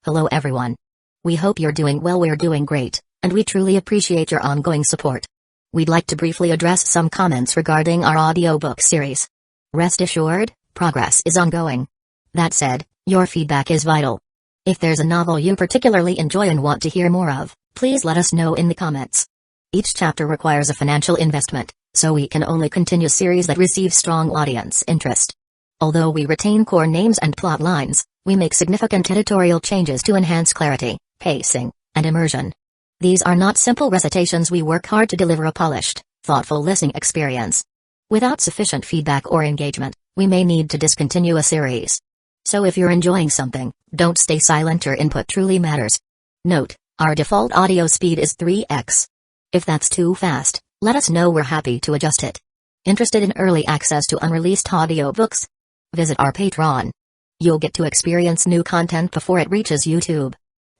Hello everyone. We hope you're doing well. We're doing great, and we truly appreciate your ongoing support. We'd like to briefly address some comments regarding our audiobook series. Rest assured, progress is ongoing. That said, your feedback is vital. If there's a novel you particularly enjoy and want to hear more of, please let us know in the comments. Each chapter requires a financial investment, so we can only continue series that receive strong audience interest. Although we retain core names and plot lines, we make significant editorial changes to enhance clarity, pacing, and immersion. These are not simple recitations. We work hard to deliver a polished, thoughtful listening experience. Without sufficient feedback or engagement, we may need to discontinue a series. So if you're enjoying something, don't stay silent. Your input truly matters. Note, our default audio speed is 3x. If that's too fast, let us know. We're happy to adjust it. Interested in early access to unreleased audiobooks? Visit our Patreon. You'll get to experience new content before it reaches YouTube.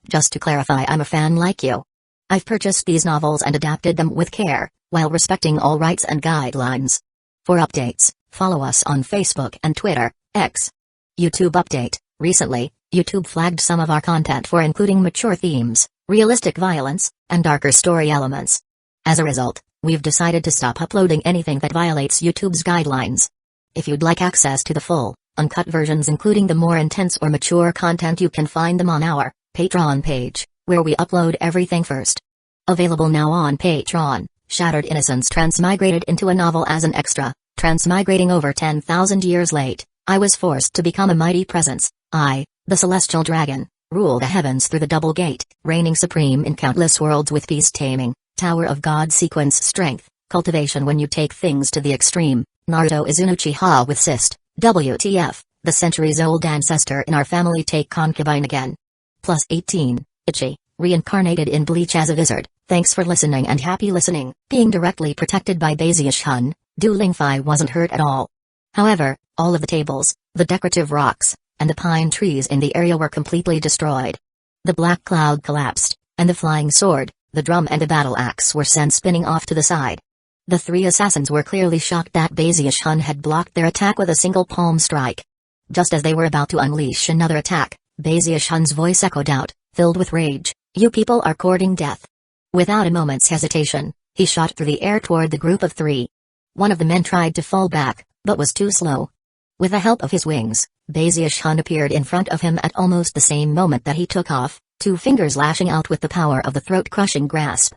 Just to clarify, I'm a fan like you. I've purchased these novels and adapted them with care, while respecting all rights and guidelines. For updates, follow us on Facebook and Twitter, X. YouTube update: recently, YouTube flagged some of our content for including mature themes, realistic violence, and darker story elements. As a result, we've decided to stop uploading anything that violates YouTube's guidelines. If you'd like access to the full, uncut versions including the more intense or mature content, you can find them on our Patreon page, where we upload everything first. Available now on Patreon: Shattered Innocence transmigrated into a novel as an extra. Transmigrating over 10,000 years late, I was forced to become a mighty presence. I, the celestial dragon, rule the heavens through the double gate, reigning supreme in countless worlds with beast taming, Tower of God sequence strength, cultivation when you take things to the extreme. Naruto is an Uchiha with cyst. WTF, the centuries-old ancestor in our family take concubine again. Plus 18, Ichi, reincarnated in Bleach as a wizard. Thanks for listening and happy listening. Being directly protected by Bazius-hun, Du Lingfei wasn't hurt at all. However, all of the tables, the decorative rocks, and the pine trees in the area were completely destroyed. The black cloud collapsed, and the flying sword, the drum and the battle axe were sent spinning off to the side. The three assassins were clearly shocked that Bazius-hun had blocked their attack with a single palm strike. Just as they were about to unleash another attack, Bazius-hun's voice echoed out, filled with rage, "You people are courting death." Without a moment's hesitation, he shot through the air toward the group of three. One of the men tried to fall back, but was too slow. With the help of his wings, Bazius-hun appeared in front of him at almost the same moment that he took off, two fingers lashing out with the power of the throat-crushing grasp.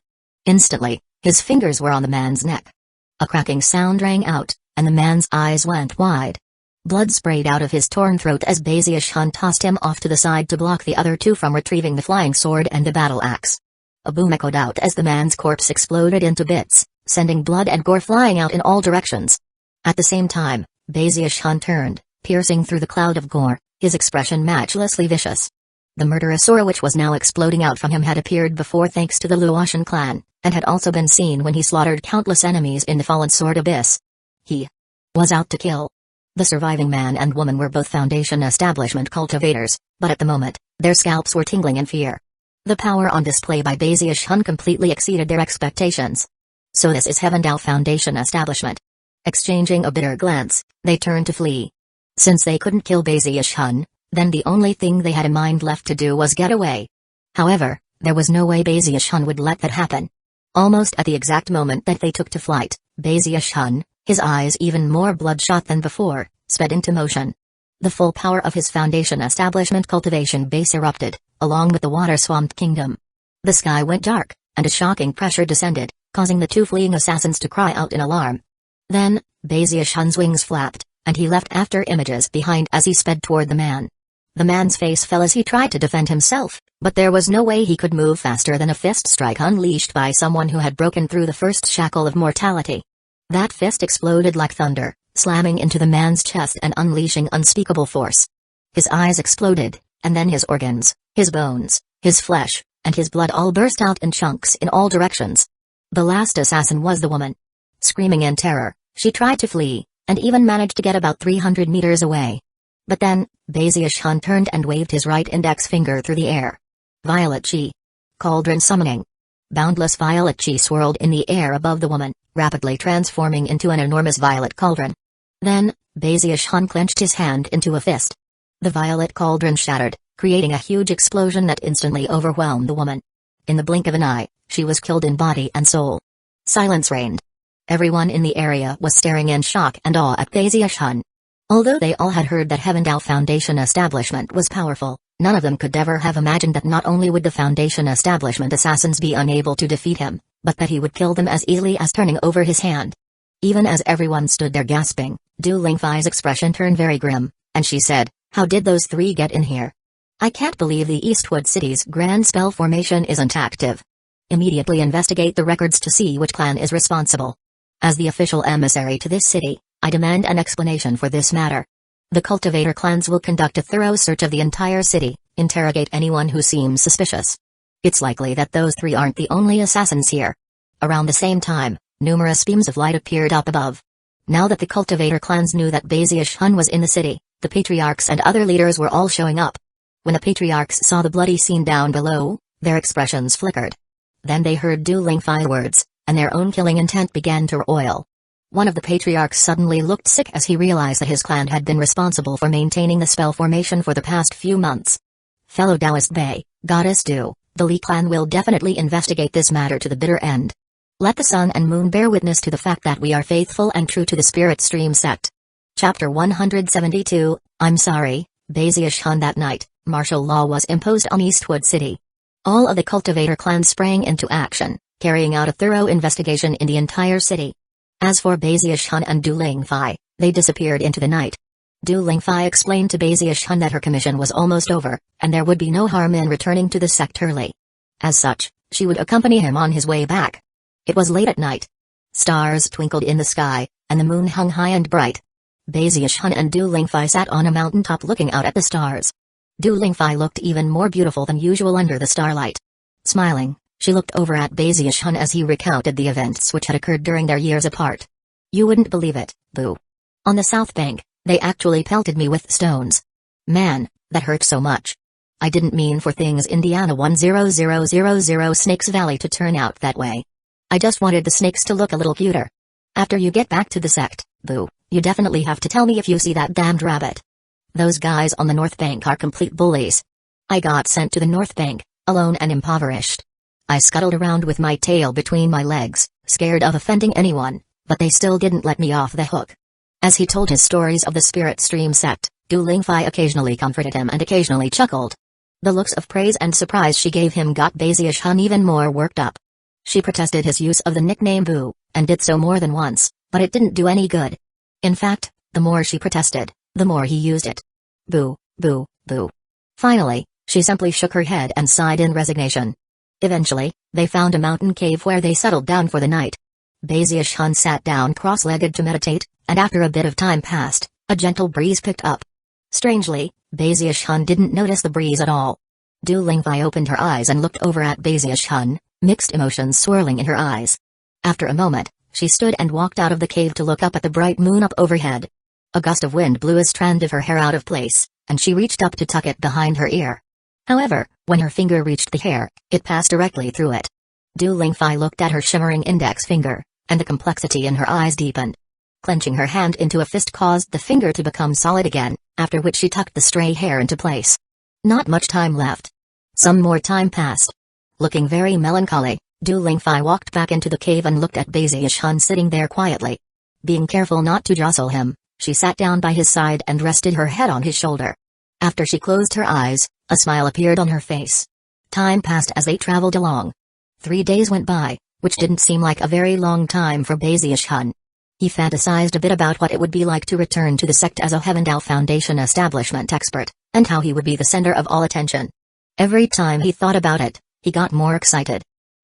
Instantly, his fingers were on the man's neck. A cracking sound rang out, and the man's eyes went wide. Blood sprayed out of his torn throat as Bazius-hun tossed him off to the side to block the other two from retrieving the flying sword and the battle axe. A boom echoed out as the man's corpse exploded into bits, sending blood and gore flying out in all directions. At the same time, Bazius-hun turned, piercing through the cloud of gore, his expression matchlessly vicious. The murderous aura which was now exploding out from him had appeared before thanks to the Luotian clan, and had also been seen when he slaughtered countless enemies in the Fallen Sword Abyss. He was out to kill. The surviving man and woman were both Foundation establishment cultivators, but at the moment, their scalps were tingling in fear. The power on display by Bazius-hun completely exceeded their expectations. So this is Heavendale Foundation establishment. Exchanging a bitter glance, they turned to flee. Since they couldn't kill Bazius-hun, then the only thing they had in mind left to do was get away. However, there was no way Bazius-hun would let that happen. Almost at the exact moment that they took to flight, Bazius-hun, his eyes even more bloodshot than before, sped into motion. The full power of his Foundation establishment cultivation base erupted, along with the water-swamped kingdom. The sky went dark, and a shocking pressure descended, causing the two fleeing assassins to cry out in alarm. Then, Bazius-hun's wings flapped, and he left after images behind as he sped toward the man. The man's face fell as he tried to defend himself, but there was no way he could move faster than a fist strike unleashed by someone who had broken through the first shackle of mortality. That fist exploded like thunder, slamming into the man's chest and unleashing unspeakable force. His eyes exploded, and then his organs, his bones, his flesh, and his blood all burst out in chunks in all directions. The last assassin was the woman. Screaming in terror, she tried to flee, and even managed to get about 300 meters away. But then, Bazius-hun turned and waved his right index finger through the air. Violet Chi. Cauldron summoning. Boundless violet chi swirled in the air above the woman, rapidly transforming into an enormous violet cauldron. Then, Bazius-hun clenched his hand into a fist. The violet cauldron shattered, creating a huge explosion that instantly overwhelmed the woman. In the blink of an eye, she was killed in body and soul. Silence reigned. Everyone in the area was staring in shock and awe at Bazia's Hun. Although they all had heard that Heavendale Foundation establishment was powerful, none of them could ever have imagined that not only would the Foundation establishment assassins be unable to defeat him, but that he would kill them as easily as turning over his hand. Even as everyone stood there gasping, Du Lingfei's expression turned very grim, and she said, "How did those three get in here? I can't believe the Eastwood City's grand spell formation isn't active. Immediately investigate the records to see which clan is responsible. As the official emissary to this city, I demand an explanation for this matter. The cultivator clans will conduct a thorough search of the entire city, interrogate anyone who seems suspicious. It's likely that those three aren't the only assassins here." Around the same time, numerous beams of light appeared up above. Now that the cultivator clans knew that Bazia's Hun was in the city, the patriarchs and other leaders were all showing up. When the patriarchs saw the bloody scene down below, their expressions flickered. Then they heard Du Lingfei's words, and their own killing intent began to roil. One of the patriarchs suddenly looked sick as he realized that his clan had been responsible for maintaining the spell formation for the past few months. "Fellow Taoist Bay, Goddess Du, the Li clan will definitely investigate this matter to the bitter end. Let the sun and moon bear witness to the fact that we are faithful and true to the Spirit Stream sect." Chapter 172, I'm sorry, Bazia's Hun. That night, martial law was imposed on Eastwood City. All of the cultivator clans sprang into action, carrying out a thorough investigation in the entire city. As for Bazia's Hun and Du Lingfei, they disappeared into the night. Du Lingfei explained to Bazia's Hun that her commission was almost over, and there would be no harm in returning to the sect early. As such, she would accompany him on his way back. It was late at night. Stars twinkled in the sky, and the moon hung high and bright. Bazia's Hun and Du Lingfei sat on a mountaintop looking out at the stars. Du Lingfei looked even more beautiful than usual under the starlight. Smiling, she looked over at Bazia's Hun as he recounted the events which had occurred during their years apart. "You wouldn't believe it, Boo. On the south bank, they actually pelted me with stones. Man, that hurt so much. I didn't mean for things Indiana 10000 Snakes Valley to turn out that way. I just wanted the snakes to look a little cuter. After you get back to the sect, Boo, you definitely have to tell me if you see that damned rabbit. Those guys on the North Bank are complete bullies. I got sent to the North Bank, alone and impoverished. I scuttled around with my tail between my legs, scared of offending anyone, but they still didn't let me off the hook." As he told his stories of the Spirit Stream sect, Du Lingfei occasionally comforted him and occasionally chuckled. The looks of praise and surprise she gave him got Bazia's Hun even more worked up. She protested his use of the nickname Boo, and did so more than once, but it didn't do any good. In fact, the more she protested, the more he used it. Boo, boo, boo. Finally, she simply shook her head and sighed in resignation. Eventually, they found a mountain cave where they settled down for the night. Bazia's Hun sat down cross-legged to meditate, and after a bit of time passed, a gentle breeze picked up. Strangely, Bazia's Hun didn't notice the breeze at all. Du Lingfei opened her eyes and looked over at Bazia's Hun, mixed emotions swirling in her eyes. After a moment, she stood and walked out of the cave to look up at the bright moon up overhead. A gust of wind blew a strand of her hair out of place, and she reached up to tuck it behind her ear. However, when her finger reached the hair, it passed directly through it. Du Lingfei looked at her shimmering index finger, and the complexity in her eyes deepened. Clenching her hand into a fist caused the finger to become solid again, after which she tucked the stray hair into place. Not much time left. Some more time passed. Looking very melancholy, Du Lingfei walked back into the cave and looked at Bazia's Hun sitting there quietly. Being careful not to jostle him, she sat down by his side and rested her head on his shoulder. After she closed her eyes, a smile appeared on her face. Time passed as they traveled along. 3 days went by, which didn't seem like a very long time for Bazia's Hun. He fantasized a bit about what it would be like to return to the sect as a Heavendale Foundation establishment expert, and how he would be the center of all attention. Every time he thought about it, he got more excited.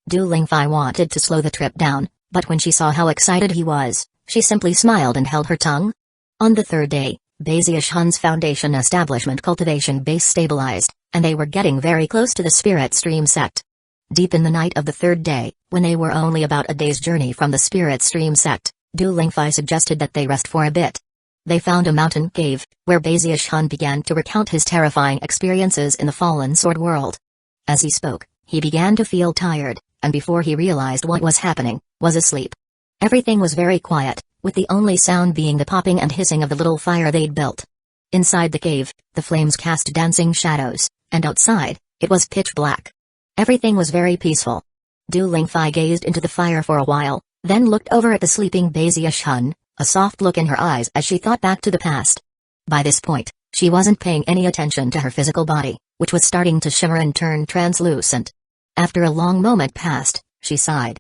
Du Lingfei wanted to slow the trip down, but when she saw how excited he was, she simply smiled and held her tongue. On the third day, Bazia's Hun's Foundation establishment cultivation base stabilized, and they were getting very close to the Spirit Stream sect. Deep in the night of the third day, when they were only about a day's journey from the Spirit Stream sect, Du Lingfei suggested that they rest for a bit. They found a mountain cave, where Bazia's Hun began to recount his terrifying experiences in the Fallen Sword world. As he spoke, he began to feel tired, and before he realized what was happening, was asleep. Everything was very quiet, with the only sound being the popping and hissing of the little fire they'd built. Inside the cave, the flames cast dancing shadows, and outside, it was pitch black. Everything was very peaceful. Du Lingfei gazed into the fire for a while, then looked over at the sleeping Beziash Hun, a soft look in her eyes as she thought back to the past. By this point, she wasn't paying any attention to her physical body, which was starting to shimmer and turn translucent. After a long moment passed, she sighed.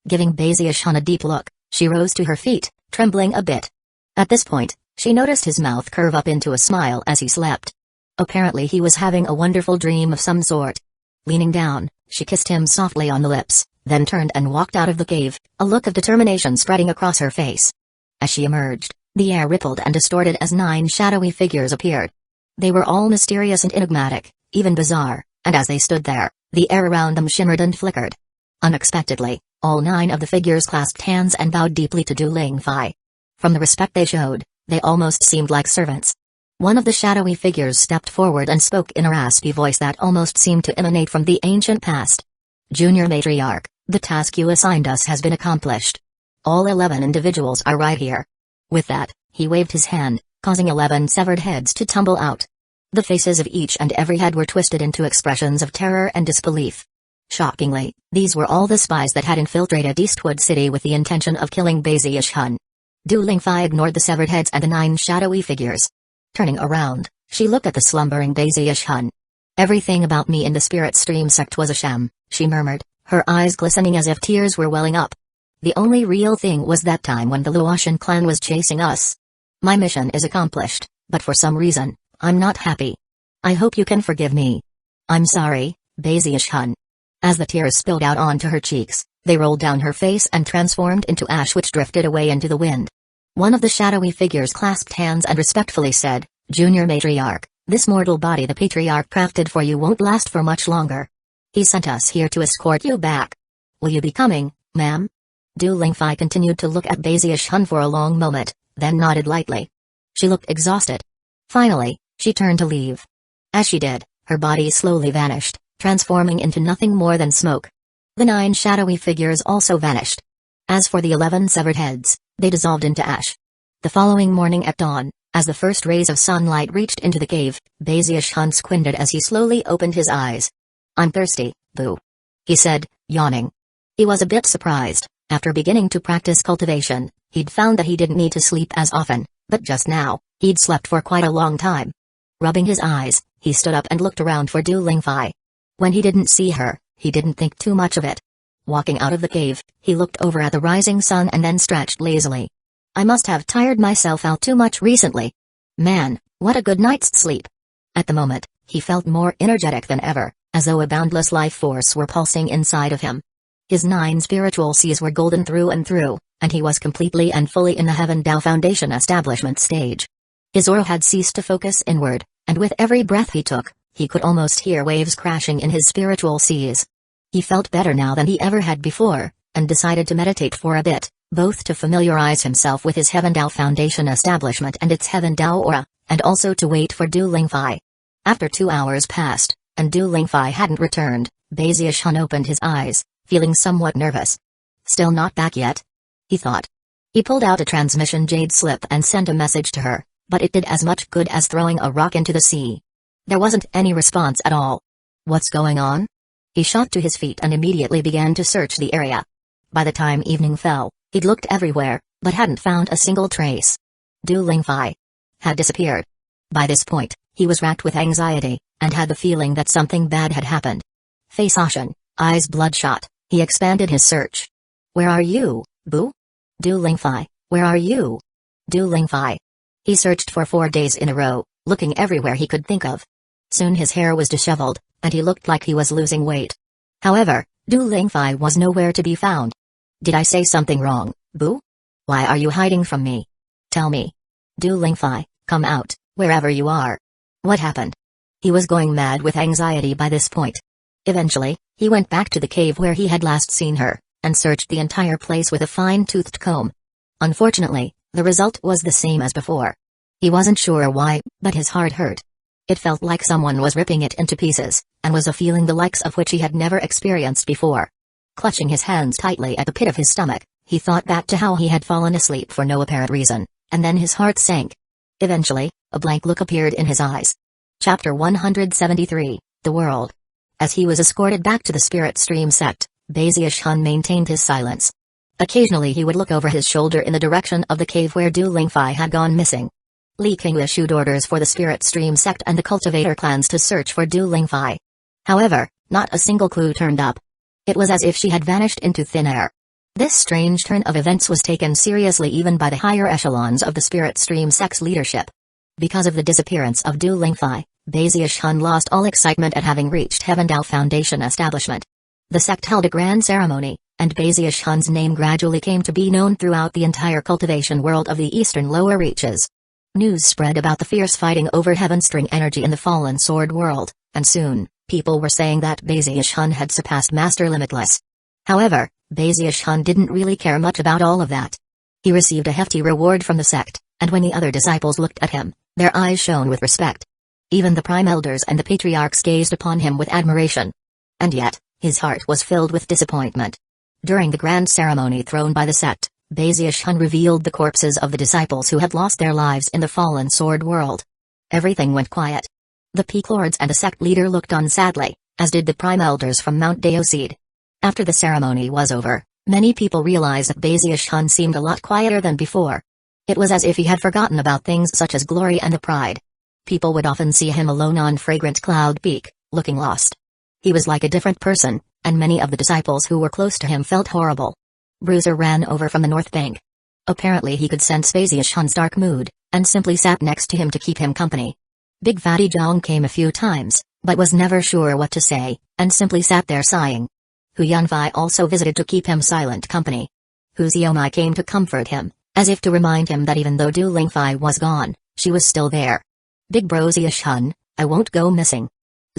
Giving Beziash Hun a deep look, she rose to her feet, trembling a bit. At this point, she noticed his mouth curve up into a smile as he slept. Apparently he was having a wonderful dream of some sort. Leaning down, she kissed him softly on the lips, then turned and walked out of the cave, a look of determination spreading across her face. As she emerged, the air rippled and distorted as 9 shadowy figures appeared. They were all mysterious and enigmatic, even bizarre, and as they stood there, the air around them shimmered and flickered. Unexpectedly, all 9 of the figures clasped hands and bowed deeply to Du Lingfei. From the respect they showed, they almost seemed like servants. One of the shadowy figures stepped forward and spoke in a raspy voice that almost seemed to emanate from the ancient past. Junior Matriarch, the task you assigned us has been accomplished. All 11 individuals are right here. With that, he waved his hand, causing 11 severed heads to tumble out. The faces of each and every head were twisted into expressions of terror and disbelief. Shockingly, these were all the spies that had infiltrated Eastwood City with the intention of killing Beziash Hun. Du Lingfei ignored the severed heads and the 9 shadowy figures. Turning around, she looked at the slumbering Beziash Hun. Everything about me in the Spirit Stream sect was a sham, she murmured, her eyes glistening as if tears were welling up. The only real thing was that time when the Luotian clan was chasing us. My mission is accomplished, but for some reason, I'm not happy. I hope you can forgive me. I'm sorry, Beziash Hun. As the tears spilled out onto her cheeks, they rolled down her face and transformed into ash which drifted away into the wind. One of the shadowy figures clasped hands and respectfully said, Junior Matriarch, this mortal body the Patriarch crafted for you won't last for much longer. He sent us here to escort you back. Will you be coming, ma'am? Du Lingfei continued to look at Beziash Hun for a long moment, then nodded lightly. She looked exhausted. Finally, she turned to leave. As she did, her body slowly vanished, transforming into nothing more than smoke. The 9 shadowy figures also vanished. As for the 11 severed heads, they dissolved into ash. The following morning at dawn, as the first rays of sunlight reached into the cave, Beziash Hun squinted as he slowly opened his eyes. I'm thirsty, boo. He said, yawning. He was a bit surprised. After beginning to practice cultivation, he'd found that he didn't need to sleep as often, but just now, he'd slept for quite a long time. Rubbing his eyes, he stood up and looked around for Du Lingfei. When he didn't see her, he didn't think too much of it. Walking out of the cave, he looked over at the rising sun and then stretched lazily. I must have tired myself out too much recently. Man, what a good night's sleep. At the moment, he felt more energetic than ever, as though a boundless life force were pulsing inside of him. His 9 spiritual seas were golden through and through, and he was completely and fully in the Heaven Dao Foundation establishment stage. His aura had ceased to focus inward, and with every breath he took, he could almost hear waves crashing in his spiritual seas. He felt better now than he ever had before, and decided to meditate for a bit, both to familiarize himself with his Heaven Dao Foundation establishment and its Heaven Dao aura, and also to wait for Du Lingfei. After 2 hours passed, and Du Lingfei hadn't returned, Beziash Hun opened his eyes, feeling somewhat nervous. Still not back yet? He thought. He pulled out a transmission jade slip and sent a message to her, but it did as much good as throwing a rock into the sea. There wasn't any response at all. What's going on? He shot to his feet and immediately began to search the area. By the time evening fell, he'd looked everywhere, but hadn't found a single trace. Du Lingfei had disappeared. By this point, he was racked with anxiety, and had the feeling that something bad had happened. Face ashen, eyes bloodshot, he expanded his search. Where are you, boo? Du Lingfei, where are you? Du Lingfei. He searched for 4 days in a row, looking everywhere he could think of. Soon his hair was disheveled, and he looked like he was losing weight. However, Du Lingfei was nowhere to be found. Did I say something wrong, boo? Why are you hiding from me? Tell me. Du Lingfei, come out, wherever you are. What happened? He was going mad with anxiety by this point. Eventually, he went back to the cave where he had last seen her, and searched the entire place with a fine-toothed comb. Unfortunately, the result was the same as before. He wasn't sure why, but his heart hurt. It felt like someone was ripping it into pieces, and was a feeling the likes of which he had never experienced before. Clutching his hands tightly at the pit of his stomach, he thought back to how he had fallen asleep for no apparent reason, and then his heart sank. Eventually, a blank look appeared in his eyes. Chapter 173, the world. As he was escorted back to the Spirit Stream sect, Baziush-hun maintained his silence. Occasionally he would look over his shoulder in the direction of the cave where Du Lingfei had gone missing. Li King issued orders for the Spirit Stream sect and the cultivator clans to search for Du Lingfei. However, not a single clue turned up. It was as if she had vanished into thin air. This strange turn of events was taken seriously even by the higher echelons of the Spirit Stream sect's leadership. Because of the disappearance of Du Lingfei, Baziush-hun lost all excitement at having reached Heavendao Foundation establishment. The sect held a grand ceremony, and Baziush-hun's name gradually came to be known throughout the entire cultivation world of the eastern lower reaches. News spread about the fierce fighting over Heavenstring energy in the Fallen Sword world, and soon, people were saying that Baziush-hun had surpassed Master Limitless. However, Baziush-hun didn't really care much about all of that. He received a hefty reward from the sect, and when the other disciples looked at him, their eyes shone with respect. Even the Prime Elders and the Patriarchs gazed upon him with admiration. And yet, his heart was filled with disappointment. During the grand ceremony thrown by the sect, Baziush-hun revealed the corpses of the disciples who had lost their lives in the Fallen Sword world. Everything went quiet. The Peak Lords and the sect leader looked on sadly, as did the Prime Elders from Mount Deoseed. After the ceremony was over, many people realized that Baziush-hun seemed a lot quieter than before. It was as if he had forgotten about things such as glory and the pride. People would often see him alone on Fragrant Cloud Peak, looking lost. He was like a different person, and many of the disciples who were close to him felt horrible. Bruiser ran over from the north bank. Apparently he could sense Baziush-hun's dark mood, and simply sat next to him to keep him company. Big Fatty Zhang came a few times, but was never sure what to say, and simply sat there sighing. Hu Yunfei also visited to keep him silent company. Hu Xiaomai came to comfort him, as if to remind him that even though Du Lingfei was gone, she was still there. Big Baziush-hun, I won't go missing.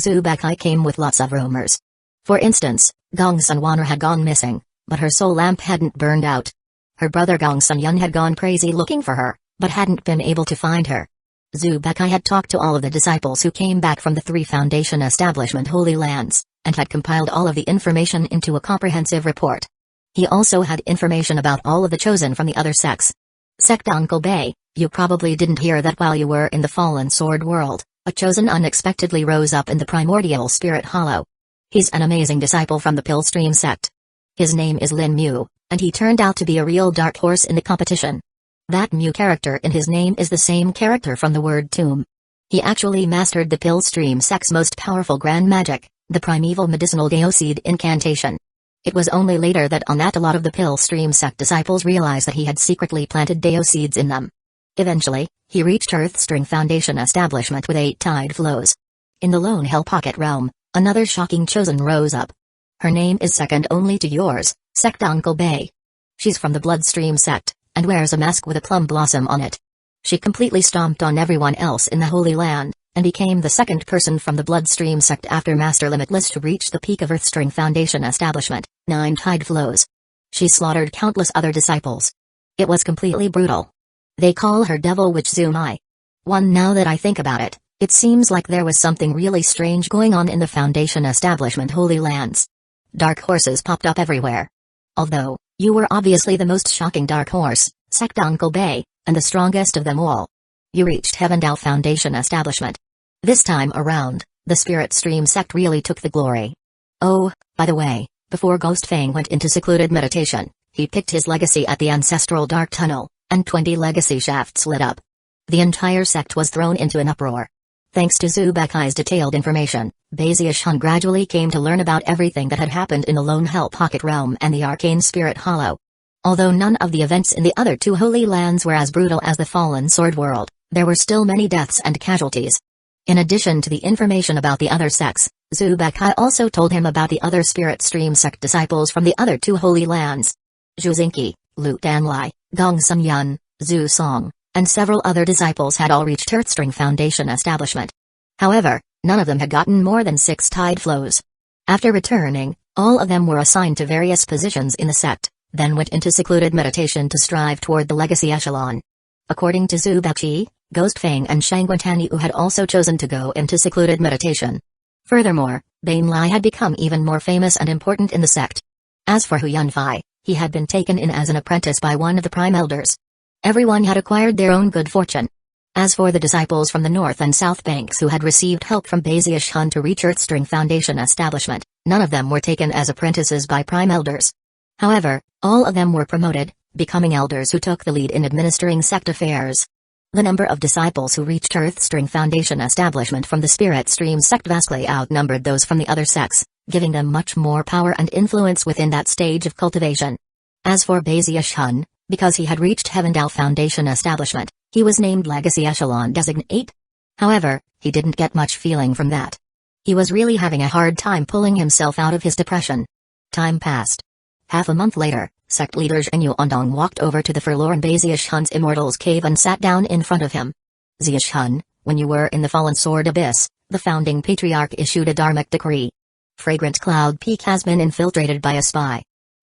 Zhu Baikai came with lots of rumors. For instance, Gong Sunwanner had gone missing, but her soul lamp hadn't burned out. Her brother Gong Sunyun had gone crazy looking for her, but hadn't been able to find her. Zhu Baikai had talked to all of the disciples who came back from the 3 Foundation Establishment Holy Lands, and had compiled all of the information into a comprehensive report. He also had information about all of the chosen from the other sects. Sect Uncle Bay, you probably didn't hear that while you were in the Fallen Sword world, a chosen unexpectedly rose up in the primordial Spirit Hollow. He's an amazing disciple from the Pillstream sect. His name is Lin Mu, and he turned out to be a real dark horse in the competition. That Mu character in his name is the same character from the word tomb. He actually mastered the Pillstream sect's most powerful grand magic, the primeval medicinal Deoseed incantation. It was only later that on that a lot of the Pillstream sect disciples realized that he had secretly planted Deoseeds in them. Eventually, he reached Earthstring Foundation establishment with 8 tide flows. In the Lone Hell Pocket realm, another shocking chosen rose up. Her name is second only to yours, Sect Uncle Bay. She's from the Bloodstream sect, and wears a mask with a plum blossom on it. She completely stomped on everyone else in the Holy Land, and became the second person from the Bloodstream sect after Master Limitless to reach the peak of Earthstring Foundation establishment, 9 tide flows. She slaughtered countless other disciples. It was completely brutal. They call her Devil Witch Zumai. Now that I think about it, it seems like there was something really strange going on in the Foundation establishment Holy Lands. Dark horses popped up everywhere. Although, you were obviously the most shocking dark horse, Sect Uncle Bay, and the strongest of them all. You reached Heavendao Foundation establishment. This time around, the Spirit Stream sect really took the glory. Oh, by the way, before Ghost Fang went into secluded meditation, he picked his legacy at the ancestral dark tunnel, and 20 legacy shafts lit up. The entire sect was thrown into an uproar. Thanks to Zhu Baikai's detailed information, Baziush-hun gradually came to learn about everything that had happened in the Lone Hell Pocket realm and the Arcane Spirit Hollow. Although none of the events in the other 2 Holy Lands were as brutal as the Fallen Sword world, there were still many deaths and casualties. In addition to the information about the other sects, Zhu Baikai also told him about the other Spirit Stream sect disciples from the other 2 Holy Lands. Zhu Xingqi, Lu Danlai, Gong Sunyun, Zhu Song, and several other disciples had all reached Earthstring Foundation establishment. However, none of them had gotten more than 6 tide flows. After returning, all of them were assigned to various positions in the sect, then went into secluded meditation to strive toward the legacy echelon. According to Zhu Baikai, Ghost Fang and Shangguan Yu had also chosen to go into secluded meditation. Furthermore, Bain Lai had become even more famous and important in the sect. As for Hu Yunfei, he had been taken in as an apprentice by one of the Prime Elders. Everyone had acquired their own good fortune. As for the disciples from the north and south banks who had received help from Bazius Hun to reach Earthstring Foundation establishment, none of them were taken as apprentices by prime elders. However, all of them were promoted, becoming elders who took the lead in administering sect affairs. The number of disciples who reached Earthstring Foundation establishment from the Spirit Stream sect vastly outnumbered those from the other sects, giving them much more power and influence within that stage of cultivation. As for Bazius Hun, because he had reached Heavendale Foundation establishment, he was named Legacy Echelon Designate. However, he didn't get much feeling from that. He was really having a hard time pulling himself out of his depression. Time passed. Half a month later, sect leader Zhenyu Ondong walked over to the forlorn Bazius Hun's Immortals Cave and sat down in front of him. Bazius Hun, when you were in the Fallen Sword Abyss, the founding patriarch issued a dharmic decree. Fragrant Cloud Peak has been infiltrated by a spy.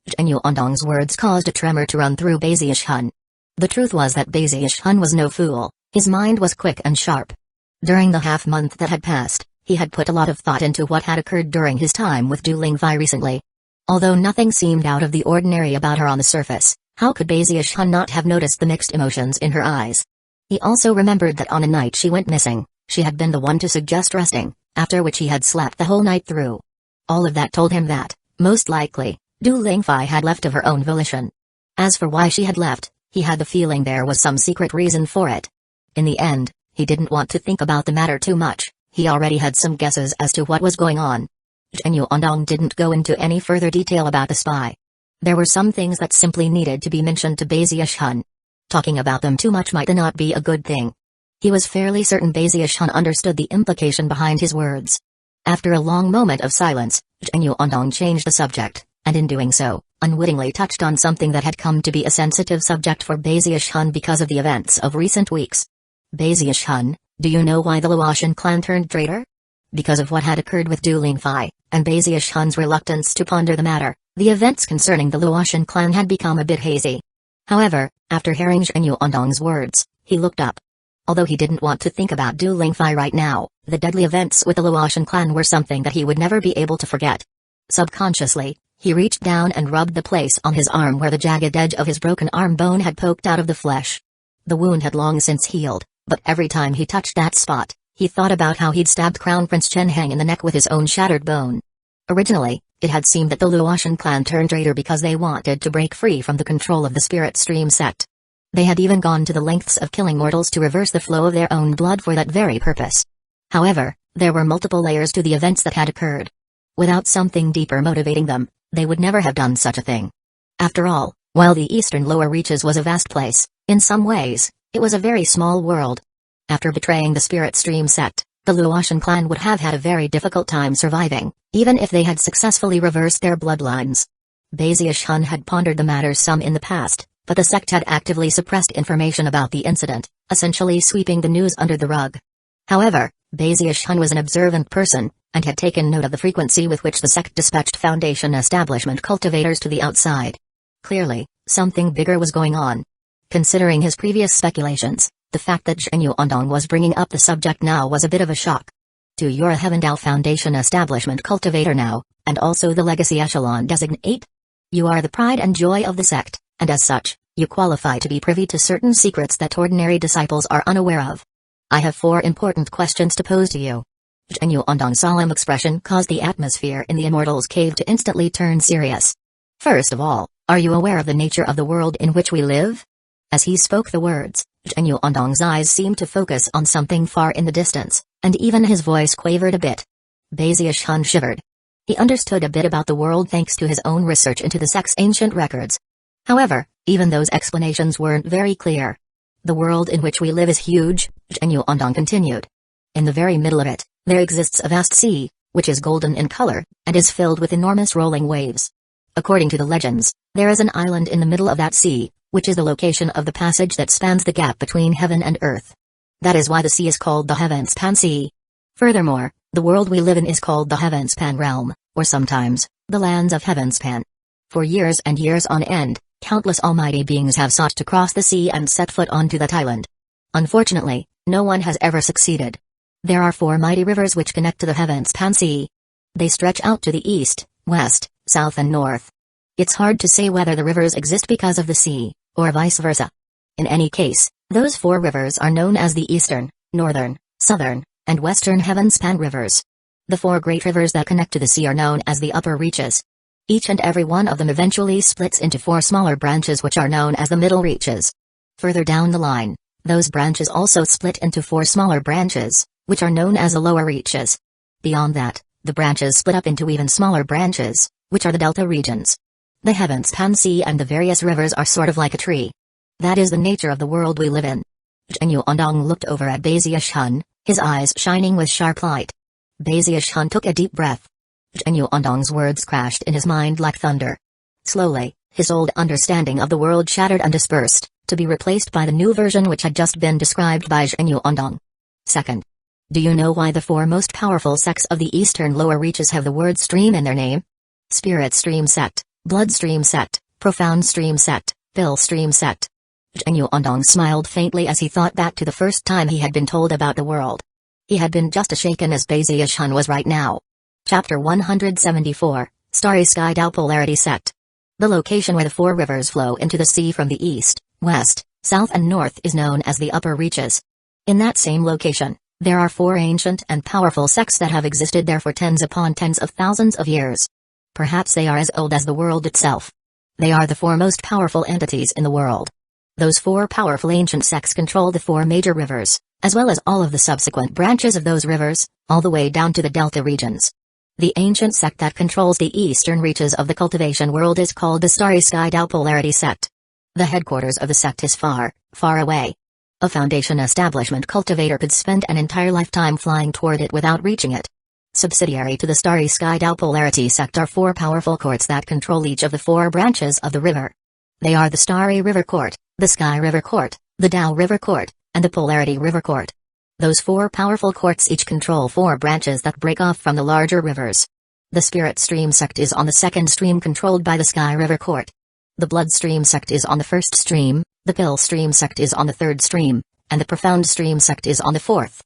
Zhenyu Ondong's words caused a tremor to run through Bazius Hun. The truth was that Bazius Hun was no fool, his mind was quick and sharp. During the half-month that had passed, he had put a lot of thought into what had occurred during his time with Du Lingfei recently. Although nothing seemed out of the ordinary about her on the surface, how could Bazius Hun not have noticed the mixed emotions in her eyes? He also remembered that on a night she went missing, she had been the one to suggest resting, after which he had slept the whole night through. All of that told him that, most likely, Du Lingfei had left of her own volition. As for why she had left, he had the feeling there was some secret reason for it. In the end, he didn't want to think about the matter too much, he already had some guesses as to what was going on. Zhenyu Ondong didn't go into any further detail about the spy. There were some things that simply needed to be mentioned to Bazius Hun. Talking about them too much might not be a good thing. He was fairly certain Bazius Hun understood the implication behind his words. After a long moment of silence, Zhenyu Ondong changed the subject, and in doing so, unwittingly touched on something that had come to be a sensitive subject for Bazius Hun because of the events of recent weeks. Bazius Hun, do you know why the Luotian clan turned traitor? Because of what had occurred with Du Lingfei, and Bazius Hun's reluctance to ponder the matter, the events concerning the Luotian clan had become a bit hazy. However, after hearing Zhenyu Ondong's words, he looked up. Although he didn't want to think about Du Lingfei right now, the deadly events with the Luotian clan were something that he would never be able to forget. Subconsciously, he reached down and rubbed the place on his arm where the jagged edge of his broken arm bone had poked out of the flesh. The wound had long since healed, but every time he touched that spot, he thought about how he'd stabbed Crown Prince Chen Heng in the neck with his own shattered bone. Originally, it had seemed that the Luotian clan turned traitor because they wanted to break free from the control of the Spirit Stream sect. They had even gone to the lengths of killing mortals to reverse the flow of their own blood for that very purpose. However, there were multiple layers to the events that had occurred. Without something deeper motivating them, they would never have done such a thing. After all, while the eastern lower reaches was a vast place, in some ways, it was a very small world. After betraying the Spirit Stream sect, the Luotian clan would have had a very difficult time surviving, even if they had successfully reversed their bloodlines. Bazius Hun had pondered the matter some in the past, but the sect had actively suppressed information about the incident, essentially sweeping the news under the rug. However, Bazius Hun was an observant person, and had taken note of the frequency with which the sect dispatched Foundation establishment cultivators to the outside. Clearly, something bigger was going on. Considering his previous speculations, the fact that Zhenyu Ondong was bringing up the subject now was a bit of a shock. You're a Heavendale Foundation establishment cultivator now, and also the Legacy Echelon Designate? You are the pride and joy of the sect, and as such, you qualify to be privy to certain secrets that ordinary disciples are unaware of. I have 4 important questions to pose to you. Zhenyu Ondong's solemn expression caused the atmosphere in the Immortals Cave to instantly turn serious. First of all, are you aware of the nature of the world in which we live? As he spoke the words, Zhenyu Ondong's eyes seemed to focus on something far in the distance, and even his voice quavered a bit. Bazius Hun shivered. He understood a bit about the world thanks to his own research into the sect's ancient records. However, even those explanations weren't very clear. The world in which we live is huge, Zhenyu Ondong continued. In the very middle of it, there exists a vast sea, which is golden in color, and is filled with enormous rolling waves. According to the legends, there is an island in the middle of that sea, which is the location of the passage that spans the gap between heaven and earth. That is why the sea is called the Heavenspan Sea. Furthermore, the world we live in is called the Heavenspan Realm, or sometimes, the lands of Heavenspan. For years and years on end, countless almighty beings have sought to cross the sea and set foot onto that island. Unfortunately, no one has ever succeeded. There are 4 mighty rivers which connect to the Heavenspan Sea. They stretch out to the east, west, south and north. It's hard to say whether the rivers exist because of the sea, or vice versa. In any case, Those 4 rivers are known as the Eastern, Northern, Southern, and Western Heavenspan rivers. The 4 great rivers that connect to the sea are known as the upper reaches. Each and every one of them eventually splits into 4 smaller branches which are known as the middle reaches. Further down the line, those branches also split into 4 smaller branches, which are known as the lower reaches. Beyond that, the branches split up into even smaller branches, which are the delta regions. The Heavenspan Sea and the various rivers are sort of like a tree. That is the nature of the world we live in. Zhenyu Ondong looked over at Bazius Hun, his eyes shining with sharp light. Bazius Hun took a deep breath. Zhenyu Ondong's words crashed in his mind like thunder. Slowly, his old understanding of the world shattered and dispersed, to be replaced by the new version which had just been described by Zhenyu Ondong. Second. Do you know why the 4 most powerful sects of the eastern lower reaches have the word stream in their name? Spirit Stream Sect, Blood Stream Sect, Profound Stream Sect, Pill Stream Sect. Zhenyu Ondong smiled faintly as he thought back to the first time he had been told about the world. He had been just as shaken as Bazius Hun was right now. Chapter 174, Starry Sky Dao Polarity Sect. The location where the 4 rivers flow into the sea from the east, west, south and north is known as the upper reaches. In that same location, there are 4 ancient and powerful sects that have existed there for tens upon tens of thousands of years. Perhaps they are as old as the world itself. They are the 4 most powerful entities in the world. Those 4 powerful ancient sects control the 4 major rivers, as well as all of the subsequent branches of those rivers, all the way down to the delta regions. The ancient sect that controls the eastern reaches of the cultivation world is called the Starry Sky Dao Polarity Sect. The headquarters of the sect is far, far away. A foundation establishment cultivator could spend an entire lifetime flying toward it without reaching it. Subsidiary to the Starry Sky Dao Polarity Sect are 4 powerful courts that control each of the 4 branches of the river. They are the Starry River Court, the Sky River Court, the Dao River Court, and the Polarity River Court. Those 4 powerful courts each control 4 branches that break off from the larger rivers. The Spirit Stream Sect is on the 2nd stream controlled by the Sky River Court. The Blood Stream Sect is on the 1st stream, the Pill Stream Sect is on the 3rd stream, and the Profound Stream Sect is on the 4th.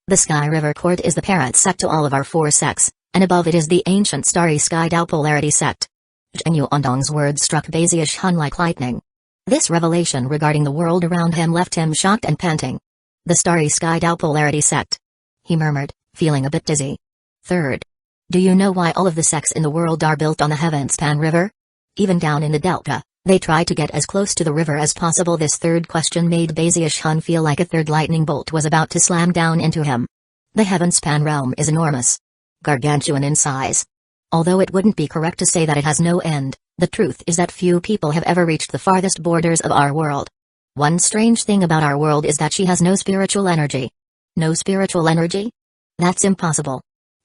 The Sky River Court is the parent sect to all of our 4 sects, and above it is the ancient Starry Sky Dao Polarity Sect. Zhenyu Ondong's words struck Bazius Hun like lightning. This revelation regarding the world around him left him shocked and panting. The Starry Sky Dao Polarity Sect, he murmured, feeling a bit dizzy. Third. Do you know why all of the sects in the world are built on the Heavenspan River? Even down in the delta, they try to get as close to the river as possible. This third question made Bazius Hun feel like a third lightning bolt was about to slam down into him. The Heavenspan realm is enormous. Gargantuan in size. Although it wouldn't be correct to say that it has no end, the truth is that few people have ever reached the farthest borders of our world. One strange thing about our world is that she has no spiritual energy. No spiritual energy? That's impossible.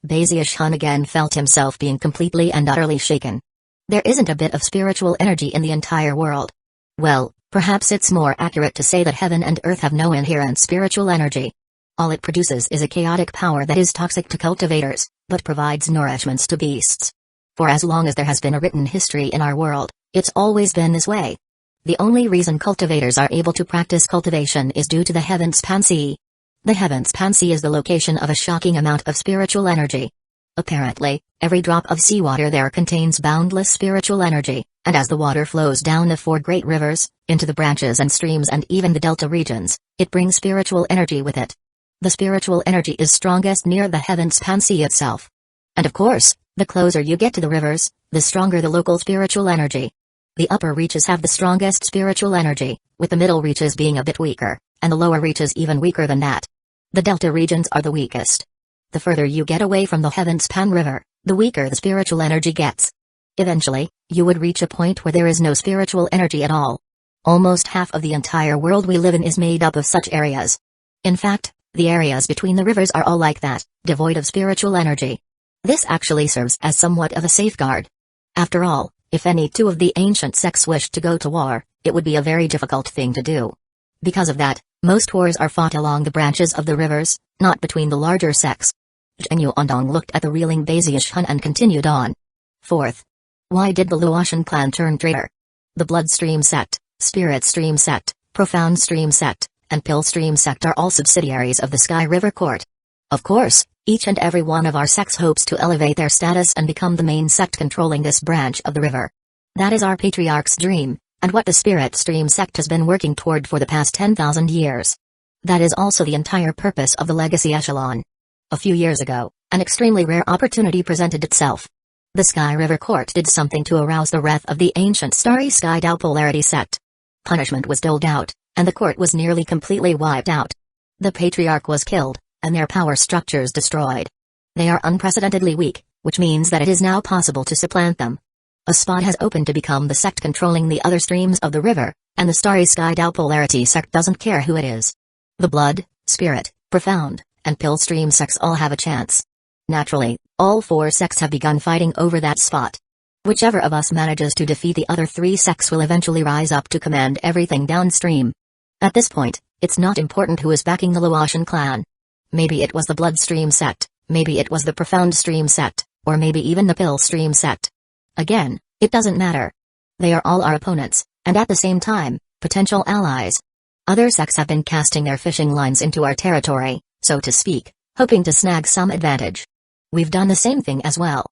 Bazius Hun again felt himself being completely and utterly shaken. There isn't a bit of spiritual energy in the entire world. Well, perhaps it's more accurate to say that heaven and earth have no inherent spiritual energy. All it produces is a chaotic power that is toxic to cultivators, but provides nourishments to beasts. For as long as there has been a written history in our world, it's always been this way. The only reason cultivators are able to practice cultivation is due to the Heavenspan Sea. The Heavenspan Sea is the location of a shocking amount of spiritual energy. Apparently, every drop of seawater there contains boundless spiritual energy, and as the water flows down the 4 great rivers, into the branches and streams and even the delta regions, it brings spiritual energy with it. The spiritual energy is strongest near the Heavenspan Sea itself. And of course, the closer you get to the rivers, the stronger the local spiritual energy. The upper reaches have the strongest spiritual energy, with the middle reaches being a bit weaker, and the lower reaches even weaker than that. The delta regions are the weakest. The further you get away from the Heavenspan River, the weaker the spiritual energy gets. Eventually, you would reach a point where there is no spiritual energy at all. Almost half of the entire world we live in is made up of such areas. In fact, the areas between the rivers are all like that, devoid of spiritual energy. This actually serves as somewhat of a safeguard. After all, if any 2 of the ancient sects wished to go to war, it would be a very difficult thing to do. Because of that, most wars are fought along the branches of the rivers, not between the larger sects. Zhenyu Ondong looked at the reeling Bazius Hun and continued on. Fourth. Why did the Luotian clan turn traitor? The Blood Stream Sect, Spirit Stream Sect, Profound Stream Sect, and Pill Stream Sect are all subsidiaries of the Sky River Court. Of course, each and every one of our sects hopes to elevate their status and become the main sect controlling this branch of the river. That is our patriarch's dream, and what the Spirit Stream sect has been working toward for the past 10,000 years. That is also the entire purpose of the Legacy Echelon. A few years ago, an extremely rare opportunity presented itself. The Sky River Court did something to arouse the wrath of the ancient Starry Sky Dao Polarity sect. Punishment was doled out, and the court was nearly completely wiped out. The Patriarch was killed, and their power structures destroyed. They are unprecedentedly weak, which means that it is now possible to supplant them. A spot has opened to become the sect controlling the other streams of the river, and the Starry Sky Dao Polarity sect doesn't care who it is. The Blood, Spirit, Profound, and Pill Stream sects all have a chance. Naturally, all 4 sects have begun fighting over that spot. Whichever of us manages to defeat the other 3 sects will eventually rise up to command everything downstream. At this point, it's not important who is backing the Laotian clan. Maybe it was the Blood Stream sect, maybe it was the Profound Stream sect, or maybe even the Pill Stream sect. Again, it doesn't matter. They are all our opponents, and at the same time, potential allies. Other sects have been casting their fishing lines into our territory, so to speak, hoping to snag some advantage. We've done the same thing as well.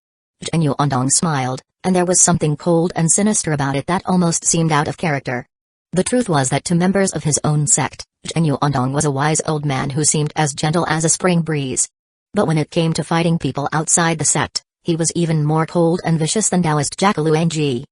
Zhenyu Ondong smiled, and there was something cold and sinister about it that almost seemed out of character. The truth was that to members of his own sect, Zhenyu Ondong was a wise old man who seemed as gentle as a spring breeze. But when it came to fighting people outside the sect, he was even more cold and vicious than Taoist Jackaluangji.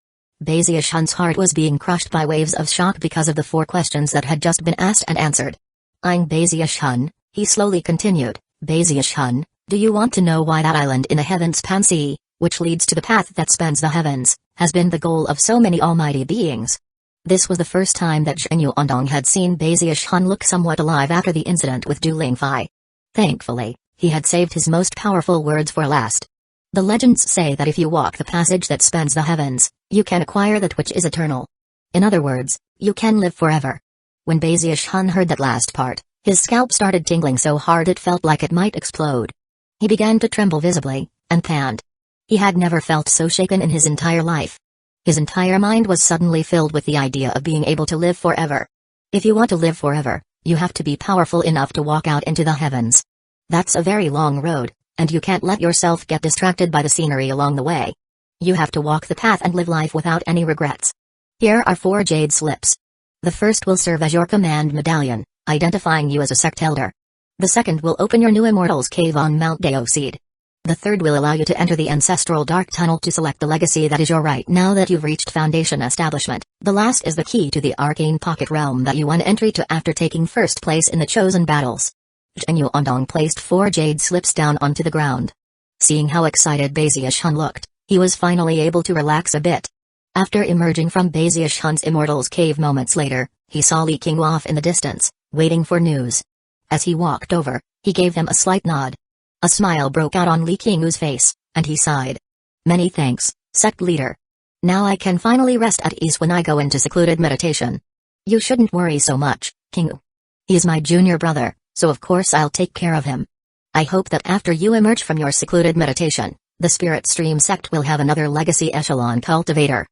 Bezier Shun's heart was being crushed by waves of shock because of the 4 questions that had just been asked and answered. Eyeing Bezier Shun, he slowly continued, Bezier Shun, do you want to know why that island in the heavens Pansy, which leads to the path that spans the heavens, has been the goal of so many almighty beings? This was the first time that Zhenyu Ondong had seen Bezier Shun look somewhat alive after the incident with Du Lingfei. Thankfully, he had saved his most powerful words for last. The legends say that if you walk the passage that spans the heavens, you can acquire that which is eternal. In other words, you can live forever. When Bezier Shun heard that last part, his scalp started tingling so hard it felt like it might explode. He began to tremble visibly, and panned. He had never felt so shaken in his entire life. His entire mind was suddenly filled with the idea of being able to live forever. If you want to live forever, you have to be powerful enough to walk out into the heavens. That's a very long road, and you can't let yourself get distracted by the scenery along the way. You have to walk the path and live life without any regrets. Here are 4 jade slips. The first will serve as your command medallion, identifying you as a sect elder. The second will open your new Immortal's Cave on Mount Deoseed. The third will allow you to enter the ancestral dark tunnel to select the legacy that is your right now that you've reached Foundation establishment. The last is the key to the arcane pocket realm that you won entry to after taking first place in the chosen battles. Zhenyu Ondong placed 4 jade slips down onto the ground. Seeing how excited Bezier Shun looked, he was finally able to relax a bit. After emerging from Bezier Shun's Immortal's Cave moments later, he saw Li King off in the distance, waiting for news. As he walked over, he gave him a slight nod. A smile broke out on Li Qing's face, and he sighed. Many thanks, sect leader. Now I can finally rest at ease when I go into secluded meditation. You shouldn't worry so much, King. He is my junior brother, so of course I'll take care of him. I hope that after you emerge from your secluded meditation, the Spirit Stream sect will have another legacy echelon cultivator.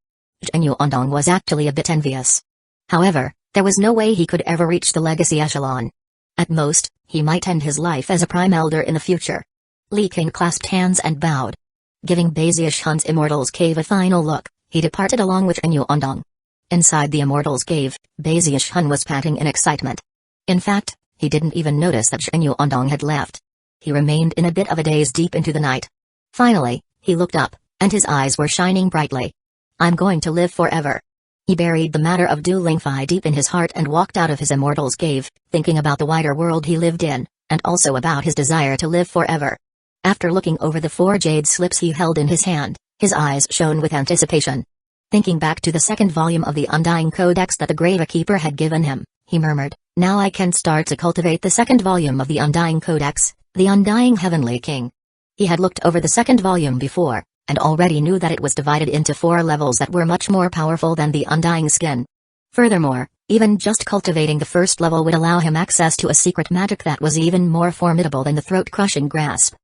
Zhenyu Ondong was actually a bit envious. However, there was no way he could ever reach the legacy echelon. At most, he might end his life as a prime elder in the future. Li King clasped hands and bowed. Giving Bezier Shun's Immortal's Cave a final look, he departed along with Zhenyu Ondong. Inside the Immortal's Cave, Bezier Shun was panting in excitement. In fact, he didn't even notice that Zhenyu Ondong had left. He remained in a bit of a daze deep into the night. Finally, he looked up, and his eyes were shining brightly. I'm going to live forever. He buried the matter of Du Lingfei deep in his heart and walked out of his Immortal's Cave, thinking about the wider world he lived in, and also about his desire to live forever. After looking over the 4 jade slips he held in his hand, his eyes shone with anticipation. Thinking back to the 2nd volume of the Undying Codex that the Gravekeeper had given him, he murmured, now I can start to cultivate the 2nd volume of the Undying Codex, the Undying Heavenly King. He had looked over the 2nd volume before, and already knew that it was divided into 4 levels that were much more powerful than the Undying Skin. Furthermore, even just cultivating the 1st level would allow him access to a secret magic that was even more formidable than the throat-crushing grasp.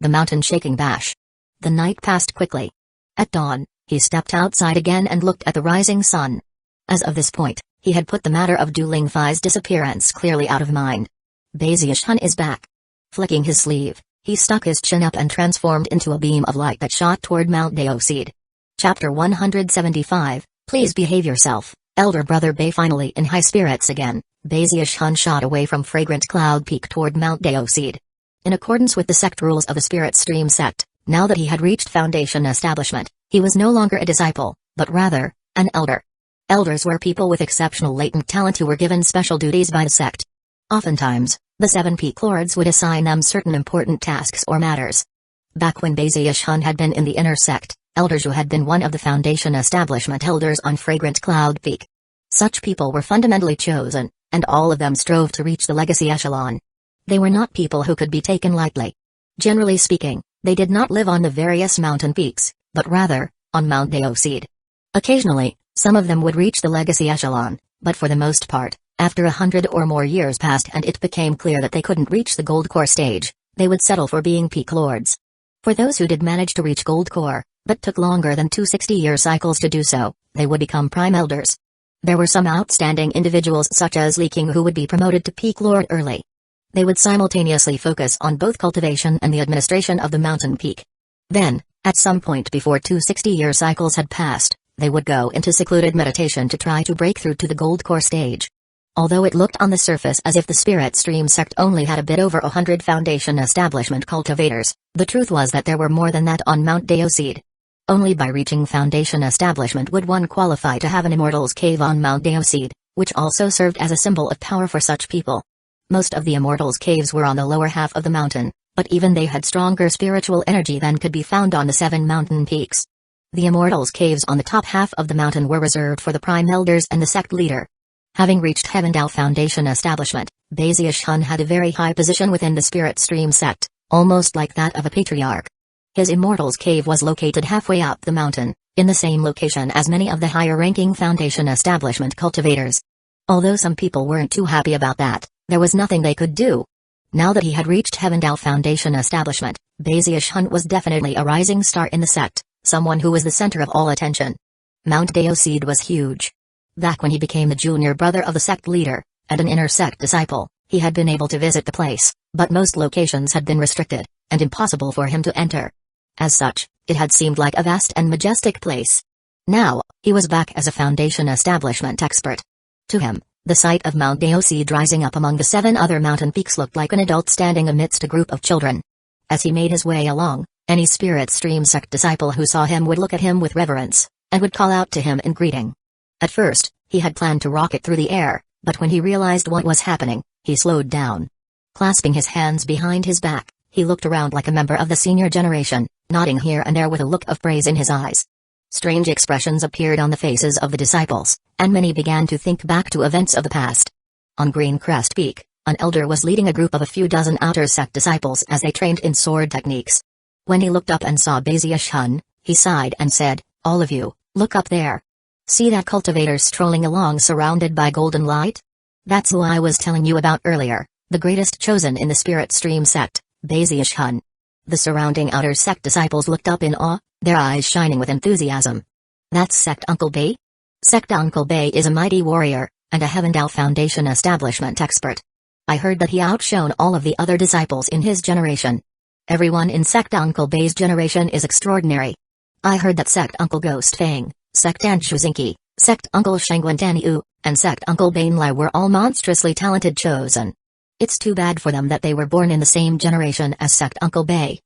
The mountain-shaking bash. The night passed quickly. At dawn, he stepped outside again and looked at the rising sun. As of this point, he had put the matter of Du Lingfei's disappearance clearly out of mind. Bezier Shun is back. Flicking his sleeve, he stuck his chin up and transformed into a beam of light that shot toward Mount Deoseed. Chapter 175, Please behave yourself. Elder Brother Bei finally in high spirits again, Bazius Hun shot away from Fragrant Cloud Peak toward Mount Deoseed. In accordance with the sect rules of the Spirit Stream sect, now that he had reached Foundation Establishment, he was no longer a disciple, but rather, an elder. Elders were people with exceptional latent talent who were given special duties by the sect. Oftentimes, the 7 Peak Lords would assign them certain important tasks or matters. Back when Bazius Hun had been in the inner sect, Elderzhu had been one of the Foundation Establishment elders on Fragrant Cloud Peak. Such people were fundamentally chosen, and all of them strove to reach the legacy echelon. They were not people who could be taken lightly. Generally speaking, they did not live on the various mountain peaks, but rather, on Mount Deoseed. Occasionally, some of them would reach the legacy echelon, but for the most part, after 100 or more years passed and it became clear that they couldn't reach the Gold Core stage, they would settle for being Peak Lords. For those who did manage to reach Gold Core, but took longer than 2 60-year cycles to do so, they would become Prime Elders. There were some outstanding individuals such as Li King who would be promoted to Peak Lord early. They would simultaneously focus on both cultivation and the administration of the mountain peak. Then, at some point before 2 60-year cycles had passed, they would go into secluded meditation to try to break through to the Gold Core stage. Although it looked on the surface as if the Spirit Stream sect only had a bit over 100 Foundation Establishment cultivators, the truth was that there were more than that on Mount Deoseed. Only by reaching Foundation Establishment would one qualify to have an Immortal's Cave on Mount Deoseed, which also served as a symbol of power for such people. Most of the Immortals' Caves were on the lower half of the mountain, but even they had stronger spiritual energy than could be found on the 7 mountain peaks. The Immortals' Caves on the top half of the mountain were reserved for the Prime Elders and the sect leader. Having reached Heavendal Foundation Establishment, Bazius Hun had a very high position within the Spirit Stream sect, almost like that of a patriarch. His Immortal's Cave was located halfway up the mountain, in the same location as many of the higher-ranking Foundation Establishment cultivators. Although some people weren't too happy about that, there was nothing they could do. Now that he had reached Heavendal Foundation Establishment, Bazius Hun was definitely a rising star in the sect, someone who was the center of all attention. Mount Deoseed was huge. Back when he became the junior brother of the sect leader, and an inner sect disciple, he had been able to visit the place, but most locations had been restricted, and impossible for him to enter. As such, it had seemed like a vast and majestic place. Now, he was back as a Foundation Establishment expert. To him, the sight of Mount Deoseed rising up among the 7 other mountain peaks looked like an adult standing amidst a group of children. As he made his way along, any Spirit Stream sect disciple who saw him would look at him with reverence, and would call out to him in greeting. At first, he had planned to rocket through the air, but when he realized what was happening, he slowed down. Clasping his hands behind his back, he looked around like a member of the senior generation, nodding here and there with a look of praise in his eyes. Strange expressions appeared on the faces of the disciples, and many began to think back to events of the past. On Green Crest Peak, an elder was leading a group of a few dozen outer sect disciples as they trained in sword techniques. When he looked up and saw Bazius Hun, he sighed and said, "All of you, look up there. See that cultivator strolling along surrounded by golden light? That's who I was telling you about earlier, the greatest chosen in the Spirit Stream sect, Bazius Hun." The surrounding outer sect disciples looked up in awe, their eyes shining with enthusiasm. "That's Sect Uncle Bei?" Sect Uncle Bei is a mighty warrior, and a Heavendal Foundation Establishment expert. I heard that he outshone all of the other disciples in his generation. Everyone in Sect Uncle Bei's generation is extraordinary. I heard that Sect Uncle Ghost Fang, Sect Anshuzinki, Sect Uncle Shangwantaniu, and Sect Uncle Bainlai were all monstrously talented chosen. It's too bad for them that they were born in the same generation as Sect Uncle Bei.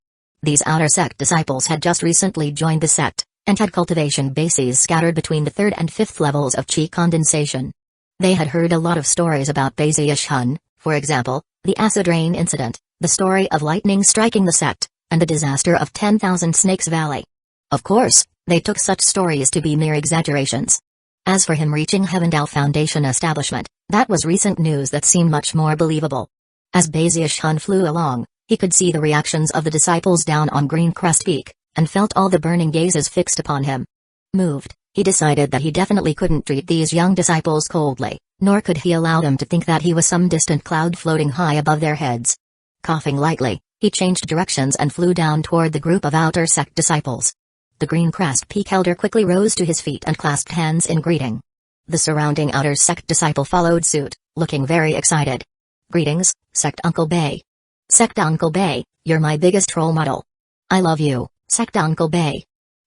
These outer sect disciples had just recently joined the sect, and had cultivation bases scattered between the 3rd and 5th levels of chi condensation. They had heard a lot of stories about Bazius Hun, for example, the acid rain incident, the story of lightning striking the sect, and the disaster of 10,000 Snakes Valley. Of course, they took such stories to be mere exaggerations. As for him reaching Heavendal Foundation Establishment, that was recent news that seemed much more believable. As Bazius Hun flew along, he could see the reactions of the disciples down on Green Crest Peak, and felt all the burning gazes fixed upon him. Moved, he decided that he definitely couldn't treat these young disciples coldly, nor could he allow them to think that he was some distant cloud floating high above their heads. Coughing lightly, he changed directions and flew down toward the group of outer sect disciples. The Green Crest Peak elder quickly rose to his feet and clasped hands in greeting. The surrounding outer sect disciple followed suit, looking very excited. "Greetings, Sect Uncle Bei." "Sect Uncle Bei, you're my biggest role model." "I love you, Sect Uncle Bei."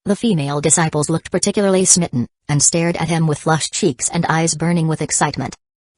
The female disciples looked particularly smitten, and stared at him with flushed cheeks and eyes burning with excitement.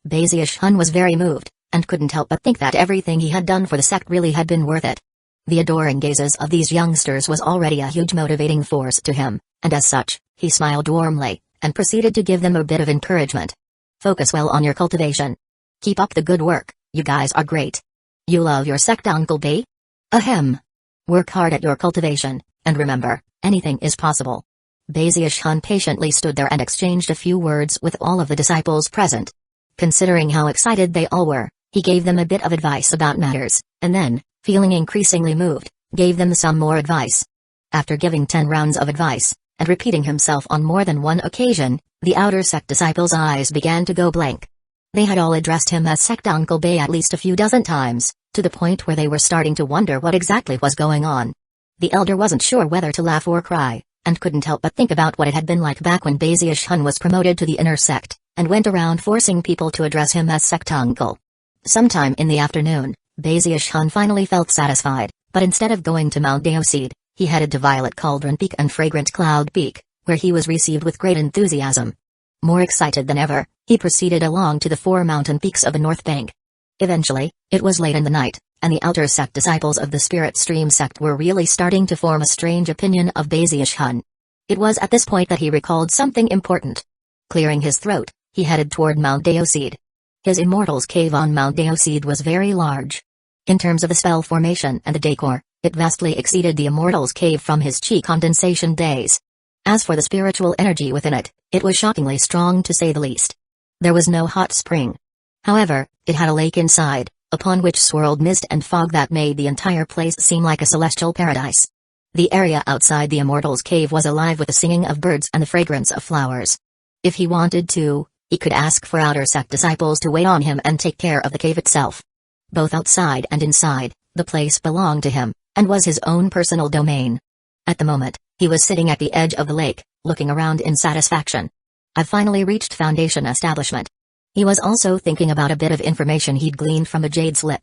Bazish-hun was very moved, and couldn't help but think that everything he had done for the sect really had been worth it. The adoring gazes of these youngsters was already a huge motivating force to him, and as such, he smiled warmly, and proceeded to give them a bit of encouragement. Focus well on your cultivation. Keep up the good work, you guys are great. You love your sect, Uncle B? Ahem. Work hard at your cultivation, and remember, anything is possible. Bazish-hun patiently stood there and exchanged a few words with all of the disciples present. Considering how excited they all were, he gave them a bit of advice about matters, and then, feeling increasingly moved, gave them some more advice. After giving 10 rounds of advice, and repeating himself on more than one occasion, the outer sect disciples' eyes began to go blank. They had all addressed him as Sect Uncle Bay at least a few dozen times, to the point where they were starting to wonder what exactly was going on. The elder wasn't sure whether to laugh or cry, and couldn't help but think about what it had been like back when Bazish-hun was promoted to the inner sect, and went around forcing people to address him as Sect Uncle. Sometime in the afternoon, Bazish-hun finally felt satisfied, but instead of going to Mount Deoseed, he headed to Violet Cauldron Peak and Fragrant Cloud Peak, where he was received with great enthusiasm. More excited than ever, he proceeded along to the 4 mountain peaks of the North Bank. Eventually, it was late in the night, and the outer sect disciples of the Spirit Stream sect were really starting to form a strange opinion of Bazish-hun. It was at this point that he recalled something important. Clearing his throat, he headed toward Mount Deoseed. His Immortal's Cave on Mount Deoseed was very large. In terms of the spell formation and the decor, it vastly exceeded the Immortal's Cave from his chi condensation days. As for the spiritual energy within it, it was shockingly strong to say the least. There was no hot spring. However, it had a lake inside, upon which swirled mist and fog that made the entire place seem like a celestial paradise. The area outside the Immortal's Cave was alive with the singing of birds and the fragrance of flowers. If he wanted to, he could ask for outer sect disciples to wait on him and take care of the cave itself. Both outside and inside, the place belonged to him, and was his own personal domain. At the moment, he was sitting at the edge of the lake, looking around in satisfaction. I've finally reached Foundation establishment. He was also thinking about a bit of information he'd gleaned from a jade slip.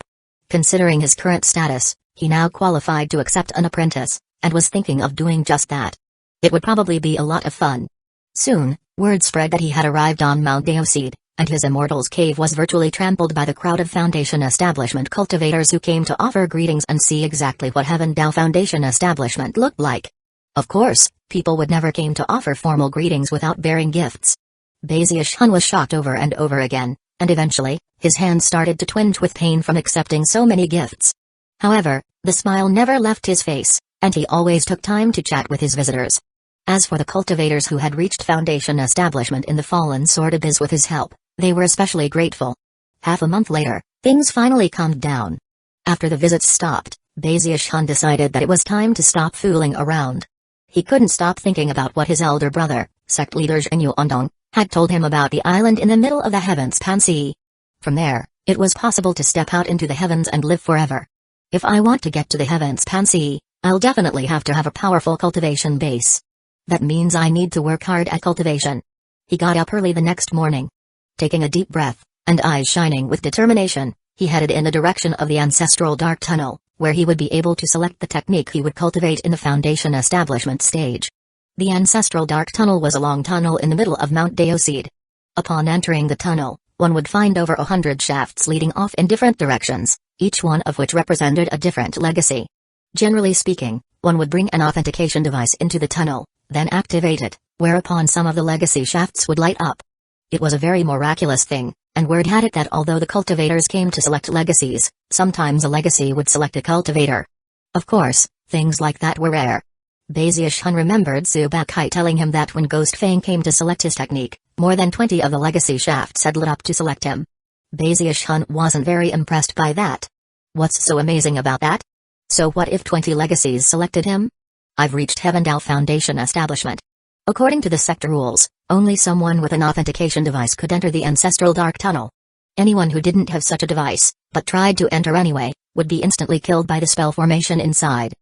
Considering his current status, he now qualified to accept an apprentice, and was thinking of doing just that. It would probably be a lot of fun. Soon, word spread that he had arrived on Mount Deoseed, and his Immortal's Cave was virtually trampled by the crowd of Foundation establishment cultivators who came to offer greetings and see exactly what Heaven Dao Foundation establishment looked like. Of course, people would never came to offer formal greetings without bearing gifts. Bazish-hun was shocked over and over again, and eventually, his hands started to twinge with pain from accepting so many gifts. However, the smile never left his face, and he always took time to chat with his visitors. As for the cultivators who had reached Foundation establishment in the Fallen Sword Abyss with his help, they were especially grateful. Half a month later, things finally calmed down. After the visits stopped, Bazish-hun decided that it was time to stop fooling around. He couldn't stop thinking about what his elder brother, sect leader Jinyu Ondong, had told him about the island in the middle of the heavens Pan Sea. From there, it was possible to step out into the heavens and live forever. If I want to get to the heavens Pan Sea, I'll definitely have to have a powerful cultivation base. That means I need to work hard at cultivation. He got up early the next morning. Taking a deep breath, and eyes shining with determination, he headed in the direction of the ancestral dark tunnel, where he would be able to select the technique he would cultivate in the Foundation establishment stage. The ancestral dark tunnel was a long tunnel in the middle of Mount Deoseed. Upon entering the tunnel, one would find over 100 shafts leading off in different directions, each one of which represented a different legacy. Generally speaking, one would bring an authentication device into the tunnel, then activate it, whereupon some of the legacy shafts would light up. It was a very miraculous thing, and word had it that although the cultivators came to select legacies, sometimes a legacy would select a cultivator. Of course, things like that were rare. Bazish-hun remembered Subakai telling him that when Ghost Fang came to select his technique, more than 20 of the legacy shafts had lit up to select him. Bazish-hun wasn't very impressed by that. What's so amazing about that? So what if 20 legacies selected him? I've reached Heaven Dao Foundation establishment. According to the sect rules, only someone with an authentication device could enter the ancestral dark tunnel. Anyone who didn't have such a device, but tried to enter anyway, would be instantly killed by the spell formation inside.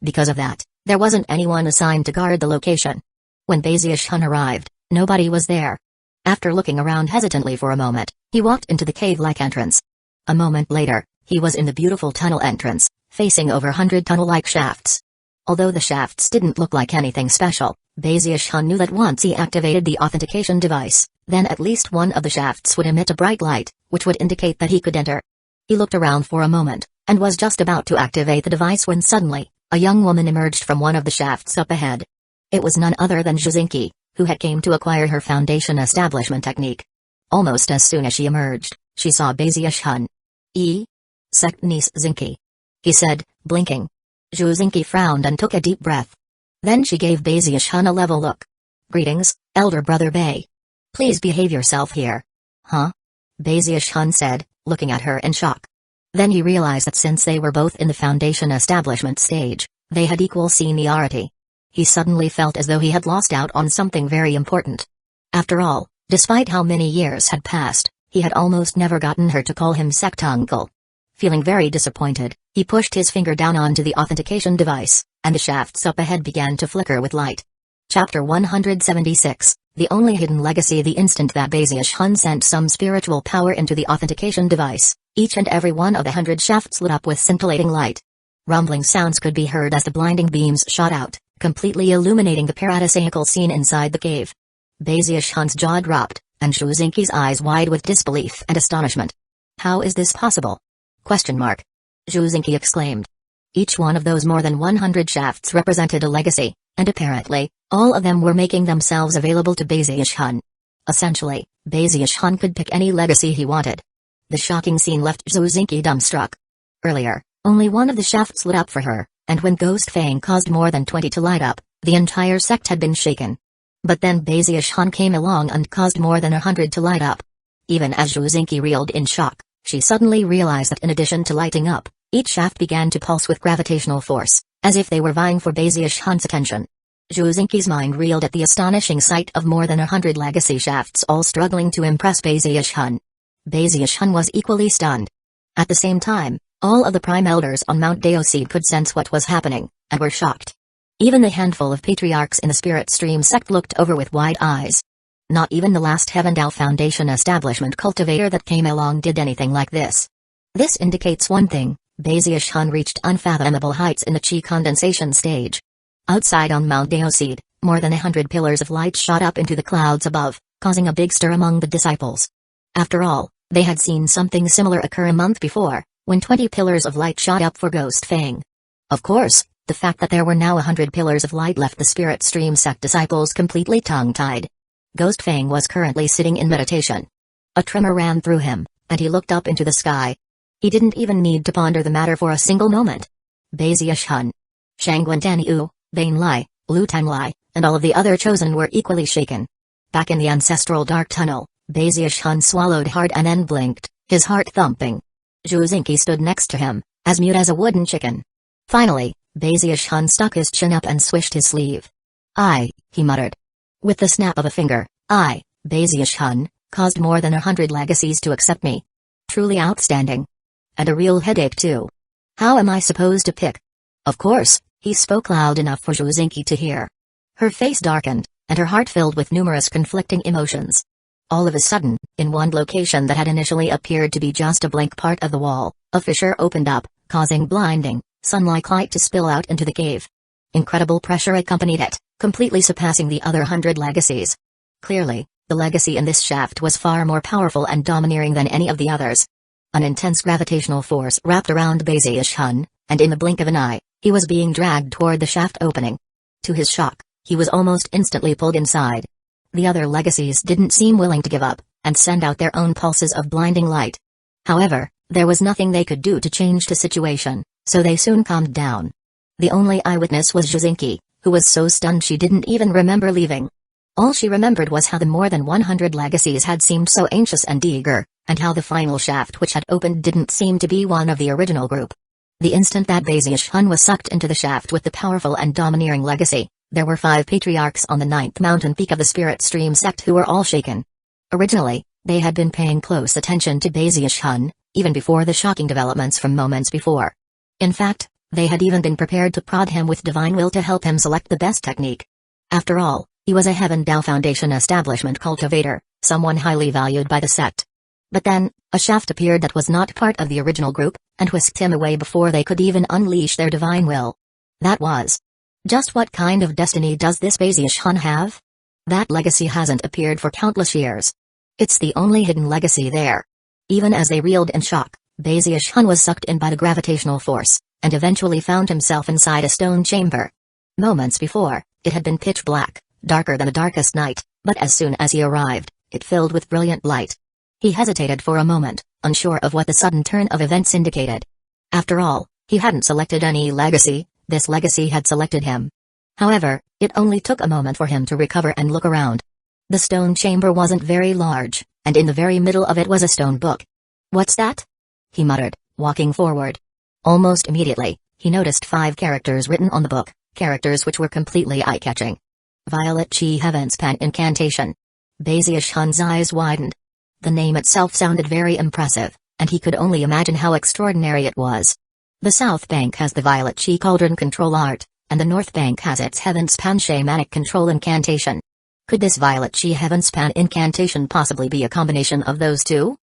Because of that, there wasn't anyone assigned to guard the location. When Bazish-hun arrived, nobody was there. After looking around hesitantly for a moment, he walked into the cave-like entrance. A moment later, he was in the beautiful tunnel entrance, facing over 100 tunnel-like shafts. Although the shafts didn't look like anything special, Bazius knew that once he activated the authentication device, then at least one of the shafts would emit a bright light, which would indicate that he could enter. He looked around for a moment, and was just about to activate the device when suddenly, a young woman emerged from one of the shafts up ahead. It was none other than Juzinki, who had came to acquire her foundation establishment technique. Almost as soon as she emerged, she saw Bazius. Sect niece Zinki, he said, blinking. Juzinki frowned and took a deep breath. Then she gave Bazius a level look. Greetings, elder brother Bay. Please behave yourself here. Huh? Bazius said, looking at her in shock. Then he realized that since they were both in the foundation establishment stage, they had equal seniority. He suddenly felt as though he had lost out on something very important. After all, despite how many years had passed, he had almost never gotten her to call him sect uncle. Feeling very disappointed, he pushed his finger down onto the authentication device, and the shafts up ahead began to flicker with light. Chapter 176, The Only Hidden Legacy. The instant that Bazius sent some spiritual power into the authentication device, each and every one of the 100 shafts lit up with scintillating light. Rumbling sounds could be heard as the blinding beams shot out, completely illuminating the paradisiacal scene inside the cave. Bazius' jaw dropped, and Juzinki's eyes wide with disbelief and astonishment. How is this possible? ? Juzinki exclaimed. Each one of those more than 100 shafts represented a legacy, and apparently, all of them were making themselves available to Bazius. Essentially, Bazius could pick any legacy he wanted. The shocking scene left Juzinki dumbstruck. Earlier, only one of the shafts lit up for her, and when Ghost Fang caused more than 20 to light up, the entire sect had been shaken. But then Bazius came along and caused more than 100 to light up. Even as Juzinki reeled in shock, she suddenly realized that in addition to lighting up, each shaft began to pulse with gravitational force, as if they were vying for Bazius' attention. Juzinki's mind reeled at the astonishing sight of more than 100 legacy shafts all struggling to impress Bazius. Bazius was equally stunned. At the same time, all of the prime elders on Mount Deoseed could sense what was happening, and were shocked. Even the handful of patriarchs in the Spirit Stream sect looked over with wide eyes. Not even the last Heavendal Foundation establishment cultivator that came along did anything like this. This indicates one thing: Bazius reached unfathomable heights in the chi condensation stage. Outside on Mount Deoseed, more than 100 pillars of light shot up into the clouds above, causing a big stir among the disciples. After all, they had seen something similar occur a month before, when 20 pillars of light shot up for Ghost Fang. Of course, the fact that there were now 100 pillars of light left the Spirit Stream sect disciples completely tongue-tied. Ghost Fang was currently sitting in meditation. A tremor ran through him, and he looked up into the sky. He didn't even need to ponder the matter for a single moment. Bazius, Shangwen Taniu, Bain Lai, Lu Tanglai, and all of the other chosen were equally shaken. Back in the ancestral dark tunnel, Bazius swallowed hard and then blinked, his heart thumping. Juzinki stood next to him, as mute as a wooden chicken. Finally, Bazius stuck his chin up and swished his sleeve. He muttered. With the snap of a finger, Bazius caused more than 100 legacies to accept me. Truly outstanding. And a real headache too. How am I supposed to pick? Of course, he spoke loud enough for Juzinki to hear. Her face darkened, and her heart filled with numerous conflicting emotions. All of a sudden, in one location that had initially appeared to be just a blank part of the wall, a fissure opened up, causing blinding, sun-like light to spill out into the cave. Incredible pressure accompanied it, completely surpassing the other 100 legacies. Clearly, the legacy in this shaft was far more powerful and domineering than any of the others. An intense gravitational force wrapped around Bazius, and in the blink of an eye, he was being dragged toward the shaft opening. To his shock, he was almost instantly pulled inside. The other legacies didn't seem willing to give up, and send out their own pulses of blinding light. However, there was nothing they could do to change the situation, so they soon calmed down. The only eyewitness was Juzinki, who was so stunned she didn't even remember leaving. All she remembered was how the more than 100 legacies had seemed so anxious and eager, and how the final shaft which had opened didn't seem to be one of the original group. The instant that Bazius was sucked into the shaft with the powerful and domineering legacy, there were 5 patriarchs on the 9th mountain peak of the Spirit Stream sect who were all shaken. Originally, they had been paying close attention to Bazius, even before the shocking developments from moments before. In fact, they had even been prepared to prod him with divine will to help him select the best technique. After all, he was a Heavendal Foundation establishment cultivator, someone highly valued by the sect. But then, a shaft appeared that was not part of the original group, and whisked him away before they could even unleash their divine will. That was Just what kind of destiny does this Bazish-hun have? That legacy hasn't appeared for countless years. It's the only hidden legacy there. Even as they reeled in shock, Bazish-hun was sucked in by the gravitational force, and eventually found himself inside a stone chamber. Moments before, it had been pitch black, darker than the darkest night, but as soon as he arrived, it filled with brilliant light. He hesitated for a moment, unsure of what the sudden turn of events indicated. After all, he hadn't selected any legacy, this legacy had selected him. However, it only took a moment for him to recover and look around. The stone chamber wasn't very large, and in the very middle of it was a stone book. "What's that?" he muttered, walking forward. Almost immediately, he noticed 5 characters written on the book, characters which were completely eye-catching. Violet Chi Heaven's Pan Incantation. Bazish-hun's eyes widened. The name itself sounded very impressive, and he could only imagine how extraordinary it was. The South Bank has the Violet Chi Cauldron Control Art, and the North Bank has its Heaven's Pan Shamanic Control Incantation. Could this Violet Chi Heaven's Pan Incantation possibly be a combination of those two?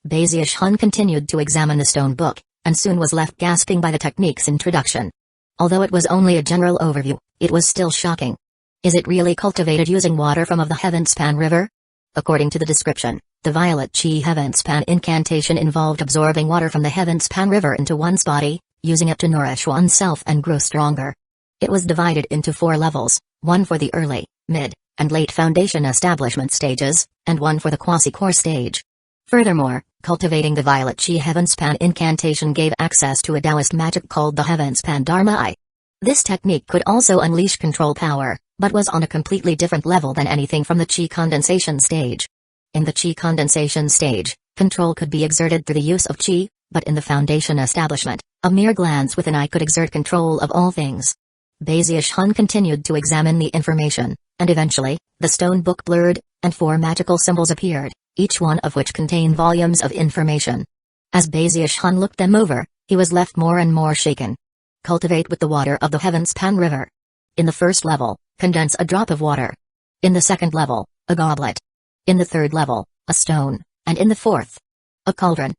Bazish-hun continued to examine the stone book, and soon was left gasping by the technique's introduction. Although it was only a general overview, it was still shocking. Is it really cultivated using water from the Heaven's Pan River? According to the description, the Violet Chi Heaven's Pan Incantation involved absorbing water from the Heaven's Pan River into one's body, using it to nourish oneself and grow stronger. It was divided into 4 levels, one for the early, mid, and late foundation establishment stages, and one for the quasi-core stage. Furthermore, cultivating the Violet Chi Heaven's Pan Incantation gave access to a Taoist magic called the Heaven's Pan Dharma Eye. This technique could also unleash control power, but was on a completely different level than anything from the Chi condensation stage. In the Chi condensation stage, control could be exerted through the use of Chi, but in the foundation establishment, a mere glance with an eye could exert control of all things. Bazish-hun continued to examine the information, and eventually, the stone book blurred, and 4 magical symbols appeared, each one of which contained volumes of information. As Bazish-hun looked them over, he was left more and more shaken. Cultivate with the water of the Heaven's Pan River. In the first level, condense a drop of water. In the second level, a goblet. In the third level, a stone, and in the fourth, a cauldron.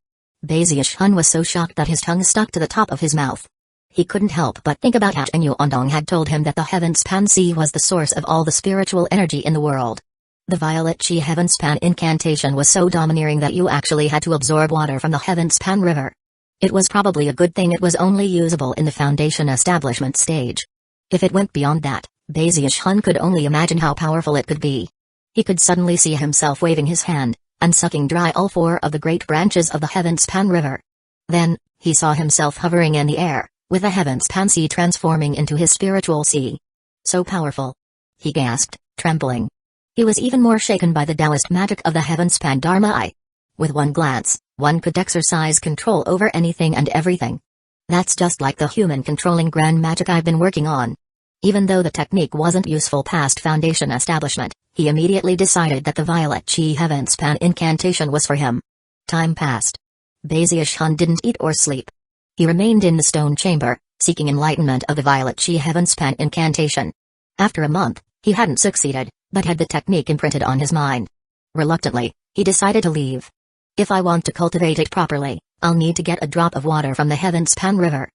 Bazish-hun was so shocked that his tongue stuck to the top of his mouth. He couldn't help but think about how Yu Ondong had told him that the Heaven's Pan Sea was the source of all the spiritual energy in the world. The Violet Chi Heaven's Pan Incantation was so domineering that you actually had to absorb water from the Heaven's Pan River. It was probably a good thing it was only usable in the foundation establishment stage. If it went beyond that, Bazish-hun could only imagine how powerful it could be. He could suddenly see himself waving his hand, and sucking dry all 4 of the great branches of the Heaven's Pan River. Then, he saw himself hovering in the air, with the Heaven's Pan Sea transforming into his spiritual sea. So powerful! He gasped, trembling. He was even more shaken by the Taoist magic of the Heaven's Pan Dharma Eye. With one glance, one could exercise control over anything and everything. That's just like the human controlling grand magic I've been working on. Even though the technique wasn't useful past foundation establishment, he immediately decided that the Violet Chi Heaven's Pan Incantation was for him. Time passed. Bazish-hun didn't eat or sleep. He remained in the stone chamber, seeking enlightenment of the Violet Chi Heaven's Pan Incantation. After a month, he hadn't succeeded, but had the technique imprinted on his mind. Reluctantly, he decided to leave. If I want to cultivate it properly, I'll need to get a drop of water from the Heaven's Pan River.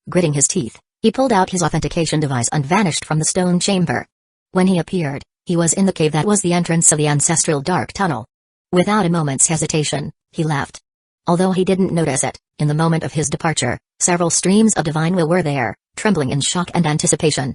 Gritting his teeth, he pulled out his authentication device and vanished from the stone chamber. When he appeared, he was in the cave that was the entrance of the ancestral dark tunnel. Without a moment's hesitation, he left. Although he didn't notice it, in the moment of his departure, several streams of divine will were there, trembling in shock and anticipation.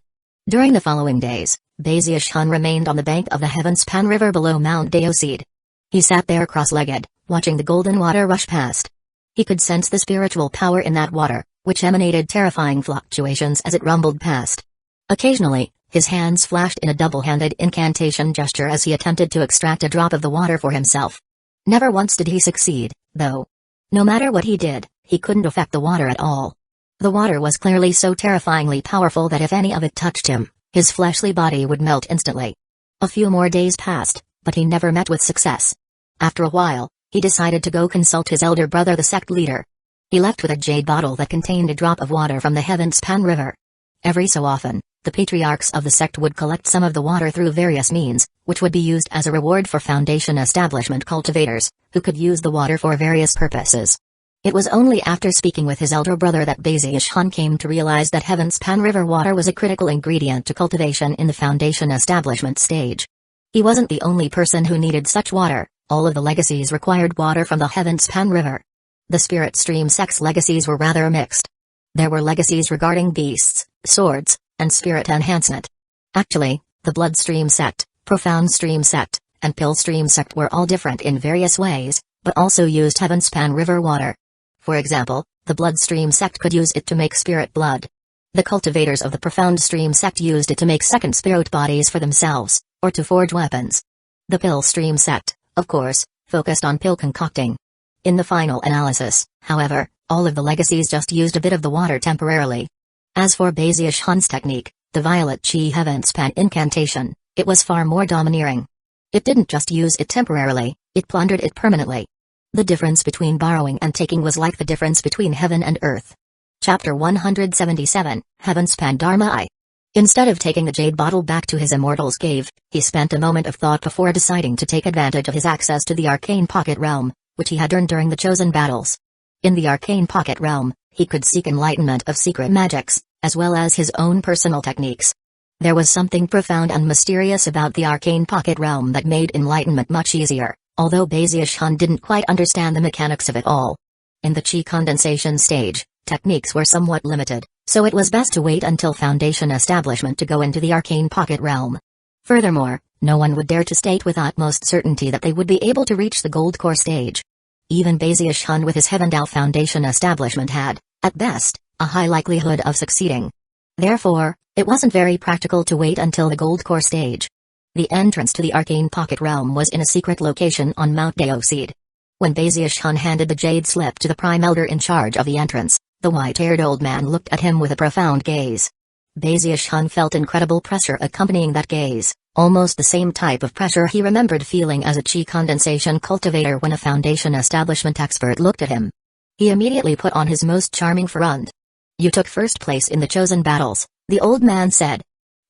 During the following days, Bazish-hun remained on the bank of the Heaven's Pan River below Mount Daoseed. He sat there cross-legged, watching the golden water rush past. He could sense the spiritual power in that water, which emanated terrifying fluctuations as it rumbled past. Occasionally, his hands flashed in a double-handed incantation gesture as he attempted to extract a drop of the water for himself. Never once did he succeed, though. No matter what he did, he couldn't affect the water at all. The water was clearly so terrifyingly powerful that if any of it touched him, his fleshly body would melt instantly. A few more days passed, but he never met with success. After a while, he decided to go consult his elder brother, the sect leader. He left with a jade bottle that contained a drop of water from the Heaven's Pan River. Every so often, the patriarchs of the sect would collect some of the water through various means, which would be used as a reward for foundation establishment cultivators, who could use the water for various purposes. It was only after speaking with his elder brother that Bazish-han came to realize that Heavenspan River water was a critical ingredient to cultivation in the Foundation establishment stage. He wasn't the only person who needed such water. All of the legacies required water from the Heavenspan River. The Spirit Stream sect's legacies were rather mixed. There were legacies regarding beasts, swords, and spirit enhancement. Actually, the Bloodstream sect, Profound Stream sect, and Pill Stream sect were all different in various ways, but also used Heavenspan River water. For example, the Bloodstream sect could use it to make spirit blood. The cultivators of the Profound Stream sect used it to make second spirit bodies for themselves, or to forge weapons. The Pill Stream sect, of course, focused on pill concocting. In the final analysis, however, all of the legacies just used a bit of the water temporarily. As for Bazish-han's technique, the Violet Chi Heavenspan incantation, it was far more domineering. It didn't just use it temporarily, it plundered it permanently. The difference between borrowing and taking was like the difference between heaven and earth. Chapter 177, Heavenspan Dharma I. Instead of taking the jade bottle back to his immortal's cave, he spent a moment of thought before deciding to take advantage of his access to the arcane pocket realm, which he had earned during the chosen battles. In the arcane pocket realm, he could seek enlightenment of secret magics, as well as his own personal techniques. There was something profound and mysterious about the arcane pocket realm that made enlightenment much easier, although Bazish-han didn't quite understand the mechanics of it all. In the chi condensation stage, techniques were somewhat limited, so it was best to wait until Foundation establishment to go into the arcane pocket realm. Furthermore, no one would dare to state with utmost certainty that they would be able to reach the gold core stage. Even Bazish-han with his Heavendal Foundation establishment had, at best, a high likelihood of succeeding. Therefore, it wasn't very practical to wait until the gold core stage. The entrance to the arcane pocket realm was in a secret location on Mount Deoseed. When Bazish-han handed the jade slip to the prime elder in charge of the entrance, the white-haired old man looked at him with a profound gaze. Bazish-han felt incredible pressure accompanying that gaze, almost the same type of pressure he remembered feeling as a chi condensation cultivator when a Foundation establishment expert looked at him. He immediately put on his most charming front. "You took first place in the chosen battles," the old man said.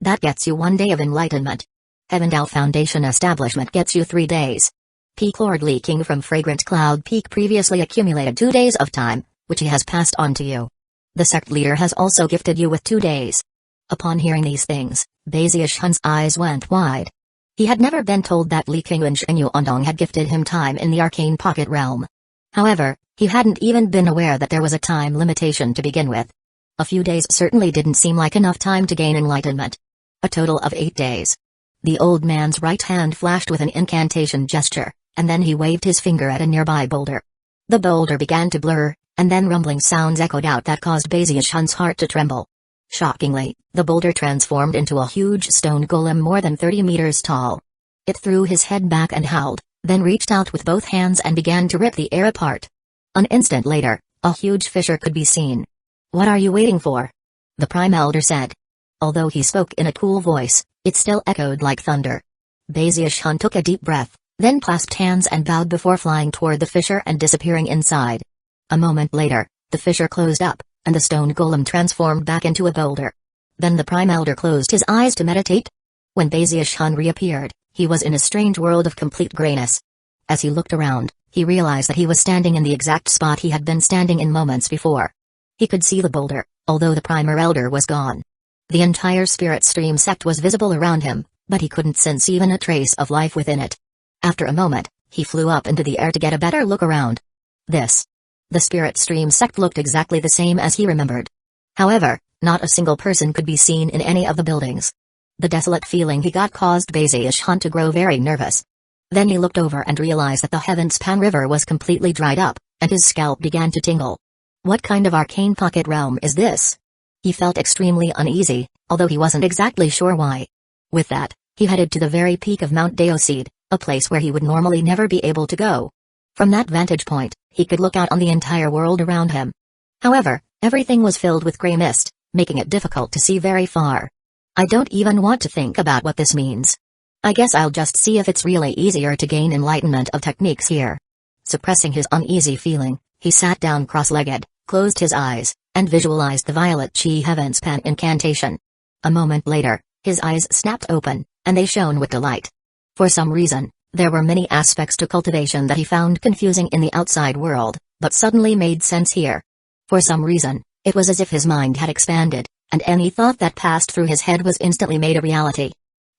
"That gets you 1 day of enlightenment. Heavendal Foundation establishment gets you 3 days. Peak Lord leaking from Fragrant Cloud Peak previously accumulated 2 days of time, which he has passed on to you. The sect leader has also gifted you with 2 days." Upon hearing these things, Bazish-han's eyes went wide. He had never been told that Li King and Shenyu Ondong had gifted him time in the arcane pocket realm. However, he hadn't even been aware that there was a time limitation to begin with. A few days certainly didn't seem like enough time to gain enlightenment. A total of 8 days. The old man's right hand flashed with an incantation gesture, and then he waved his finger at a nearby boulder. The boulder began to blur, and then rumbling sounds echoed out that caused Bazish-han's heart to tremble. Shockingly, the boulder transformed into a huge stone golem more than 30 meters tall. It threw his head back and howled, then reached out with both hands and began to rip the air apart. An instant later, a huge fissure could be seen. "What are you waiting for?" the Prime Elder said. Although he spoke in a cool voice, it still echoed like thunder. Bazish-han took a deep breath, then clasped hands and bowed before flying toward the fissure and disappearing inside. A moment later, the fissure closed up, and the stone golem transformed back into a boulder. Then the Prime Elder closed his eyes to meditate. When Bazish-han reappeared, he was in a strange world of complete grayness. As he looked around, he realized that he was standing in the exact spot he had been standing in moments before. He could see the boulder, although the Primer Elder was gone. The entire Spirit Stream sect was visible around him, but he couldn't sense even a trace of life within it. After a moment, he flew up into the air to get a better look around. The Spirit Stream sect looked exactly the same as he remembered. However, not a single person could be seen in any of the buildings. The desolate feeling he got caused Bazish-han to grow very nervous. Then he looked over and realized that the Heavenspan River was completely dried up, and his scalp began to tingle. What kind of arcane pocket realm is this? He felt extremely uneasy, although he wasn't exactly sure why. With that, he headed to the very peak of Mount Deoseed, a place where he would normally never be able to go. From that vantage point, he could look out on the entire world around him. However, everything was filled with gray mist, making it difficult to see very far. "I don't even want to think about what this means. I guess I'll just see if it's really easier to gain enlightenment of techniques here." Suppressing his uneasy feeling, he sat down cross-legged, closed his eyes, and visualized the Violet Chi Heavenspan incantation. A moment later, his eyes snapped open, and they shone with delight. For some reason, there were many aspects to cultivation that he found confusing in the outside world, but suddenly made sense here. For some reason, it was as if his mind had expanded, and any thought that passed through his head was instantly made a reality.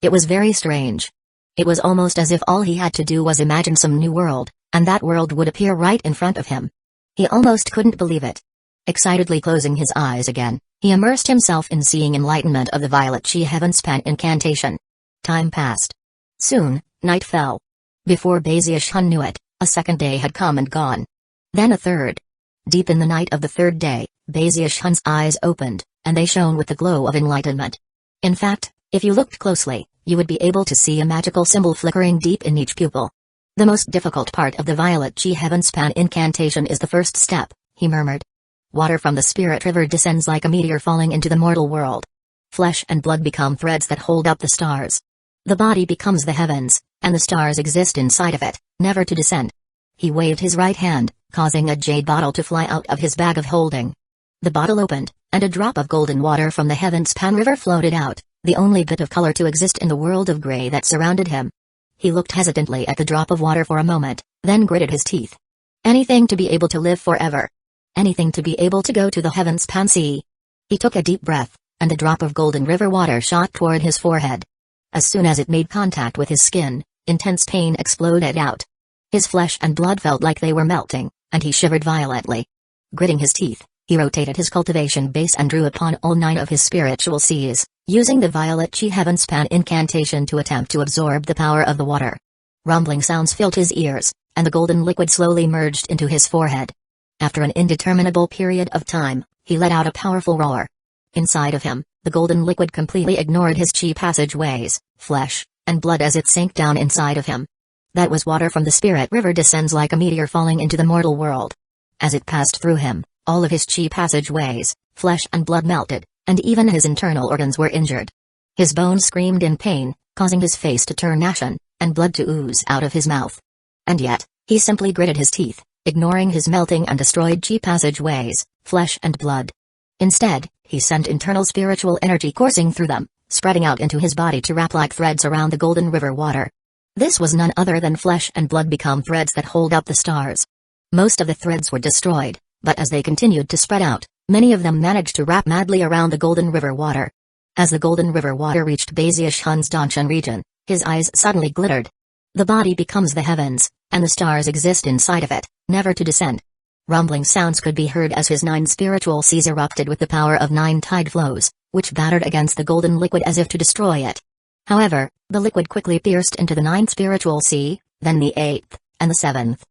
It was very strange. It was almost as if all he had to do was imagine some new world, and that world would appear right in front of him. He almost couldn't believe it. Excitedly closing his eyes again, he immersed himself in seeing enlightenment of the Violet Chi Heavenspan incantation. Time passed. Soon, night fell. Before Baziush-hun knew it, a second day had come and gone. Then a third. Deep in the night of the third day, Baziush-hun's eyes opened, and they shone with the glow of enlightenment. In fact, if you looked closely, you would be able to see a magical symbol flickering deep in each pupil. The most difficult part of the Violet Chi Heavenspan incantation is the first step, he murmured. Water from the spirit river descends like a meteor falling into the mortal world. Flesh and blood become threads that hold up the stars. The body becomes the heavens, and the stars exist inside of it, never to descend. He waved his right hand, causing a jade bottle to fly out of his bag of holding. The bottle opened, and a drop of golden water from the Heavenspan river floated out, the only bit of color to exist in the world of gray that surrounded him. He looked hesitantly at the drop of water for a moment, then gritted his teeth. Anything to be able to live forever. Anything to be able to go to the Heavenspan sea. He took a deep breath, and a drop of golden river water shot toward his forehead. As soon as it made contact with his skin, intense pain exploded out. His flesh and blood felt like they were melting, and he shivered violently. Gritting his teeth, he rotated his cultivation base and drew upon all 9 of his spiritual seas, using the Violet Chi Heavenspan incantation to attempt to absorb the power of the water. Rumbling sounds filled his ears, and the golden liquid slowly merged into his forehead. After an indeterminable period of time, he let out a powerful roar. Inside of him, the golden liquid completely ignored his chi passageways, flesh, and blood as it sank down inside of him. That was water from the spirit river descends like a meteor falling into the mortal world. As it passed through him, all of his chi passageways, flesh and blood melted, and even his internal organs were injured. His bones screamed in pain, causing his face to turn ashen, and blood to ooze out of his mouth. And yet, he simply gritted his teeth, ignoring his melting and destroyed chi passageways, flesh and blood. Instead, he sent internal spiritual energy coursing through them, spreading out into his body to wrap like threads around the golden river water. This was none other than flesh and blood become threads that hold up the stars. Most of the threads were destroyed, but as they continued to spread out, many of them managed to wrap madly around the golden river water. As the golden river water reached Baziush-hun's Danshan region, his eyes suddenly glittered. The body becomes the heavens, and the stars exist inside of it, never to descend. Rumbling sounds could be heard as his 9 spiritual seas erupted with the power of 9 tide flows, which battered against the golden liquid as if to destroy it. However, the liquid quickly pierced into the 9th spiritual sea, then the 8th, and the 7th.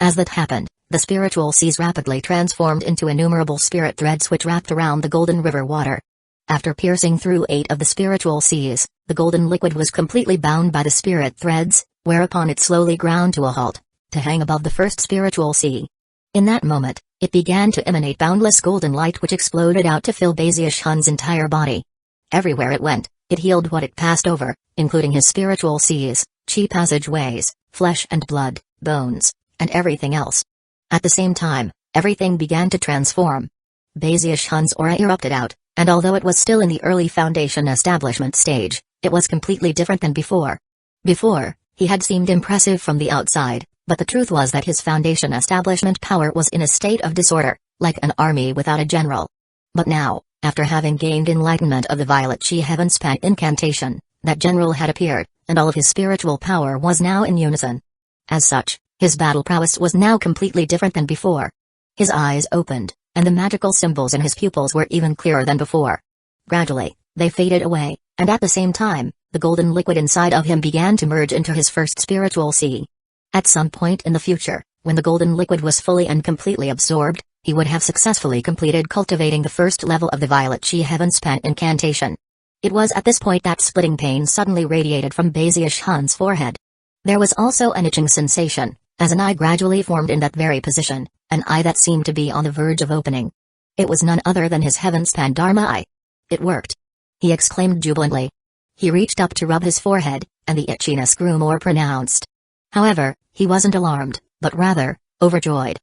As that happened, the spiritual seas rapidly transformed into innumerable spirit threads which wrapped around the golden river water. After piercing through 8 of the spiritual seas, the golden liquid was completely bound by the spirit threads, whereupon it slowly ground to a halt, to hang above the first spiritual sea. In that moment, it began to emanate boundless golden light which exploded out to fill Baziush-hun's entire body. Everywhere it went, it healed what it passed over, including his spiritual seas, chi passageways, flesh and blood, bones, and everything else. At the same time, everything began to transform. Baziush-hun's aura erupted out, and although it was still in the early foundation establishment stage, it was completely different than before. Before, he had seemed impressive from the outside, but the truth was that his foundation establishment power was in a state of disorder, like an army without a general. But now, after having gained enlightenment of the Violet Chi Heavenspan incantation, that general had appeared, and all of his spiritual power was now in unison. As such, his battle prowess was now completely different than before. His eyes opened, and the magical symbols in his pupils were even clearer than before. Gradually, they faded away, and at the same time, the golden liquid inside of him began to merge into his first spiritual sea. At some point in the future, when the golden liquid was fully and completely absorbed, he would have successfully completed cultivating the first level of the Violet Chi Heavenspan incantation. It was at this point that splitting pain suddenly radiated from Baziush-hun's forehead. There was also an itching sensation, as an eye gradually formed in that very position, an eye that seemed to be on the verge of opening. It was none other than his Heavenspan Dharma eye. It worked! He exclaimed jubilantly. He reached up to rub his forehead, and the itchiness grew more pronounced. However, he wasn't alarmed, but rather, overjoyed.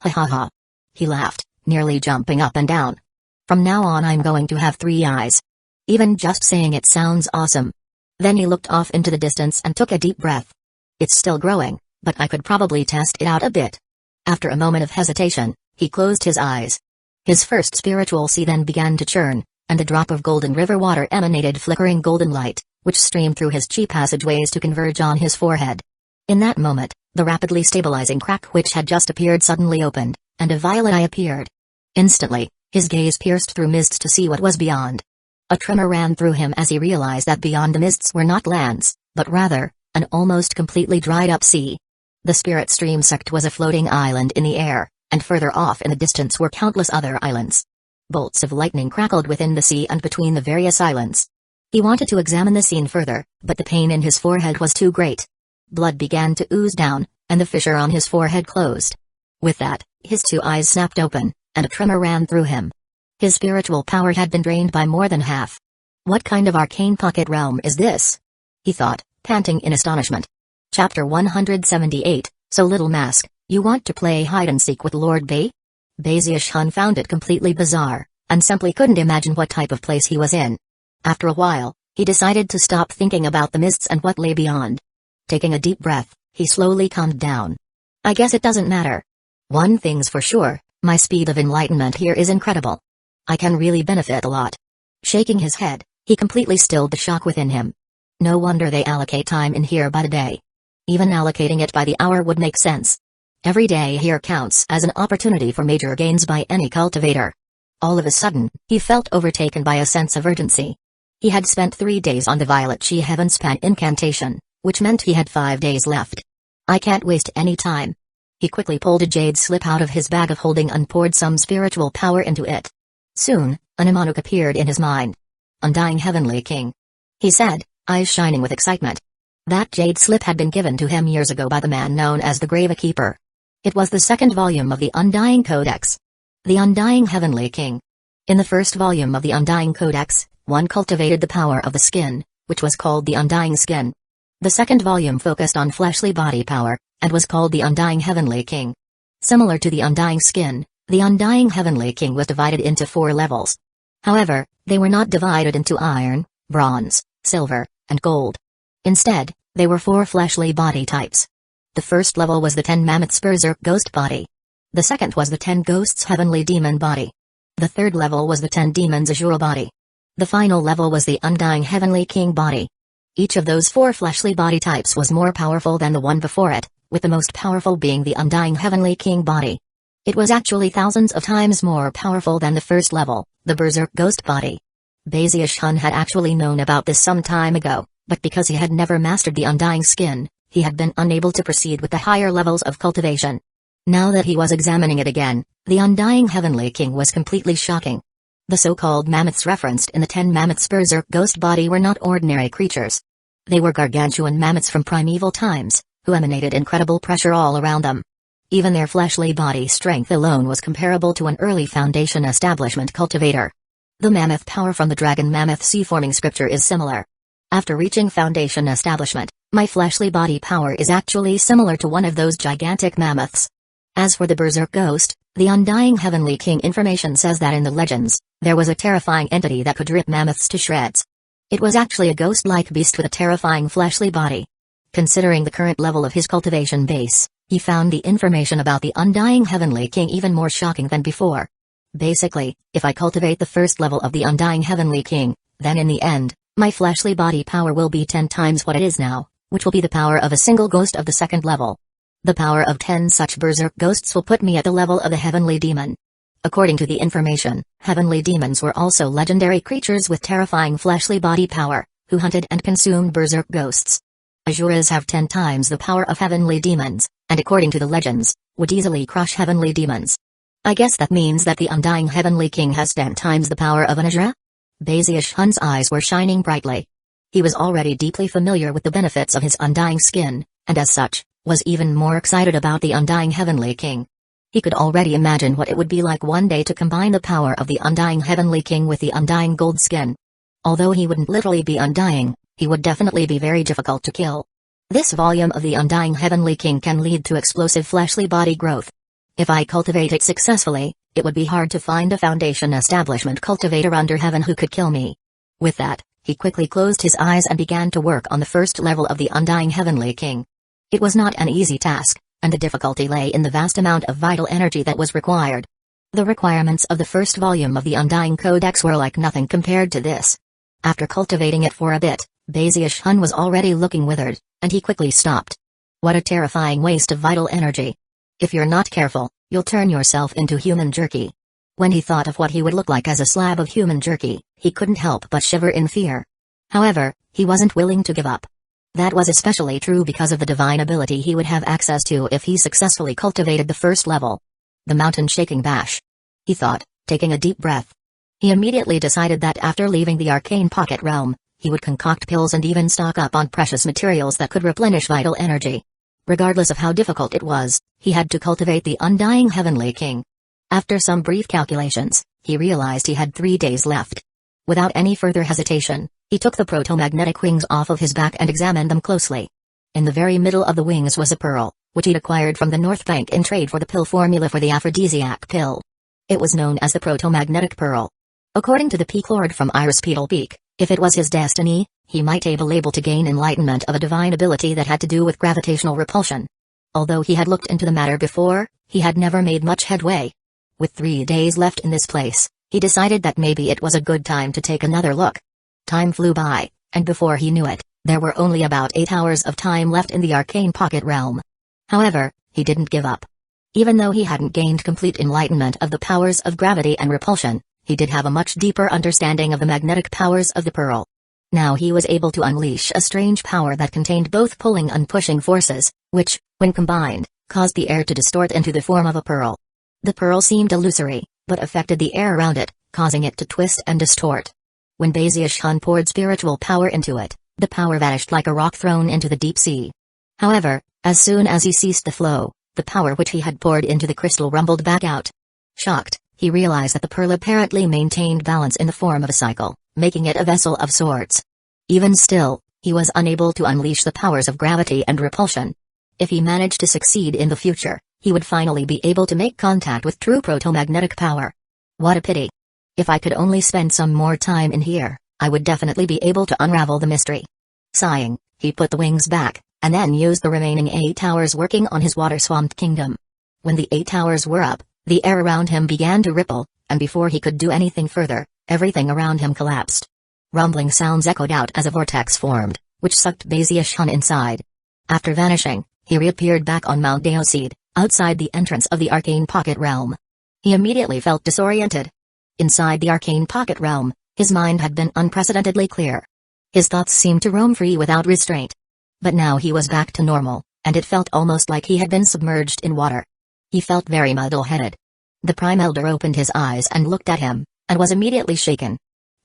Ha ha ha. He laughed, nearly jumping up and down. From now on I'm going to have 3 eyes. Even just saying it sounds awesome. Then he looked off into the distance and took a deep breath. It's still growing, but I could probably test it out a bit. After a moment of hesitation, he closed his eyes. His first spiritual sea then began to churn, and a drop of golden river water emanated flickering golden light, which streamed through his chi passageways to converge on his forehead. In that moment, the rapidly stabilizing crack which had just appeared suddenly opened, and a violet eye appeared. Instantly, his gaze pierced through mists to see what was beyond. A tremor ran through him as he realized that beyond the mists were not lands, but rather, an almost completely dried-up sea. The spirit stream sect was a floating island in the air, and further off in the distance were countless other islands. Bolts of lightning crackled within the sea and between the various islands. He wanted to examine the scene further, but the pain in his forehead was too great. Blood began to ooze down, and the fissure on his forehead closed. With that, his two eyes snapped open, and a tremor ran through him. His spiritual power had been drained by more than half. What kind of arcane pocket realm is this? He thought, panting in astonishment. Chapter 178, So Little Mask, you want to play hide-and-seek with Lord Bei? Baziush-hun found it completely bizarre, and simply couldn't imagine what type of place he was in. After a while, he decided to stop thinking about the mists and what lay beyond. Taking a deep breath, he slowly calmed down. I guess it doesn't matter. One thing's for sure, my speed of enlightenment here is incredible. I can really benefit a lot. Shaking his head, he completely stilled the shock within him. No wonder they allocate time in here by the day. Even allocating it by the hour would make sense. Every day here counts as an opportunity for major gains by any cultivator. All of a sudden, he felt overtaken by a sense of urgency. He had spent 3 days on the Violet Chi Heaven Span incantation, which meant he had 5 days left. I can't waste any time. He quickly pulled a jade slip out of his bag of holding and poured some spiritual power into it. Soon, a mnemonic appeared in his mind. Undying Heavenly King. He said, eyes shining with excitement. That jade slip had been given to him years ago by the man known as the Gravekeeper. It was the second volume of the Undying Codex. The Undying Heavenly King. In the first volume of the Undying Codex, one cultivated the power of the skin, which was called the Undying Skin. The second volume focused on fleshly body power, and was called the Undying Heavenly King. Similar to the Undying Skin, the Undying Heavenly King was divided into 4 levels. However, they were not divided into iron, bronze, silver, and gold. Instead, they were 4 fleshly body types. The first level was the 10 Mammoths Berserk Ghost Body. The second was the 10 Ghosts Heavenly Demon Body. The third level was the 10 Demons Azura Body. The final level was the Undying Heavenly King Body. Each of those 4 fleshly body types was more powerful than the one before it, with the most powerful being the Undying Heavenly King Body. It was actually thousands of times more powerful than the first level, the Berserk Ghost Body. Baziush-hun had actually known about this some time ago, but because he had never mastered the Undying Skin, he had been unable to proceed with the higher levels of cultivation. Now that he was examining it again, the Undying Heavenly King was completely shocking. The so-called mammoths referenced in the 10 Mammoths Berserk Ghost Body were not ordinary creatures. They were gargantuan mammoths from primeval times, who emanated incredible pressure all around them. Even their fleshly body strength alone was comparable to an early Foundation establishment cultivator. The mammoth power from the Dragon Mammoth Sea-forming scripture is similar. After reaching Foundation establishment, my fleshly body power is actually similar to one of those gigantic mammoths. As for the Berserk Ghost, the Undying Heavenly King information says that in the legends, there was a terrifying entity that could rip mammoths to shreds. It was actually a ghost-like beast with a terrifying fleshly body. Considering the current level of his cultivation base, he found the information about the Undying Heavenly King even more shocking than before. Basically, if I cultivate the first level of the Undying Heavenly King, then in the end, my fleshly body power will be 10 times what it is now, which will be the power of a single ghost of the second level. The power of 10 such berserk ghosts will put me at the level of a heavenly demon. According to the information, heavenly demons were also legendary creatures with terrifying fleshly body power, who hunted and consumed berserk ghosts. Azuras have 10 times the power of heavenly demons, and according to the legends, would easily crush heavenly demons. I guess that means that the Undying Heavenly King has 10 times the power of an Azura? Baziush-hun's eyes were shining brightly. He was already deeply familiar with the benefits of his Undying Skin, and as such, was even more excited about the Undying Heavenly King. He could already imagine what it would be like one day to combine the power of the Undying Heavenly King with the Undying Gold Skin. Although he wouldn't literally be undying, he would definitely be very difficult to kill. This volume of the Undying Heavenly King can lead to explosive fleshly body growth. If I cultivate it successfully, it would be hard to find a Foundation establishment cultivator under heaven who could kill me. With that, he quickly closed his eyes and began to work on the first level of the Undying Heavenly King. It was not an easy task, and the difficulty lay in the vast amount of vital energy that was required. The requirements of the first volume of the Undying Codex were like nothing compared to this. After cultivating it for a bit, Bazius Hun was already looking withered, and he quickly stopped. What a terrifying waste of vital energy. If you're not careful, you'll turn yourself into human jerky. When he thought of what he would look like as a slab of human jerky, he couldn't help but shiver in fear. However, he wasn't willing to give up. That was especially true because of the divine ability he would have access to if he successfully cultivated the first level. The mountain-shaking bash. He thought, taking a deep breath. He immediately decided that after leaving the arcane pocket realm, he would concoct pills and even stock up on precious materials that could replenish vital energy. Regardless of how difficult it was, he had to cultivate the Undying Heavenly King. After some brief calculations, he realized he had 3 days left. Without any further hesitation, he took the proto-magnetic wings off of his back and examined them closely. In the very middle of the wings was a pearl, which he'd acquired from the North Bank in trade for the pill formula for the aphrodisiac pill. It was known as the proto-magnetic pearl. According to the Peak Lord from Iris Petal Peak, if it was his destiny, he might be able to gain enlightenment of a divine ability that had to do with gravitational repulsion. Although he had looked into the matter before, he had never made much headway. With 3 days left in this place, he decided that maybe it was a good time to take another look. Time flew by, and before he knew it, there were only about 8 hours of time left in the arcane pocket realm. However, he didn't give up. Even though he hadn't gained complete enlightenment of the powers of gravity and repulsion, he did have a much deeper understanding of the magnetic powers of the pearl. Now he was able to unleash a strange power that contained both pulling and pushing forces, which, when combined, caused the air to distort into the form of a pearl. The pearl seemed illusory, but affected the air around it, causing it to twist and distort. When Bazius Hun poured spiritual power into it, the power vanished like a rock thrown into the deep sea. However, as soon as he ceased the flow, the power which he had poured into the crystal rumbled back out. Shocked, he realized that the pearl apparently maintained balance in the form of a cycle, making it a vessel of sorts. Even still, he was unable to unleash the powers of gravity and repulsion. If he managed to succeed in the future, he would finally be able to make contact with true proto-magnetic power. What a pity. If I could only spend some more time in here, I would definitely be able to unravel the mystery. Sighing, he put the wings back, and then used the remaining 8 hours working on his water-swamped kingdom. When the 8 hours were up, the air around him began to ripple, and before he could do anything further, everything around him collapsed. Rumbling sounds echoed out as a vortex formed, which sucked Bazius Hun inside. After vanishing, he reappeared back on Mount Deoseed, outside the entrance of the arcane pocket realm. He immediately felt disoriented. Inside the arcane pocket realm, his mind had been unprecedentedly clear. His thoughts seemed to roam free without restraint. But now he was back to normal, and it felt almost like he had been submerged in water. He felt very muddle-headed. The Prime Elder opened his eyes and looked at him, and was immediately shaken.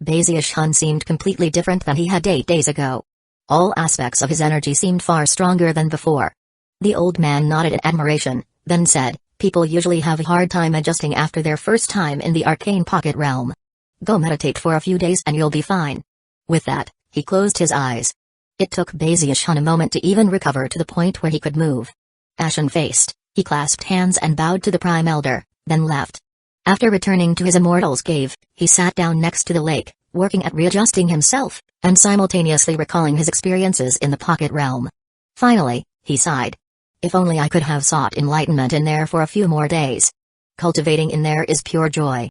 Bazius Hun seemed completely different than he had 8 days ago. All aspects of his energy seemed far stronger than before. The old man nodded in admiration, then said, "People usually have a hard time adjusting after their first time in the arcane pocket realm. Go meditate for a few days and you'll be fine." With that, he closed his eyes. It took Bazius Hun a moment to even recover to the point where he could move. Ashen-faced, he clasped hands and bowed to the Prime Elder, then left. After returning to his immortal's cave, he sat down next to the lake, working at readjusting himself, and simultaneously recalling his experiences in the pocket realm. Finally, he sighed. If only I could have sought enlightenment in there for a few more days. Cultivating in there is pure joy.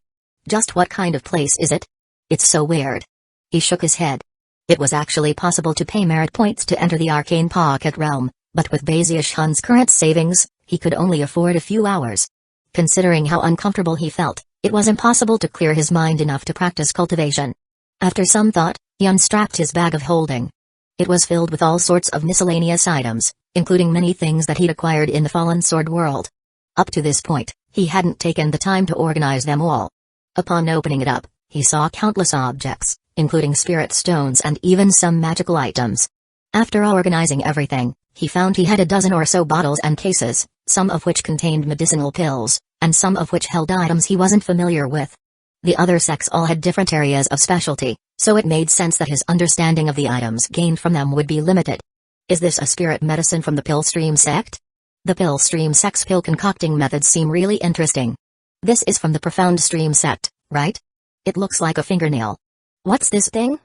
Just what kind of place is it? It's so weird. He shook his head. It was actually possible to pay merit points to enter the arcane pocket realm, but with Bazius Hun's current savings, he could only afford a few hours. Considering how uncomfortable he felt, it was impossible to clear his mind enough to practice cultivation. After some thought, he unstrapped his bag of holding. It was filled with all sorts of miscellaneous items, including many things that he'd acquired in the Fallen Sword world. Up to this point, he hadn't taken the time to organize them all. Upon opening it up, he saw countless objects, including spirit stones and even some magical items. After organizing everything, he found he had a dozen or so bottles and cases, some of which contained medicinal pills, and some of which held items he wasn't familiar with. The other sects all had different areas of specialty, so it made sense that his understanding of the items gained from them would be limited. Is this a spirit medicine from the Pillstream sect? The Pillstream sect's pill concocting methods seem really interesting. This is from the Profound Stream sect, right? It looks like a fingernail. What's this thing?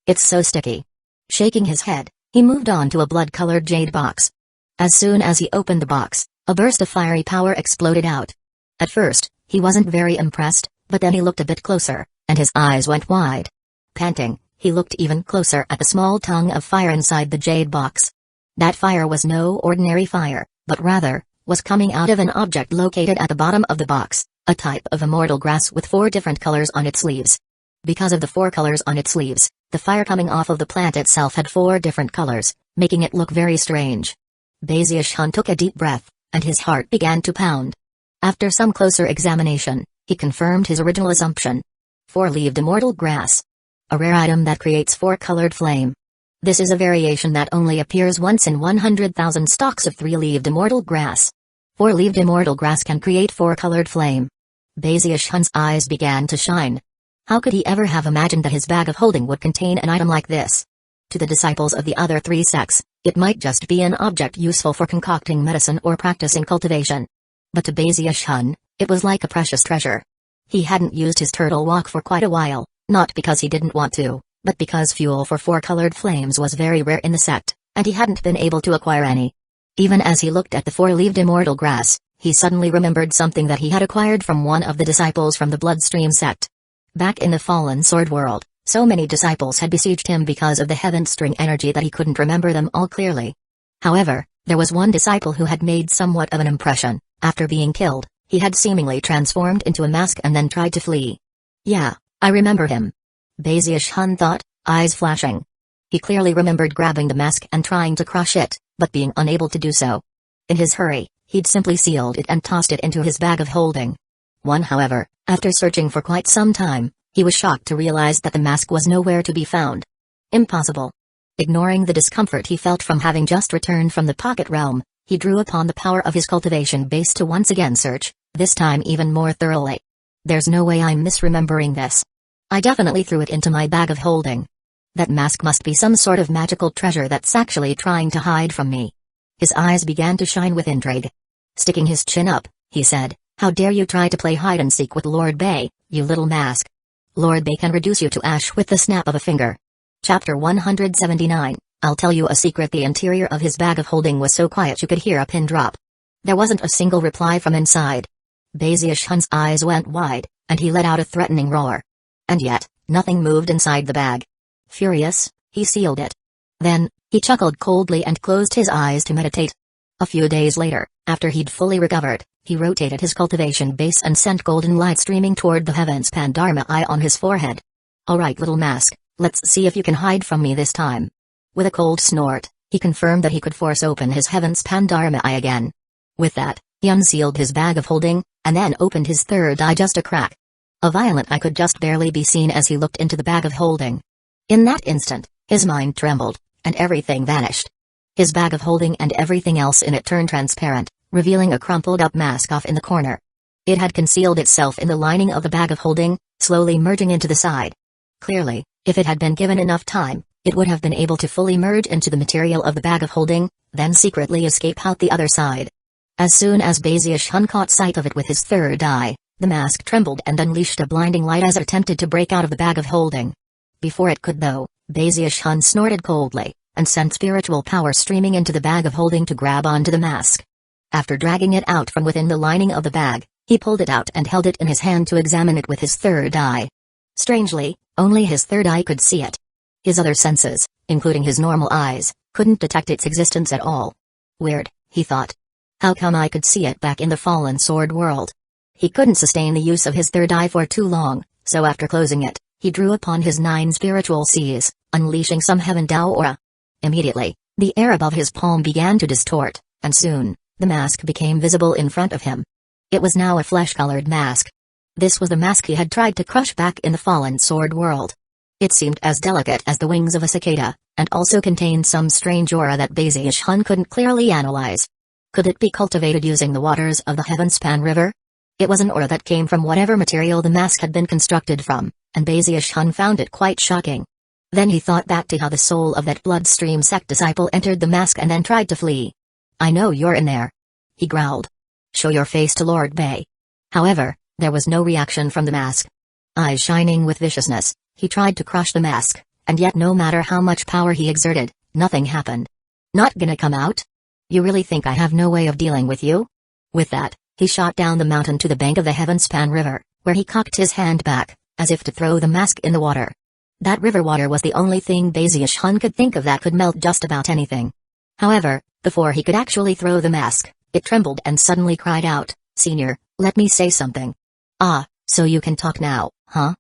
It's so sticky. Shaking his head, he moved on to a blood-colored jade box. As soon as he opened the box, A burst of fiery power exploded out. At first, he wasn't very impressed, but then he looked a bit closer, and his eyes went wide. Panting, he looked even closer at the small tongue of fire inside the jade box. That fire was no ordinary fire, but rather, was coming out of an object located at the bottom of the box, a type of immortal grass with 4 different colors on its leaves. Because of the 4 colors on its leaves, the fire coming off of the plant itself had 4 different colors, making it look very strange. Baziush-hun took a deep breath, and his heart began to pound. After some closer examination, he confirmed his original assumption. 4-leaved immortal grass. A rare item that creates 4-colored flame. This is a variation that only appears once in 100,000 stalks of 3-leaved immortal grass. 4-leaved immortal grass can create 4-colored flame. Baziush-hun's eyes began to shine. How could he ever have imagined that his bag of holding would contain an item like this? To the disciples of the other 3 sects, it might just be an object useful for concocting medicine or practicing cultivation. But to Baziush-hun, it was like a precious treasure. He hadn't used his turtle walk for quite a while, not because he didn't want to, but because fuel for 4-colored flames was very rare in the sect, and he hadn't been able to acquire any. Even as he looked at the 4-leaved immortal grass, he suddenly remembered something that he had acquired from one of the disciples from the Bloodstream sect. Back in the Fallen Sword world, so many disciples had besieged him because of the Heaven String energy that he couldn't remember them all clearly. However, there was one disciple who had made somewhat of an impression. After being killed, he had seemingly transformed into a mask and then tried to flee. Yeah, I remember him. Baziush-hun thought, eyes flashing. He clearly remembered grabbing the mask and trying to crush it, but being unable to do so. In his hurry, he'd simply sealed it and tossed it into his bag of holding. However, after searching for quite some time, he was shocked to realize that the mask was nowhere to be found. Impossible. Ignoring the discomfort he felt from having just returned from the pocket realm, he drew upon the power of his cultivation base to once again search, this time even more thoroughly. There's no way I'm misremembering this. I definitely threw it into my bag of holding. That mask must be some sort of magical treasure that's actually trying to hide from me. His eyes began to shine with intrigue. Sticking his chin up, he said, "How dare you try to play hide-and-seek with Lord Bay, you little mask. Lord Bay can reduce you to ash with the snap of a finger." Chapter 179, I'll tell you a secret. The interior of his bag of holding was so quiet you could hear a pin drop. There wasn't a single reply from inside. Baziush-hun's eyes went wide, and he let out a threatening roar. And yet, nothing moved inside the bag. Furious, he sealed it. Then, he chuckled coldly and closed his eyes to meditate. A few days later, after he'd fully recovered, he rotated his cultivation base and sent golden light streaming toward the heavens Pandharma eye on his forehead. "Alright, little mask, let's see if you can hide from me this time." With a cold snort, he confirmed that he could force open his heavens Pandharma eye again. With that, he unsealed his bag of holding, and then opened his third eye just a crack. A violet eye could just barely be seen as he looked into the bag of holding. In that instant, his mind trembled, and everything vanished. His bag of holding and everything else in it turned transparent, revealing a crumpled-up mask off in the corner. It had concealed itself in the lining of the bag of holding, slowly merging into the side. Clearly, if it had been given enough time, it would have been able to fully merge into the material of the bag of holding, then secretly escape out the other side. As soon as Baziush-hun caught sight of it with his third eye, the mask trembled and unleashed a blinding light as it attempted to break out of the bag of holding. Before it could though, Baziush-hun snorted coldly, and sent spiritual power streaming into the bag of holding to grab onto the mask. After dragging it out from within the lining of the bag, he pulled it out and held it in his hand to examine it with his third eye. Strangely, only his third eye could see it. His other senses, including his normal eyes, couldn't detect its existence at all. Weird, he thought. How come I could see it back in the Fallen Sword world? He couldn't sustain the use of his third eye for too long, so after closing it, he drew upon his 9 spiritual Cs, unleashing some Heaven Dao aura. Immediately, the air above his palm began to distort, and soon, the mask became visible in front of him. It was now a flesh-colored mask. This was the mask he had tried to crush back in the Fallen Sword world. It seemed as delicate as the wings of a cicada, and also contained some strange aura that Baziush-hun couldn't clearly analyze. Could it be cultivated using the waters of the Heavenspan River? It was an aura that came from whatever material the mask had been constructed from, and Baziush-hun found it quite shocking. Then he thought back to how the soul of that Bloodstream sect disciple entered the mask and then tried to flee. "I know you're in there," he growled. "Show your face to Lord Bay." However, there was no reaction from the mask. Eyes shining with viciousness, he tried to crush the mask, and yet no matter how much power he exerted, nothing happened. "Not gonna come out? You really think I have no way of dealing with you?" With that, he shot down the mountain to the bank of the Heavenspan River, where he cocked his hand back, as if to throw the mask in the water. That river water was the only thing Baziush-hun could think of that could melt just about anything. However, before he could actually throw the mask, it trembled and suddenly cried out, "Senior, let me say something." "Ah, so you can talk now, huh?"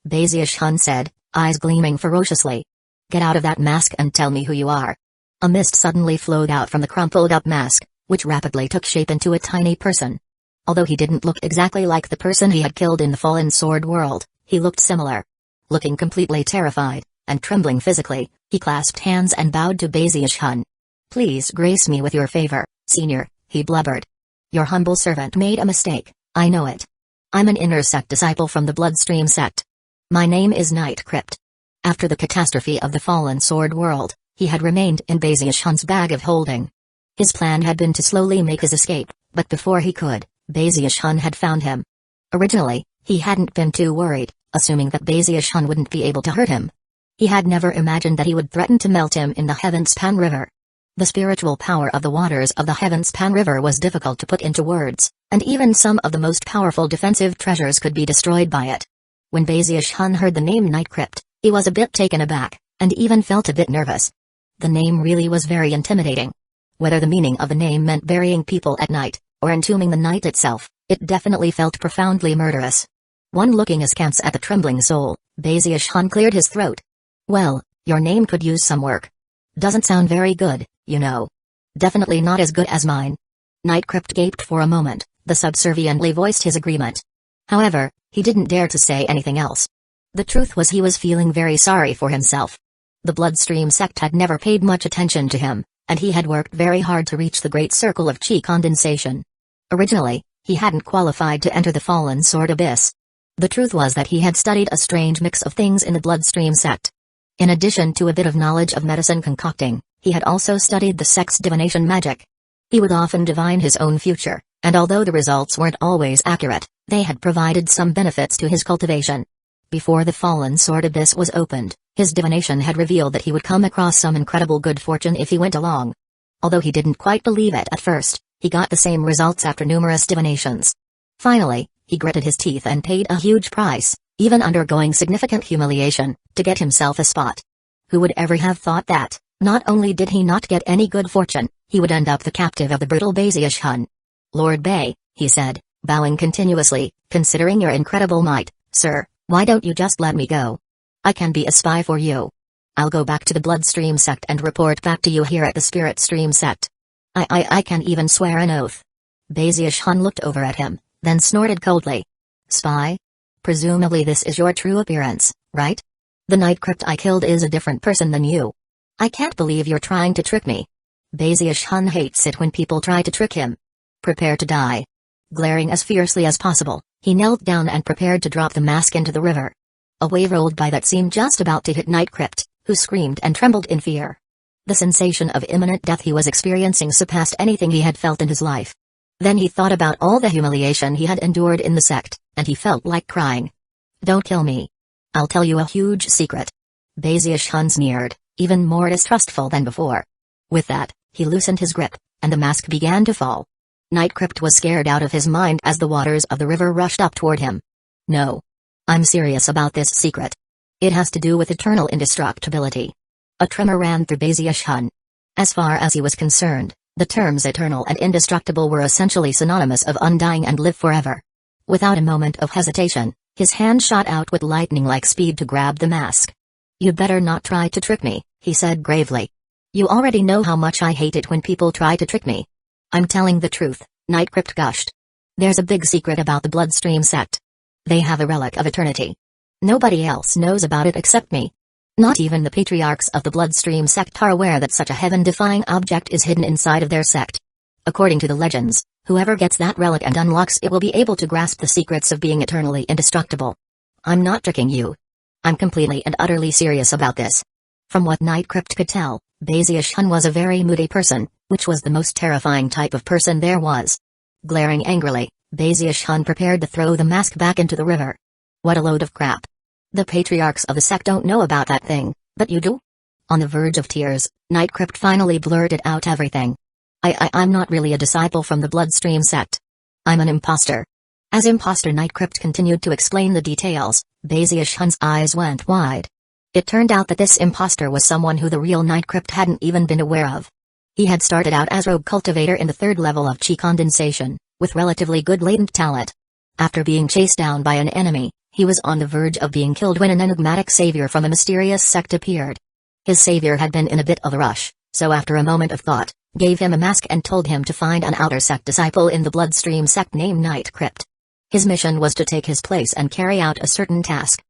Baziush-hun said, eyes gleaming ferociously. "Get out of that mask and tell me who you are." A mist suddenly flowed out from the crumpled-up mask, which rapidly took shape into a tiny person. Although he didn't look exactly like the person he had killed in the Fallen Sword world, he looked similar. Looking completely terrified, and trembling physically, he clasped hands and bowed to Baziush-hun. "Please grace me with your favor, Senior," he blubbered. "Your humble servant made a mistake, I know it. I'm an inner sect disciple from the Bloodstream sect. My name is Night Crypt." After the catastrophe of the Fallen Sword world, he had remained in Baziush-hun's bag of holding. His plan had been to slowly make his escape, but before he could, Baziush-hun had found him. Originally, he hadn't been too worried, assuming that Baziush-hun wouldn't be able to hurt him. He had never imagined that he would threaten to melt him in the Heavenspan River. The spiritual power of the waters of the Heavenspan River was difficult to put into words, and even some of the most powerful defensive treasures could be destroyed by it. When Baziush-hun heard the name Night Crypt, he was a bit taken aback, and even felt a bit nervous. The name really was very intimidating. Whether the meaning of the name meant burying people at night, or entombing the night itself, it definitely felt profoundly murderous. One looking askance at the trembling soul, Baziush-hun cleared his throat. "Well, your name could use some work. Doesn't sound very good, you know. Definitely not as good as mine." Night Crypt gaped for a moment, then subserviently voiced his agreement. However, he didn't dare to say anything else. The truth was he was feeling very sorry for himself. The Bloodstream sect had never paid much attention to him, and he had worked very hard to reach the great circle of chi condensation. Originally, he hadn't qualified to enter the Fallen Sword Abyss. The truth was that he had studied a strange mix of things in the Bloodstream sect. In addition to a bit of knowledge of medicine concocting, he had also studied the sect's divination magic. He would often divine his own future, and although the results weren't always accurate, they had provided some benefits to his cultivation. Before the Fallen Sword Abyss was opened, his divination had revealed that he would come across some incredible good fortune if he went along. Although he didn't quite believe it at first, he got the same results after numerous divinations. Finally, he gritted his teeth and paid a huge price, even undergoing significant humiliation, to get himself a spot. Who would ever have thought that, not only did he not get any good fortune, he would end up the captive of the brutal Baziush-hun. "Lord Bay," he said, bowing continuously, "considering your incredible might, sir, why don't you just let me go? I can be a spy for you. I'll go back to the Bloodstream sect and report back to you here at the Spirit Stream sect. I can even swear an oath." Baziush-hun looked over at him, then snorted coldly. "Spy? Presumably this is your true appearance, right? The Night Crypt I killed is a different person than you. I can't believe you're trying to trick me." Baziush-hun hates it when people try to trick him. "Prepare to die." Glaring as fiercely as possible, he knelt down and prepared to drop the mask into the river. A wave rolled by that seemed just about to hit Night Crypt, who screamed and trembled in fear. The sensation of imminent death he was experiencing surpassed anything he had felt in his life. Then he thought about all the humiliation he had endured in the sect, and he felt like crying. "Don't kill me. I'll tell you a huge secret." Baziush-hun sneered, even more distrustful than before. With that, he loosened his grip, and the mask began to fall. Night Crypt was scared out of his mind as the waters of the river rushed up toward him. "No. I'm serious about this secret. It has to do with eternal indestructibility." A tremor ran through Baziush-hun. As far as he was concerned, the terms eternal and indestructible were essentially synonymous of undying and live forever. Without a moment of hesitation, his hand shot out with lightning-like speed to grab the mask. "You better not try to trick me," he said gravely. "You already know how much I hate it when people try to trick me." "I'm telling the truth," Night Crypt gushed. "There's a big secret about the Bloodstream sect. They have a relic of eternity. Nobody else knows about it except me. Not even the patriarchs of the Bloodstream sect are aware that such a heaven-defying object is hidden inside of their sect. According to the legends, whoever gets that relic and unlocks it will be able to grasp the secrets of being eternally indestructible. I'm not tricking you. I'm completely and utterly serious about this." From what Night Crypt could tell, Baziush-hun was a very moody person, which was the most terrifying type of person there was. Glaring angrily, Baziush-hun prepared to throw the mask back into the river. "What a load of crap. The patriarchs of the sect don't know about that thing, but you do?" On the verge of tears, Night Crypt finally blurted out everything. I'm not really a disciple from the Bloodstream sect. I'm an imposter. As Imposter Nightcrypt continued to explain the details, Bazius Hun's eyes went wide. It turned out that this imposter was someone who the real Nightcrypt hadn't even been aware of. He had started out as rogue cultivator in the 3rd level of chi condensation, with relatively good latent talent. After being chased down by an enemy, he was on the verge of being killed when an enigmatic savior from a mysterious sect appeared. His savior had been in a bit of a rush, so after a moment of thought, gave him a mask and told him to find an outer sect disciple in the bloodstream sect named Nightcrypt. His mission was to take his place and carry out a certain task.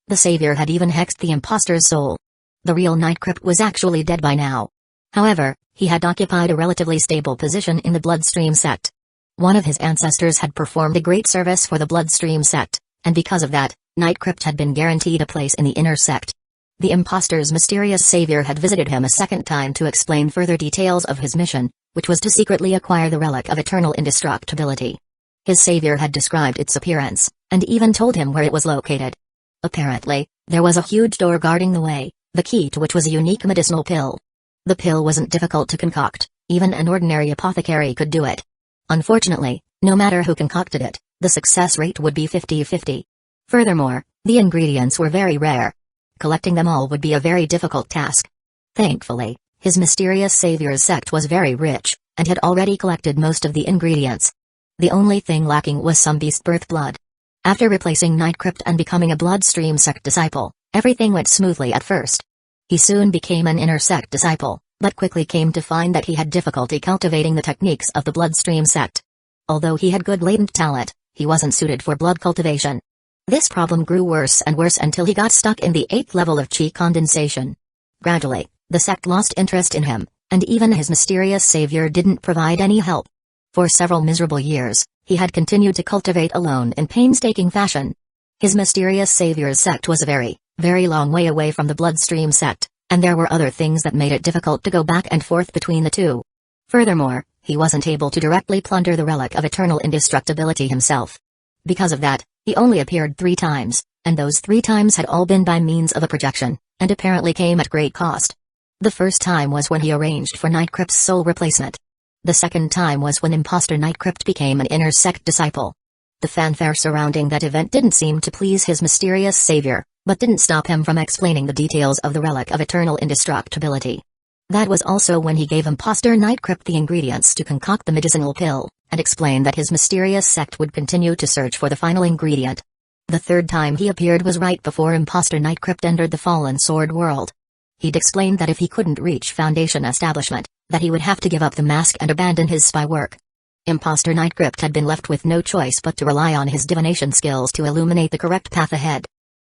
The savior had even hexed the imposter's soul. The real Nightcrypt was actually dead by now. However, he had occupied a relatively stable position in the bloodstream sect. One of his ancestors had performed a great service for the bloodstream sect, and because of that, Nightcrypt had been guaranteed a place in the inner sect. The imposter's mysterious savior had visited him a second time to explain further details of his mission, which was to secretly acquire the relic of eternal indestructibility. His savior had described its appearance, and even told him where it was located. Apparently, there was a huge door guarding the way, the key to which was a unique medicinal pill. The pill wasn't difficult to concoct, even an ordinary apothecary could do it. Unfortunately, no matter who concocted it, the success rate would be 50-50. Furthermore, the ingredients were very rare. Collecting them all would be a very difficult task. Thankfully, his mysterious savior's sect was very rich, and had already collected most of the ingredients. The only thing lacking was some beast birth blood. After replacing Nightcrypt and becoming a bloodstream sect disciple, everything went smoothly at first. He soon became an inner sect disciple, but quickly came to find that he had difficulty cultivating the techniques of the bloodstream sect. Although he had good latent talent, he wasn't suited for blood cultivation. This problem grew worse and worse until he got stuck in the 8th level of chi condensation. Gradually, the sect lost interest in him, and even his mysterious savior didn't provide any help. For several miserable years, he had continued to cultivate alone in painstaking fashion. His mysterious savior's sect was a very, very long way away from the bloodstream sect, and there were other things that made it difficult to go back and forth between the two. Furthermore, he wasn't able to directly plunder the relic of eternal indestructibility himself. Because of that, he only appeared 3 times, and those 3 times had all been by means of a projection, and apparently came at great cost. The first time was when he arranged for Nightcrypt's soul replacement. The second time was when imposter Nightcrypt became an inner sect disciple. The fanfare surrounding that event didn't seem to please his mysterious savior, but didn't stop him from explaining the details of the relic of eternal indestructibility. That was also when he gave imposter Nightcrypt the ingredients to concoct the medicinal pill, and explained that his mysterious sect would continue to search for the final ingredient. The third time he appeared was right before imposter Nightcrypt entered the Fallen Sword world. He'd explained that if he couldn't reach Foundation establishment, that he would have to give up the mask and abandon his spy work. Imposter Nightcrypt had been left with no choice but to rely on his divination skills to illuminate the correct path ahead.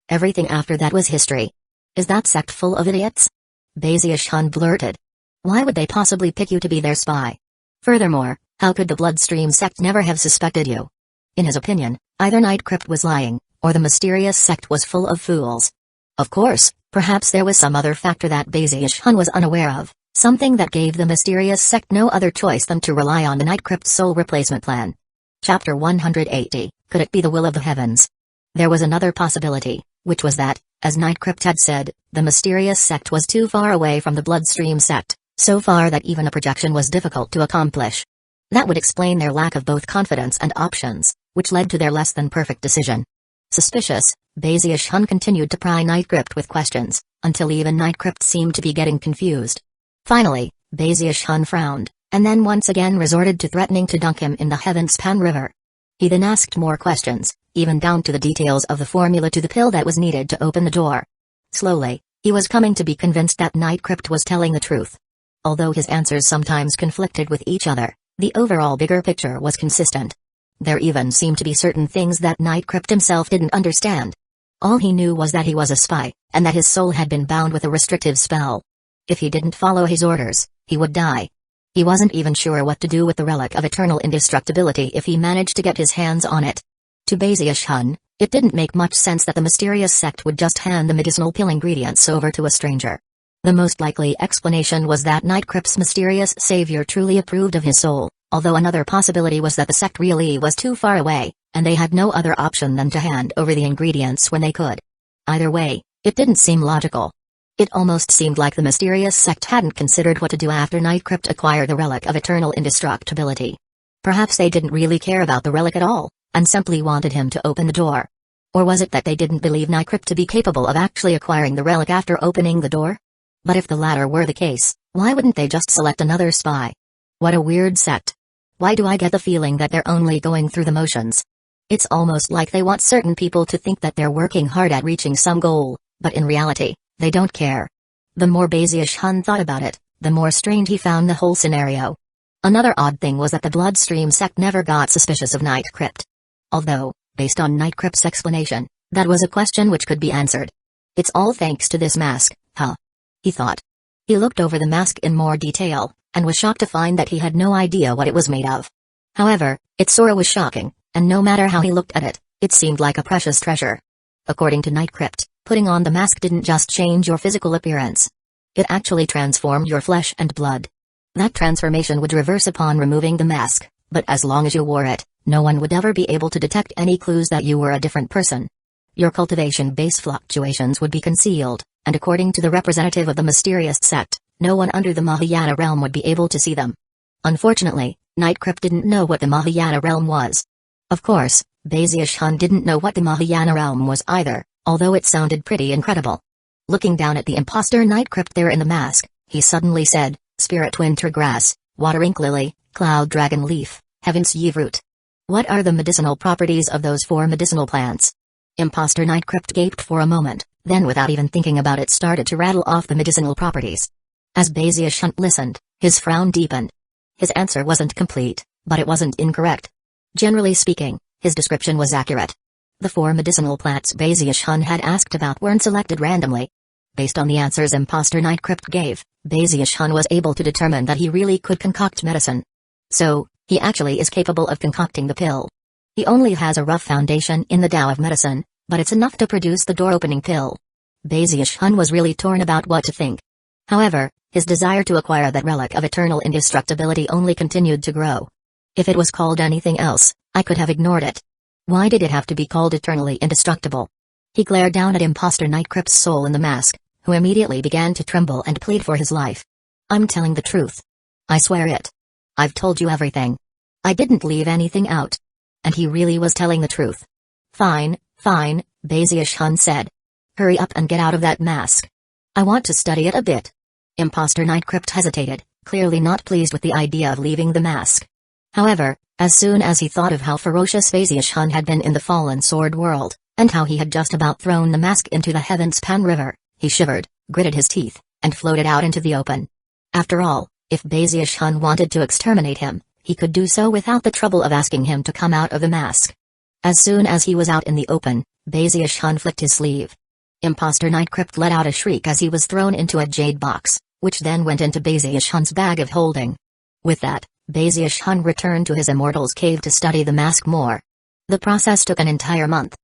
Everything after that was history. Is that sect full of idiots? Bazius Hun blurted. Why would they possibly pick you to be their spy? Furthermore, how could the bloodstream sect never have suspected you? In his opinion, either Nightcrypt was lying, or the mysterious sect was full of fools. Of course, perhaps there was some other factor that Bazius Hun was unaware of, something that gave the mysterious sect no other choice than to rely on the Nightcrypt soul replacement plan. Chapter 180, Could it be the will of the heavens? There was another possibility, which was that, as Nightcrypt had said, the mysterious sect was too far away from the bloodstream sect, so far that even a projection was difficult to accomplish. That would explain their lack of both confidence and options, which led to their less than perfect decision. Suspicious, Bazius Hun continued to pry Nightcrypt with questions, until even Nightcrypt seemed to be getting confused. Finally, Bazius Hun frowned, and then once again resorted to threatening to dunk him in the Heavenspan River. He then asked more questions, even down to the details of the formula to the pill that was needed to open the door. Slowly, he was coming to be convinced that Nightcrypt was telling the truth. Although his answers sometimes conflicted with each other, the overall bigger picture was consistent. There even seemed to be certain things that Nightcrypt himself didn't understand. All he knew was that he was a spy, and that his soul had been bound with a restrictive spell. If he didn't follow his orders, he would die. He wasn't even sure what to do with the relic of eternal indestructibility if he managed to get his hands on it. To Bazius Hun, it didn't make much sense that the mysterious sect would just hand the medicinal pill ingredients over to a stranger. The most likely explanation was that Nightcrypt's mysterious savior truly approved of his soul, although another possibility was that the sect really was too far away, and they had no other option than to hand over the ingredients when they could. Either way, it didn't seem logical. It almost seemed like the mysterious sect hadn't considered what to do after Nightcrypt acquired the relic of eternal indestructibility. Perhaps they didn't really care about the relic at all, and simply wanted him to open the door. Or was it that they didn't believe Nycrypt to be capable of actually acquiring the relic after opening the door? But if the latter were the case, why wouldn't they just select another spy? What a weird sect. Why do I get the feeling that they're only going through the motions? It's almost like they want certain people to think that they're working hard at reaching some goal, but in reality, they don't care. The more Bazish-hun thought about it, the more strained he found the whole scenario. Another odd thing was that the Bloodstream sect never got suspicious of Nycrypt. Although, based on Nycrypt's explanation, that was a question which could be answered. It's all thanks to this mask, huh? He thought. He looked over the mask in more detail, and was shocked to find that he had no idea what it was made of. However, its aura was shocking, and no matter how he looked at it, it seemed like a precious treasure. According to Nycrypt, putting on the mask didn't just change your physical appearance. It actually transformed your flesh and blood. That transformation would reverse upon removing the mask, but as long as you wore it, no one would ever be able to detect any clues that you were a different person. Your cultivation-based fluctuations would be concealed, and according to the representative of the mysterious sect, no one under the Mahayana realm would be able to see them. Unfortunately, Nycrypt didn't know what the Mahayana realm was. Of course, Bazish-hun didn't know what the Mahayana realm was either, although it sounded pretty incredible. Looking down at the imposter Nycrypt there in the mask, he suddenly said, Spirit Winter Grass, Water Ink Lily, Cloud Dragon Leaf, Heaven's Yew Root. What are the medicinal properties of those 4 medicinal plants? Imposter Nycrypt gaped for a moment, then without even thinking about it started to rattle off the medicinal properties. As Bazish-hun listened, his frown deepened. His answer wasn't complete, but it wasn't incorrect. Generally speaking, his description was accurate. The 4 medicinal plants Bazish-hun had asked about weren't selected randomly. Based on the answers Imposter Nycrypt gave, Bazish-hun was able to determine that he really could concoct medicine. So, he actually is capable of concocting the pill. He only has a rough foundation in the Tao of medicine, but it's enough to produce the door-opening pill. Bazish-hun was really torn about what to think. However, his desire to acquire that relic of eternal indestructibility only continued to grow. If it was called anything else, I could have ignored it. Why did it have to be called eternally indestructible? He glared down at Imposter Nycrypt's soul in the mask, who immediately began to tremble and plead for his life. I'm telling the truth. I swear it. I've told you everything. I didn't leave anything out. And he really was telling the truth. Fine, fine, Bazish-hun said. Hurry up and get out of that mask. I want to study it a bit. Imposter Nycrypt hesitated, clearly not pleased with the idea of leaving the mask. However, as soon as he thought of how ferocious Bazish-hun had been in the Fallen Sword world, and how he had just about thrown the mask into the Heavenspan River, he shivered, gritted his teeth, and floated out into the open. After all, if Bazish-hun wanted to exterminate him, he could do so without the trouble of asking him to come out of the mask. As soon as he was out in the open, Bazish-hun flicked his sleeve. Imposter Nycrypt let out a shriek as he was thrown into a jade box, which then went into Bazish-hun's bag of holding. With that, Bazish-hun returned to his immortal's cave to study the mask more. The process took an entire month.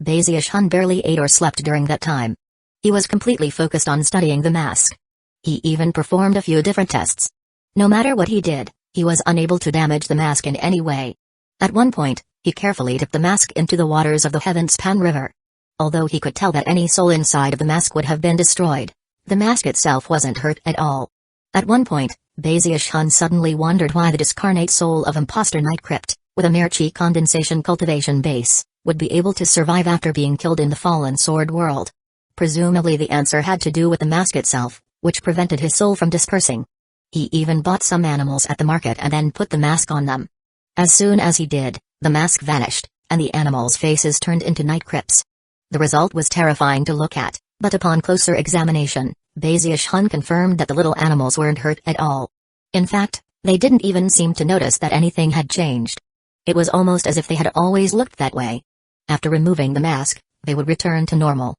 Bazish-hun barely ate or slept during that time. He was completely focused on studying the mask. He even performed a few different tests. No matter what he did, he was unable to damage the mask in any way. At one point, he carefully dipped the mask into the waters of the Heavenspan River. Although he could tell that any soul inside of the mask would have been destroyed, the mask itself wasn't hurt at all. At one point, Bazish-hun suddenly wondered why the discarnate soul of Imposter Nycrypt, with a mere chi condensation cultivation base, would be able to survive after being killed in the Fallen Sword world. Presumably the answer had to do with the mask itself, which prevented his soul from dispersing. He even bought some animals at the market and then put the mask on them. As soon as he did, the mask vanished, and the animals' faces turned into Nycrypts. The result was terrifying to look at, but upon closer examination, Bazish-hun confirmed that the little animals weren't hurt at all. In fact, they didn't even seem to notice that anything had changed. It was almost as if they had always looked that way. After removing the mask, they would return to normal.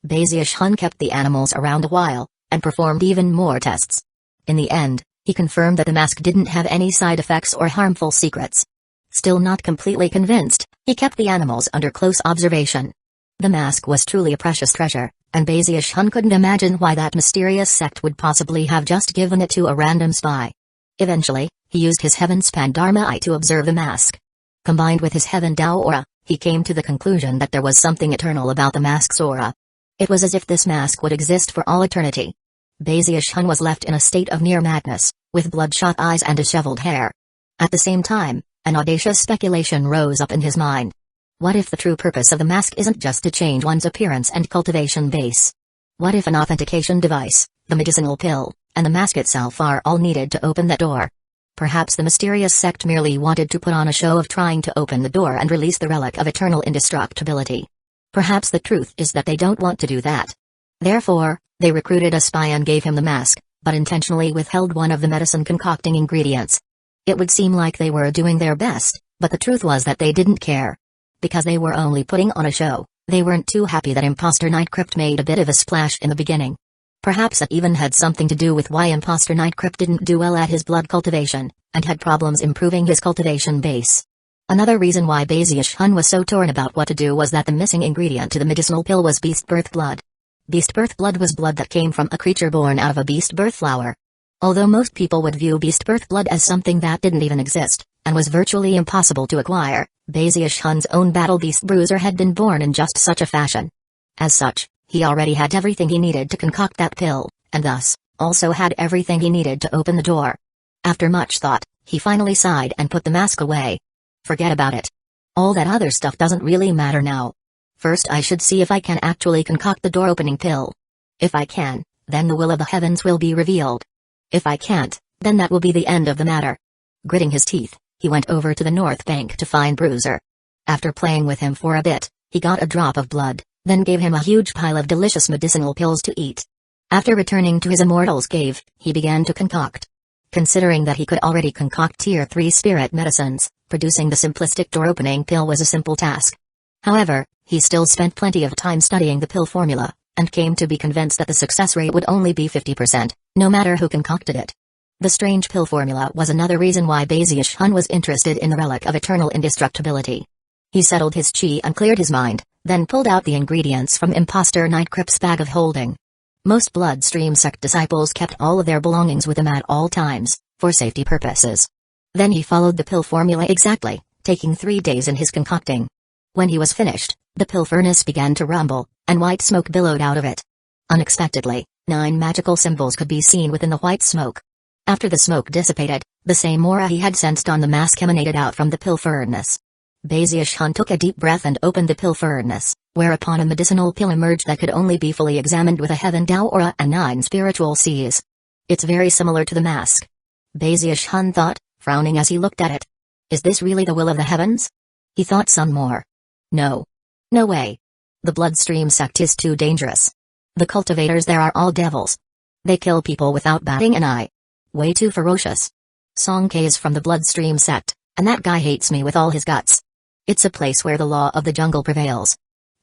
Bazish-hun kept the animals around a while, and performed even more tests. In the end, he confirmed that the mask didn't have any side effects or harmful secrets. Still not completely convinced, he kept the animals under close observation. The mask was truly a precious treasure, and Bazish-hun couldn't imagine why that mysterious sect would possibly have just given it to a random spy. Eventually, he used his Heavenspan Dharma Eye to observe the mask. Combined with his Heaven Tao aura, he came to the conclusion that there was something eternal about the mask's aura. It was as if this mask would exist for all eternity. Bazish-hun was left in a state of near madness, with bloodshot eyes and disheveled hair. At the same time, An audacious speculation rose up in his mind. What if the true purpose of the mask isn't just to change one's appearance and cultivation base? What if an authentication device, the medicinal pill, and the mask itself are all needed to open that door? Perhaps the mysterious sect merely wanted to put on a show of trying to open the door and release the relic of eternal indestructibility. Perhaps the truth is that they don't want to do that. Therefore, they recruited a spy and gave him the mask, but intentionally withheld one of the medicine concocting ingredients. It would seem like they were doing their best, but the truth was that they didn't care. Because they were only putting on a show, they weren't too happy that Imposter Nightcrypt made a bit of a splash in the beginning. Perhaps it even had something to do with why Imposter Nightcrypt didn't do well at his blood cultivation, and had problems improving his cultivation base. Another reason why Bazish Hun was so torn about what to do was that the missing ingredient to the medicinal pill was beast birth blood. Beast birth blood was blood that came from a creature born out of a beast birth flower. Although most people would view beast birth blood as something that didn't even exist, and was virtually impossible to acquire, Bazish Hun's own battle beast bruiser had been born in just such a fashion. As such, he already had everything he needed to concoct that pill, and thus, also had everything he needed to open the door. After much thought, he finally sighed and put the mask away. Forget about it. All that other stuff doesn't really matter now. First I should see if I can actually concoct the door-opening pill. If I can, then the will of the heavens will be revealed. If I can't, then that will be the end of the matter. Gritting his teeth, he went over to the north bank to find Bruiser. After playing with him for a bit, he got a drop of blood, then gave him a huge pile of delicious medicinal pills to eat. After returning to his immortal's cave, he began to concoct. Considering that he could already concoct tier 3 spirit medicines, producing the simplistic door-opening pill was a simple task. However, he still spent plenty of time studying the pill formula, and came to be convinced that the success rate would only be 50%, no matter who concocted it. The strange pill formula was another reason why Bazish Hun was interested in the relic of eternal indestructibility. He settled his chi and cleared his mind, then pulled out the ingredients from Imposter Nightcrypt's bag of holding. Most Bloodstream sect disciples kept all of their belongings with them at all times, for safety purposes. Then he followed the pill formula exactly, taking 3 days in his concocting. When he was finished, the pill furnace began to rumble, and white smoke billowed out of it. Unexpectedly, 9 magical symbols could be seen within the white smoke. After the smoke dissipated, the same aura he had sensed on the mask emanated out from the pill furnace. Bazish Hun took a deep breath and opened the pill furnace, whereupon a medicinal pill emerged that could only be fully examined with a Heaven Dao aura and 9 spiritual Cs. It's very similar to the mask. Bazish Hun thought, frowning as he looked at it. Is this really the will of the heavens? He thought some more. No. No way. The Bloodstream sect is too dangerous. The cultivators there are all devils. They kill people without batting an eye. Way too ferocious. Song K is from the Bloodstream sect, and that guy hates me with all his guts. It's a place where the law of the jungle prevails.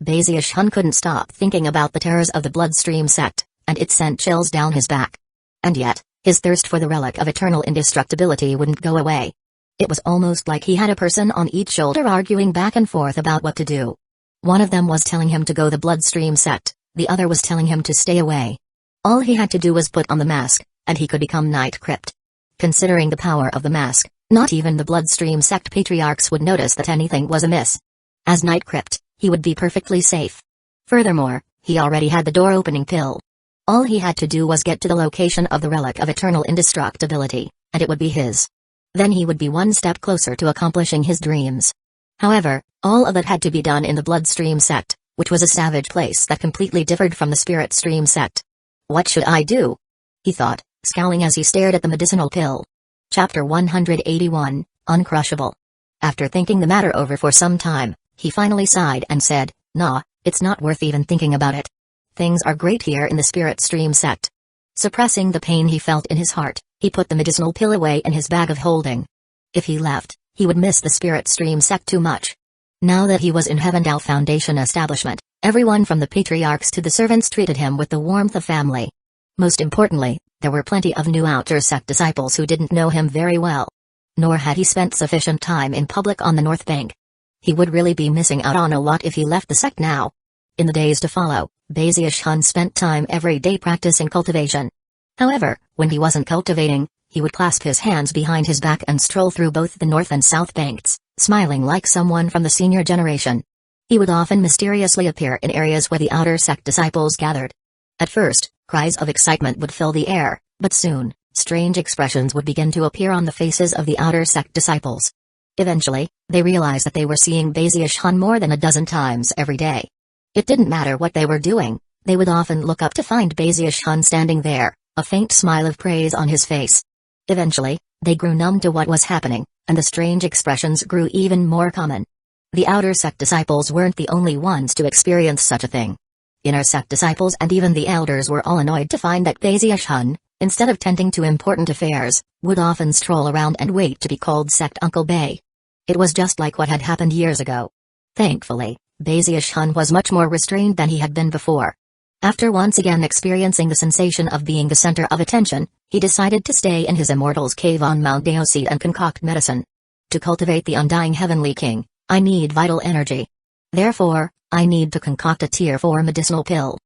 Bazish Hun couldn't stop thinking about the terrors of the Bloodstream sect, and it sent chills down his back. And yet, his thirst for the relic of eternal indestructibility wouldn't go away. It was almost like he had a person on each shoulder arguing back and forth about what to do. One of them was telling him to go the Bloodstream sect, the other was telling him to stay away. All he had to do was put on the mask, and he could become Nightcrypt. Considering the power of the mask, not even the Bloodstream sect patriarchs would notice that anything was amiss. As Nightcrypt, he would be perfectly safe. Furthermore, he already had the door-opening pill. All he had to do was get to the location of the relic of eternal indestructibility, and it would be his. Then he would be one step closer to accomplishing his dreams. However, all of it had to be done in the Bloodstream sect, which was a savage place that completely differed from the Spirit Stream sect. What should I do? He thought, scowling as he stared at the medicinal pill. Chapter 181, Uncrushable. After thinking the matter over for some time, he finally sighed and said, "Nah, it's not worth even thinking about it. Things are great here in the Spirit Stream sect." Suppressing the pain he felt in his heart, he put the medicinal pill away in his bag of holding. If he left, he would miss the Spirit Stream sect too much. Now that he was in Heaven Dao Foundation establishment, everyone from the patriarchs to the servants treated him with the warmth of family. Most importantly, there were plenty of new outer sect disciples who didn't know him very well. Nor had he spent sufficient time in public on the North Bank. He would really be missing out on a lot if he left the sect now. In the days to follow, Bazish Hun spent time every day practicing cultivation. However, when he wasn't cultivating, he would clasp his hands behind his back and stroll through both the North and South Banks, smiling like someone from the senior generation. He would often mysteriously appear in areas where the outer sect disciples gathered. At first, cries of excitement would fill the air, but soon, strange expressions would begin to appear on the faces of the outer sect disciples. Eventually, they realized that they were seeing Bazish Hun more than a dozen times every day. It didn't matter what they were doing, they would often look up to find Bazish Hun standing there, a faint smile of praise on his face. Eventually, they grew numb to what was happening, and the strange expressions grew even more common. The outer sect disciples weren't the only ones to experience such a thing. Inner sect disciples and even the elders were all annoyed to find that Bazish Hun, instead of tending to important affairs, would often stroll around and wait to be called Sect Uncle Bay. It was just like what had happened years ago. Thankfully, Bazish Hun was much more restrained than he had been before. After once again experiencing the sensation of being the center of attention, he decided to stay in his immortal's cave on Mount Daoseed and concoct medicine. To cultivate the undying Heavenly King, I need vital energy. Therefore, I need to concoct a Tier 4 medicinal pill.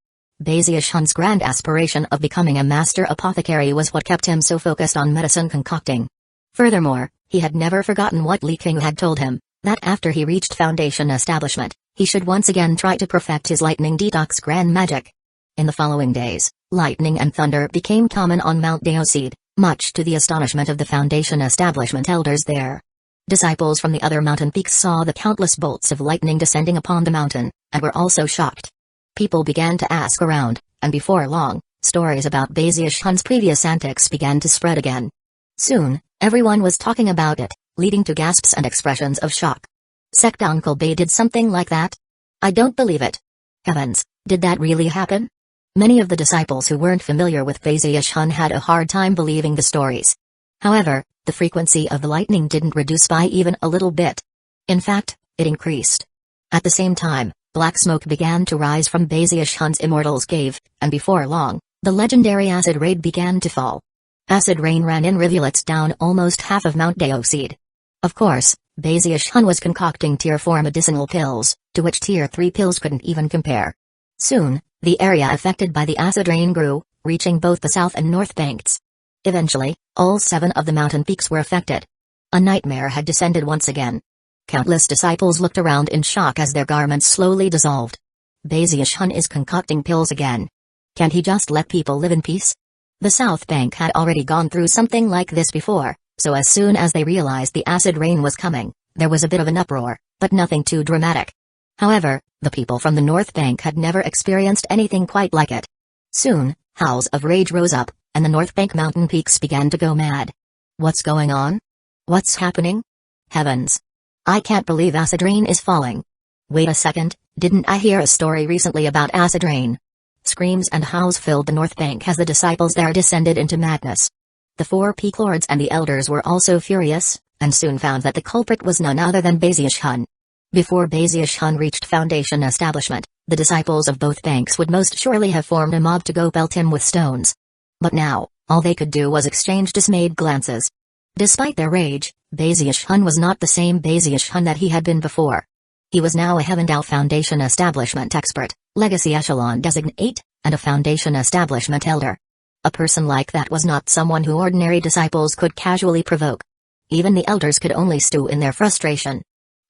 Bazish Hun's grand aspiration of becoming a master apothecary was what kept him so focused on medicine concocting. Furthermore, he had never forgotten what Li King had told him, that after he reached Foundation Establishment, he should once again try to perfect his lightning detox grand magic. In the following days, lightning and thunder became common on Mount Daoseed, much to the astonishment of the Foundation Establishment elders there. Disciples from the other mountain peaks saw the countless bolts of lightning descending upon the mountain, and were also shocked. People began to ask around, and before long, stories about Bazish Hun's previous antics began to spread again. Soon, everyone was talking about it, leading to gasps and expressions of shock. Sect Uncle Bay did something like that? I don't believe it. Heavens, did that really happen? Many of the disciples who weren't familiar with Bazish Hun had a hard time believing the stories. However, the frequency of the lightning didn't reduce by even a little bit. In fact, it increased. At the same time, black smoke began to rise from Bazish Hun's immortal's cave, and before long, the legendary acid rain began to fall. Acid rain ran in rivulets down almost half of Mount Daoseed. Of course, Bazish Hun was concocting Tier 4 medicinal pills, to which Tier 3 pills couldn't even compare. Soon, the area affected by the acid rain grew, reaching both the south and north banks. Eventually, all 7 of the mountain peaks were affected. A nightmare had descended once again. Countless disciples looked around in shock as their garments slowly dissolved. Bazish Hun is concocting pills again. Can't he just let people live in peace? The South Bank had already gone through something like this before, so as soon as they realized the acid rain was coming, there was a bit of an uproar, but nothing too dramatic. However, the people from the North Bank had never experienced anything quite like it. Soon, howls of rage rose up, and the North Bank mountain peaks began to go mad. What's going on? What's happening? Heavens! I can't believe acid rain is falling. Wait a second, didn't I hear a story recently about acid rain? Screams and howls filled the North Bank as the disciples there descended into madness. The 4 peak lords and the elders were also furious, and soon found that the culprit was none other than Bazish Hun. Before Bazish Hun reached Foundation Establishment, the disciples of both banks would most surely have formed a mob to go pelt him with stones. But now, all they could do was exchange dismayed glances. Despite their rage, Bazish Hun was not the same Bazish Hun that he had been before. He was now a Heavendal Foundation Establishment expert, Legacy Echelon Designate, and a Foundation Establishment Elder. A person like that was not someone who ordinary disciples could casually provoke. Even the elders could only stew in their frustration.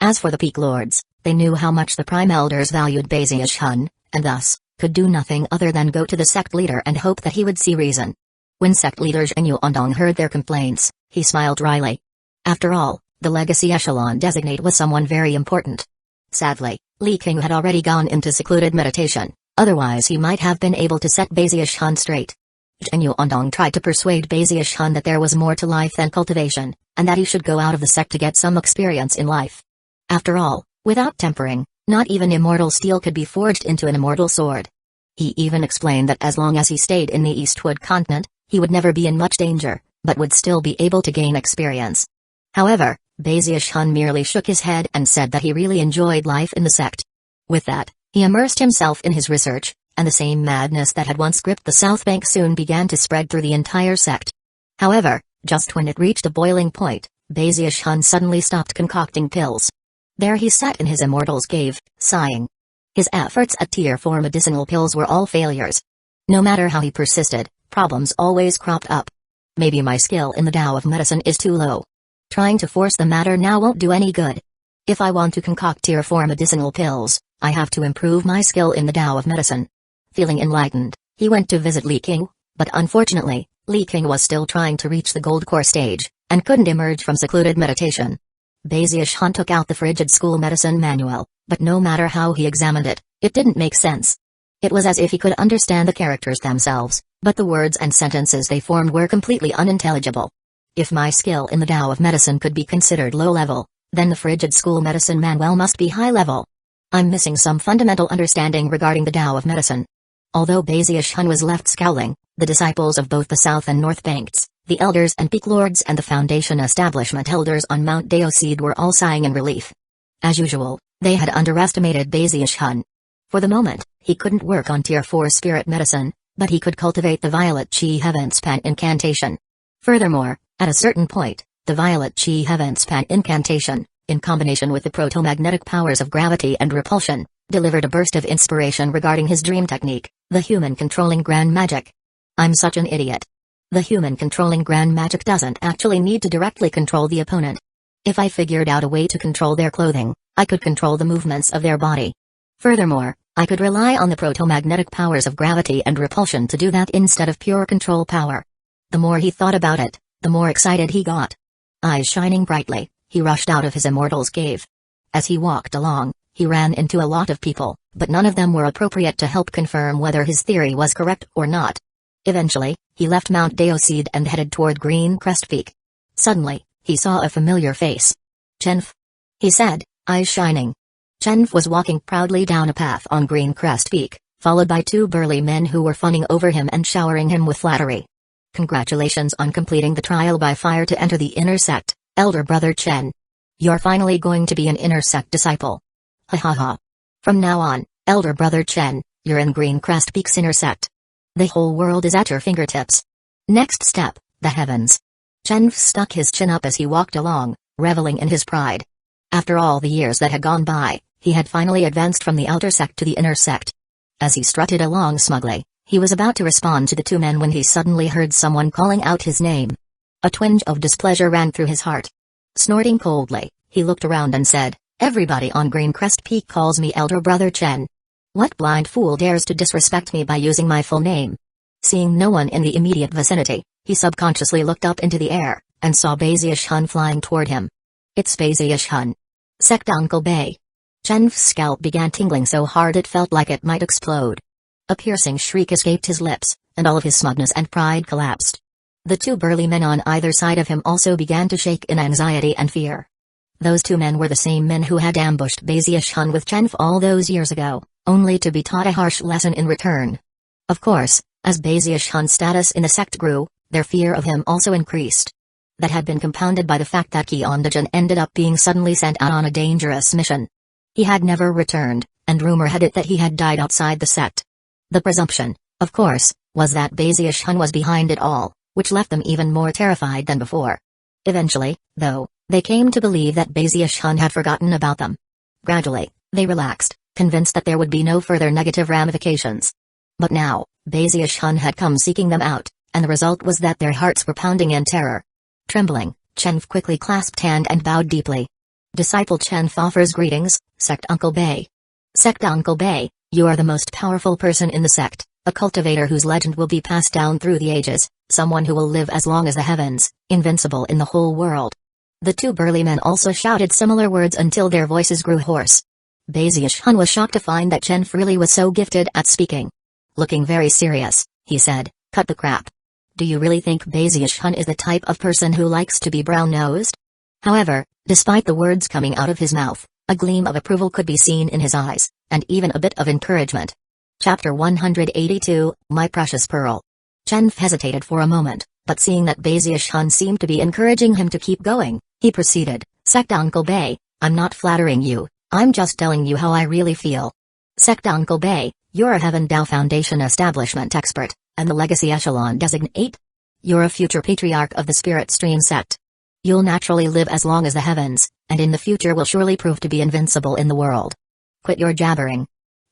As for the Peak Lords, they knew how much the Prime Elders valued Bazish Hun, and thus, could do nothing other than go to the sect leader and hope that he would see reason. When sect leader Zhenyu Ondong heard their complaints, he smiled wryly. After all, the Legacy Echelon Designate was someone very important. Sadly, Li King had already gone into secluded meditation, otherwise he might have been able to set Bazish Hun straight. Zhenyu Ondong tried to persuade Bazish Hun that there was more to life than cultivation, and that he should go out of the sect to get some experience in life. After all, without tempering, not even immortal steel could be forged into an immortal sword. He even explained that as long as he stayed in the Eastwood continent, he would never be in much danger, but would still be able to gain experience. However, Bazish Hun merely shook his head and said that he really enjoyed life in the sect. With that, he immersed himself in his research, and the same madness that had once gripped the South Bank soon began to spread through the entire sect. However, just when it reached a boiling point, Bazish Hun suddenly stopped concocting pills. There he sat in his immortal's cave, sighing. His efforts at Tier 4 medicinal pills were all failures. No matter how he persisted, problems always cropped up. Maybe my skill in the Tao of medicine is too low. Trying to force the matter now won't do any good. If I want to concoct Tier 4 medicinal pills, I have to improve my skill in the Tao of medicine. Feeling enlightened, he went to visit Li King, but unfortunately, Li King was still trying to reach the gold core stage, and couldn't emerge from secluded meditation. Bazius Hun took out the frigid school medicine manual, but no matter how he examined it, it didn't make sense. It was as if he could understand the characters themselves, but the words and sentences they formed were completely unintelligible. If my skill in the Tao of medicine could be considered low level, then the frigid school medicine manual must be high level. I'm missing some fundamental understanding regarding the Tao of medicine. Although Bazius Hun was left scowling, the disciples of both the South and North Banks, the elders and peak lords and the Foundation establishment elders on Mount Deoseed were all sighing in relief. As usual, they had underestimated Bazius Hun. For the moment, he couldn't work on Tier 4 spirit medicine, but he could cultivate the Violet Chi Heaven Span incantation. Furthermore, at a certain point, the Violet Chi Heaven Span incantation, in combination with the proto-magnetic powers of gravity and repulsion, delivered a burst of inspiration regarding his dream technique, the human controlling grand magic. I'm such an idiot. The human controlling grand magic doesn't actually need to directly control the opponent. If I figured out a way to control their clothing, I could control the movements of their body. Furthermore, I could rely on the proto-magnetic powers of gravity and repulsion to do that instead of pure control power. The more he thought about it, the more excited he got. Eyes shining brightly, he rushed out of his immortal's cave. As he walked along, he ran into a lot of people, but none of them were appropriate to help confirm whether his theory was correct or not. Eventually, he left Mount Deoseed and headed toward Green Crest Peak. Suddenly, he saw a familiar face. Chenf, he said, eyes shining. Chenf was walking proudly down a path on Green Crest Peak, followed by two burly men who were fawning over him and showering him with flattery. Congratulations on completing the trial by fire to enter the inner sect, elder brother Chen. You're finally going to be an inner sect disciple. Ha ha ha. From now on, elder brother Chen, you're in Green Crest Peak's inner sect. The whole world is at your fingertips. Next step, the heavens. Chen stuck his chin up as he walked along, reveling in his pride. After all the years that had gone by, he had finally advanced from the outer sect to the inner sect. As he strutted along smugly, he was about to respond to the two men when he suddenly heard someone calling out his name. A twinge of displeasure ran through his heart. Snorting coldly, he looked around and said, "Everybody on Green Crest Peak calls me elder brother Chen. What blind fool dares to disrespect me by using my full name?" Seeing no one in the immediate vicinity, he subconsciously looked up into the air, and saw Bazius Hun flying toward him. It's Bazius Hun. Sect Uncle Bay. Chen's scalp began tingling so hard it felt like it might explode. A piercing shriek escaped his lips, and all of his smugness and pride collapsed. The two burly men on either side of him also began to shake in anxiety and fear. Those two men were the same men who had ambushed Bazius Hun with Chen all those years ago, only to be taught a harsh lesson in return. Of course, as Bazius Hun's status in the sect grew, their fear of him also increased. That had been compounded by the fact that Kyeondajan ended up being suddenly sent out on a dangerous mission. He had never returned, and rumor had it that he had died outside the sect. The presumption, of course, was that Bazius Hun was behind it all, which left them even more terrified than before. Eventually, though, they came to believe that Bazius Hun had forgotten about them. Gradually, they relaxed, convinced that there would be no further negative ramifications. But now, Bazius Hun had come seeking them out, and the result was that their hearts were pounding in terror. Trembling, Chen quickly clasped hand and bowed deeply. Disciple Chen offers greetings, Sect Uncle Bay. Sect Uncle Bay, you are the most powerful person in the sect, a cultivator whose legend will be passed down through the ages, someone who will live as long as the heavens, invincible in the whole world. The two burly men also shouted similar words until their voices grew hoarse. Bazius Hun was shocked to find that Chen really was so gifted at speaking. Looking very serious, he said, "Cut the crap. Do you really think Bazius Hun is the type of person who likes to be brown-nosed?" However, despite the words coming out of his mouth, a gleam of approval could be seen in his eyes, and even a bit of encouragement. Chapter 182, My Precious Pearl. Chen hesitated for a moment, but seeing that Bazius Hun seemed to be encouraging him to keep going, he proceeded, "Sect Uncle Bay, I'm not flattering you, I'm just telling you how I really feel. Sect Uncle Bay, you're a Heaven Dao Foundation establishment expert, and the Legacy Echelon designate. You're a future patriarch of the Spirit Stream sect. You'll naturally live as long as the heavens, and in the future will surely prove to be invincible in the world. Quit your jabbering,"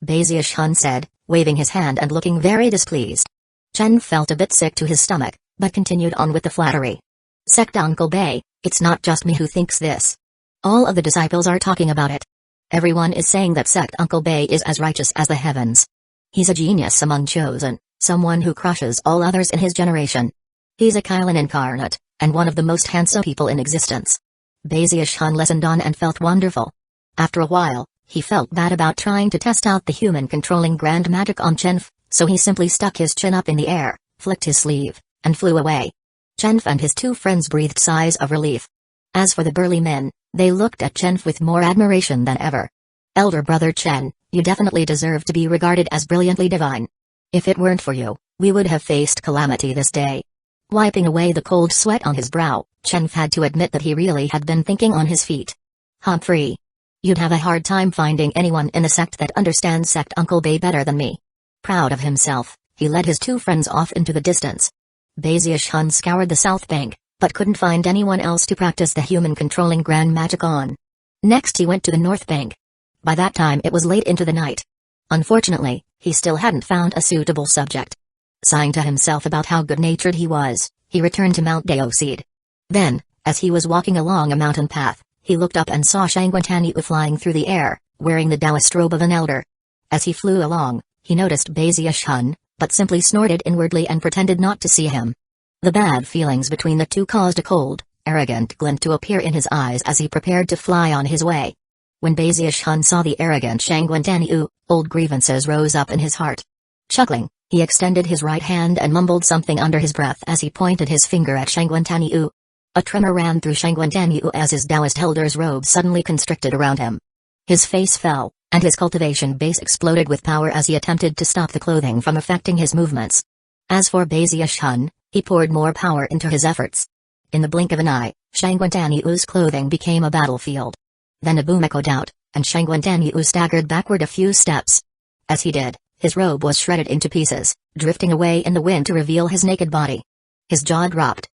Bazius Hun said, waving his hand and looking very displeased. Chen felt a bit sick to his stomach, but continued on with the flattery. "Sect Uncle Bay, it's not just me who thinks this. All of the disciples are talking about it. Everyone is saying that Sect Uncle Bay is as righteous as the heavens. He's a genius among chosen, someone who crushes all others in his generation. He's a Kylan incarnate, and one of the most handsome people in existence. Bazius listened on and felt wonderful. After a while, he felt bad about trying to test out the human-controlling grand magic on Chenf, so he simply stuck his chin up in the air, flicked his sleeve, and flew away. Chenf and his two friends breathed sighs of relief. As for the burly men, they looked at Chenf with more admiration than ever. Elder brother Chen, you definitely deserve to be regarded as brilliantly divine. If it weren't for you, we would have faced Calamity this day. Wiping away the cold sweat on his brow, Chenf had to admit that he really had been thinking on his feet. Humphrey. You'd have a hard time finding anyone in the sect that understands Sect Uncle Bay better than me. Proud of himself, he led his two friends off into the distance. Bazius scoured the south bank, but couldn't find anyone else to practice the human-controlling grand magic on. Next he went to the north bank. By that time it was late into the night. Unfortunately, he still hadn't found a suitable subject. Sighing to himself about how good-natured he was, he returned to Mount Deoseed. Then, as he was walking along a mountain path, he looked up and saw Shangguantaniu flying through the air, wearing the Taoist robe of an elder. As he flew along, he noticed Bazius, but simply snorted inwardly and pretended not to see him. The bad feelings between the two caused a cold, arrogant glint to appear in his eyes as he prepared to fly on his way. When Bazius saw the arrogant Shangguantaniu, old grievances rose up in his heart. Chuckling, he extended his right hand and mumbled something under his breath as he pointed his finger at Shangguantaniu. A tremor ran through Shangguantaniu as his Taoist elder's robe suddenly constricted around him. His face fell, and his cultivation base exploded with power as he attempted to stop the clothing from affecting his movements. As for Bazius, he poured more power into his efforts. In the blink of an eye, Shangguantaniu's clothing became a battlefield. Then a boom echoed out, and Shangguantaniu staggered backward a few steps. As he did, his robe was shredded into pieces, drifting away in the wind to reveal his naked body. His jaw dropped.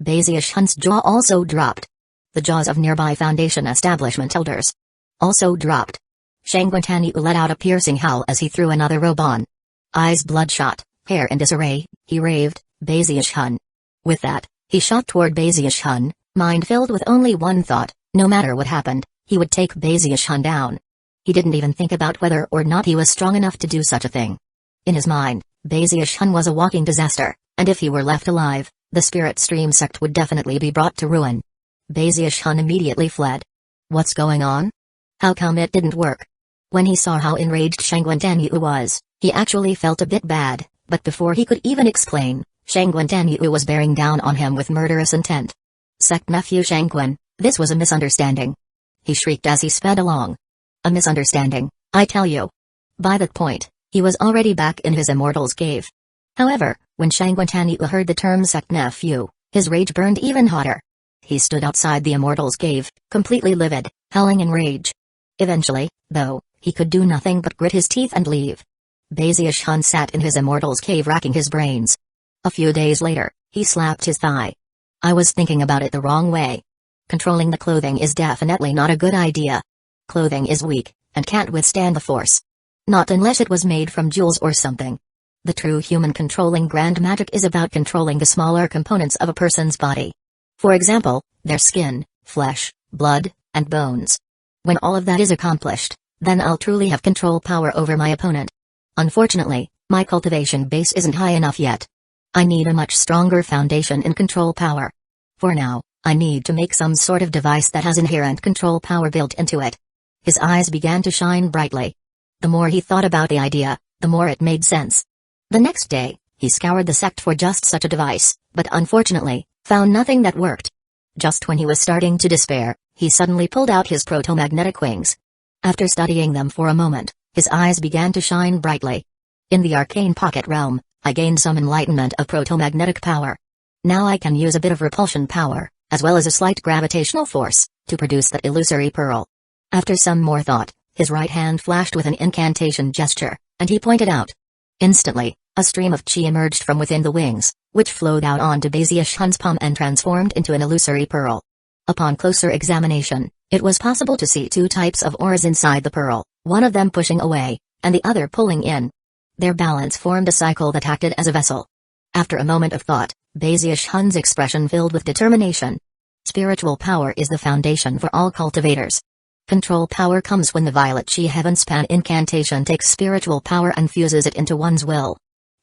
Bazius' jaw also dropped. The jaws of nearby Foundation establishment elders also dropped. Shangguantaniu let out a piercing howl as he threw another robe on. Eyes bloodshot, hair in disarray, he raved, Bazius. With that, he shot toward Bazius, mind filled with only one thought: no matter what happened, he would take Bazius down. He didn't even think about whether or not he was strong enough to do such a thing. In his mind, Bazius was a walking disaster, and if he were left alive, the Spirit Stream sect would definitely be brought to ruin. Bazius immediately fled. What's going on? How come it didn't work? When he saw how enraged Shangguantaniu was, he actually felt a bit bad, but before he could even explain, Shangguantaniu was bearing down on him with murderous intent. Sect nephew Shangguan, this was a misunderstanding. He shrieked as he sped along. A misunderstanding, I tell you. By that point, he was already back in his immortal's cave. However, when Shangguantaniu heard the term sect nephew, his rage burned even hotter. He stood outside the immortal's cave, completely livid, howling in rage. Eventually, though, he could do nothing but grit his teeth and leave. Bazius sat in his immortal's cave racking his brains. A few days later, he slapped his thigh. I was thinking about it the wrong way. Controlling the clothing is definitely not a good idea. Clothing is weak, and can't withstand the force. Not unless it was made from jewels or something. The true human controlling grand magic is about controlling the smaller components of a person's body. For example, their skin, flesh, blood, and bones. When all of that is accomplished, then I'll truly have control power over my opponent. Unfortunately, my cultivation base isn't high enough yet. I need a much stronger foundation in control power. For now, I need to make some sort of device that has inherent control power built into it. His eyes began to shine brightly. The more he thought about the idea, the more it made sense. The next day, he scoured the sect for just such a device, but unfortunately, found nothing that worked. Just when he was starting to despair, he suddenly pulled out his protomagnetic wings. After studying them for a moment, his eyes began to shine brightly. In the arcane pocket realm, I gained some enlightenment of protomagnetic power. Now I can use a bit of repulsion power, as well as a slight gravitational force, to produce that illusory pearl. After some more thought, his right hand flashed with an incantation gesture, and he pointed out. Instantly, a stream of chi emerged from within the wings, which flowed out onto Bazius' palm and transformed into an illusory pearl. Upon closer examination, it was possible to see two types of auras inside the pearl, one of them pushing away, and the other pulling in. Their balance formed a cycle that acted as a vessel. After a moment of thought, Bazius' expression filled with determination. Spiritual power is the foundation for all cultivators. Control power comes when the Violet Chi Heavenspan incantation takes spiritual power and fuses it into one's will.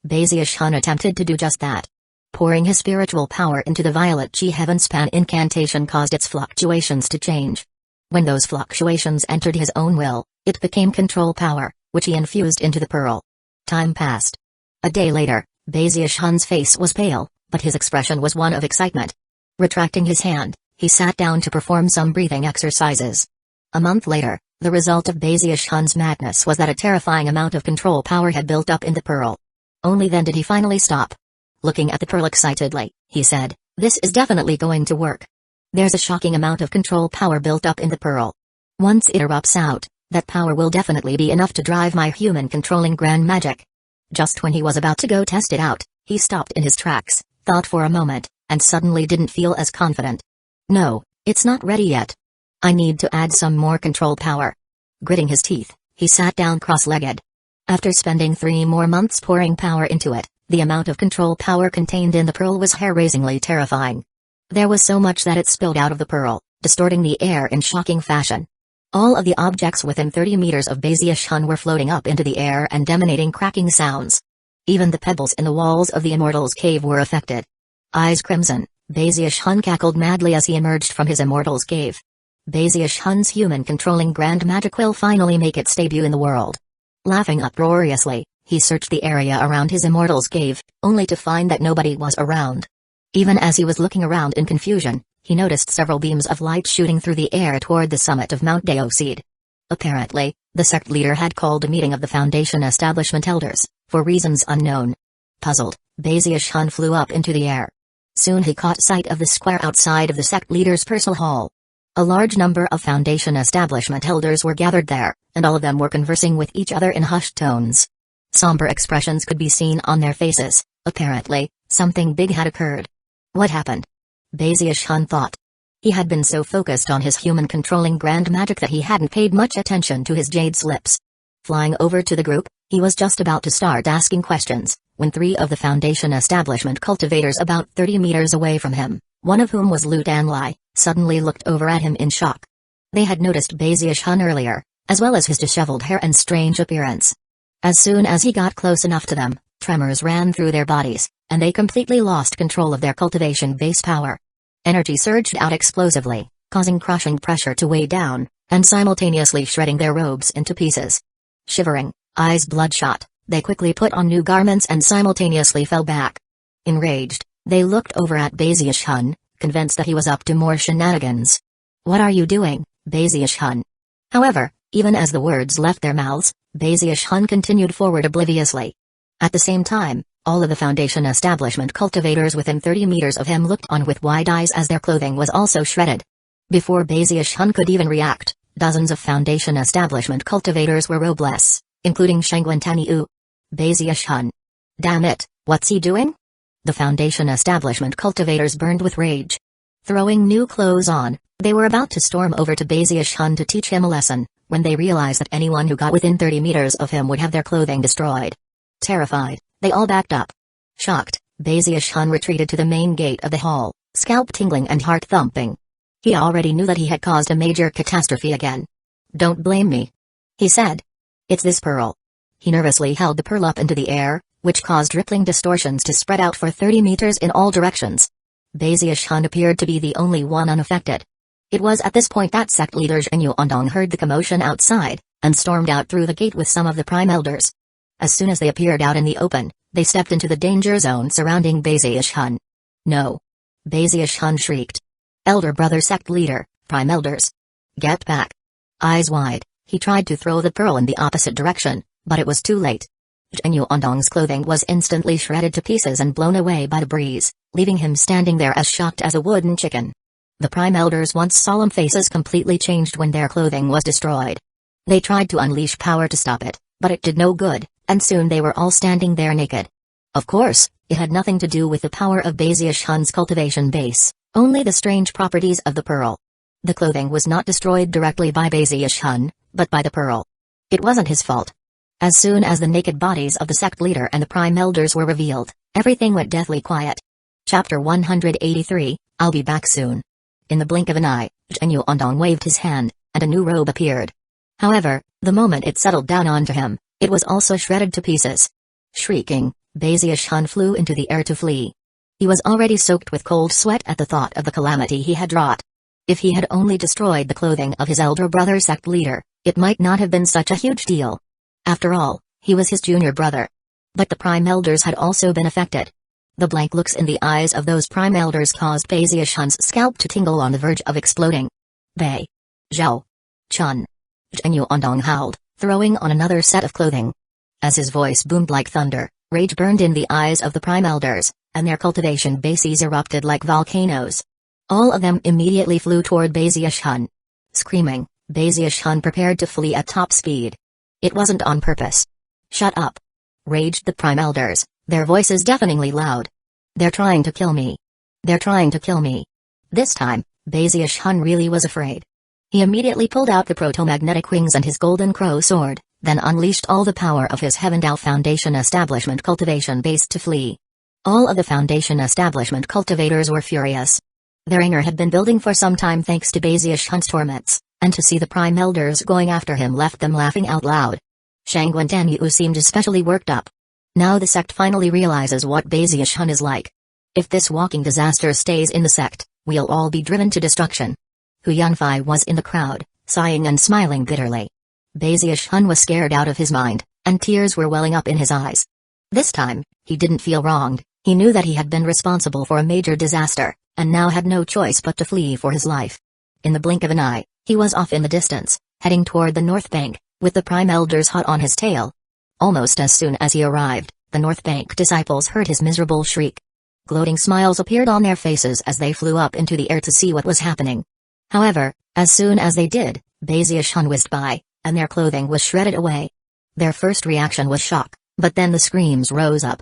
Bazius attempted to do just that. Pouring his spiritual power into the violet chi heaven span incantation caused its fluctuations to change. When those fluctuations entered his own will, it became control power, which he infused into the pearl. Time passed. A day later, Bazius Hun's face was pale, but his expression was one of excitement. Retracting his hand, he sat down to perform some breathing exercises. A month later, the result of Bazius Hun's madness was that a terrifying amount of control power had built up in the pearl. Only then did he finally stop. Looking at the pearl excitedly, he said, "This is definitely going to work. There's a shocking amount of control power built up in the pearl. Once it erupts out, that power will definitely be enough to drive my human controlling grand magic." Just when he was about to go test it out, he stopped in his tracks, thought for a moment, and suddenly didn't feel as confident. "No, it's not ready yet. I need to add some more control power." Gritting his teeth, he sat down cross-legged. After spending 3 more months pouring power into it, the amount of control power contained in the pearl was hair-raisingly terrifying. There was so much that it spilled out of the pearl, distorting the air in shocking fashion. All of the objects within 30 meters of Bazius Hun were floating up into the air and emanating cracking sounds. Even the pebbles in the walls of the Immortal's cave were affected. Eyes crimson, Bazius Hun cackled madly as he emerged from his Immortal's cave. Bazius Hun's human-controlling grand magic will finally make its debut in the world. Laughing uproariously, he searched the area around his Immortal's cave, only to find that nobody was around. Even as he was looking around in confusion, he noticed several beams of light shooting through the air toward the summit of Mount Deoseed. Apparently, the sect leader had called a meeting of the Foundation establishment elders, for reasons unknown. Puzzled, Bazius Hun flew up into the air. Soon he caught sight of the square outside of the sect leader's personal hall. A large number of Foundation establishment elders were gathered there, and all of them were conversing with each other in hushed tones. Somber expressions could be seen on their faces. Apparently, something big had occurred. What happened? Bazius Hun thought. He had been so focused on his human-controlling grand magic that he hadn't paid much attention to his jade slips. Flying over to the group, he was just about to start asking questions, when 3 of the Foundation establishment cultivators about 30 meters away from him, one of whom was Lu Danlai, suddenly looked over at him in shock. They had noticed Bazius Hun earlier, as well as his disheveled hair and strange appearance. As soon as he got close enough to them, tremors ran through their bodies, and they completely lost control of their cultivation base power. Energy surged out explosively, causing crushing pressure to weigh down, and simultaneously shredding their robes into pieces. Shivering, eyes bloodshot, they quickly put on new garments and simultaneously fell back. Enraged, they looked over at Bazius Hun, convinced that he was up to more shenanigans. "What are you doing, Bazius Hun?" However, even as the words left their mouths, Bazius Hun continued forward obliviously. At the same time, all of the Foundation establishment cultivators within 30 meters of him looked on with wide eyes as their clothing was also shredded. Before Bazius Hun could even react, dozens of Foundation establishment cultivators were robeless, including Shangwen Taniu. Bazius Hun. Damn it, what's he doing? The Foundation establishment cultivators burned with rage. Throwing new clothes on, they were about to storm over to Bazius Hun to teach him a lesson, when they realized that anyone who got within 30 meters of him would have their clothing destroyed. Terrified, they all backed up. Shocked, Bazius Hun retreated to the main gate of the hall, scalp tingling and heart thumping. He already knew that he had caused a major catastrophe again. "Don't blame me," he said. "It's this pearl." He nervously held the pearl up into the air, which caused rippling distortions to spread out for 30 meters in all directions. Bazius Hun appeared to be the only one unaffected. It was at this point that sect leader Zhenyu Ondong heard the commotion outside, and stormed out through the gate with some of the prime elders. As soon as they appeared out in the open, they stepped into the danger zone surrounding Bazius Hun. "No!" Bazius Hun shrieked. "Elder brother sect leader, prime elders. Get back!" Eyes wide, he tried to throw the pearl in the opposite direction, but it was too late. Zhenyu Ondong's clothing was instantly shredded to pieces and blown away by the breeze, leaving him standing there as shocked as a wooden chicken. The prime elders' once solemn faces completely changed when their clothing was destroyed. They tried to unleash power to stop it, but it did no good, and soon they were all standing there naked. Of course, it had nothing to do with the power of Bazius Hun's cultivation base, only the strange properties of the pearl. The clothing was not destroyed directly by Bazius Hun, but by the pearl. It wasn't his fault. As soon as the naked bodies of the sect leader and the prime elders were revealed, everything went deathly quiet. Chapter 183, I'll be back soon. In the blink of an eye, Zhenyu Ondong waved his hand, and a new robe appeared. However, the moment it settled down onto him, it was also shredded to pieces. Shrieking, Bazius Hun flew into the air to flee. He was already soaked with cold sweat at the thought of the calamity he had wrought. If he had only destroyed the clothing of his elder brother sect leader, it might not have been such a huge deal. After all, he was his junior brother. But the Prime Elders had also been affected. The blank looks in the eyes of those Prime Elders caused Bazius Hun's scalp to tingle on the verge of exploding. Bei. Zhao. Chun. Zhenyu Ondong howled, throwing on another set of clothing. As his voice boomed like thunder, rage burned in the eyes of the Prime Elders, and their cultivation bases erupted like volcanoes. All of them immediately flew toward Bazius Hun. Screaming, Bazius Hun prepared to flee at top speed. It wasn't on purpose. Shut up! Raged the Prime Elders, their voices deafeningly loud. They're trying to kill me. They're trying to kill me. This time, Bazius Hun really was afraid. He immediately pulled out the proto-magnetic wings and his golden crow sword, then unleashed all the power of his Heavendao Foundation establishment cultivation base to flee. All of the Foundation establishment cultivators were furious. Their anger had been building for some time thanks to Bazius Hun's torments, and to see the Prime Elders going after him left them laughing out loud. Shangguan Danyu seemed especially worked up. Now the sect finally realizes what Bazius Hun is like. If this walking disaster stays in the sect, we'll all be driven to destruction. Hu Yunfei was in the crowd, sighing and smiling bitterly. Bazius Hun was scared out of his mind, and tears were welling up in his eyes. This time, he didn't feel wronged. He knew that he had been responsible for a major disaster, and now had no choice but to flee for his life. In the blink of an eye, he was off in the distance, heading toward the North Bank, with the Prime Elders hot on his tail. Almost as soon as he arrived, the North Bank disciples heard his miserable shriek. Gloating smiles appeared on their faces as they flew up into the air to see what was happening. However, as soon as they did, Bazius Hun whizzed by, and their clothing was shredded away. Their first reaction was shock, but then the screams rose up.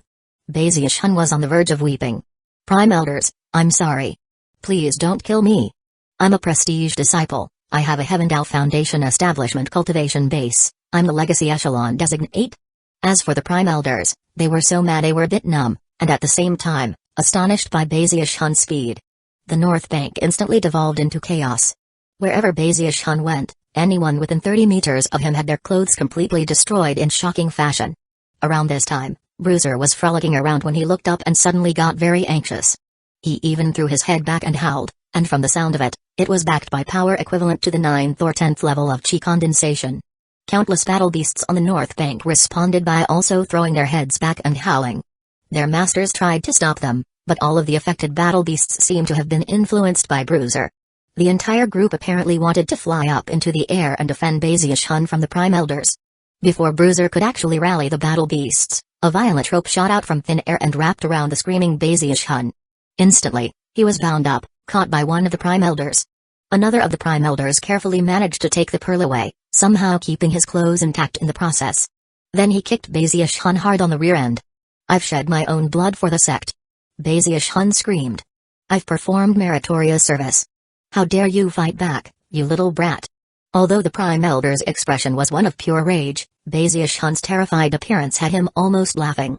Bazius Hun was on the verge of weeping. Prime Elders, I'm sorry. Please don't kill me. I'm a prestige disciple, I have a Heavendao Foundation establishment cultivation base, I'm the Legacy Echelon designate. As for the Prime Elders, they were so mad they were a bit numb, and at the same time, astonished by Bazius Hun's speed. The North Bank instantly devolved into chaos. Wherever Bazius Hun went, anyone within 30 meters of him had their clothes completely destroyed in shocking fashion. Around this time, Bruiser was frolicking around when he looked up and suddenly got very anxious. He even threw his head back and howled, and from the sound of it, it was backed by power equivalent to the 9th or 10th level of chi condensation. Countless battle beasts on the North Bank responded by also throwing their heads back and howling. Their masters tried to stop them, but all of the affected battle beasts seemed to have been influenced by Bruiser. The entire group apparently wanted to fly up into the air and defend Bazius Hun from the Prime Elders. Before Bruiser could actually rally the battle beasts, a violent rope shot out from thin air and wrapped around the screaming Bazius Hun. Instantly, he was bound up, caught by one of the Prime Elders. Another of the Prime Elders carefully managed to take the pearl away, somehow keeping his clothes intact in the process. Then he kicked Bazius Hun hard on the rear end. I've shed my own blood for the sect. Bazius Hun screamed. I've performed meritorious service. How dare you fight back, you little brat. Although the Prime Elder's expression was one of pure rage, Bazius Hun's terrified appearance had him almost laughing.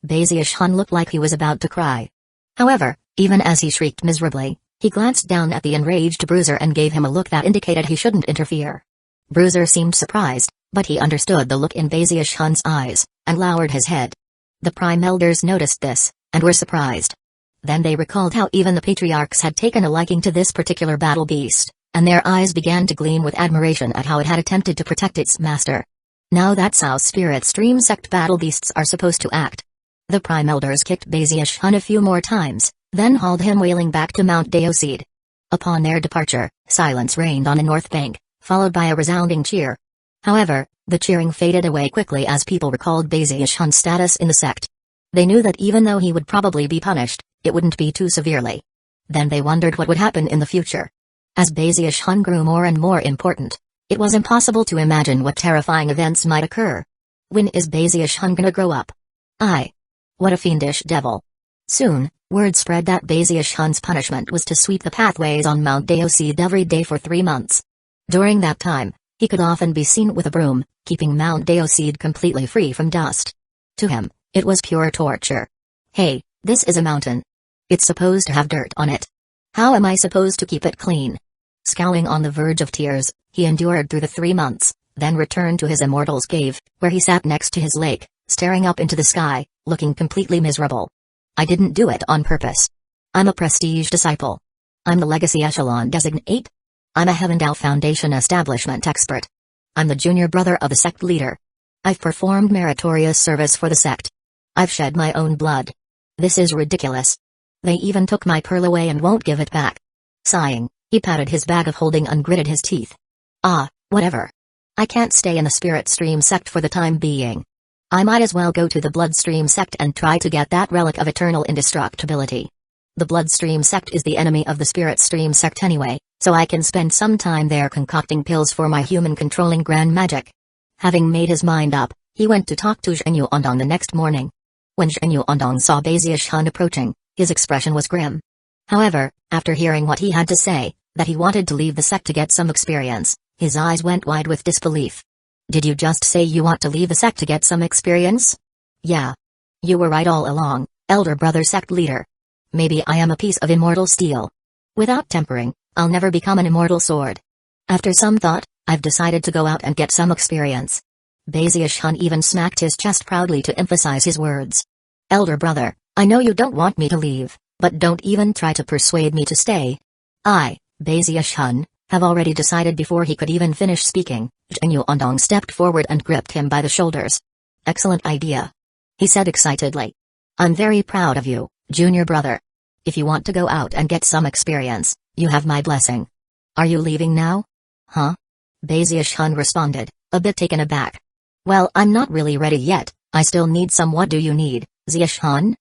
Bazius Hun looked like he was about to cry. However, even as he shrieked miserably, he glanced down at the enraged Bruiser and gave him a look that indicated he shouldn't interfere. Bruiser seemed surprised, but he understood the look in Bazius Hun's eyes, and lowered his head. The Prime Elders noticed this, and were surprised. Then they recalled how even the patriarchs had taken a liking to this particular battle beast, and their eyes began to gleam with admiration at how it had attempted to protect its master. Now that's how Spirit Stream sect battle beasts are supposed to act. The Prime Elders kicked Bazius Hun a few more times, then hauled him wailing back to Mount Deoseed. Upon their departure, silence reigned on the North Bank, followed by a resounding cheer. However, the cheering faded away quickly as people recalled Bazius Hun's status in the sect. They knew that even though he would probably be punished, it wouldn't be too severely. Then they wondered what would happen in the future. As Bazius Hun grew more and more important, it was impossible to imagine what terrifying events might occur. When is Bazius Hun gonna grow up? What a fiendish devil. Soon, word spread that Bazius Hun's punishment was to sweep the pathways on Mount Deoseed every day for 3 months. During that time, he could often be seen with a broom, keeping Mount Deoseed completely free from dust. To him, it was pure torture. Hey, this is a mountain. It's supposed to have dirt on it. How am I supposed to keep it clean? Scowling on the verge of tears, he endured through the 3 months, then returned to his immortal's cave, where he sat next to his lake, staring up into the sky, looking completely miserable. I didn't do it on purpose. I'm a prestige disciple. I'm the Legacy Echelon Designate. I'm a Heavendao Foundation establishment expert. I'm the junior brother of the sect leader. I've performed meritorious service for the sect. I've shed my own blood. This is ridiculous. They even took my pearl away and won't give it back. Sighing, he patted his bag of holding and gritted his teeth. Whatever. I can't stay in the Spirit Stream sect for the time being. I might as well go to the Bloodstream sect and try to get that relic of eternal indestructibility. The Bloodstream sect is the enemy of the Spirit Stream sect anyway, so I can spend some time there concocting pills for my human-controlling grand magic. Having made his mind up, he went to talk to Zhenyu Ondong the next morning. When Zhenyu Ondong saw Beziash Hun approaching, his expression was grim. However, after hearing what he had to say, that he wanted to leave the sect to get some experience, his eyes went wide with disbelief. Did you just say you want to leave the sect to get some experience? Yeah. You were right all along, elder brother sect leader. Maybe I am a piece of immortal steel. Without tempering, I'll never become an immortal sword. After some thought, I've decided to go out and get some experience. Beziash Hun even smacked his chest proudly to emphasize his words. Elder brother, I know you don't want me to leave, but don't even try to persuade me to stay. I, Beziash Hun, have already decided before he could even finish speaking. Zhenyu Ondong stepped forward and gripped him by the shoulders. Excellent idea. He said excitedly. I'm very proud of you, junior brother. If you want to go out and get some experience, you have my blessing. Are you leaving now? Huh? Beziash Hun responded, a bit taken aback. Well, I'm not really ready yet, I still need some. What do you need, Ziash Hun?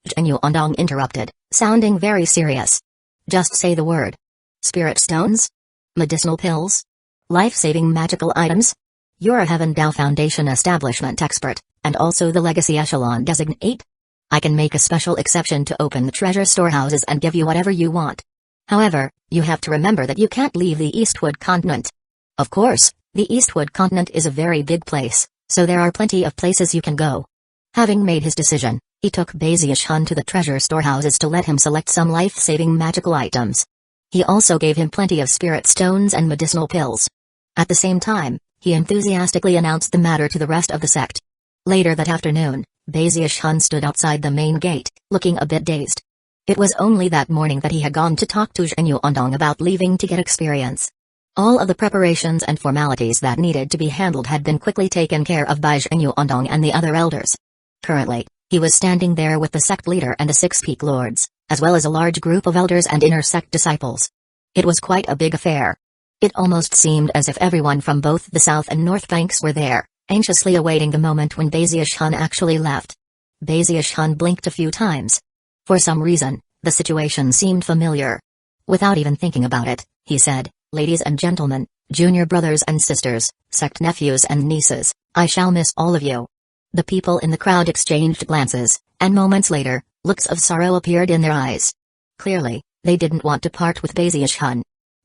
Zhenyu Ondong interrupted, sounding very serious. Just say the word. Spirit stones? Medicinal pills? Life-saving magical items? You're a Heavendao Foundation establishment expert, and also the Legacy Echelon Designate? I can make a special exception to open the treasure storehouses and give you whatever you want. However, you have to remember that you can't leave the Eastwood continent. Of course, the Eastwood continent is a very big place, so there are plenty of places you can go. Having made his decision, he took Beziash Hun to the treasure storehouses to let him select some life-saving magical items. He also gave him plenty of spirit stones and medicinal pills. At the same time, he enthusiastically announced the matter to the rest of the sect. Later that afternoon, Beziash Hun stood outside the main gate, looking a bit dazed. It was only that morning that he had gone to talk to Zhenyu Ondong about leaving to get experience. All of the preparations and formalities that needed to be handled had been quickly taken care of by Zhenyu Ondong and the other elders. Currently, he was standing there with the sect leader and the 6 peak lords, as well as a large group of elders and inner sect disciples. It was quite a big affair. It almost seemed as if everyone from both the south and north banks were there, anxiously awaiting the moment when Beziash Hun actually left. Beziash Hun blinked a few times. For some reason, the situation seemed familiar. Without even thinking about it, he said, "Ladies and gentlemen, junior brothers and sisters, sect nephews and nieces, I shall miss all of you." The people in the crowd exchanged glances, and moments later, looks of sorrow appeared in their eyes. Clearly, they didn't want to part with Beziash Hun.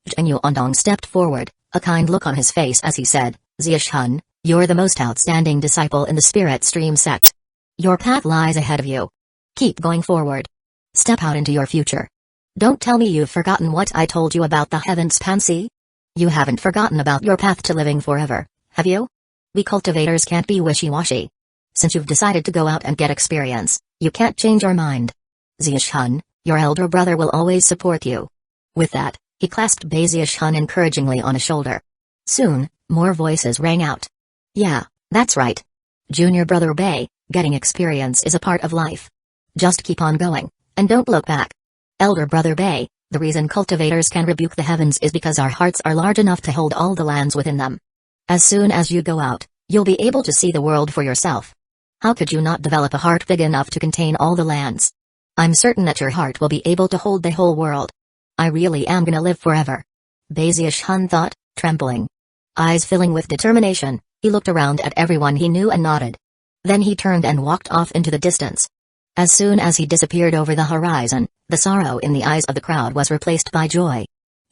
Zhenyu Ondong stepped forward, a kind look on his face as he said, "Ziash Hun, you're the most outstanding disciple in the Spirit Stream sect. Your path lies ahead of you. Keep going forward. Step out into your future. Don't tell me you've forgotten what I told you about the Heavens Pansy? You haven't forgotten about your path to living forever, have you? We cultivators can't be wishy-washy. Since you've decided to go out and get experience, you can't change your mind. Ziash Hun, your elder brother will always support you." With that, he clasped Beziash Hun encouragingly on a shoulder. Soon, more voices rang out. "Yeah, that's right. Junior brother Bei, getting experience is a part of life. Just keep on going, and don't look back. Elder brother Bei, the reason cultivators can rebuke the heavens is because our hearts are large enough to hold all the lands within them. As soon as you go out, you'll be able to see the world for yourself. How could you not develop a heart big enough to contain all the lands? I'm certain that your heart will be able to hold the whole world. I really am gonna live forever." Beziash Hun thought, trembling. Eyes filling with determination, he looked around at everyone he knew and nodded. Then he turned and walked off into the distance. As soon as he disappeared over the horizon, the sorrow in the eyes of the crowd was replaced by joy.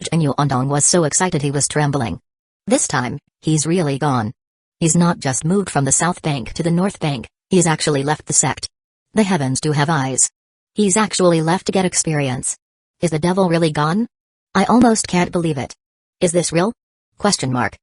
Zhenyu Ondong was so excited he was trembling. This time, he's really gone. He's not just moved from the south bank to the north bank, he's actually left the sect. The heavens do have eyes. He's actually left to get experience. Is the devil really gone? I almost can't believe it. Is this real? Question mark.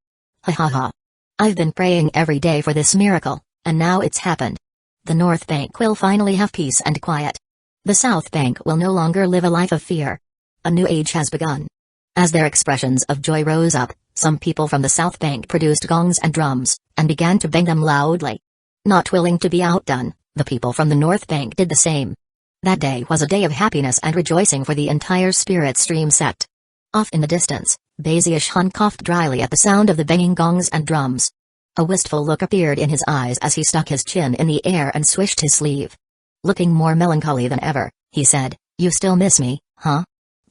Ha ha ha. I've been praying every day for this miracle, and now it's happened. The North Bank will finally have peace and quiet. The South Bank will no longer live a life of fear. A new age has begun. As their expressions of joy rose up, some people from the South Bank produced gongs and drums, and began to bang them loudly. Not willing to be outdone, the people from the North Bank did the same. That day was a day of happiness and rejoicing for the entire Spirit Stream sect. Off in the distance, Bazish coughed dryly at the sound of the banging gongs and drums. A wistful look appeared in his eyes as he stuck his chin in the air and swished his sleeve. Looking more melancholy than ever, he said, "You still miss me, huh?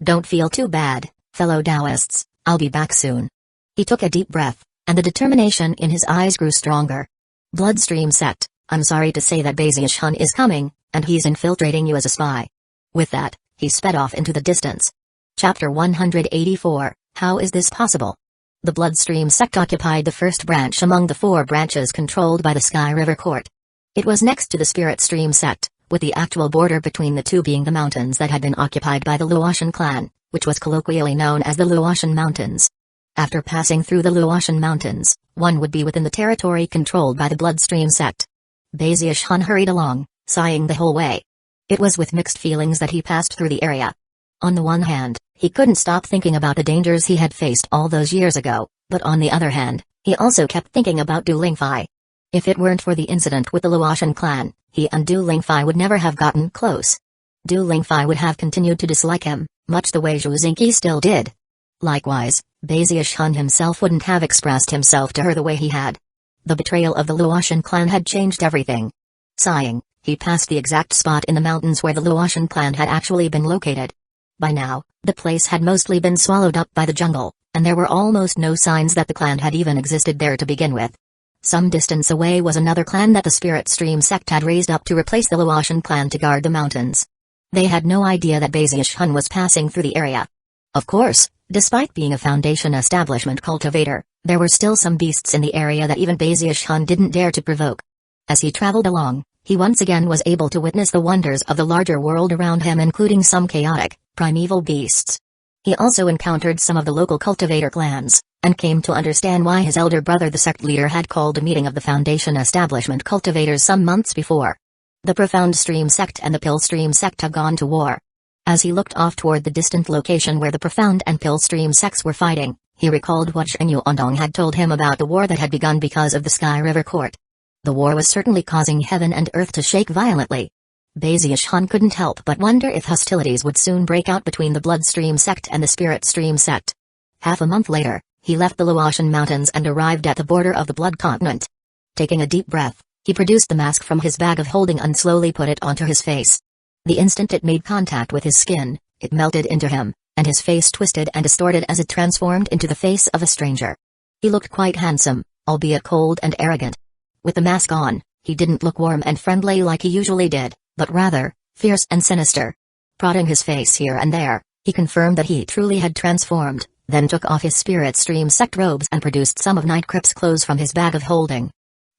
Don't feel too bad, fellow Taoists, I'll be back soon." He took a deep breath, and the determination in his eyes grew stronger. "Bloodstream sect, I'm sorry to say that Bazish is coming, and he's infiltrating you as a spy." With that, he sped off into the distance. Chapter 184, How is this possible? The Bloodstream sect occupied the first branch among the 4 branches controlled by the Sky River Court. It was next to the Spirit Stream sect, with the actual border between the two being the mountains that had been occupied by the Luotian clan, which was colloquially known as the Luotian Mountains. After passing through the Luotian Mountains, one would be within the territory controlled by the Bloodstream sect. Bazish hurried along, sighing the whole way. It was with mixed feelings that he passed through the area. On the one hand, he couldn't stop thinking about the dangers he had faced all those years ago, but on the other hand, he also kept thinking about Du Lingfei. If it weren't for the incident with the Luotian clan, he and Du Lingfei would never have gotten close. Du Lingfei would have continued to dislike him, much the way Zhu Xingqi still did. Likewise, Bazish himself wouldn't have expressed himself to her the way he had. The betrayal of the Luotian clan had changed everything. Sighing, he passed the exact spot in the mountains where the Luotian clan had actually been located. By now, the place had mostly been swallowed up by the jungle, and there were almost no signs that the clan had even existed there to begin with. Some distance away was another clan that the Spirit Stream sect had raised up to replace the Luotian clan to guard the mountains. They had no idea that Bazish was passing through the area. Of course, despite being a Foundation establishment cultivator, there were still some beasts in the area that even Bazish didn't dare to provoke. As he traveled along, he once again was able to witness the wonders of the larger world around him, including some chaotic, primeval beasts. He also encountered some of the local cultivator clans, and came to understand why his elder brother the sect leader had called a meeting of the Foundation establishment cultivators some months before. The Profound Stream sect and the Pill Stream sect had gone to war. As he looked off toward the distant location where the Profound and Pill Stream sects were fighting, he recalled what Shen Yuandong had told him about the war that had begun because of the Sky River Court. The war was certainly causing heaven and earth to shake violently. Bazish couldn't help but wonder if hostilities would soon break out between the Bloodstream sect and the Spirit Stream sect. Half a month later, he left the Luotian Mountains and arrived at the border of the Blood Continent. Taking a deep breath, he produced the mask from his bag of holding and slowly put it onto his face. The instant it made contact with his skin, it melted into him, and his face twisted and distorted as it transformed into the face of a stranger. He looked quite handsome, albeit cold and arrogant. With the mask on, he didn't look warm and friendly like he usually did, but rather, fierce and sinister. Prodding his face here and there, he confirmed that he truly had transformed, then took off his Spirit Stream sect robes and produced some of Night Crypt's clothes from his bag of holding.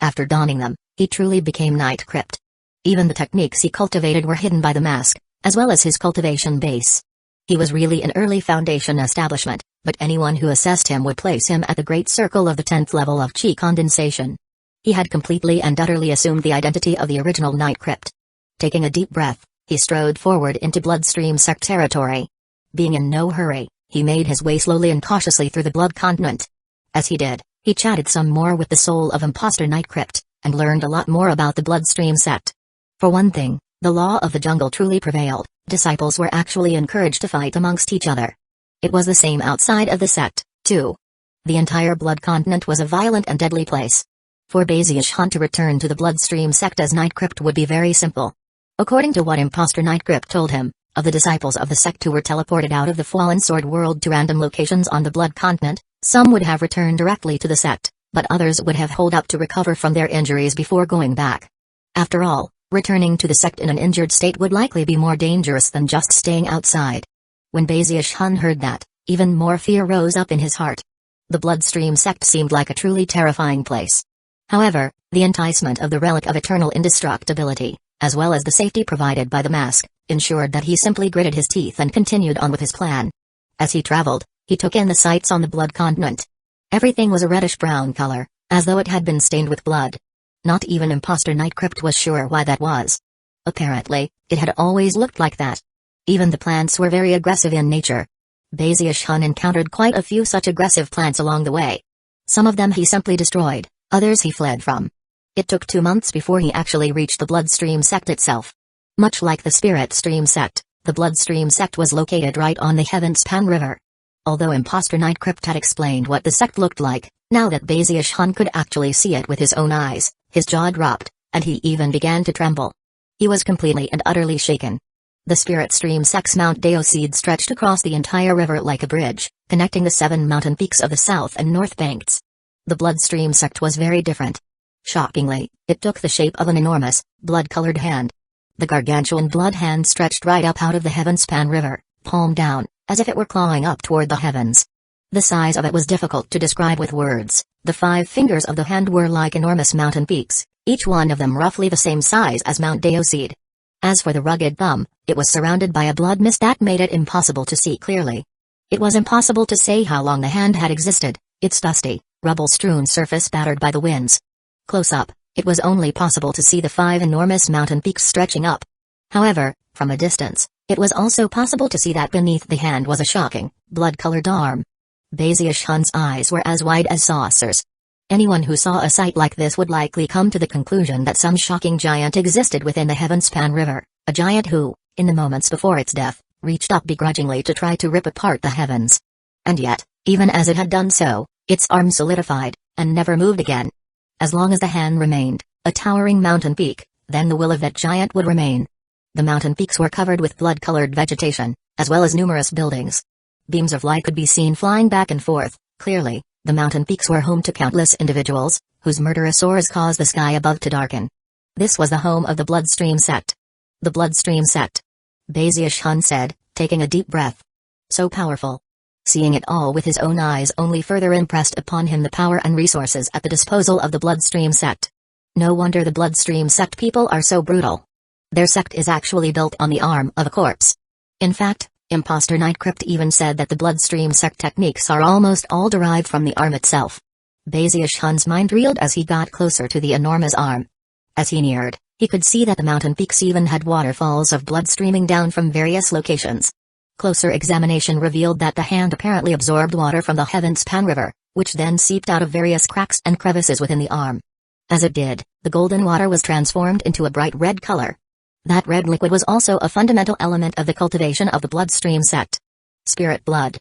After donning them, he truly became Night Crypt. Even the techniques he cultivated were hidden by the mask, as well as his cultivation base. He was really an early Foundation establishment, but anyone who assessed him would place him at the Great Circle of the 10th level of Chi Condensation. He had completely and utterly assumed the identity of the original Night Crypt. Taking a deep breath, he strode forward into Bloodstream sect territory. Being in no hurry, he made his way slowly and cautiously through the Blood Continent. As he did, he chatted some more with the soul of imposter Night Crypt, and learned a lot more about the Bloodstream sect. For one thing, the law of the jungle truly prevailed. Disciples were actually encouraged to fight amongst each other. It was the same outside of the sect, too. The entire Blood Continent was a violent and deadly place. For Bazish to return to the Bloodstream sect as Night Crypt would be very simple. According to what imposter Night Crypt told him, of the disciples of the sect who were teleported out of the Fallen Sword world to random locations on the Blood Continent, some would have returned directly to the sect, but others would have holed up to recover from their injuries before going back. After all, returning to the sect in an injured state would likely be more dangerous than just staying outside. When Bazish heard that, even more fear rose up in his heart. The Bloodstream sect seemed like a truly terrifying place. However, the enticement of the relic of eternal indestructibility, as well as the safety provided by the mask, ensured that he simply gritted his teeth and continued on with his plan. As he traveled, he took in the sights on the Blood Continent. Everything was a reddish-brown color, as though it had been stained with blood. Not even imposter Night Crypt was sure why that was. Apparently, it had always looked like that. Even the plants were very aggressive in nature. Bazius encountered quite a few such aggressive plants along the way. Some of them he simply destroyed, others he fled from. It took 2 months before he actually reached the Bloodstream sect itself. Much like the Spirit Stream sect, the Bloodstream sect was located right on the Heavenspan River. Although Imposter Nightcrypt had explained what the sect looked like, now that Bazius could actually see it with his own eyes, his jaw dropped, and he even began to tremble. He was completely and utterly shaken. The Spirit Stream sect's Mount Deoseed stretched across the entire river like a bridge, connecting the 7 mountain peaks of the south and north banks. The Bloodstream sect was very different. Shockingly, it took the shape of an enormous, blood-colored hand. The gargantuan blood hand stretched right up out of the Heavenspan River, palm down, as if it were clawing up toward the heavens. The size of it was difficult to describe with words. The 5 fingers of the hand were like enormous mountain peaks, each one of them roughly the same size as Mount Deoseed. As for the rugged thumb, it was surrounded by a blood mist that made it impossible to see clearly. It was impossible to say how long the hand had existed, its dusty, rubble-strewn surface battered by the winds. Close up, it was only possible to see the 5 enormous mountain peaks stretching up. However, from a distance, it was also possible to see that beneath the hand was a shocking, blood-colored arm. Bazius eyes were as wide as saucers. Anyone who saw a sight like this would likely come to the conclusion that some shocking giant existed within the Heavenspan River, a giant who, in the moments before its death, reached up begrudgingly to try to rip apart the heavens. And yet, even as it had done so, its arm solidified, and never moved again. As long as the hand remained, a towering mountain peak, then the will of that giant would remain. The mountain peaks were covered with blood-colored vegetation, as well as numerous buildings. Beams of light could be seen flying back and forth. Clearly, the mountain peaks were home to countless individuals, whose murderous auras caused the sky above to darken. This was the home of the Bloodstream sect. The Bloodstream sect. Bazius said, taking a deep breath. So powerful. Seeing it all with his own eyes only further impressed upon him the power and resources at the disposal of the Bloodstream sect. No wonder the Bloodstream sect people are so brutal. Their sect is actually built on the arm of a corpse. In fact, Imposter Nightcrypt even said that the Bloodstream sect techniques are almost all derived from the arm itself. Bazius mind reeled as he got closer to the enormous arm. As he neared, he could see that the mountain peaks even had waterfalls of blood streaming down from various locations. Closer examination revealed that the hand apparently absorbed water from the Heavenspan River, which then seeped out of various cracks and crevices within the arm. As it did, the golden water was transformed into a bright red color. That red liquid was also a fundamental element of the cultivation of the Bloodstream sect. Spirit blood.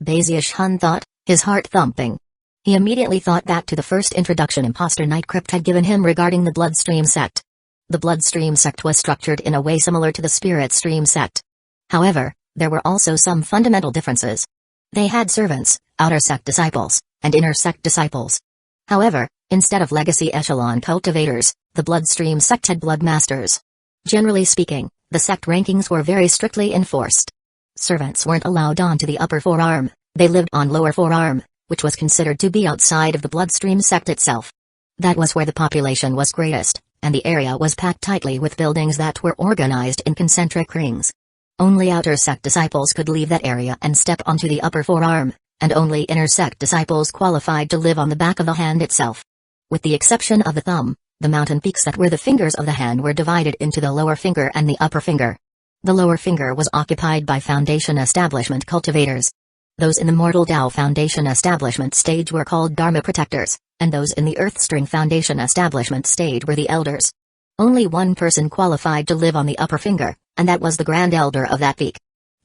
Bazius thought, his heart thumping. He immediately thought back to the first introduction Imposter Nightcrypt had given him regarding the Bloodstream sect. The Bloodstream sect was structured in a way similar to the Spirit Stream sect. However, there were also some fundamental differences. They had servants, outer sect disciples, and inner sect disciples. However, instead of legacy echelon cultivators, the Bloodstream sect had blood masters. Generally speaking, the sect rankings were very strictly enforced. Servants weren't allowed onto the upper forearm, they lived on lower forearm, which was considered to be outside of the Bloodstream sect itself. That was where the population was greatest, and the area was packed tightly with buildings that were organized in concentric rings. Only outer sect disciples could leave that area and step onto the upper forearm, and only inner sect disciples qualified to live on the back of the hand itself. With the exception of the thumb, the mountain peaks that were the fingers of the hand were divided into the lower finger and the upper finger. The lower finger was occupied by Foundation Establishment cultivators. Those in the Mortal Tao Foundation Establishment stage were called Dharma Protectors, and those in the Earthstring Foundation Establishment stage were the Elders. Only one person qualified to live on the upper finger, and that was the Grand Elder of that peak.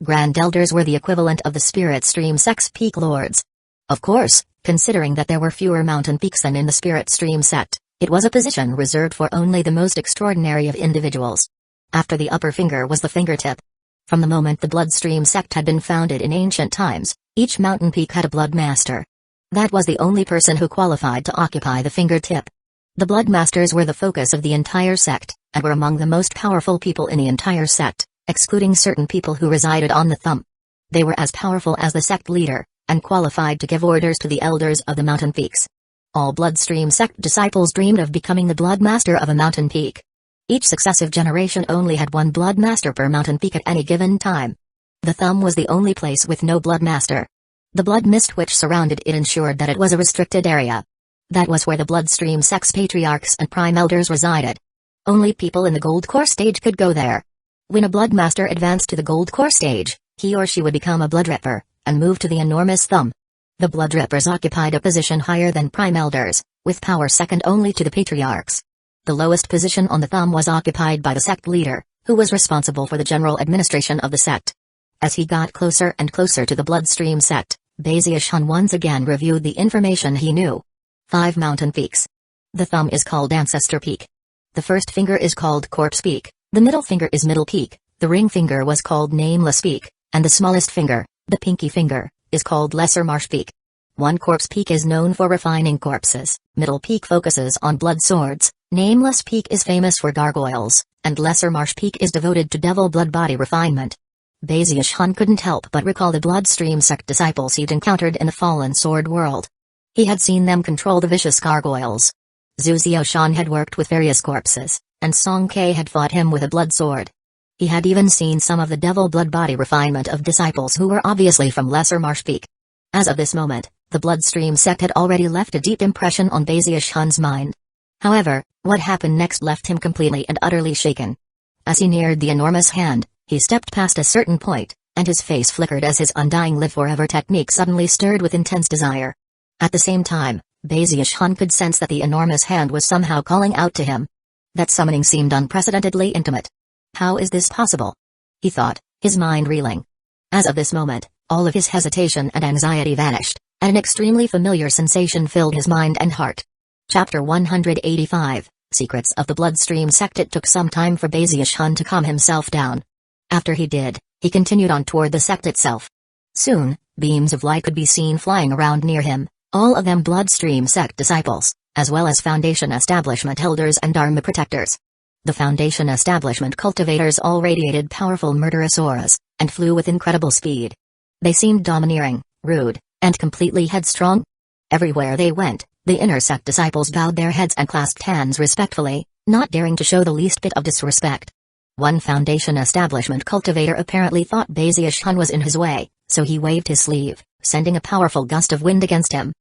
Grand Elders were the equivalent of the Spirit Stream sect's peak lords. Of course, considering that there were fewer mountain peaks than in the Spirit Stream sect, it was a position reserved for only the most extraordinary of individuals. After the upper finger was the fingertip. From the moment the Bloodstream sect had been founded in ancient times, each mountain peak had a blood master. That was the only person who qualified to occupy the fingertip. The blood masters were the focus of the entire sect, and were among the most powerful people in the entire sect, excluding certain people who resided on the thumb. They were as powerful as the sect leader, and qualified to give orders to the elders of the mountain peaks. All Bloodstream sect disciples dreamed of becoming the blood master of a mountain peak. Each successive generation only had one blood master per mountain peak at any given time. The thumb was the only place with no blood master. The blood mist which surrounded it ensured that it was a restricted area. That was where the Bloodstream sect's patriarchs and prime elders resided. Only people in the Gold Core stage could go there. When a Blood Master advanced to the Gold Core stage, he or she would become a Blood Ripper, and move to the enormous thumb. The Blood Rippers occupied a position higher than Prime Elders, with power second only to the Patriarchs. The lowest position on the thumb was occupied by the sect leader, who was responsible for the general administration of the sect. As he got closer and closer to the Bloodstream sect, Baziashun once again reviewed the information he knew. 5 mountain peaks. The thumb is called Ancestor Peak. The first finger is called Corpse Peak, the middle finger is Middle Peak, the ring finger was called Nameless Peak, and the smallest finger, the pinky finger, is called Lesser Marsh Peak. One Corpse Peak is known for refining corpses, Middle Peak focuses on blood swords, Nameless Peak is famous for gargoyles, and Lesser Marsh Peak is devoted to devil blood body refinement. Baziashun couldn't help but recall the Bloodstream sect disciples he'd encountered in the Fallen Sword world. He had seen them control the vicious gargoyles. Zhu Xiaoshan had worked with various corpses, and Song Ke had fought him with a blood sword. He had even seen some of the devil blood body refinement of disciples who were obviously from Lesser Marsh Peak. As of this moment, the Bloodstream sect had already left a deep impression on Baziashun's mind. However, what happened next left him completely and utterly shaken. As he neared the enormous hand, he stepped past a certain point, and his face flickered as his undying live forever technique suddenly stirred with intense desire. At the same time, Baziashun could sense that the enormous hand was somehow calling out to him. That summoning seemed unprecedentedly intimate. How is this possible? He thought, his mind reeling. As of this moment, all of his hesitation and anxiety vanished, and an extremely familiar sensation filled his mind and heart. Chapter 185, Secrets of the Bloodstream Sect. It took some time for Baziashun to calm himself down. After he did, he continued on toward the sect itself. Soon, beams of light could be seen flying around near him, all of them Bloodstream sect disciples, as well as Foundation Establishment elders and Dharma protectors. The Foundation Establishment cultivators all radiated powerful murderous auras, and flew with incredible speed. They seemed domineering, rude, and completely headstrong. Everywhere they went, the inner sect disciples bowed their heads and clasped hands respectfully, not daring to show the least bit of disrespect. One Foundation Establishment cultivator apparently thought Baziashun was in his way, so he waved his sleeve, sending a powerful gust of wind against him.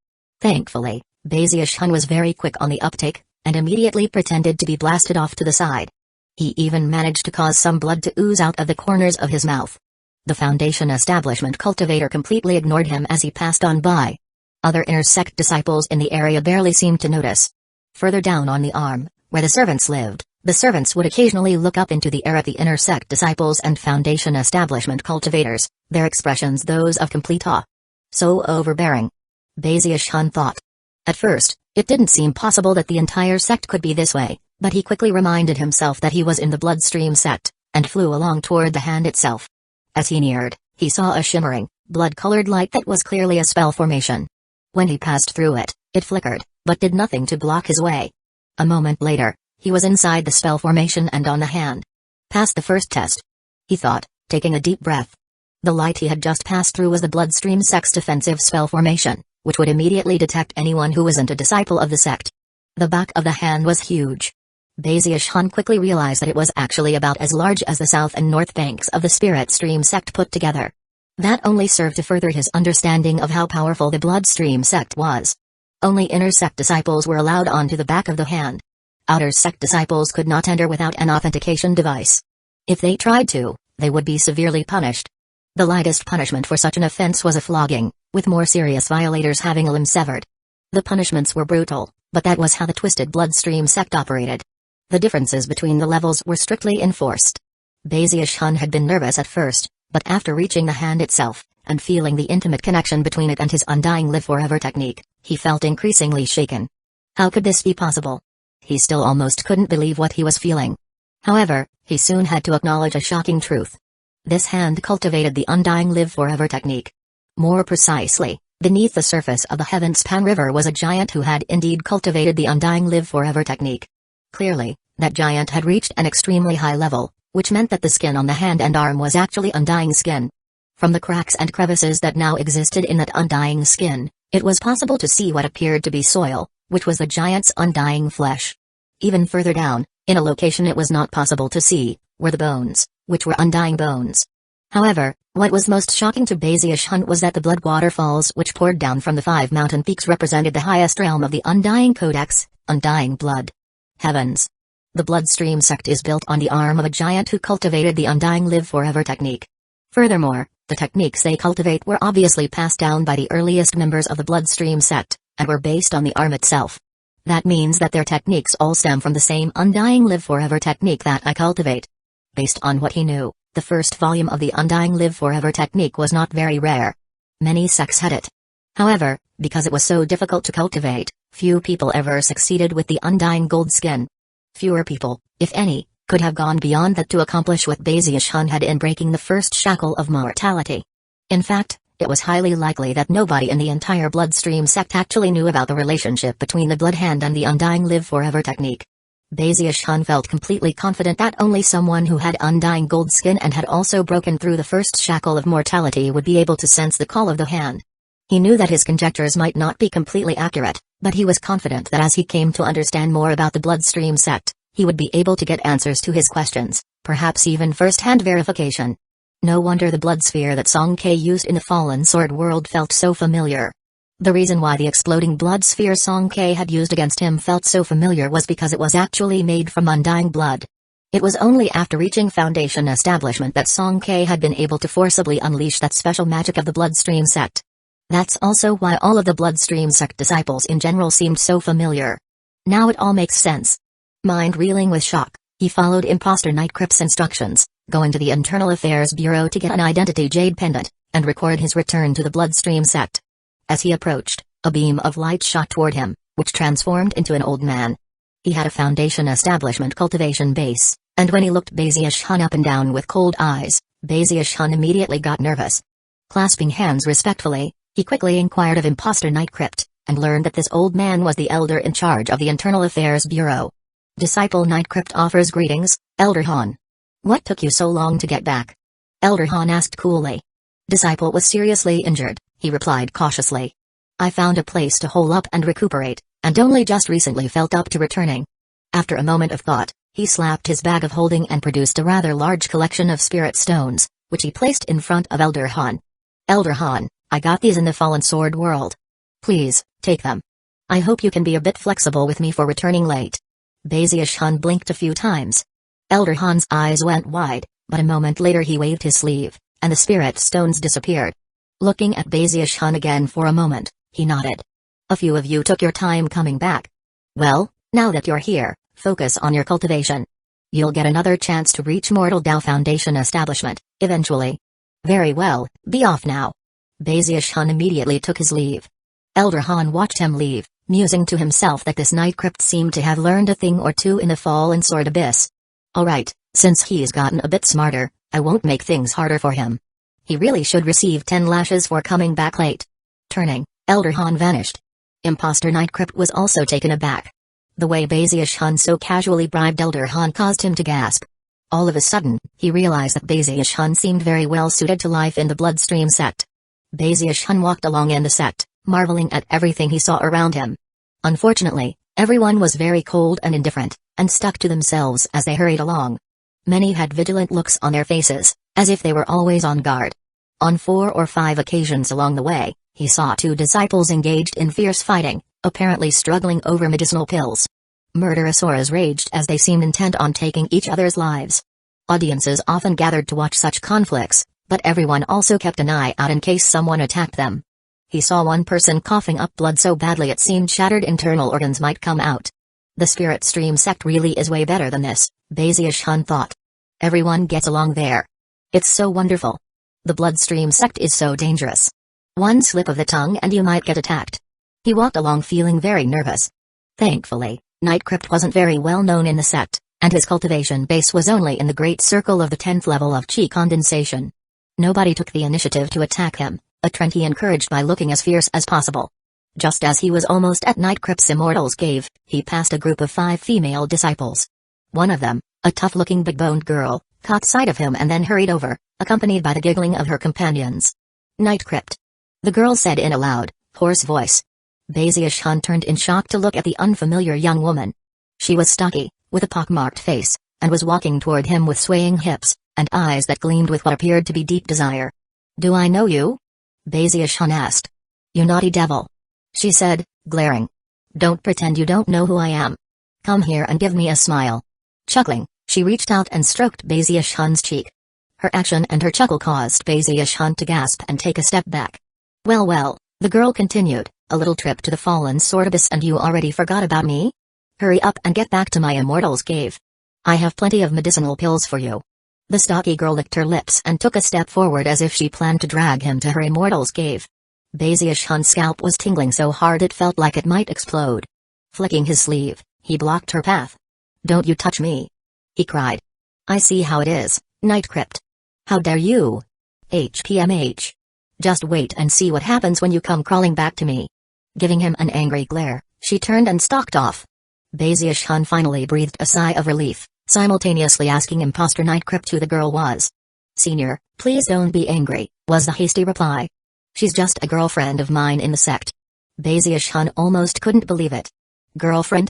Thankfully, Baziashun was very quick on the uptake, and immediately pretended to be blasted off to the side. He even managed to cause some blood to ooze out of the corners of his mouth. The Foundation Establishment cultivator completely ignored him as he passed on by. Other inner sect disciples in the area barely seemed to notice. Further down on the arm, where the servants lived, the servants would occasionally look up into the air at the inner sect disciples and Foundation Establishment cultivators, their expressions those of complete awe. So overbearing. Baziashun thought. At first, it didn't seem possible that the entire sect could be this way, but he quickly reminded himself that he was in the Bloodstream sect, and flew along toward the hand itself. As he neared, he saw a shimmering, blood-colored light that was clearly a spell formation. When he passed through it, it flickered, but did nothing to block his way. A moment later, he was inside the spell formation and on the hand. Passed the first test. He thought, taking a deep breath. The light he had just passed through was the Bloodstream sect's defensive spell formation, which would immediately detect anyone who wasn't a disciple of the sect. The back of the hand was huge. Baziashun quickly realized that it was actually about as large as the south and north banks of the Spirit Stream sect put together. That only served to further his understanding of how powerful the Bloodstream sect was. Only inner sect disciples were allowed onto the back of the hand. Outer sect disciples could not enter without an authentication device. If they tried to, they would be severely punished. The lightest punishment for such an offense was a flogging, with more serious violators having a limb severed. The punishments were brutal, but that was how the twisted Bloodstream sect operated. The differences between the levels were strictly enforced. Baziashun had been nervous at first, but after reaching the hand itself, and feeling the intimate connection between it and his undying live forever technique, he felt increasingly shaken. How could this be possible? He still almost couldn't believe what he was feeling. However, he soon had to acknowledge a shocking truth. This hand cultivated the undying live forever technique. More precisely, beneath the surface of the Heavenspan River was a giant who had indeed cultivated the undying live forever technique. Clearly, that giant had reached an extremely high level, which meant that the skin on the hand and arm was actually undying skin. From the cracks and crevices that now existed in that undying skin, it was possible to see what appeared to be soil, which was the giant's undying flesh. Even further down, in a location it was not possible to see, were the bones, which were undying bones. However, what was most shocking to Baziashun was that the blood waterfalls which poured down from the 5 mountain peaks represented the highest realm of the undying codex, undying blood. Heavens! The Bloodstream sect is built on the arm of a giant who cultivated the Undying Live Forever technique. Furthermore, the techniques they cultivate were obviously passed down by the earliest members of the Bloodstream sect, and were based on the arm itself. That means that their techniques all stem from the same Undying Live Forever technique that I cultivate. Based on what he knew, the first volume of the Undying Live Forever technique was not very rare. Many sects had it. However, because it was so difficult to cultivate, few people ever succeeded with the Undying Gold Skin. Fewer people, if any, could have gone beyond that to accomplish what Bazius had in breaking the first shackle of mortality. In fact, it was highly likely that nobody in the entire Bloodstream sect actually knew about the relationship between the Blood Hand and the Undying Live Forever technique. Bazius felt completely confident that only someone who had Undying Gold Skin and had also broken through the first shackle of mortality would be able to sense the call of the hand. He knew that his conjectures might not be completely accurate, but he was confident that as he came to understand more about the Bloodstream sect, he would be able to get answers to his questions, perhaps even first-hand verification. No wonder the blood sphere that Song Ke used in the Fallen Sword world felt so familiar. The reason why the exploding blood sphere Song Ke had used against him felt so familiar was because it was actually made from undying blood. It was only after reaching Foundation Establishment that Song Ke had been able to forcibly unleash that special magic of the Bloodstream sect. That's also why all of the Bloodstream sect disciples in general seemed so familiar. Now it all makes sense. Mind reeling with shock, he followed Imposter Nightcrypt's instructions, going to the Internal Affairs Bureau to get an identity jade pendant, and record his return to the Bloodstream sect. As he approached, a beam of light shot toward him, which transformed into an old man. He had a Foundation Establishment cultivation base, and when he looked Bazius up and down with cold eyes, Bazius immediately got nervous. Clasping hands respectfully, he quickly inquired of Imposter Nightcrypt, and learned that this old man was the elder in charge of the Internal Affairs Bureau. Disciple Nightcrypt offers greetings, Elder Han. What took you so long to get back? Elder Han asked coolly. Disciple was seriously injured, he replied cautiously. I found a place to hole up and recuperate, and only just recently felt up to returning. After a moment of thought, he slapped his bag of holding and produced a rather large collection of spirit stones, which he placed in front of Elder Han. Elder Han, I got these in the Fallen Sword world. Please, take them. I hope you can be a bit flexible with me for returning late. Bazius blinked a few times. Elder Han's eyes went wide, but a moment later he waved his sleeve, and the spirit stones disappeared. Looking at Bazius again for a moment, he nodded. A few of you took your time coming back. Well, now that you're here, focus on your cultivation. You'll get another chance to reach Mortal Dao Foundation Establishment, eventually. Very well, be off now. Bazius immediately took his leave. Elder Han watched him leave, musing to himself that this Nightcrypt seemed to have learned a thing or two in the Fallen Sword Abyss. Alright, since he's gotten a bit smarter, I won't make things harder for him. He really should receive 10 lashes for coming back late. Turning, Elder Han vanished. Imposter Nightcrypt was also taken aback. The way Bazius so casually bribed Elder Han caused him to gasp. All of a sudden, he realized that Bazius seemed very well suited to life in the Bloodstream sect. Bazius walked along in the sect, marveling at everything he saw around him. Unfortunately, everyone was very cold and indifferent, and stuck to themselves as they hurried along. Many had vigilant looks on their faces, as if they were always on guard. On 4 or 5 occasions along the way, he saw 2 disciples engaged in fierce fighting, apparently struggling over medicinal pills. Murderous auras raged as they seemed intent on taking each other's lives. Audiences often gathered to watch such conflicts, but everyone also kept an eye out in case someone attacked them. He saw one person coughing up blood so badly it seemed shattered internal organs might come out. The Spirit Stream sect really is way better than this, Bazius thought. Everyone gets along there. It's so wonderful. The Bloodstream sect is so dangerous. One slip of the tongue and you might get attacked. He walked along feeling very nervous. Thankfully, Nightcrypt wasn't very well known in the sect, and his cultivation base was only in the great circle of the 10th level of chi condensation. Nobody took the initiative to attack him, a trend he encouraged by looking as fierce as possible. Just as he was almost at Nightcrypt's Immortal's Cave, he passed a group of 5 female disciples. One of them, a tough-looking big-boned girl, caught sight of him and then hurried over, accompanied by the giggling of her companions. Nightcrypt. The girl said in a loud, hoarse voice. Bazius turned in shock to look at the unfamiliar young woman. She was stocky, with a pockmarked face, and was walking toward him with swaying hips, and eyes that gleamed with what appeared to be deep desire. Do I know you? Bazius asked. You naughty devil. She said, glaring. Don't pretend you don't know who I am. Come here and give me a smile. Chuckling, she reached out and stroked Bazish Hun's cheek. Her action and her chuckle caused Bazish Hun to gasp and take a step back. Well, the girl continued, a little trip to the fallen sword abyss and you already forgot about me? Hurry up and get back to my immortal's cave. I have plenty of medicinal pills for you. The stocky girl licked her lips and took a step forward as if she planned to drag him to her immortal's cave. Bazish Hun's scalp was tingling so hard it felt like it might explode. Flicking his sleeve, he blocked her path. Don't you touch me! He cried. I see how it is, Night Crypt. How dare you! HPMH. Just wait and see what happens when you come crawling back to me. Giving him an angry glare, she turned and stalked off. Bazish Hun finally breathed a sigh of relief, simultaneously asking Imposter Night Crypt who the girl was. Senior, please don't be angry, was the hasty reply. She's just a girlfriend of mine in the sect. Bazish Hun almost couldn't believe it. Girlfriend?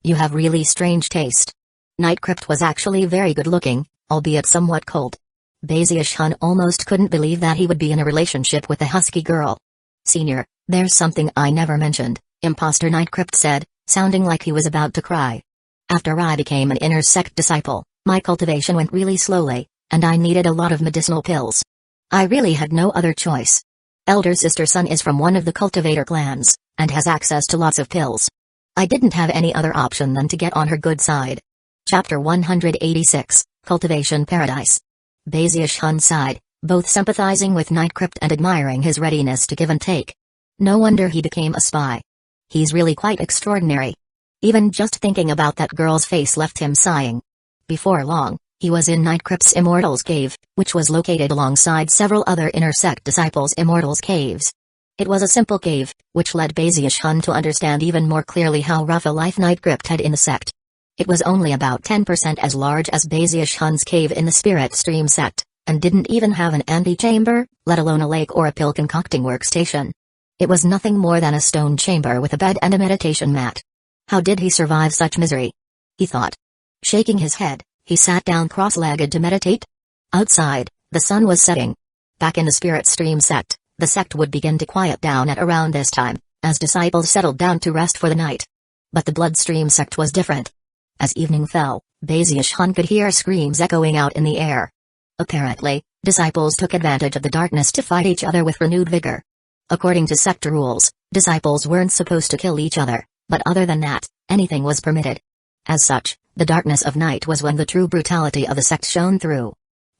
You have really strange taste. Night Crypt was actually very good looking, albeit somewhat cold. Bazish Hun almost couldn't believe that he would be in a relationship with a husky girl. Senior, there's something I never mentioned, Imposter Night Crypt said, sounding like he was about to cry. After I became an inner sect disciple, my cultivation went really slowly, and I needed a lot of medicinal pills. I really had no other choice. Elder sister Sun is from one of the cultivator clans, and has access to lots of pills. I didn't have any other option than to get on her good side. Chapter 186, Cultivation Paradise. Bazish Hun sighed, both sympathizing with Night Crypt and admiring his readiness to give and take. No wonder he became a spy. He's really quite extraordinary. Even just thinking about that girl's face left him sighing. Before long, he was in Night Crypt's Immortal's Cave, which was located alongside several other inner sect disciples' Immortal's Caves. It was a simple cave, which led Bazish Hun to understand even more clearly how rough a life Night Crypt had in the sect. It was only about 10% as large as Bazish Hun's cave in the Spirit Stream sect, and didn't even have an antechamber, let alone a lake or a pill concocting workstation. It was nothing more than a stone chamber with a bed and a meditation mat. How did he survive such misery? He thought. Shaking his head, he sat down cross-legged to meditate. Outside, the sun was setting. Back in the Spirit Stream sect, the sect would begin to quiet down at around this time, as disciples settled down to rest for the night. But the Bloodstream sect was different. As evening fell, Bazish Hun could hear screams echoing out in the air. Apparently, disciples took advantage of the darkness to fight each other with renewed vigor. According to sect rules, disciples weren't supposed to kill each other, but other than that, anything was permitted. As such, the darkness of night was when the true brutality of the sect shone through.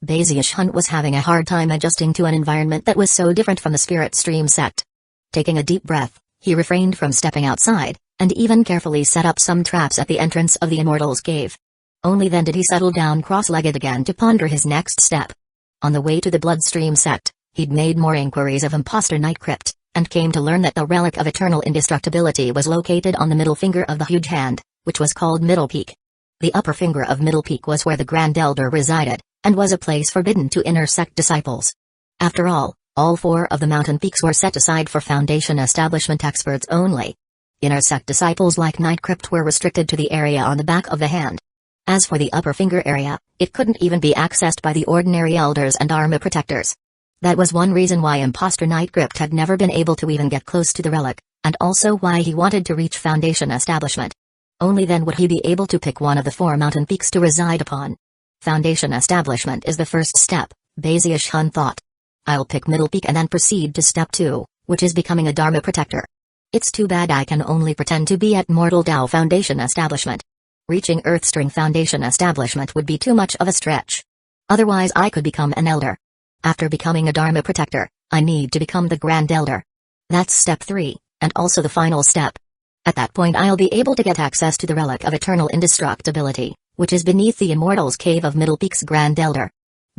Bazish Hun was having a hard time adjusting to an environment that was so different from the Spirit Stream sect. Taking a deep breath, he refrained from stepping outside, and even carefully set up some traps at the entrance of the Immortal's Cave. Only then did he settle down cross-legged again to ponder his next step. On the way to the Bloodstream sect, he'd made more inquiries of Imposter Night Crypt, and came to learn that the relic of eternal indestructibility was located on the middle finger of the huge hand, which was called Middle Peak. The upper finger of Middle Peak was where the Grand Elder resided, and was a place forbidden to inner sect disciples. After all 4 of the mountain peaks were set aside for Foundation establishment experts only. Inner sect disciples like Night Crypt were restricted to the area on the back of the hand. As for the upper finger area, it couldn't even be accessed by the ordinary elders and armor protectors. That was one reason why Imposter Night Crypt had never been able to even get close to the relic, and also why he wanted to reach Foundation establishment. Only then would he be able to pick one of the 4 mountain peaks to reside upon. Foundation establishment is the first step, Bazish Hun thought. I'll pick Middle Peak and then proceed to step 2, which is becoming a Dharma protector. It's too bad I can only pretend to be at Mortal Tao Foundation establishment. Reaching Earthstring Foundation establishment would be too much of a stretch. Otherwise I could become an elder. After becoming a Dharma protector, I need to become the Grand Elder. That's step 3, and also the final step. At that point I'll be able to get access to the relic of eternal indestructibility, which is beneath the Immortal's Cave of Middle Peak's Grand Elder.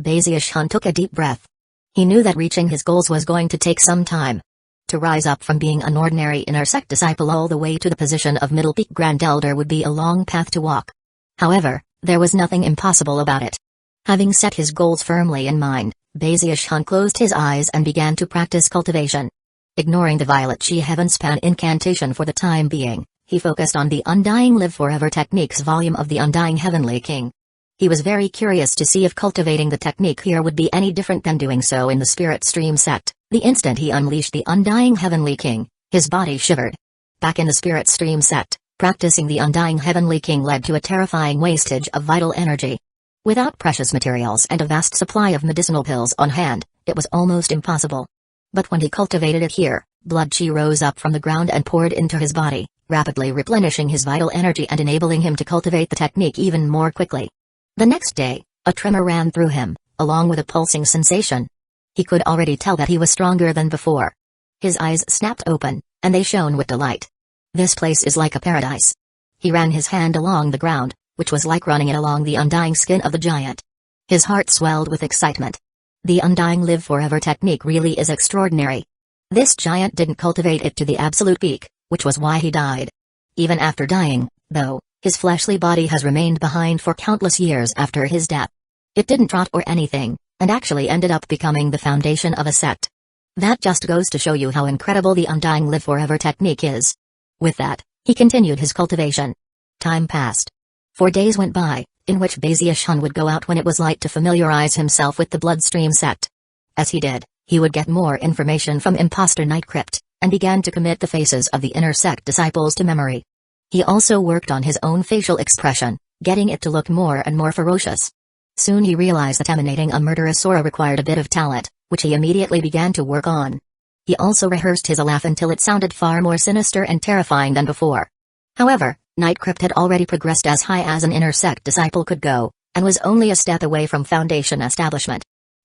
Bazish Hun took a deep breath. He knew that reaching his goals was going to take some time. To rise up from being an ordinary inner sect disciple all the way to the position of Middle Peak Grand Elder would be a long path to walk. However, there was nothing impossible about it. Having set his goals firmly in mind, Bazish Hun closed his eyes and began to practice cultivation. Ignoring the Violet Chi Heavenspan incantation for the time being, he focused on the Undying Live Forever technique's volume of the Undying Heavenly King. He was very curious to see if cultivating the technique here would be any different than doing so in the Spirit Stream sect. The instant he unleashed the Undying Heavenly King, his body shivered. Back in the Spirit Stream sect, Practicing the Undying Heavenly King led to a terrifying wastage of vital energy. Without precious materials and a vast supply of medicinal pills on hand, it was almost impossible. But when he cultivated it here, blood chi rose up from the ground and poured into his body, rapidly replenishing his vital energy and enabling him to cultivate the technique even more quickly. The next day, a tremor ran through him, along with a pulsing sensation. He could already tell that he was stronger than before. His eyes snapped open, and they shone with delight. This place is like a paradise. He ran his hand along the ground, which was like running it along the undying skin of the giant. His heart swelled with excitement. The Undying Live Forever technique really is extraordinary. This giant didn't cultivate it to the absolute peak, which was why he died. Even after dying, though, his fleshly body has remained behind for countless years after his death. It didn't rot or anything, and actually ended up becoming the foundation of a sect. That just goes to show you how incredible the Undying Live Forever technique is. With that, he continued his cultivation. Time passed. 4 days went by, in which Bazius-hun would go out when it was light to familiarize himself with the Bloodstream sect. As he did, he would get more information from Imposter Night Crypt, and began to commit the faces of the inner sect disciples to memory. He also worked on his own facial expression, getting it to look more and more ferocious. Soon he realized that emanating a murderous aura required a bit of talent, which he immediately began to work on. He also rehearsed his laugh until it sounded far more sinister and terrifying than before. However, Night Crypt had already progressed as high as an inner sect disciple could go, and was only a step away from Foundation establishment.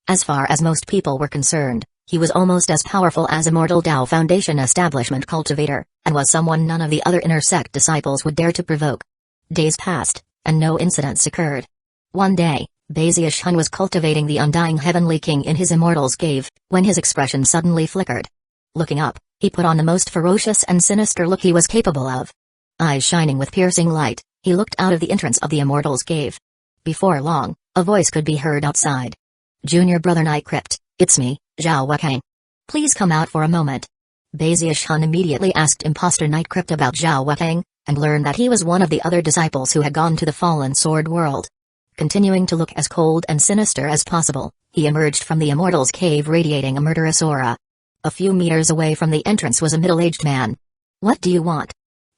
As far as most people were concerned, he was almost as powerful as Immortal Tao Foundation establishment cultivator, and was someone none of the other inner sect disciples would dare to provoke. Days passed, and no incidents occurred. One day, Bazius-hun was cultivating the Undying Heavenly King in his Immortal's Cave, when his expression suddenly flickered. Looking up, he put on the most ferocious and sinister look he was capable of. Eyes shining with piercing light, he looked out of the entrance of the Immortal's Cave. Before long, a voice could be heard outside. "Junior Brother Night Crypt, it's me, Zhao Wakang. Please come out for a moment." Bazius-hun immediately asked Imposter Night Crypt about Zhao Wakang, and learned that he was one of the other disciples who had gone to the Fallen Sword World. Continuing to look as cold and sinister as possible, he emerged from the Immortal's Cave radiating a murderous aura. A few meters away from the entrance was a middle-aged man. "What do you want?"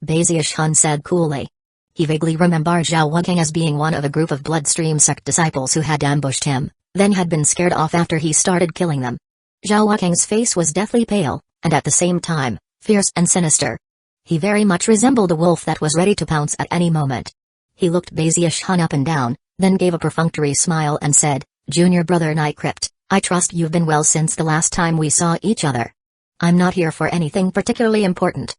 Bazius-hun said coolly. He vaguely remembered Zhao Wakang as being one of a group of Bloodstream sect disciples who had ambushed him, then had been scared off after he started killing them. Zhao Wakang's face was deathly pale, and at the same time, fierce and sinister. He very much resembled a wolf that was ready to pounce at any moment. He looked Bazius-hun up and down, then gave a perfunctory smile and said, "Junior Brother Night Crypt, I trust you've been well since the last time we saw each other. I'm not here for anything particularly important.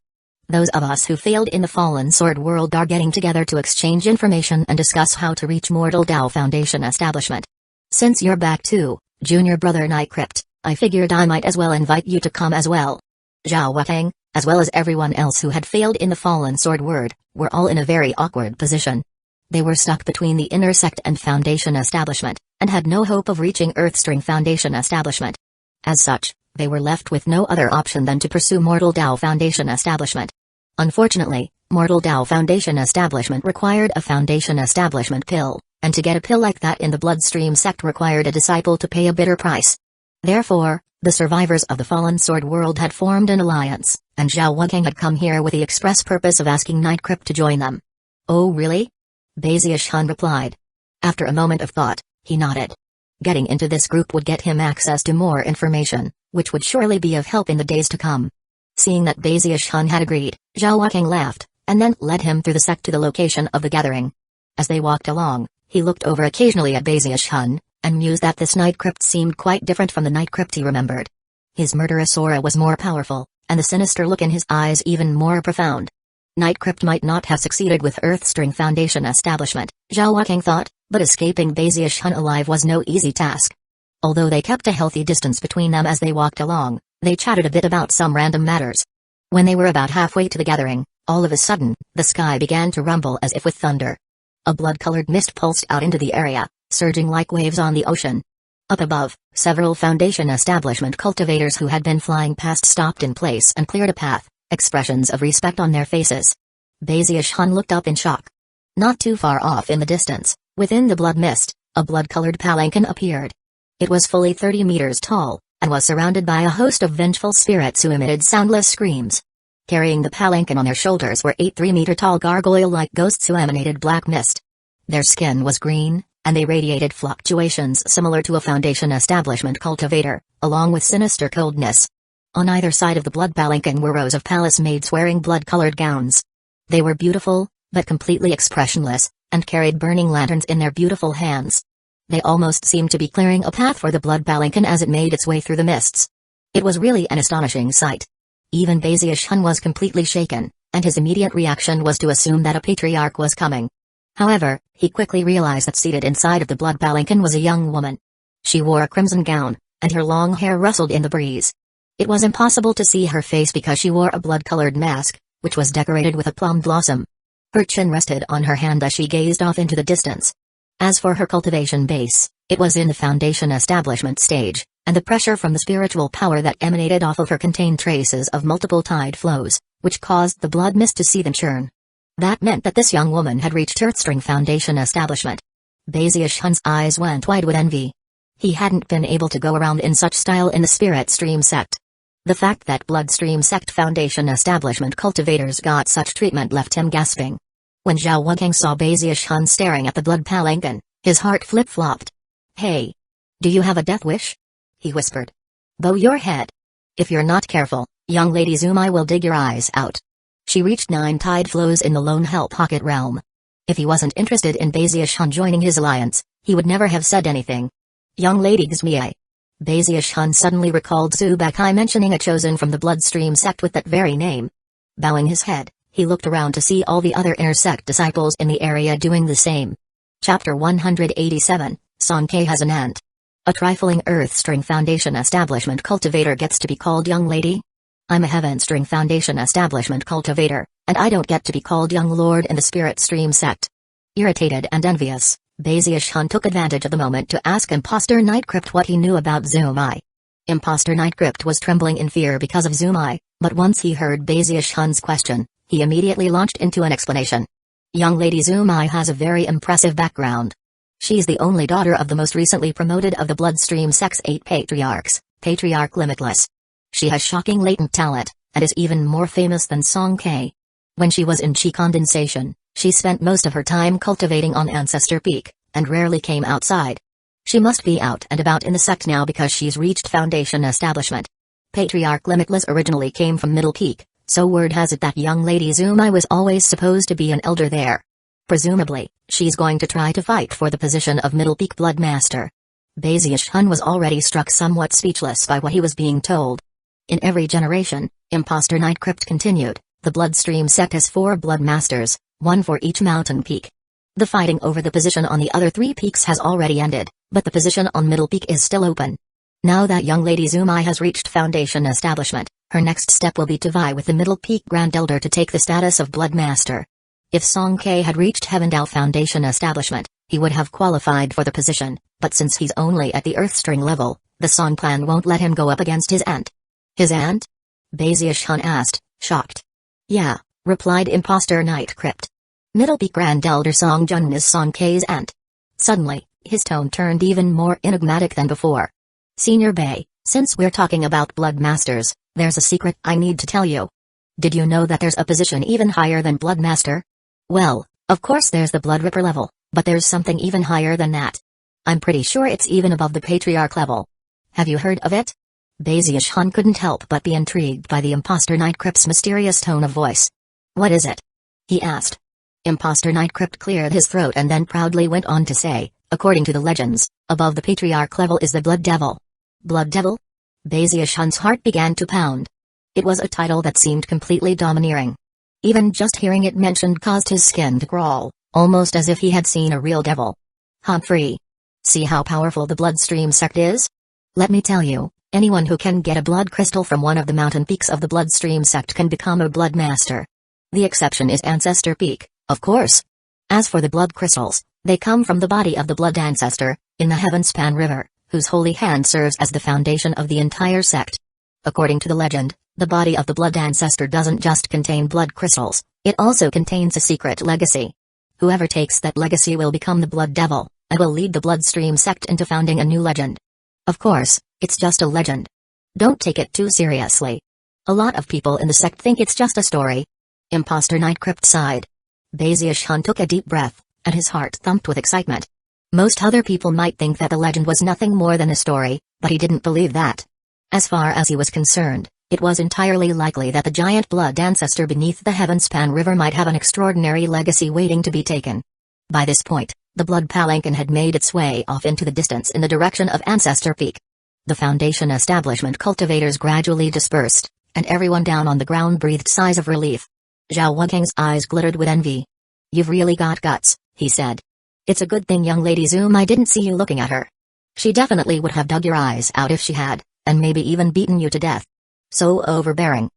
Those of us who failed in the Fallen Sword World are getting together to exchange information and discuss how to reach Mortal Tao Foundation establishment. Since you're back too, Junior Brother Night Crypt, I figured I might as well invite you to come as well." Zhao Wakang, as well as everyone else who had failed in the Fallen Sword World, were all in a very awkward position. They were stuck between the inner sect and Foundation establishment, and had no hope of reaching Earthstring Foundation establishment. As such, they were left with no other option than to pursue Mortal Tao Foundation establishment. Unfortunately, Mortal Tao Foundation establishment required a Foundation establishment pill, and to get a pill like that in the Bloodstream sect required a disciple to pay a bitter price. Therefore, the survivors of the Fallen Sword World had formed an alliance, and Zhao Wakang had come here with the express purpose of asking Night Crypt to join them. "Oh really?" Bazius-hun replied. After a moment of thought, he nodded. Getting into this group would get him access to more information, which would surely be of help in the days to come. Seeing that Bazius-hun had agreed, Zhao Wakang laughed, and then led him through the sect to the location of the gathering. As they walked along, he looked over occasionally at Bazius-hun, and mused that this Night Crypt seemed quite different from the Night Crypt he remembered. His murderous aura was more powerful, and the sinister look in his eyes even more profound. Night Crypt might not have succeeded with Earthstring Foundation establishment, Zhao Wakang thought, but escaping Bazius-hun alive was no easy task. Although they kept a healthy distance between them as they walked along, they chatted a bit about some random matters. When they were about halfway to the gathering, all of a sudden, the sky began to rumble as if with thunder. A blood-colored mist pulsed out into the area, surging like waves on the ocean. Up above, several Foundation establishment cultivators who had been flying past stopped in place and cleared a path, expressions of respect on their faces. Bazius-hun looked up in shock. Not too far off in the distance, within the blood mist, a blood-colored palanquin appeared. It was fully 30 meters tall, and was surrounded by a host of vengeful spirits who emitted soundless screams. Carrying the palanquin on their shoulders were 8 3-meter-tall gargoyle-like ghosts who emanated black mist. Their skin was green, and they radiated fluctuations similar to a Foundation establishment cultivator, along with sinister coldness. On either side of the blood palanquin were rows of palace maids wearing blood-colored gowns. They were beautiful, but completely expressionless, and carried burning lanterns in their beautiful hands. They almost seemed to be clearing a path for the blood palanquin as it made its way through the mists. It was really an astonishing sight. Even Bazius-hun was completely shaken, and his immediate reaction was to assume that a patriarch was coming. However, he quickly realized that seated inside of the blood palanquin was a young woman. She wore a crimson gown, and her long hair rustled in the breeze. It was impossible to see her face because she wore a blood-colored mask, which was decorated with a plum blossom. Her chin rested on her hand as she gazed off into the distance. As for her cultivation base, it was in the Foundation establishment stage, and the pressure from the spiritual power that emanated off of her contained traces of multiple tide flows, which caused the blood mist to seethe and churn. That meant that this young woman had reached Earthstring Foundation establishment. Bazius-hun's eyes went wide with envy. He hadn't been able to go around in such style in the Spirit Stream sect. The fact that Bloodstream sect Foundation establishment cultivators got such treatment left him gasping. When Zhao Wuking saw Bazius-hun staring at the blood palanquin, his heart flip-flopped. "Hey! Do you have a death wish?" he whispered. "Bow your head. If you're not careful, young lady Zumai will dig your eyes out." She reached 9 tide flows in the Lone Hell Pocket realm. If he wasn't interested in Bazius-hun joining his alliance, he would never have said anything. "Young lady Gzmie." Bazius-hun suddenly recalled Zubakai mentioning a chosen from the Bloodstream sect with that very name. Bowing his head, he looked around to see all the other inner sect disciples in the area doing the same. Chapter 187, Sankei has an aunt. A trifling Earthstring Foundation establishment cultivator gets to be called young lady? I'm a Heavenstring Foundation establishment cultivator, and I don't get to be called young lord in the Spirit Stream sect. Irritated and envious, Bazius-hun took advantage of the moment to ask Imposter Nightcrypt what he knew about Zumai. Imposter Nightcrypt was trembling in fear because of Zumai, but once he heard Bazius-hun's question, he immediately launched into an explanation. Young lady Zumai has a very impressive background. She's the only daughter of the most recently promoted of the Bloodstream sect's 8 patriarchs, Patriarch Limitless. She has shocking latent talent, and is even more famous than Sankei. When she was in Chi Condensation, she spent most of her time cultivating on Ancestor Peak, and rarely came outside. She must be out and about in the sect now because she's reached Foundation establishment. Patriarch Limitless originally came from Middle Peak, so word has it that young lady Zumai was always supposed to be an elder there. Presumably, she's going to try to fight for the position of Middle Peak Blood Master. Bazius-hun was already struck somewhat speechless by what he was being told. In every generation, Imposter Nightcrypt continued, the Bloodstream sect has 4 Blood Masters, 1 for each mountain peak. The fighting over the position on the other 3 peaks has already ended, but the position on Middle Peak is still open. Now that young lady Zumai has reached Foundation establishment, her next step will be to vie with the Middle Peak Grand Elder to take the status of Blood Master. If Sankei had reached Heavendal Foundation establishment, he would have qualified for the position, but since he's only at the Earthstring level, the Song clan won't let him go up against his aunt. His aunt? Bazius-hun asked, shocked. Yeah, replied Imposter Nightcrypt. Middle Peak Grand Elder Song Jun is Sankei's aunt. Suddenly, his tone turned even more enigmatic than before. Senior Bay, since we're talking about Blood Masters, there's a secret I need to tell you. Did you know that there's a position even higher than Blood Master? Well, of course there's the Blood Ripper level, but there's something even higher than that. I'm pretty sure it's even above the Patriarch level. Have you heard of it? Bazius-hun couldn't help but be intrigued by the Imposter Nightcrypt's mysterious tone of voice. What is it? He asked. Imposter Nightcrypt cleared his throat and then proudly went on to say, according to the legends, above the Patriarch level is the Blood Devil. Blood Devil? Bazius-hun's heart began to pound. It was a title that seemed completely domineering. Even just hearing it mentioned caused his skin to crawl, almost as if he had seen a real devil. Humphrey. See how powerful the Bloodstream sect is? Let me tell you, anyone who can get a blood crystal from one of the mountain peaks of the Bloodstream sect can become a Blood Master. The exception is Ancestor Peak, of course. As for the blood crystals, they come from the body of the Blood Ancestor, in the Heavenspan River, whose holy hand serves as the foundation of the entire sect. According to the legend, the body of the Blood Ancestor doesn't just contain blood crystals, it also contains a secret legacy. Whoever takes that legacy will become the Blood Devil, and will lead the Bloodstream sect into founding a new legend. Of course, it's just a legend. Don't take it too seriously. A lot of people in the sect think it's just a story. Imposter Knight Crypt sighed. Bazius Hun took a deep breath, and his heart thumped with excitement. Most other people might think that the legend was nothing more than a story, but he didn't believe that. As far as he was concerned, it was entirely likely that the giant blood ancestor beneath the Heavenspan River might have an extraordinary legacy waiting to be taken. By this point, the blood palanquin had made its way off into the distance in the direction of Ancestor Peak. The Foundation establishment cultivators gradually dispersed, and everyone down on the ground breathed sighs of relief. Zhao Wukang's eyes glittered with envy. "You've really got guts," he said. "It's a good thing young lady Zoom I didn't see you looking at her. She definitely would have dug your eyes out if she had, and maybe even beaten you to death. So overbearing."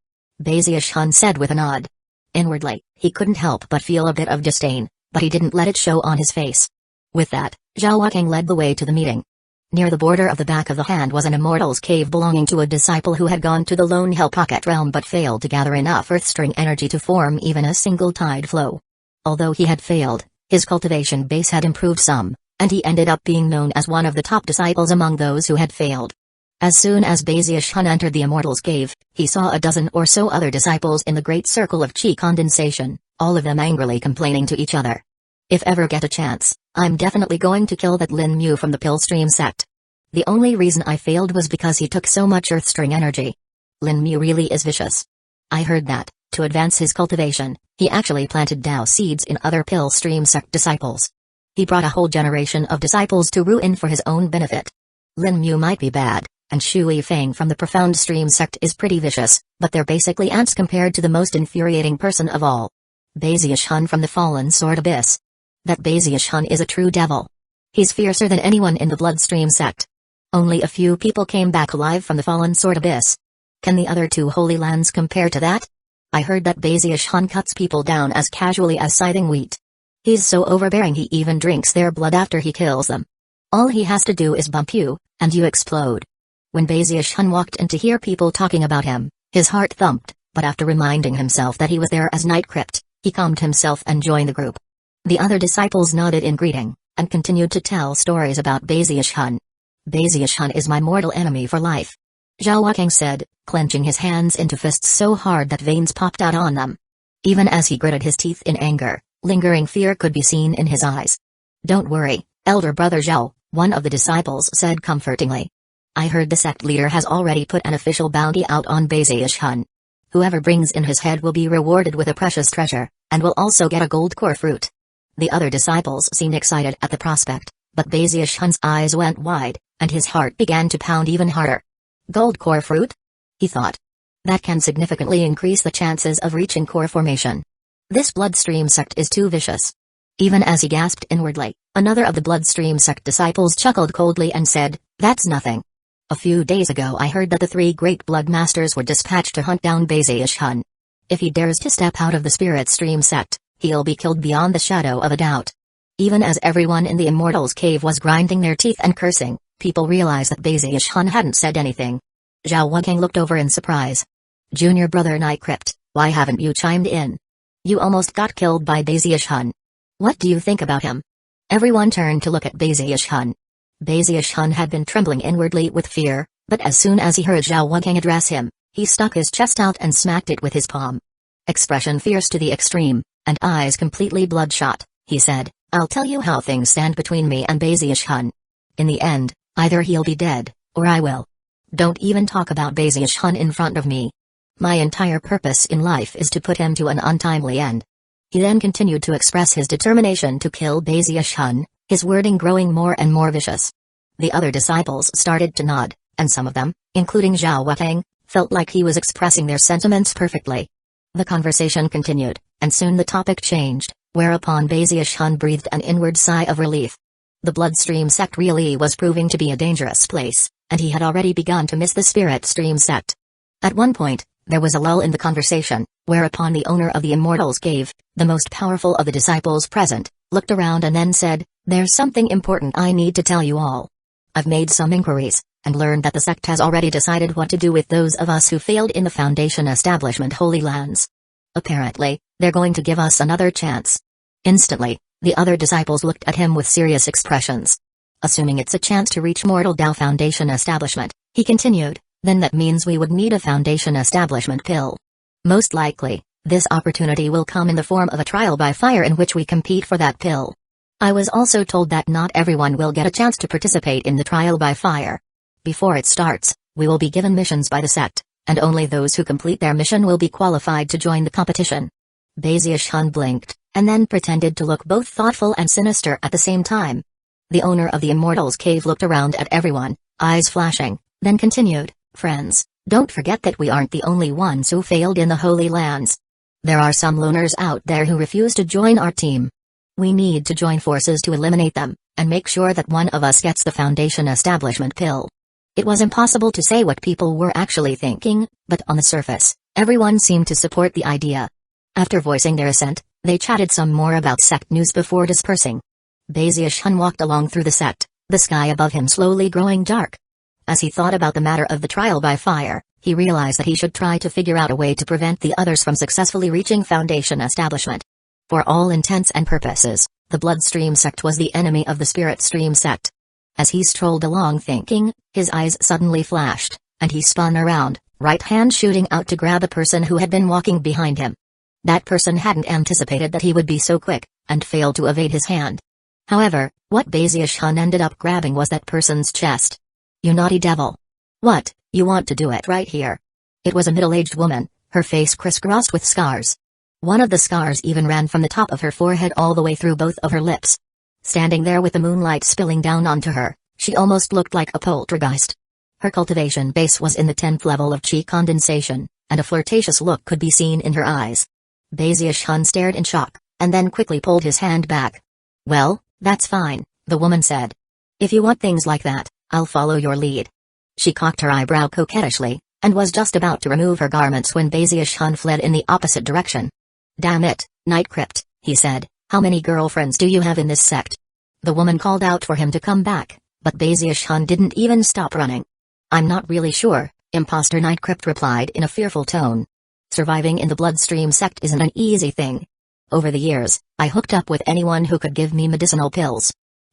Bazius Hun said with a nod. Inwardly, he couldn't help but feel a bit of disdain, but he didn't let it show on his face. With that, Zhao Wukang led the way to the meeting. Near the border of the back of the hand was an immortal's cave belonging to a disciple who had gone to the Lone Hell Pocket realm but failed to gather enough earthstring energy to form even a single tide flow. Although he had failed, his cultivation base had improved some, and he ended up being known as one of the top disciples among those who had failed. As soon as Bazius Hun entered the immortal's cave, he saw a dozen or so other disciples in the great circle of chi condensation, all of them angrily complaining to each other. "If ever get a chance, I'm definitely going to kill that Lin Mu from the Pillstream sect. The only reason I failed was because he took so much earthstring energy. Lin Mu really is vicious." I heard that, to advance his cultivation, he actually planted Tao seeds in other Pillstream sect disciples. He brought a whole generation of disciples to ruin for his own benefit. Lin Mu might be bad, and Shui Fang from the Profound Stream sect is pretty vicious, but they're basically ants compared to the most infuriating person of all. Bazius Hun from the Fallen Sword Abyss. That Bazius Hun is a true devil. He's fiercer than anyone in the Bloodstream sect. Only a few people came back alive from the Fallen Sword Abyss. Can the other two Holy Lands compare to that? I heard that Bazius Hun cuts people down as casually as scything wheat. He's so overbearing he even drinks their blood after he kills them. All he has to do is bump you, and you explode. When Bazius Hun walked in to hear people talking about him, his heart thumped, but after reminding himself that he was there as Night Crypt, he calmed himself and joined the group. The other disciples nodded in greeting, and continued to tell stories about Bazius Hun. "Bazius Hun is my mortal enemy for life," Zhao Wukang said, clenching his hands into fists so hard that veins popped out on them. Even as he gritted his teeth in anger, lingering fear could be seen in his eyes. "Don't worry, elder brother Zhao," one of the disciples said comfortingly. "I heard the sect leader has already put an official bounty out on Bazius Hun. Whoever brings in his head will be rewarded with a precious treasure, and will also get a gold core fruit." The other disciples seemed excited at the prospect, but Bazius Hun's eyes went wide, and his heart began to pound even harder. "Gold core fruit?" he thought. "That can significantly increase the chances of reaching core formation. This Bloodstream sect is too vicious." Even as he gasped inwardly, another of the Bloodstream sect disciples chuckled coldly and said, "That's nothing. A few days ago I heard that the 3 great blood masters were dispatched to hunt down Bazius Hun. If he dares to step out of the Spirit Stream sect, he'll be killed beyond the shadow of a doubt." Even as everyone in the Immortal's cave was grinding their teeth and cursing, people realized that Bazius Hun hadn't said anything. Zhao Wukang looked over in surprise. "Junior brother Night Crypt, why haven't you chimed in? You almost got killed by Bazius Hun. What do you think about him?" Everyone turned to look at Bazius Hun. Bazius Hun had been trembling inwardly with fear, but as soon as he heard Zhao Wukang address him, he stuck his chest out and smacked it with his palm. Expression fierce to the extreme, and eyes completely bloodshot, he said, "I'll tell you how things stand between me and Bazius Hun. In the end, either he'll be dead, or I will. Don't even talk about Bazius Hun in front of me. My entire purpose in life is to put him to an untimely end." He then continued to express his determination to kill Bazius Hun, his wording growing more and more vicious. The other disciples started to nod, and some of them, including Zhao Wukang, felt like he was expressing their sentiments perfectly. The conversation continued, and soon the topic changed, whereupon Bazius Hun breathed an inward sigh of relief. The Bloodstream sect really was proving to be a dangerous place, and he had already begun to miss the Spirit Stream sect. At one point, there was a lull in the conversation, whereupon the owner of the Immortal's Cave, the most powerful of the disciples present, looked around and then said, "There's something important I need to tell you all. I've made some inquiries, and learned that the sect has already decided what to do with those of us who failed in the Foundation establishment Holy Lands. Apparently, they're going to give us another chance." Instantly, the other disciples looked at him with serious expressions. "Assuming it's a chance to reach Mortal Dao Foundation establishment," he continued, then that means we would need a foundation establishment pill. Most likely, this opportunity will come in the form of a trial by fire in which we compete for that pill. I was also told that not everyone will get a chance to participate in the trial by fire. Before it starts, we will be given missions by the sect, and only those who complete their mission will be qualified to join the competition. Baziush-hun blinked, and then pretended to look both thoughtful and sinister at the same time. The owner of the Immortals Cave looked around at everyone, eyes flashing, then continued, "Friends, don't forget that we aren't the only ones who failed in the Holy Lands. There are some loners out there who refuse to join our team. We need to join forces to eliminate them, and make sure that one of us gets the Foundation Establishment pill." It was impossible to say what people were actually thinking, but on the surface, everyone seemed to support the idea. After voicing their assent, they chatted some more about sect news before dispersing. Baziush-hun walked along through the sect, the sky above him slowly growing dark. As he thought about the matter of the trial by fire, he realized that he should try to figure out a way to prevent the others from successfully reaching Foundation Establishment. For all intents and purposes, the Bloodstream sect was the enemy of the Spirit Stream sect. As he strolled along thinking, his eyes suddenly flashed, and he spun around, right hand shooting out to grab a person who had been walking behind him. That person hadn't anticipated that he would be so quick, and failed to evade his hand. However, what Baziush-hun ended up grabbing was that person's chest. "You naughty devil. What, you want to do it right here?" It was a middle-aged woman, her face crisscrossed with scars. One of the scars even ran from the top of her forehead all the way through both of her lips. Standing there with the moonlight spilling down onto her, she almost looked like a poltergeist. Her cultivation base was in the 10th level of chi condensation, and a flirtatious look could be seen in her eyes. Baziush-hun stared in shock, and then quickly pulled his hand back. "Well, that's fine," the woman said. "If you want things like that, I'll follow your lead." She cocked her eyebrow coquettishly, and was just about to remove her garments when Baziush-hun fled in the opposite direction. "Damn it, Night Crypt," he said. "How many girlfriends do you have in this sect?" The woman called out for him to come back, but Baziush-hun didn't even stop running. "I'm not really sure," Imposter Night Crypt replied in a fearful tone. "Surviving in the Bloodstream sect isn't an easy thing. Over the years, I hooked up with anyone who could give me medicinal pills."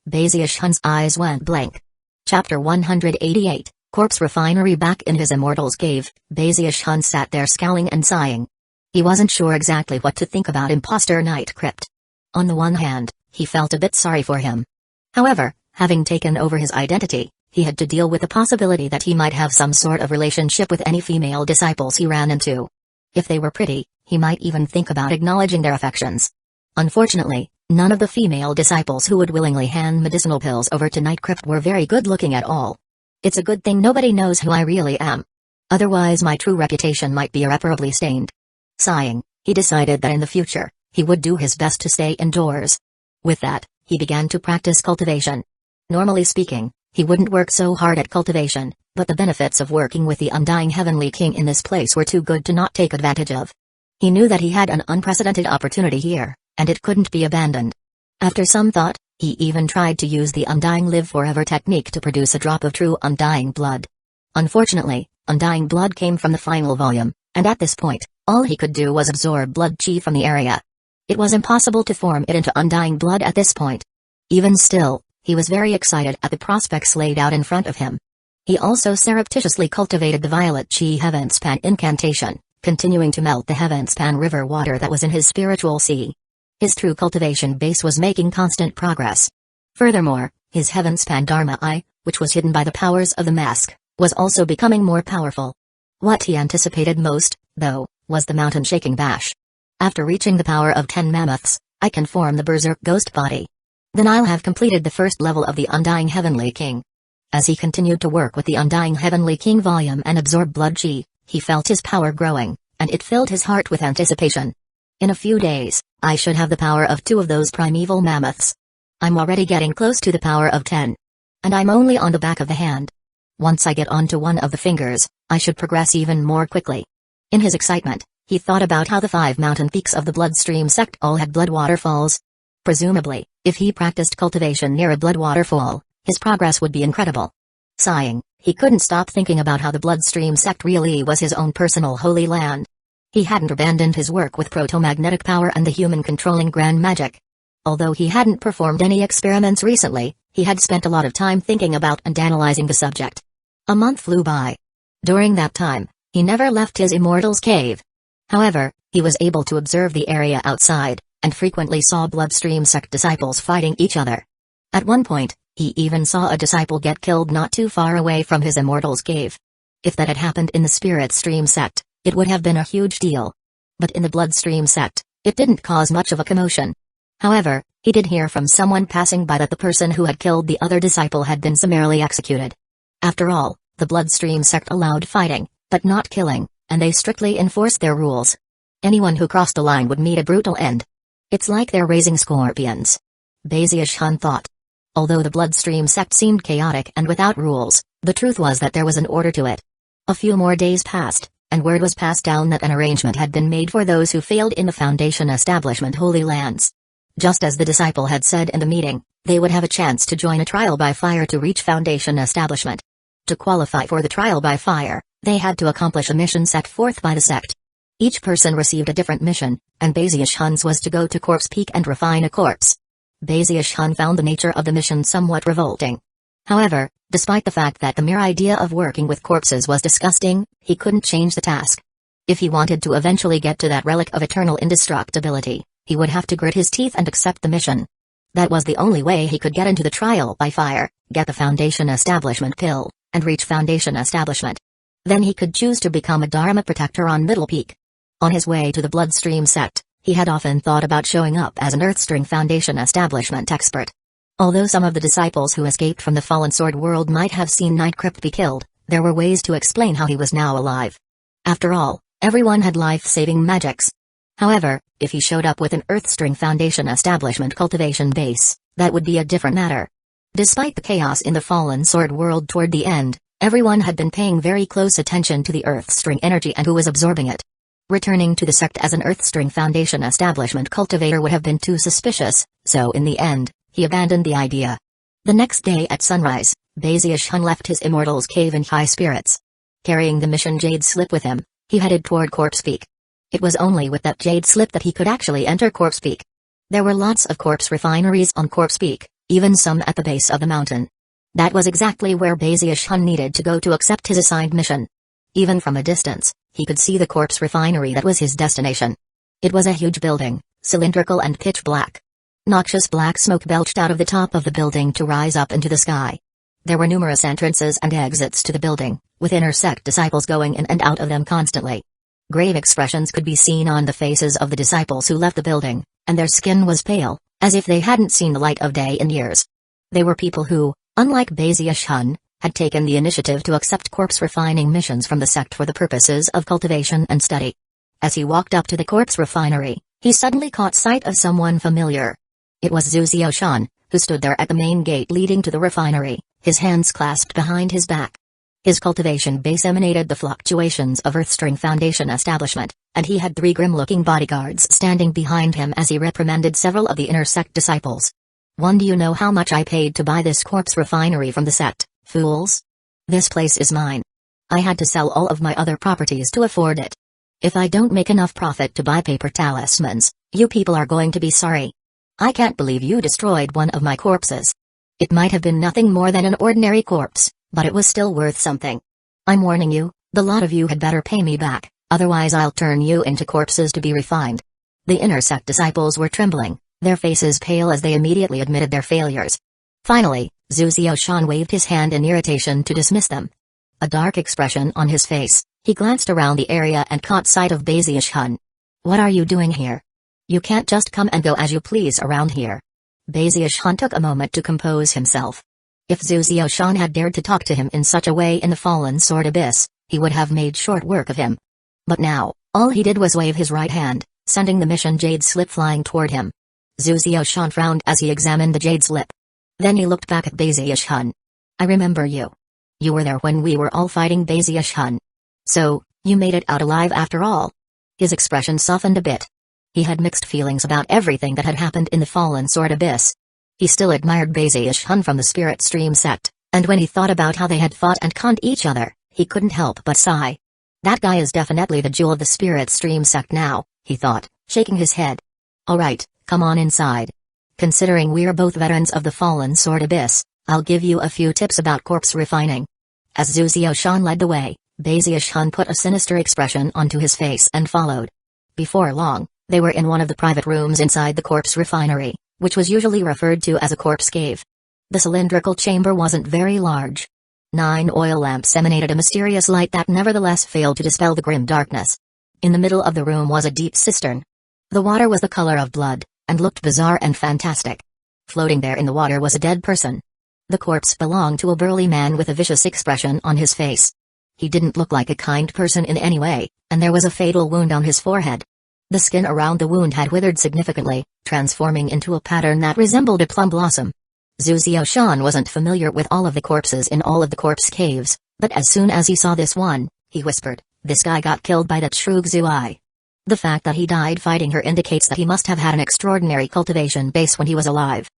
Baziush-hun's eyes went blank. Chapter 188, Corpse Refinery. Back in his Immortals Cave, Baziush-hun sat there scowling and sighing. He wasn't sure exactly what to think about Imposter Night Crypt. On the one hand, he felt a bit sorry for him. However, having taken over his identity, he had to deal with the possibility that he might have some sort of relationship with any female disciples he ran into. If they were pretty, he might even think about acknowledging their affections. Unfortunately, none of the female disciples who would willingly hand medicinal pills over to Night Crypt were very good looking at all. "It's a good thing nobody knows who I really am. Otherwise my true reputation might be irreparably stained." Sighing, he decided that in the future, he would do his best to stay indoors. With that, he began to practice cultivation. Normally speaking, he wouldn't work so hard at cultivation, but the benefits of working with the Undying Heavenly King in this place were too good to not take advantage of. He knew that he had an unprecedented opportunity here, and it couldn't be abandoned. After some thought, he even tried to use the Undying Live Forever technique to produce a drop of true Undying blood. Unfortunately, Undying blood came from the final volume, and at this point, all he could do was absorb blood chi from the area. It was impossible to form it into Undying blood at this point. Even still, he was very excited at the prospects laid out in front of him. He also surreptitiously cultivated the Violet Chi Heavenspan incantation, continuing to melt the Heavenspan river water that was in his spiritual sea. His true cultivation base was making constant progress. Furthermore, his Heavenspan Dharma Eye, which was hidden by the powers of the mask, was also becoming more powerful. What he anticipated most, though, was the mountain-shaking bash. "After reaching the power of 10 mammoths, I can form the Berserk Ghost Body. Then I'll have completed the first level of the Undying Heavenly King." As he continued to work with the Undying Heavenly King volume and absorb blood chi, he felt his power growing, and it filled his heart with anticipation. "In a few days, I should have the power of 2 of those primeval mammoths. I'm already getting close to the power of 10. And I'm only on the back of the hand. Once I get onto one of the fingers, I should progress even more quickly." In his excitement, he thought about how the 5 mountain peaks of the Bloodstream sect all had blood waterfalls. Presumably, if he practiced cultivation near a blood waterfall, his progress would be incredible. Sighing, he couldn't stop thinking about how the Bloodstream sect really was his own personal holy land. He hadn't abandoned his work with proto-magnetic power and the human-controlling grand magic. Although he hadn't performed any experiments recently, he had spent a lot of time thinking about and analyzing the subject. A month flew by. During that time, he never left his immortal's cave. However, he was able to observe the area outside, and frequently saw bloodstream sect disciples fighting each other. At one point, he even saw a disciple get killed not too far away from his immortal's cave. If that had happened in the spirit stream sect, it would have been a huge deal. But in the bloodstream sect, it didn't cause much of a commotion. However, he did hear from someone passing by that the person who had killed the other disciple had been summarily executed. After all, the bloodstream sect allowed fighting, but not killing, and they strictly enforced their rules. Anyone who crossed the line would meet a brutal end. It's like they're raising scorpions. Baziush-hun thought. Although the bloodstream sect seemed chaotic and without rules, the truth was that there was an order to it. A few more days passed, and word was passed down that an arrangement had been made for those who failed in the Foundation Establishment Holy Lands. Just as the disciple had said in the meeting, they would have a chance to join a trial by fire to reach Foundation Establishment. To qualify for the trial by fire, they had to accomplish a mission set forth by the sect. Each person received a different mission, and Baziush-hun's was to go to Corpse Peak and refine a corpse. Baziush-hun found the nature of the mission somewhat revolting. However, despite the fact that the mere idea of working with corpses was disgusting, he couldn't change the task. If he wanted to eventually get to that relic of eternal indestructibility, he would have to grit his teeth and accept the mission. That was the only way he could get into the trial by fire, get the Foundation Establishment pill, and reach Foundation Establishment. Then he could choose to become a Dharma protector on Middle Peak. On his way to the Bloodstream sect, he had often thought about showing up as an Earthstring Foundation Establishment expert. Although some of the disciples who escaped from the Fallen Sword world might have seen Nightcrypt be killed, there were ways to explain how he was now alive. After all, everyone had life-saving magics. However, if he showed up with an Earthstring Foundation Establishment cultivation base, that would be a different matter. Despite the chaos in the Fallen Sword world toward the end, everyone had been paying very close attention to the Earthstring energy and who was absorbing it. Returning to the sect as an Earthstring Foundation Establishment cultivator would have been too suspicious, so in the end, he abandoned the idea. The next day at sunrise, Baziush-hun left his immortal's cave in high spirits. Carrying the mission jade slip with him, he headed toward Corpse Peak. It was only with that jade slip that he could actually enter Corpse Peak. There were lots of corpse refineries on Corpse Peak, even some at the base of the mountain. That was exactly where Baziush-hun needed to go to accept his assigned mission. Even from a distance, he could see the corpse refinery that was his destination. It was a huge building, cylindrical and pitch black. Noxious black smoke belched out of the top of the building to rise up into the sky. There were numerous entrances and exits to the building, with inner sect disciples going in and out of them constantly. Grave expressions could be seen on the faces of the disciples who left the building, and their skin was pale, as if they hadn't seen the light of day in years. They were people who, unlike Baziush-hun, had taken the initiative to accept corpse refining missions from the sect for the purposes of cultivation and study. As he walked up to the corpse refinery, he suddenly caught sight of someone familiar. It was Zuzioshan, who stood there at the main gate leading to the refinery, his hands clasped behind his back. His cultivation base emanated the fluctuations of Earthstring Foundation Establishment, and he had 3 grim-looking bodyguards standing behind him as he reprimanded several of the inner sect disciples. "One, do you know how much I paid to buy this corpse refinery from the sect, fools? This place is mine. I had to sell all of my other properties to afford it. If I don't make enough profit to buy paper talismans, you people are going to be sorry. I can't believe you destroyed one of my corpses. It might have been nothing more than an ordinary corpse, but it was still worth something. I'm warning you, the lot of you had better pay me back, otherwise I'll turn you into corpses to be refined." The inner sect disciples were trembling, their faces pale as they immediately admitted their failures. Finally, Zuzioshan waved his hand in irritation to dismiss them. A dark expression on his face, he glanced around the area and caught sight of Baziush-hun. "What are you doing here? You can't just come and go as you please around here." Baziush-hun took a moment to compose himself. If Zuzioshan had dared to talk to him in such a way in the Fallen Sword Abyss, he would have made short work of him. But now, all he did was wave his right hand, sending the mission jade slip flying toward him. Zuzioshan frowned as he examined the jade slip. Then he looked back at Baziush-hun. "I remember you. You were there when we were all fighting Baziush-hun. So, you made it out alive after all." His expression softened a bit. He had mixed feelings about everything that had happened in the Fallen Sword Abyss. He still admired Baziush-hun from the Spirit Stream sect, and when he thought about how they had fought and conned each other, he couldn't help but sigh. That guy is definitely the jewel of the Spirit Stream sect now, he thought, shaking his head. "Alright, come on inside. Considering we're both veterans of the Fallen Sword Abyss, I'll give you a few tips about corpse refining." As Zuzioshan led the way, Hun put a sinister expression onto his face and followed. Before long, they were in one of the private rooms inside the corpse refinery, which was usually referred to as a corpse cave. The cylindrical chamber wasn't very large. 9 oil lamps emanated a mysterious light that nevertheless failed to dispel the grim darkness. In the middle of the room was a deep cistern. The water was the color of blood, and looked bizarre and fantastic. Floating there in the water was a dead person. The corpse belonged to a burly man with a vicious expression on his face. He didn't look like a kind person in any way, and there was a fatal wound on his forehead. The skin around the wound had withered significantly, transforming into a pattern that resembled a plum blossom. Zhu wasn't familiar with all of the corpses in all of the corpse caves, but as soon as he saw this one, he whispered, "This guy got killed by that Shroog Zuai." The fact that he died fighting her indicates that he must have had an extraordinary cultivation base when he was alive.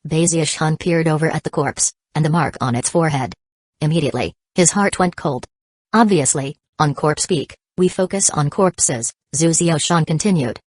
Hun peered over at the corpse, and the mark on its forehead. Immediately, his heart went cold. "Obviously, on corpse peak, we focus on corpses," Zhu continued.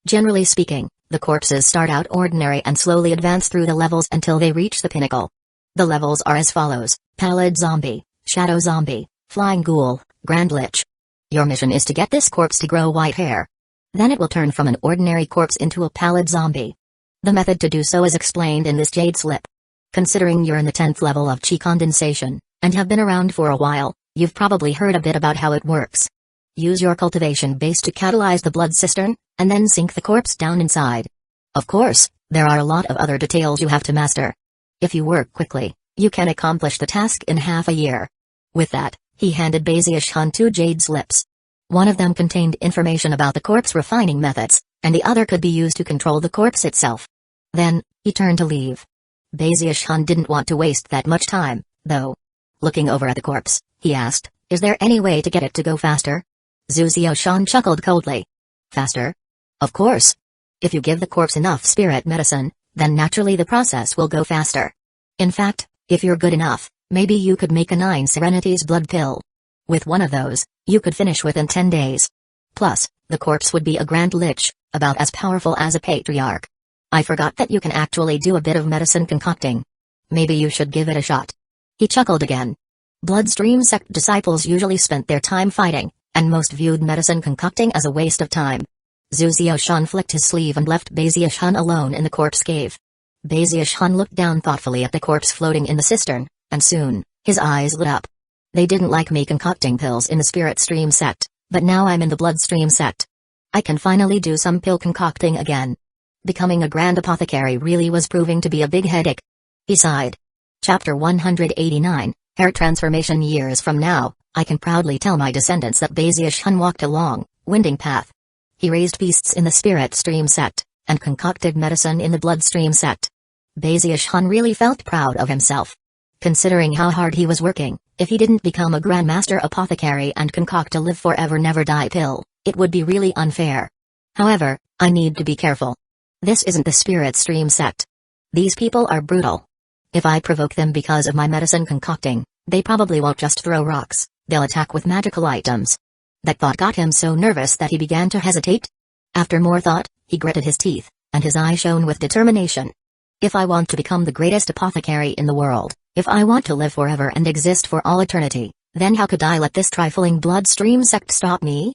"Generally speaking, the corpses start out ordinary and slowly advance through the levels until they reach the pinnacle. The levels are as follows: Pallid Zombie, Shadow Zombie, Flying Ghoul, Grand Lich. Your mission is to get this corpse to grow white hair. Then it will turn from an ordinary corpse into a pallid zombie. The method to do so is explained in this jade slip. Considering you're in the 10th level of chi condensation, and have been around for a while, you've probably heard a bit about how it works. Use your cultivation base to catalyze the blood cistern, and then sink the corpse down inside. Of course, there are a lot of other details you have to master. If you work quickly, you can accomplish the task in half a year." With that, he handed Hun 2 jade slips. One of them contained information about the corpse refining methods, and the other could be used to control the corpse itself. Then, he turned to leave. Hun didn't want to waste that much time, though. Looking over at the corpse, he asked, "Is there any way to get it to go faster?" Zhu chuckled coldly. "Faster? Of course. If you give the corpse enough spirit medicine, then naturally the process will go faster. In fact, if you're good enough, maybe you could make a 9 Serenities blood pill. With one of those, you could finish within 10 days. Plus, the corpse would be a Grand Lich, about as powerful as a Patriarch. I forgot that you can actually do a bit of medicine concocting. Maybe you should give it a shot." He chuckled again. Bloodstream sect disciples usually spent their time fighting, and most viewed medicine concocting as a waste of time. Zhu flicked his sleeve and left Hun alone in the corpse cave. Hun looked down thoughtfully at the corpse floating in the cistern, and soon, his eyes lit up. "They didn't like me concocting pills in the spirit stream sect, but now I'm in the bloodstream sect. I can finally do some pill concocting again." Becoming a grand apothecary really was proving to be a big headache. He sighed. Chapter 189, Hair Transformation. Years from now, I can proudly tell my descendants that Hun walked a long, winding path. He raised beasts in the spirit stream sect, and concocted medicine in the bloodstream sect. Hun really felt proud of himself. Considering how hard he was working, if he didn't become a grandmaster apothecary and concoct a live forever never die pill, it would be really unfair. However, I need to be careful. This isn't the spirit stream sect. These people are brutal. If I provoke them because of my medicine concocting, they probably won't just throw rocks, they'll attack with magical items. That thought got him so nervous that he began to hesitate. After more thought, he gritted his teeth, and his eye shone with determination. If I want to become the greatest apothecary in the world, if I want to live forever and exist for all eternity, then how could I let this trifling bloodstream sect stop me?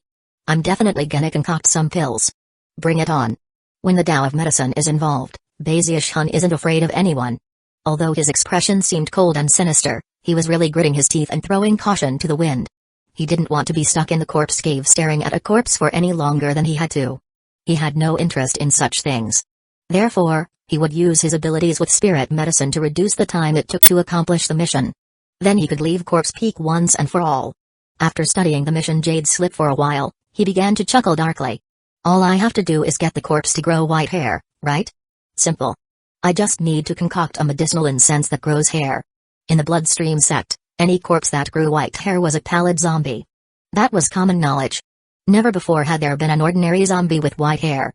I'm definitely gonna concoct some pills. Bring it on. When the Tao of medicine is involved, Hun isn't afraid of anyone. Although his expression seemed cold and sinister, he was really gritting his teeth and throwing caution to the wind. He didn't want to be stuck in the corpse cave staring at a corpse for any longer than he had to. He had no interest in such things. Therefore, he would use his abilities with spirit medicine to reduce the time it took to accomplish the mission. Then he could leave Corpse Peak once and for all. After studying the mission jade slip for a while, he began to chuckle darkly. All I have to do is get the corpse to grow white hair, right? Simple. I just need to concoct a medicinal incense that grows hair. In the bloodstream sect, any corpse that grew white hair was a pallid zombie. That was common knowledge. Never before had there been an ordinary zombie with white hair.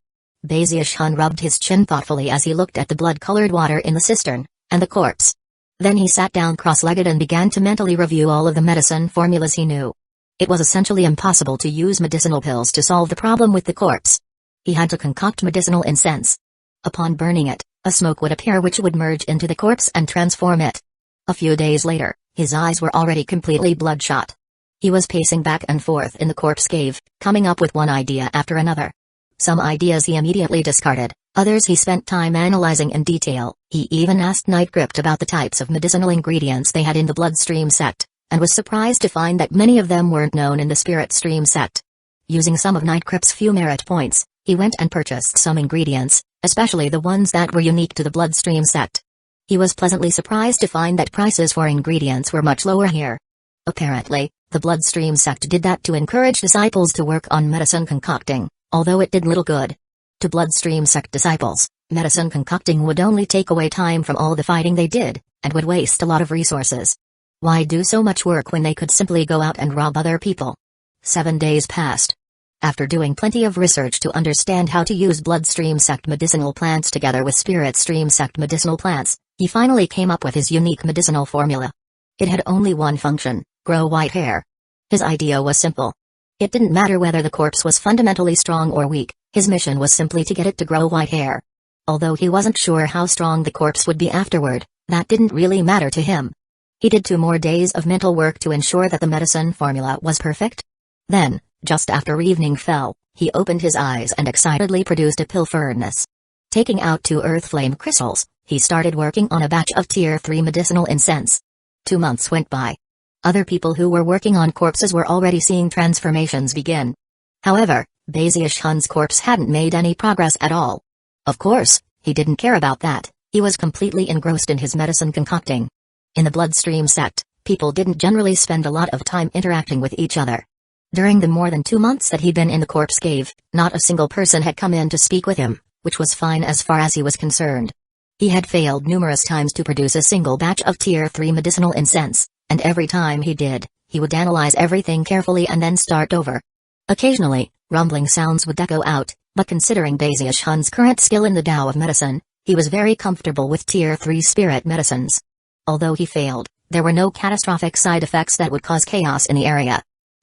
Hun rubbed his chin thoughtfully as he looked at the blood-colored water in the cistern, and the corpse. Then he sat down cross-legged and began to mentally review all of the medicine formulas he knew. It was essentially impossible to use medicinal pills to solve the problem with the corpse. He had to concoct medicinal incense. Upon burning it, a smoke would appear which would merge into the corpse and transform it. A few days later, his eyes were already completely bloodshot. He was pacing back and forth in the corpse cave, coming up with one idea after another. Some ideas he immediately discarded, others he spent time analyzing in detail. He even asked Night Crypt about the types of medicinal ingredients they had in the Bloodstream sect, and was surprised to find that many of them weren't known in the Spirit Stream sect. Using some of Night Crypt's few merit points, he went and purchased some ingredients, especially the ones that were unique to the Bloodstream sect. He was pleasantly surprised to find that prices for ingredients were much lower here. Apparently, the Bloodstream sect did that to encourage disciples to work on medicine concocting, although it did little good. To Bloodstream sect disciples, medicine concocting would only take away time from all the fighting they did, and would waste a lot of resources. Why do so much work when they could simply go out and rob other people? 7 days passed. After doing plenty of research to understand how to use Bloodstream sect medicinal plants together with Spirit Stream sect medicinal plants, he finally came up with his unique medicinal formula. It had only one function: grow white hair. His idea was simple. It didn't matter whether the corpse was fundamentally strong or weak, his mission was simply to get it to grow white hair. Although he wasn't sure how strong the corpse would be afterward, that didn't really matter to him. He did 2 more days of mental work to ensure that the medicine formula was perfect. Then, just after evening fell, he opened his eyes and excitedly produced a pill furnace. Taking out 2 earth flame crystals, he started working on a batch of Tier 3 medicinal incense. 2 months went by. Other people who were working on corpses were already seeing transformations begin. However, Bazius-Hun's corpse hadn't made any progress at all. Of course, he didn't care about that, he was completely engrossed in his medicine concocting. In the Bloodstream sect, people didn't generally spend a lot of time interacting with each other. During the more than 2 months that he'd been in the corpse cave, not a single person had come in to speak with him, which was fine as far as he was concerned. He had failed numerous times to produce a single batch of Tier 3 medicinal incense, and every time he did, he would analyze everything carefully and then start over. Occasionally, rumbling sounds would echo out, but considering Bazius-Hun's current skill in the Tao of medicine, he was very comfortable with Tier 3 spirit medicines. Although he failed, there were no catastrophic side effects that would cause chaos in the area.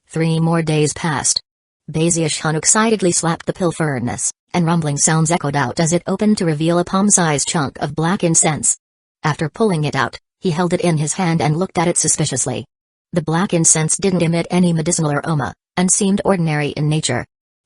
3 more days passed. Bazius-Hun excitedly slapped the pill furnace, and rumbling sounds echoed out as it opened to reveal a palm-sized chunk of black incense. After pulling it out, he held it in his hand and looked at it suspiciously. The black incense didn't emit any medicinal aroma, and seemed ordinary in nature.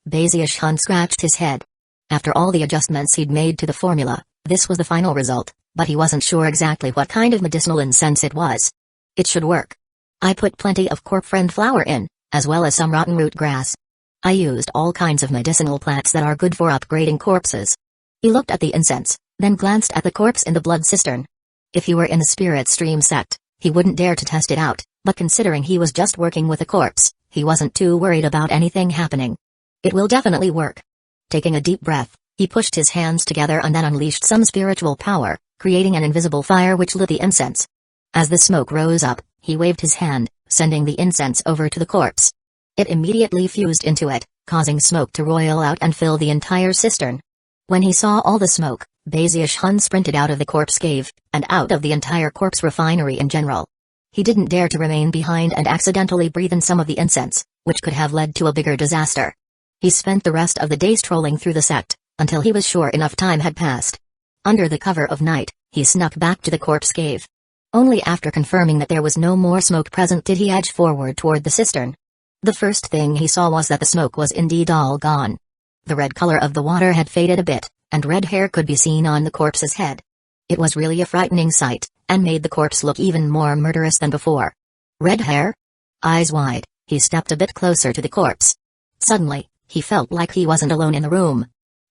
Bazius-Hun scratched his head. After all the adjustments he'd made to the formula, this was the final result, but he wasn't sure exactly what kind of medicinal incense it was. It should work. I put plenty of corp-friend flower in, as well as some rotten root grass. I used all kinds of medicinal plants that are good for upgrading corpses. He looked at the incense, then glanced at the corpse in the blood cistern. If he were in the Spirit Stream sect, he wouldn't dare to test it out, but considering he was just working with a corpse, he wasn't too worried about anything happening. It will definitely work. Taking a deep breath, he pushed his hands together and then unleashed some spiritual power, creating an invisible fire which lit the incense. As the smoke rose up, he waved his hand, sending the incense over to the corpse. It immediately fused into it, causing smoke to roil out and fill the entire cistern. When he saw all the smoke, Bazius-Hun sprinted out of the corpse cave, and out of the entire corpse refinery in general. He didn't dare to remain behind and accidentally breathe in some of the incense, which could have led to a bigger disaster. He spent the rest of the day strolling through the sect, until he was sure enough time had passed. Under the cover of night, he snuck back to the corpse cave. Only after confirming that there was no more smoke present did he edge forward toward the cistern. The first thing he saw was that the smoke was indeed all gone. The red color of the water had faded a bit, and red hair could be seen on the corpse's head. It was really a frightening sight, and made the corpse look even more murderous than before. Red hair? Eyes wide, he stepped a bit closer to the corpse. Suddenly, he felt like he wasn't alone in the room.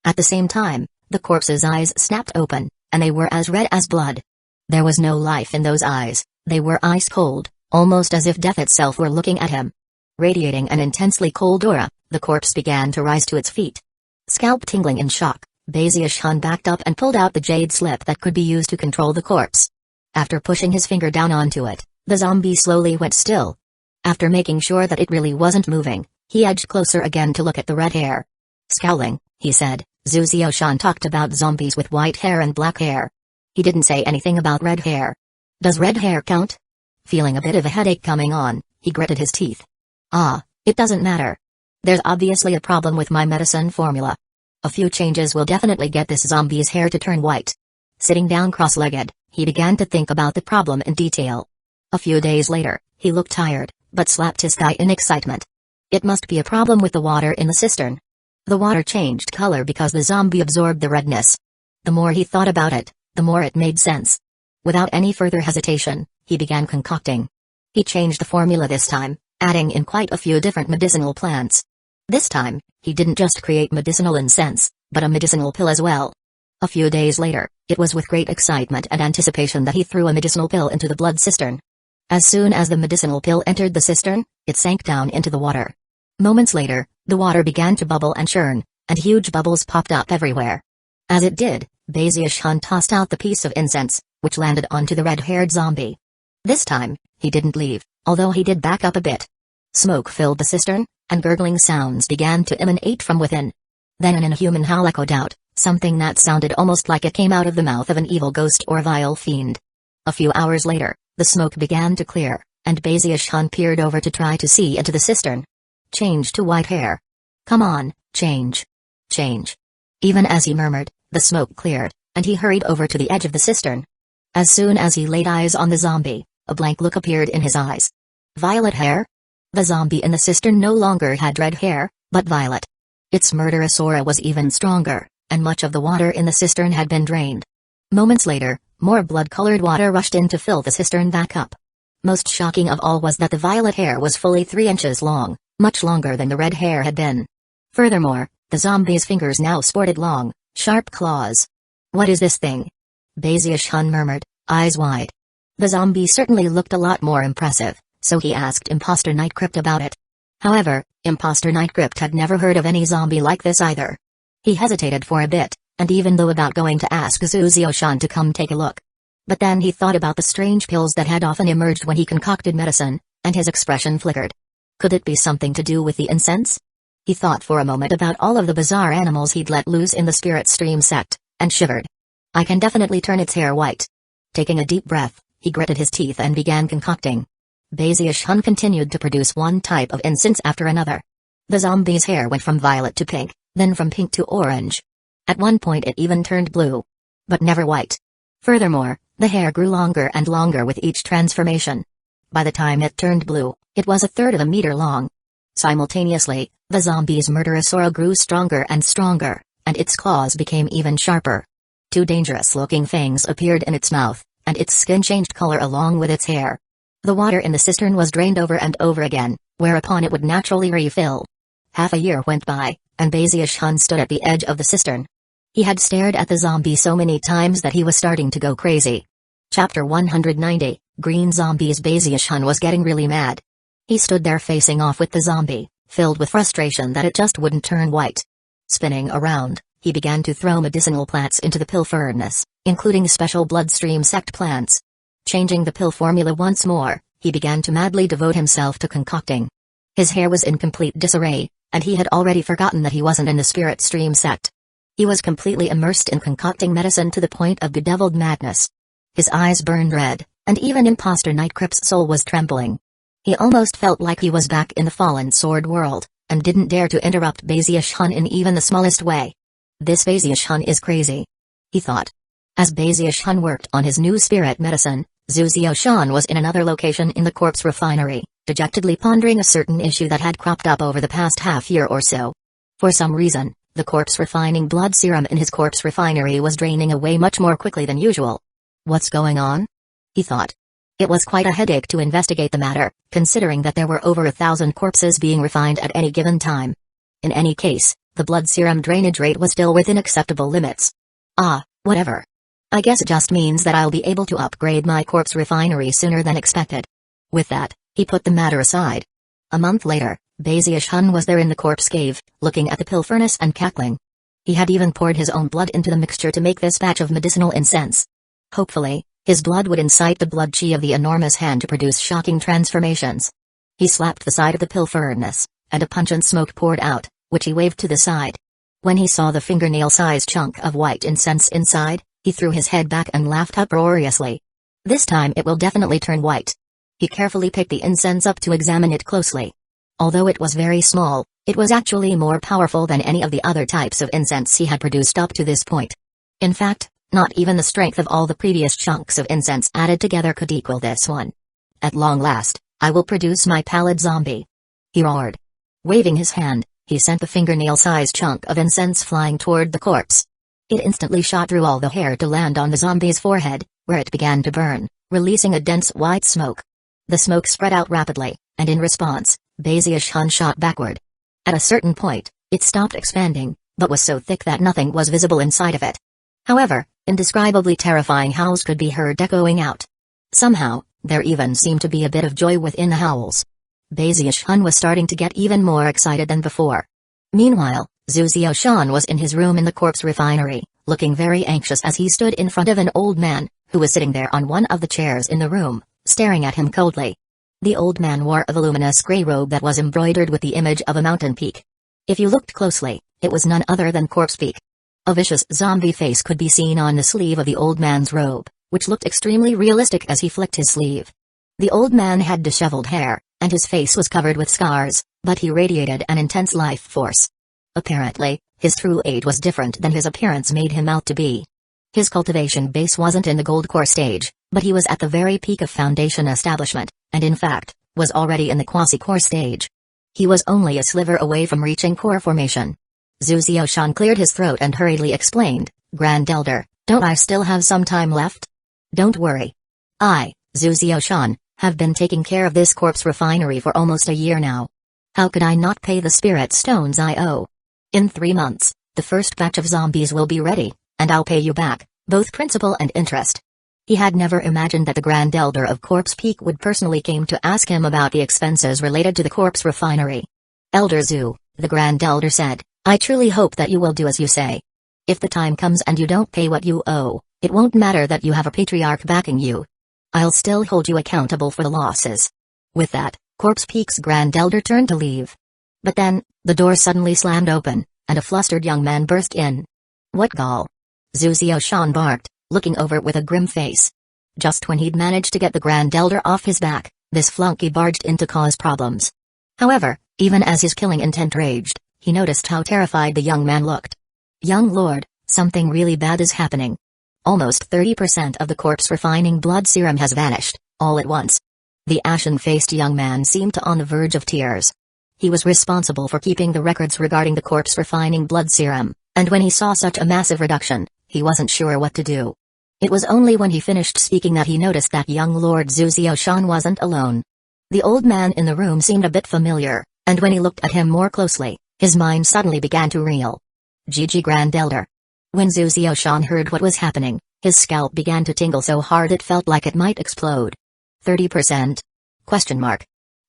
At the same time, the corpse's eyes snapped open, and they were as red as blood. There was no life in those eyes, they were ice cold, almost as if death itself were looking at him. Radiating an intensely cold aura, the corpse began to rise to its feet. Scalp tingling in shock, Bazius-Hun backed up and pulled out the jade slip that could be used to control the corpse. After pushing his finger down onto it, the zombie slowly went still. After making sure that it really wasn't moving, he edged closer again to look at the red hair. Scowling, he said, Zuzio-shan talked about zombies with white hair and black hair. He didn't say anything about red hair. Does red hair count? Feeling a bit of a headache coming on, he gritted his teeth. It doesn't matter. There's obviously a problem with my medicine formula. A few changes will definitely get this zombie's hair to turn white. Sitting down cross-legged, he began to think about the problem in detail. A few days later, he looked tired, but slapped his thigh in excitement. It must be a problem with the water in the cistern. The water changed color because the zombie absorbed the redness. The more he thought about it, the more it made sense. Without any further hesitation, he began concocting. He changed the formula this time, adding in quite a few different medicinal plants. This time, he didn't just create medicinal incense, but a medicinal pill as well. A few days later, it was with great excitement and anticipation that he threw a medicinal pill into the blood cistern. As soon as the medicinal pill entered the cistern, it sank down into the water. Moments later, the water began to bubble and churn, and huge bubbles popped up everywhere. As it did, Bazius-hun tossed out the piece of incense, which landed onto the red-haired zombie. This time, he didn't leave, although he did back up a bit. Smoke filled the cistern, and gurgling sounds began to emanate from within. Then an inhuman howl echoed out, something that sounded almost like it came out of the mouth of an evil ghost or vile fiend. A few hours later, the smoke began to clear, and Bazius-hun peered over to try to see into the cistern. Change to white hair. Come on, change. Change. Even as he murmured, the smoke cleared, and he hurried over to the edge of the cistern. As soon as he laid eyes on the zombie, a blank look appeared in his eyes. Violet hair? The zombie in the cistern no longer had red hair, but violet. Its murderous aura was even stronger, and much of the water in the cistern had been drained. Moments later, more blood-colored water rushed in to fill the cistern back up. Most shocking of all was that the violet hair was fully 3 inches long, much longer than the red hair had been. Furthermore, the zombie's fingers now sported long, sharp claws. What is this thing? Bazius-hun murmured, eyes wide. The zombie certainly looked a lot more impressive, so he asked Imposter Nightcrypt about it. However, Imposter Nightcrypt had never heard of any zombie like this either. He hesitated for a bit, and even though about going to ask Zuzio-san to come take a look. But then he thought about the strange pills that had often emerged when he concocted medicine, and his expression flickered. Could it be something to do with the incense? He thought for a moment about all of the bizarre animals he'd let loose in the Spirit Stream sect, and shivered. I can definitely turn its hair white. Taking a deep breath, he gritted his teeth and began concocting. Bazius-hun continued to produce one type of incense after another. The zombie's hair went from violet to pink, then from pink to orange. At one point it even turned blue. But never white. Furthermore, the hair grew longer and longer with each transformation. By the time it turned blue, it was 1/3 of a meter long. Simultaneously, the zombie's murderous aura grew stronger and stronger, and its claws became even sharper. 2 dangerous-looking fangs appeared in its mouth, and its skin changed color along with its hair. The water in the cistern was drained over and over again, whereupon it would naturally refill. Half a year went by, and Bazius-hun stood at the edge of the cistern. He had stared at the zombie so many times that he was starting to go crazy. Chapter 190, Green Zombies. Bazius-hun was getting really mad. He stood there facing off with the zombie, filled with frustration that it just wouldn't turn white. Spinning around, he began to throw medicinal plants into the pill furnace, including special bloodstream sect plants. Changing the pill formula once more, he began to madly devote himself to concocting. His hair was in complete disarray, and he had already forgotten that he wasn't in the Spirit Stream sect. He was completely immersed in concocting medicine to the point of bedeviled madness. His eyes burned red, and even Imposter Nightcrypt's soul was trembling. He almost felt like he was back in the Fallen Sword world, and didn't dare to interrupt Bazius-hun in even the smallest way. This Bazius-hun is crazy, he thought. As Bazius-hun worked on his new spirit medicine, Zuzio-san was in another location in the corpse refinery, dejectedly pondering a certain issue that had cropped up over the past half-year or so. For some reason, the corpse refining blood serum in his corpse refinery was draining away much more quickly than usual. What's going on? He thought. It was quite a headache to investigate the matter, considering that there were over 1,000 corpses being refined at any given time. In any case, the blood serum drainage rate was still within acceptable limits. Ah, whatever. I guess it just means that I'll be able to upgrade my corpse refinery sooner than expected. With that, he put the matter aside. A month later, Bazius-hun was there in the corpse cave, looking at the pill furnace and cackling. He had even poured his own blood into the mixture to make this batch of medicinal incense. Hopefully, his blood would incite the blood chi of the enormous hand to produce shocking transformations. He slapped the side of the pill furnace, and a pungent smoke poured out, which he waved to the side. When he saw the fingernail-sized chunk of white incense inside, he threw his head back and laughed uproariously. This time it will definitely turn white. He carefully picked the incense up to examine it closely. Although it was very small, it was actually more powerful than any of the other types of incense he had produced up to this point. In fact, not even the strength of all the previous chunks of incense added together could equal this one. At long last, I will produce my pallid zombie," he roared. Waving his hand, he sent the fingernail-sized chunk of incense flying toward the corpse. It instantly shot through all the hair to land on the zombie's forehead, where it began to burn, releasing a dense white smoke. The smoke spread out rapidly, and in response, Bazia's Hun shot backward. At a certain point, it stopped expanding, but was so thick that nothing was visible inside of it. However, indescribably terrifying howls could be heard echoing out. Somehow, there even seemed to be a bit of joy within the howls. Bazia's Hun was starting to get even more excited than before. Meanwhile, Zhu Xiaoshan was in his room in the corpse refinery, looking very anxious as he stood in front of an old man, who was sitting there on one of the chairs in the room, staring at him coldly. The old man wore a voluminous grey robe that was embroidered with the image of a mountain peak. If you looked closely, it was none other than Corpse Peak. A vicious zombie face could be seen on the sleeve of the old man's robe, which looked extremely realistic as he flicked his sleeve. The old man had disheveled hair, and his face was covered with scars, but he radiated an intense life force. Apparently, his true age was different than his appearance made him out to be. His cultivation base wasn't in the gold core stage, but he was at the very peak of foundation establishment, and in fact, was already in the quasi-core stage. He was only a sliver away from reaching core formation. Zhu Xiaoshan cleared his throat and hurriedly explained, "Grand Elder, don't I still have some time left?" "Don't worry. I, Zhu Xiaoshan, have been taking care of this corpse refinery for almost a year now. How could I not pay the spirit stones I owe? In 3 months, the first batch of zombies will be ready, and I'll pay you back, both principal and interest." He had never imagined that the Grand Elder of Corpse Peak would personally came to ask him about the expenses related to the corpse refinery. "Elder Zhu," the Grand Elder said, "I truly hope that you will do as you say. If the time comes and you don't pay what you owe, it won't matter that you have a patriarch backing you. I'll still hold you accountable for the losses." With that, Corpse Peak's Grand Elder turned to leave. But then, the door suddenly slammed open, and a flustered young man burst in. "What gall?" Zhu Xiaoshan barked, looking over with a grim face. Just when he'd managed to get the Grand Elder off his back, this flunky barged in to cause problems. However, even as his killing intent raged, he noticed how terrified the young man looked. "Young lord, something really bad is happening. Almost 30% of the corpse refining blood serum has vanished, all at once." The ashen-faced young man seemed on the verge of tears. He was responsible for keeping the records regarding the corpse refining blood serum, and when he saw such a massive reduction, he wasn't sure what to do. It was only when he finished speaking that he noticed that young Lord Zhu Xiaoshan wasn't alone. The old man in the room seemed a bit familiar, and when he looked at him more closely, his mind suddenly began to reel. "GG Grand Elder." When Zhu Xiaoshan heard what was happening, his scalp began to tingle so hard it felt like it might explode. 30%?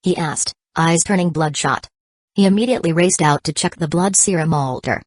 He asked, eyes turning bloodshot. He immediately raced out to check the blood serum altar.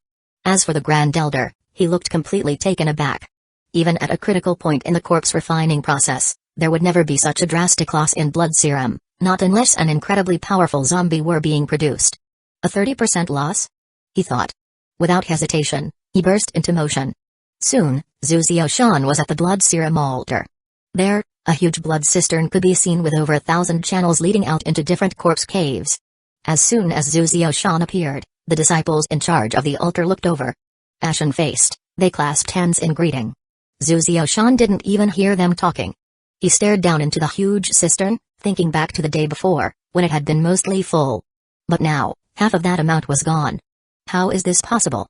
As for the Grand Elder, he looked completely taken aback. Even at a critical point in the corpse refining process, there would never be such a drastic loss in blood serum, not unless an incredibly powerful zombie were being produced. A 30% loss? He thought. Without hesitation, he burst into motion. Soon, Zhu Xiaoshan was at the blood serum altar. There, a huge blood cistern could be seen with over 1,000 channels leading out into different corpse caves. As soon as Zhu Xiaoshan appeared, the disciples in charge of the altar looked over. Ashen-faced, they clasped hands in greeting. Zhu Xiaoshan didn't even hear them talking. He stared down into the huge cistern, thinking back to the day before, when it had been mostly full. But now, half of that amount was gone. How is this possible?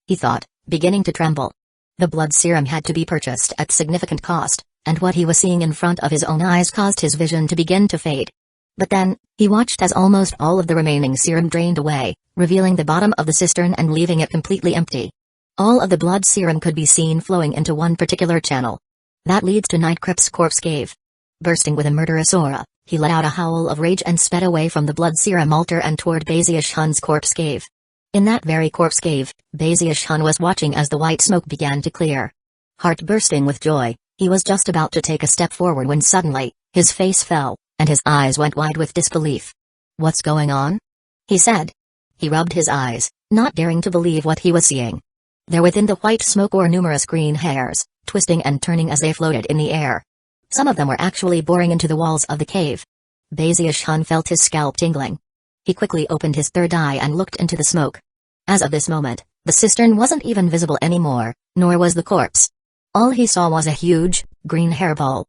He thought, beginning to tremble. The blood serum had to be purchased at significant cost, and what he was seeing in front of his own eyes caused his vision to begin to fade. But then, he watched as almost all of the remaining serum drained away, revealing the bottom of the cistern and leaving it completely empty. All of the blood serum could be seen flowing into one particular channel. That leads to Nightcrypt's corpse cave. Bursting with a murderous aura, he let out a howl of rage and sped away from the blood serum altar and toward Bazia's Hun's corpse cave. In that very corpse cave, Bazia's Hun was watching as the white smoke began to clear. Heart bursting with joy, he was just about to take a step forward when suddenly, his face fell, and his eyes went wide with disbelief. "What's going on?" he said. He rubbed his eyes, not daring to believe what he was seeing. There within the white smoke were numerous green hairs, twisting and turning as they floated in the air. Some of them were actually boring into the walls of the cave. Bazia's Hun felt his scalp tingling. He quickly opened his third eye and looked into the smoke. As of this moment, the cistern wasn't even visible anymore, nor was the corpse. All he saw was a huge, green hairball.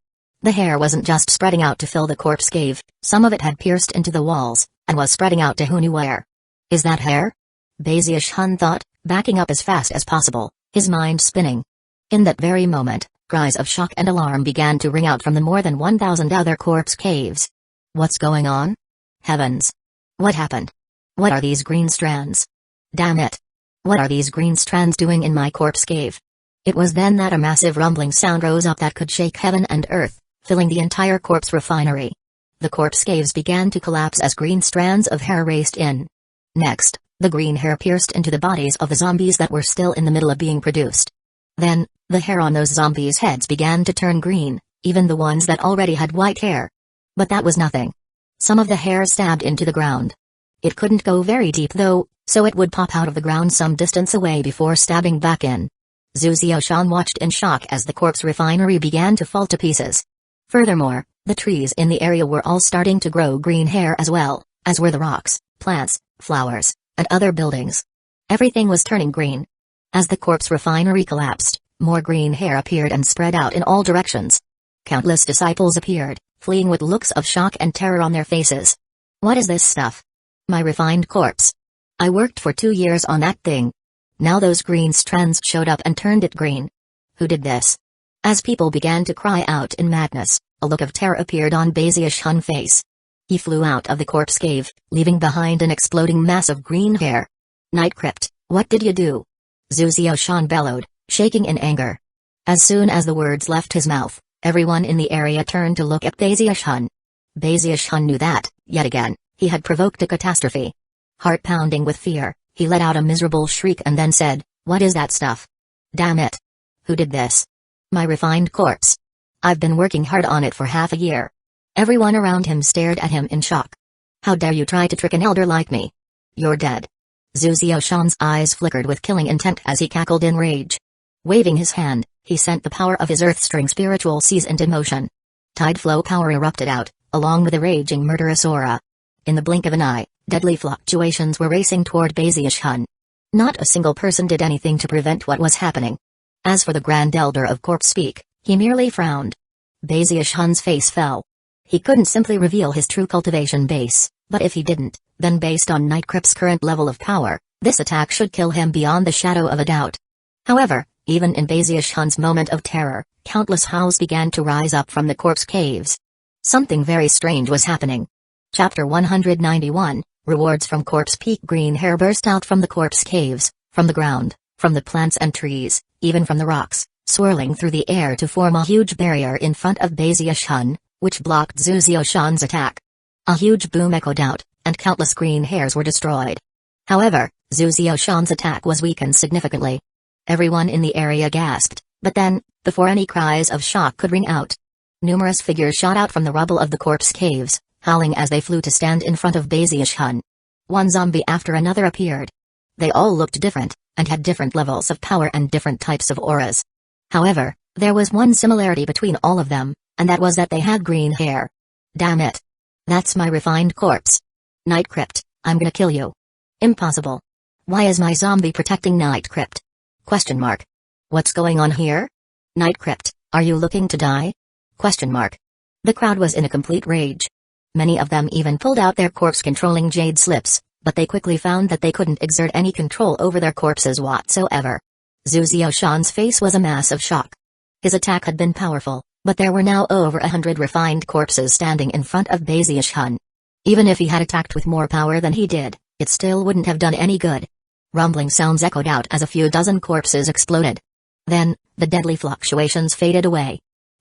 The hair wasn't just spreading out to fill the corpse cave, some of it had pierced into the walls, and was spreading out to who knew where. Is that hair? Baziush-hun thought, backing up as fast as possible, his mind spinning. In that very moment, cries of shock and alarm began to ring out from the more than 1,000 other corpse caves. What's going on? Heavens! What happened? What are these green strands? Damn it! What are these green strands doing in my corpse cave? It was then that a massive rumbling sound rose up that could shake heaven and earth, filling the entire corpse refinery. The corpse caves began to collapse as green strands of hair raced in. Next, the green hair pierced into the bodies of the zombies that were still in the middle of being produced. Then, the hair on those zombies' heads began to turn green, even the ones that already had white hair. But that was nothing. Some of the hair stabbed into the ground. It couldn't go very deep though, so it would pop out of the ground some distance away before stabbing back in. Zuzio-shan watched in shock as the corpse refinery began to fall to pieces. Furthermore, the trees in the area were all starting to grow green hair as well, as were the rocks, plants, flowers, and other buildings. Everything was turning green. As the corpse refinery collapsed, more green hair appeared and spread out in all directions. Countless disciples appeared, fleeing with looks of shock and terror on their faces. What is this stuff? My refined corpse. I worked for 2 years on that thing. Now those green strands showed up and turned it green. Who did this? As people began to cry out in madness, a look of terror appeared on Baziush-hun's face. He flew out of the corpse cave, leaving behind an exploding mass of green hair. Night Crypt, what did you do? Zuzio-shan bellowed, shaking in anger. As soon as the words left his mouth, everyone in the area turned to look at Baziush-hun. Baziush-hun knew that, yet again, he had provoked a catastrophe. Heart pounding with fear, he let out a miserable shriek and then said, "What is that stuff? Damn it! Who did this? My refined corpse. I've been working hard on it for half a year." Everyone around him stared at him in shock. "How dare you try to trick an elder like me? You're dead." Zuzio-shan's eyes flickered with killing intent as he cackled in rage. Waving his hand, he sent the power of his earth-string spiritual seas into motion. Tide flow power erupted out, along with a raging murderous aura. In the blink of an eye, deadly fluctuations were racing toward Baziush-hun. Not a single person did anything to prevent what was happening. As for the Grand Elder of Corpse Peak, he merely frowned. Baziush-hun's face fell. He couldn't simply reveal his true cultivation base, but if he didn't, then based on Night Crypt's current level of power, this attack should kill him beyond the shadow of a doubt. However, even in Baziush-hun's moment of terror, countless howls began to rise up from the corpse caves. Something very strange was happening. Chapter 191, Rewards from Corpse Peak. Green hair burst out from the corpse caves, from the ground, from the plants and trees, even from the rocks, swirling through the air to form a huge barrier in front of Baziush-hun, which blocked Zuzio-shan's attack. A huge boom echoed out, and countless green hairs were destroyed. However, Zuzio-shan's attack was weakened significantly. Everyone in the area gasped, but then, before any cries of shock could ring out, numerous figures shot out from the rubble of the corpse caves, howling as they flew to stand in front of Baziush-hun. One zombie after another appeared. They all looked different, and had different levels of power and different types of auras. However, there was one similarity between all of them, and that was that they had green hair. Damn it. That's my refined corpse. Night Crypt, I'm gonna kill you. Impossible. Why is my zombie protecting Night Crypt? Question mark. What's going on here? Night Crypt, are you looking to die? Question mark. The crowd was in a complete rage. Many of them even pulled out their corpse-controlling jade slips, but they quickly found that they couldn't exert any control over their corpses whatsoever. Zuzio-shan's face was a mass of shock. His attack had been powerful, but there were now over 100 refined corpses standing in front of Baziush-hun. Even if he had attacked with more power than he did, it still wouldn't have done any good. Rumbling sounds echoed out as a few dozen corpses exploded. Then, the deadly fluctuations faded away.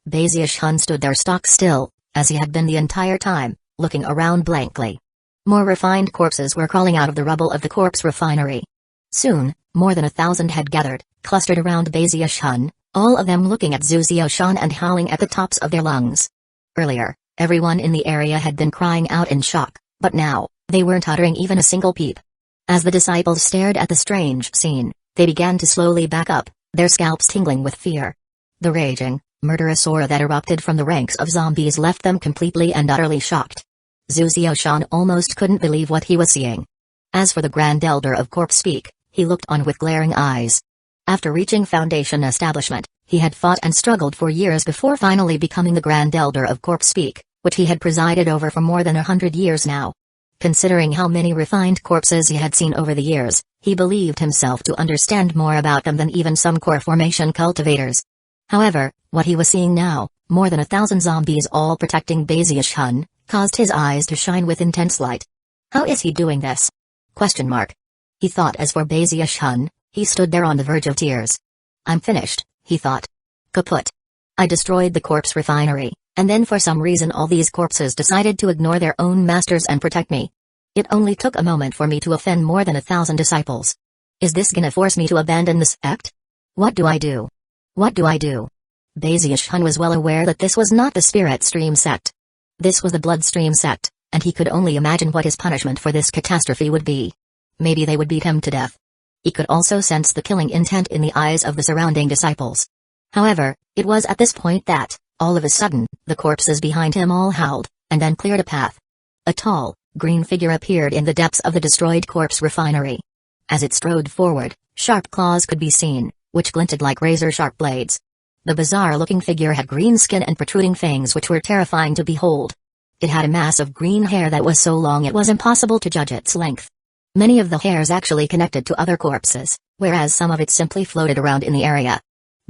Baziush-hun stood there stock still, as he had been the entire time, looking around blankly. More refined corpses were crawling out of the rubble of the corpse refinery. Soon, more than 1,000 had gathered, clustered around Baziush-hun, all of them looking at Zuzio-shan and howling at the tops of their lungs. Earlier, everyone in the area had been crying out in shock, but now, they weren't uttering even a single peep. As the disciples stared at the strange scene, they began to slowly back up, their scalps tingling with fear. The raging, murderous aura that erupted from the ranks of zombies left them completely and utterly shocked. Zuzio-shan almost couldn't believe what he was seeing. As for the Grand Elder of Corpse Peak, he looked on with glaring eyes. After reaching Foundation Establishment, He had fought and struggled for years before finally becoming the Grand Elder of Corpse Peak, which he had presided over for more than 100 years now. Considering how many refined corpses he had seen over the years, he believed himself to understand more about them than even some core formation cultivators. However, what he was seeing now, more than 1,000 zombies all protecting Baziush-hun, caused his eyes to shine with intense light. How is he doing this? Question mark. He thought. As for Baziush-hun, he stood there on the verge of tears. I'm finished, he thought. Kaput. I destroyed the corpse refinery, and then for some reason all these corpses decided to ignore their own masters and protect me. It only took a moment for me to offend more than 1,000 disciples. Is this gonna force me to abandon the sect? What do I do? What do I do? Baziush-hun was well aware that this was not the Spirit Stream sect. This was the Bloodstream sect, and he could only imagine what his punishment for this catastrophe would be. Maybe they would beat him to death. He could also sense the killing intent in the eyes of the surrounding disciples. However, it was at this point that, all of a sudden, the corpses behind him all howled, and then cleared a path. A tall, green figure appeared in the depths of the destroyed corpse refinery. As it strode forward, sharp claws could be seen, which glinted like razor-sharp blades. The bizarre-looking figure had green skin and protruding fangs which were terrifying to behold. It had a mass of green hair that was so long it was impossible to judge its length. Many of the hairs actually connected to other corpses, whereas some of it simply floated around in the area.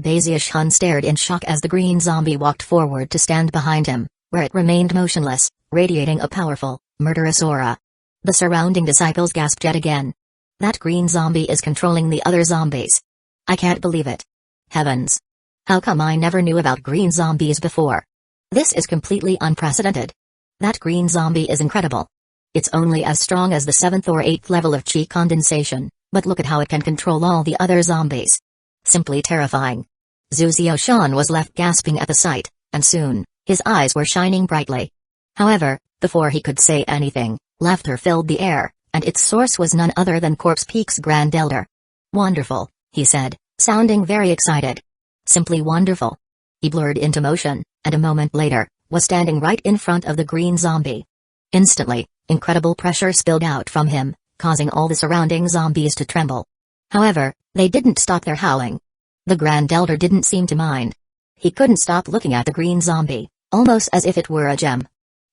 Baziush-hun stared in shock as the green zombie walked forward to stand behind him, where it remained motionless, radiating a powerful, murderous aura. The surrounding disciples gasped yet again. That green zombie is controlling the other zombies. I can't believe it. Heavens. How come I never knew about green zombies before? This is completely unprecedented. That green zombie is incredible. It's only as strong as the 7th or 8th level of chi condensation, but look at how it can control all the other zombies. Simply terrifying. Zhu Xiaoshan was left gasping at the sight, and soon, his eyes were shining brightly. However, before he could say anything, laughter filled the air, and its source was none other than Corpse Peak's Grand Elder. Wonderful, he said, sounding very excited. Simply wonderful. He blurred into motion, and a moment later, was standing right in front of the green zombie. Instantly, incredible pressure spilled out from him, causing all the surrounding zombies to tremble. However, they didn't stop their howling. The Grand Elder didn't seem to mind. He couldn't stop looking at the green zombie, almost as if it were a gem.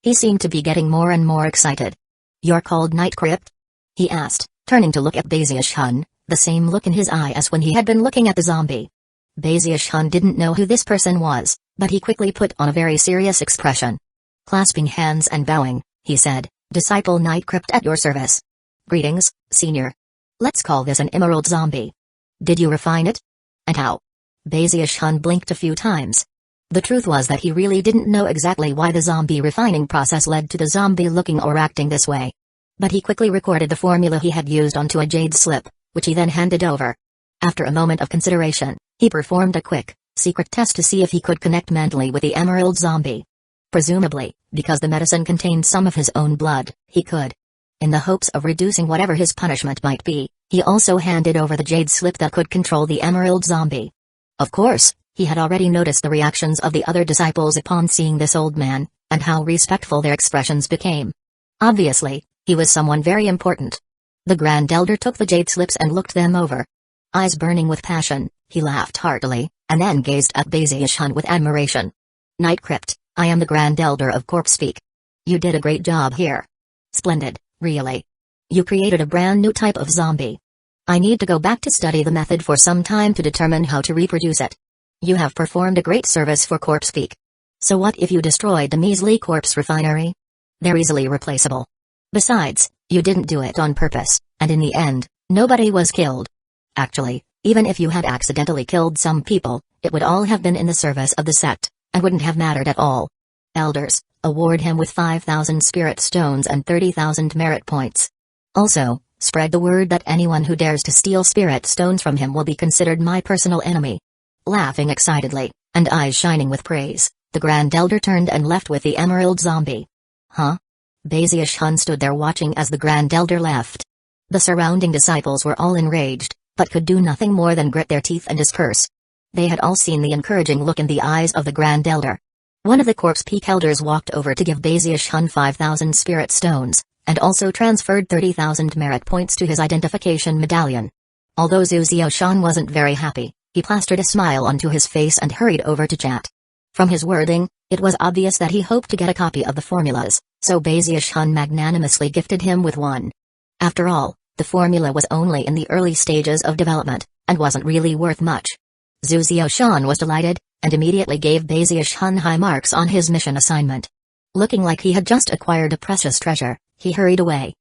He seemed to be getting more and more excited. You're called Night Crypt? He asked, turning to look at Baziush-hun, the same look in his eye as when he had been looking at the zombie. Baziush-hun didn't know who this person was, but he quickly put on a very serious expression. Clasping hands and bowing, he said, Disciple Night Crypt at your service. Greetings, Senior. Let's call this an emerald zombie. Did you refine it? And how? Baziush-hun blinked a few times. The truth was that he really didn't know exactly why the zombie refining process led to the zombie looking or acting this way. But he quickly recorded the formula he had used onto a jade slip, which he then handed over. After a moment of consideration, he performed a quick, secret test to see if he could connect mentally with the emerald zombie. Presumably, because the medicine contained some of his own blood, he could. In the hopes of reducing whatever his punishment might be, he also handed over the jade slip that could control the emerald zombie. Of course, he had already noticed the reactions of the other disciples upon seeing this old man, and how respectful their expressions became. Obviously, he was someone very important. The Grand Elder took the jade slips and looked them over. Eyes burning with passion, he laughed heartily, and then gazed at Baziush-hun with admiration. Night Crypt, I am the Grand Elder of Corpse Peak. You did a great job here. Splendid, really. You created a brand new type of zombie. I need to go back to study the method for some time to determine how to reproduce it. You have performed a great service for Corpse Peak. So what if you destroyed the measly corpse refinery? They're easily replaceable. Besides, you didn't do it on purpose, and in the end, nobody was killed. Actually, even if you had accidentally killed some people, it would all have been in the service of the sect, and wouldn't have mattered at all. Elders, award him with 5,000 spirit stones and 30,000 merit points. Also, spread the word that anyone who dares to steal spirit stones from him will be considered my personal enemy. Laughing excitedly, and eyes shining with praise, the Grand Elder turned and left with the emerald zombie. Huh? Baziush-hun stood there watching as the Grand Elder left. The surrounding disciples were all enraged, but could do nothing more than grit their teeth and disperse. They had all seen the encouraging look in the eyes of the Grand Elder. One of the Corpse Peak elders walked over to give Baziush-hun 5,000 spirit stones, and also transferred 30,000 merit points to his identification medallion. Although Zhu Xiaoshan wasn't very happy, He plastered a smile onto his face and hurried over to chat. From his wording, it was obvious that he hoped to get a copy of the formulas, so Baziush-hun magnanimously gifted him with one. After all, the formula was only in the early stages of development, and wasn't really worth much. Zhu Xiaoshan was delighted, and immediately gave Baziush-hun high marks on his mission assignment. Looking like he had just acquired a precious treasure, he hurried away.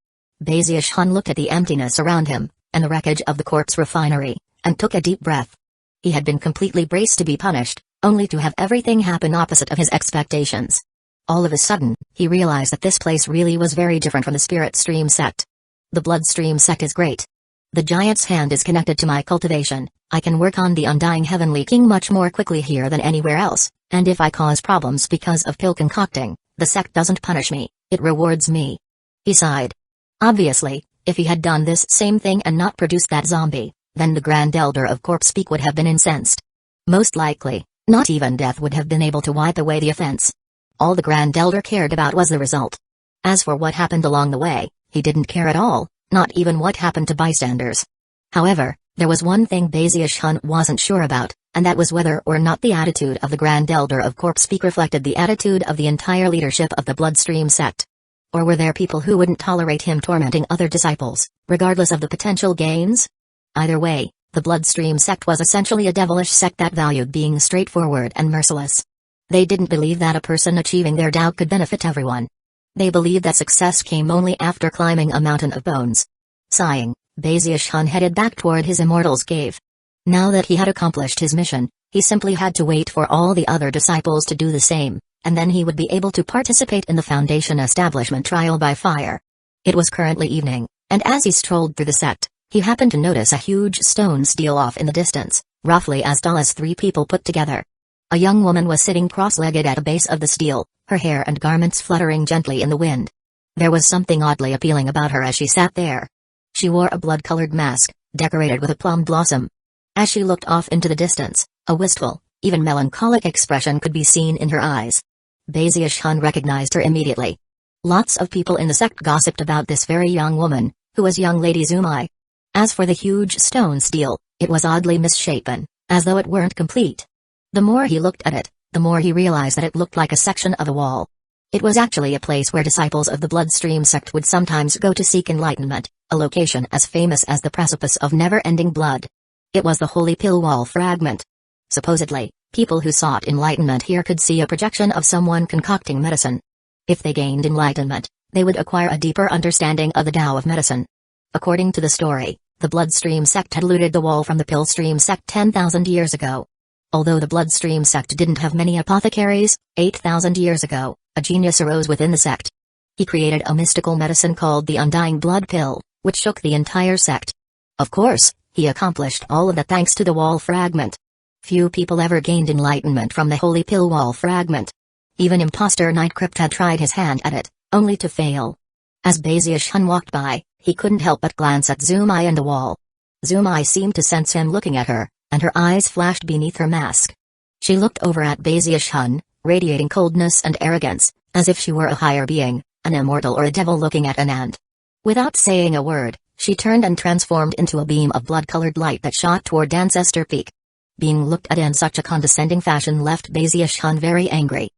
Baziush-hun looked at the emptiness around him, and the wreckage of the corpse refinery, and took a deep breath. He had been completely braced to be punished, only to have everything happen opposite of his expectations. All of a sudden, he realized that this place really was very different from the Spirit Stream sect. The Bloodstream sect is great. The Giant's hand is connected to my cultivation. I can work on the Undying Heavenly King much more quickly here than anywhere else, and if I cause problems because of pill concocting, the sect doesn't punish me, it rewards me. He sighed. Obviously, if he had done this same thing and not produced that zombie, then the Grand Elder of Corpse Peak would have been incensed. Most likely, not even death would have been able to wipe away the offense. All the Grand Elder cared about was the result. As for what happened along the way, he didn't care at all, not even what happened to bystanders. However, there was one thing Baziush-hun wasn't sure about, and that was whether or not the attitude of the Grand Elder of Corpse Peak reflected the attitude of the entire leadership of the Bloodstream sect. Or were there people who wouldn't tolerate him tormenting other disciples, regardless of the potential gains? Either way, the Bloodstream sect was essentially a devilish sect that valued being straightforward and merciless. They didn't believe that a person achieving their Tao could benefit everyone. They believed that success came only after climbing a mountain of bones. Sighing, Baziush-hun headed back toward his Immortal's cave. Now that he had accomplished his mission, he simply had to wait for all the other disciples to do the same, and then he would be able to participate in the Foundation Establishment trial by fire. It was currently evening, and as he strolled through the sect, he happened to notice a huge stone stele off in the distance, roughly as tall as 3 people put together. A young woman was sitting cross-legged at the base of the stele, her hair and garments fluttering gently in the wind. There was something oddly appealing about her as she sat there. She wore a blood-colored mask, decorated with a plum blossom. As she looked off into the distance, a wistful, even melancholic expression could be seen in her eyes. Baziush-hun recognized her immediately. Lots of people in the sect gossiped about this very young woman, who was young Lady Zumai. As for the huge stone stele, it was oddly misshapen, as though it weren't complete. The more he looked at it, the more he realized that it looked like a section of a wall. It was actually a place where disciples of the Bloodstream sect would sometimes go to seek enlightenment, a location as famous as the precipice of never-ending blood. It was the Holy Pill Wall fragment. Supposedly, people who sought enlightenment here could see a projection of someone concocting medicine. If they gained enlightenment, they would acquire a deeper understanding of the Tao of medicine. According to the story, the Bloodstream sect had looted the wall from the Pillstream sect 10,000 years ago. Although the Bloodstream sect didn't have many apothecaries, 8,000 years ago, a genius arose within the sect. He created a mystical medicine called the Undying Blood Pill, which shook the entire sect. Of course, he accomplished all of that thanks to the wall fragment. Few people ever gained enlightenment from the Holy Pill Wall fragment. Even imposter Nightcrypt had tried his hand at it, only to fail. As Baziush-hun walked by, he couldn't help but glance at Zumai and the wall. Zumai seemed to sense him looking at her, and her eyes flashed beneath her mask. She looked over at Baziush-hun, radiating coldness and arrogance, as if she were a higher being, an immortal or a devil looking at an ant. Without saying a word, she turned and transformed into a beam of blood-colored light that shot toward Ancestor Peak. Being looked at in such a condescending fashion left Baziush-hun very angry.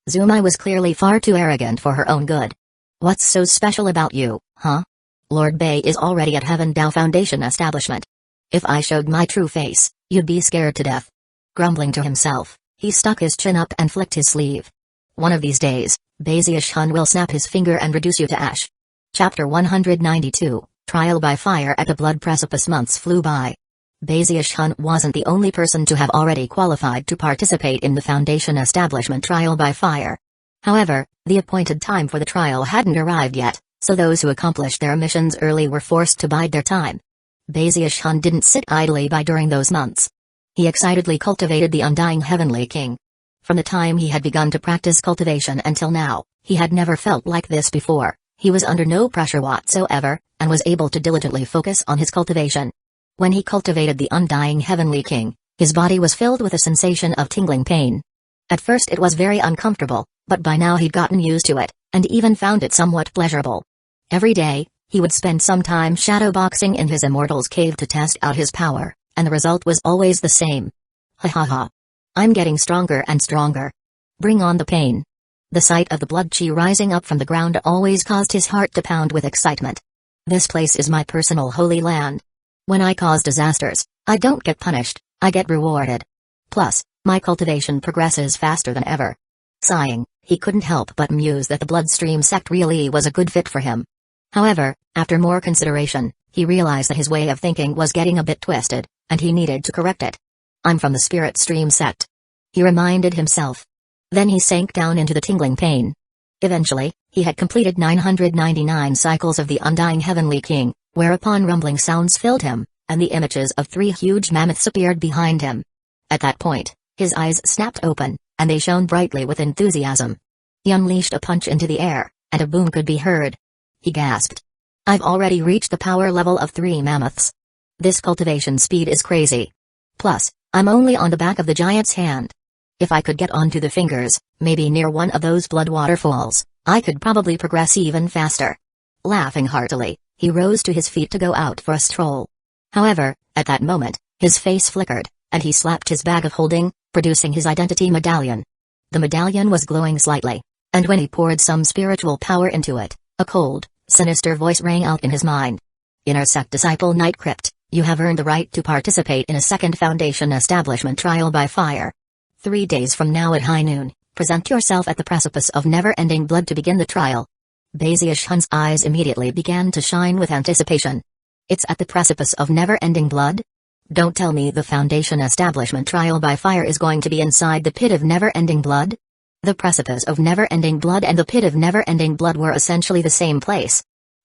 Zumai was clearly far too arrogant for her own good. What's so special about you, huh? Lord Bei is already at Heaven Dao Foundation establishment. If I showed my true face, you'd be scared to death. Grumbling to himself, he stuck his chin up and flicked his sleeve. One of these days, Baziush-hun will snap his finger and reduce you to ash. Chapter 192, Trial by Fire at the Blood Precipice. Months flew by. Baziush-hun wasn't the only person to have already qualified to participate in the Foundation Establishment Trial by Fire. However, the appointed time for the trial hadn't arrived yet, so those who accomplished their missions early were forced to bide their time. Baziush-hun didn't sit idly by during those months. He excitedly cultivated the Undying Heavenly King. From the time he had begun to practice cultivation until now, he had never felt like this before. He was under no pressure whatsoever, and was able to diligently focus on his cultivation. When he cultivated the Undying Heavenly King, his body was filled with a sensation of tingling pain. At first it was very uncomfortable, but by now he'd gotten used to it, and even found it somewhat pleasurable. Every day, he would spend some time shadowboxing in his Immortal's cave to test out his power, and the result was always the same. Ha ha ha. I'm getting stronger and stronger. Bring on the pain. The sight of the blood chi rising up from the ground always caused his heart to pound with excitement. This place is my personal holy land. When I cause disasters, I don't get punished, I get rewarded. Plus, my cultivation progresses faster than ever. Sighing, he couldn't help but muse that the bloodstream sect really was a good fit for him. However, after more consideration, he realized that his way of thinking was getting a bit twisted, and he needed to correct it. I'm from the spirit stream sect, he reminded himself. Then he sank down into the tingling pain. Eventually, he had completed 999 cycles of the Undying Heavenly King, whereupon rumbling sounds filled him, and the images of 3 huge mammoths appeared behind him. At that point, his eyes snapped open, and they shone brightly with enthusiasm. He unleashed a punch into the air, and a boom could be heard. He gasped. I've already reached the power level of 3 mammoths. This cultivation speed is crazy. Plus, I'm only on the back of the giant's hand. If I could get onto the fingers, maybe near one of those blood waterfalls, I could probably progress even faster. Laughing heartily, he rose to his feet to go out for a stroll. However, at that moment, his face flickered, and he slapped his bag of holding, producing his identity medallion. The medallion was glowing slightly, and when he poured some spiritual power into it, a cold, sinister voice rang out in his mind. Inner sect disciple Night Crypt, you have earned the right to participate in a second Foundation establishment trial by fire. 3 days from now at high noon, present yourself at the precipice of never-ending blood to begin the trial. Bezius Hun's eyes immediately began to shine with anticipation. It's at the precipice of never-ending blood? Don't tell me the Foundation establishment trial by fire is going to be inside the pit of never-ending blood? The precipice of never-ending blood and the pit of never-ending blood were essentially the same place.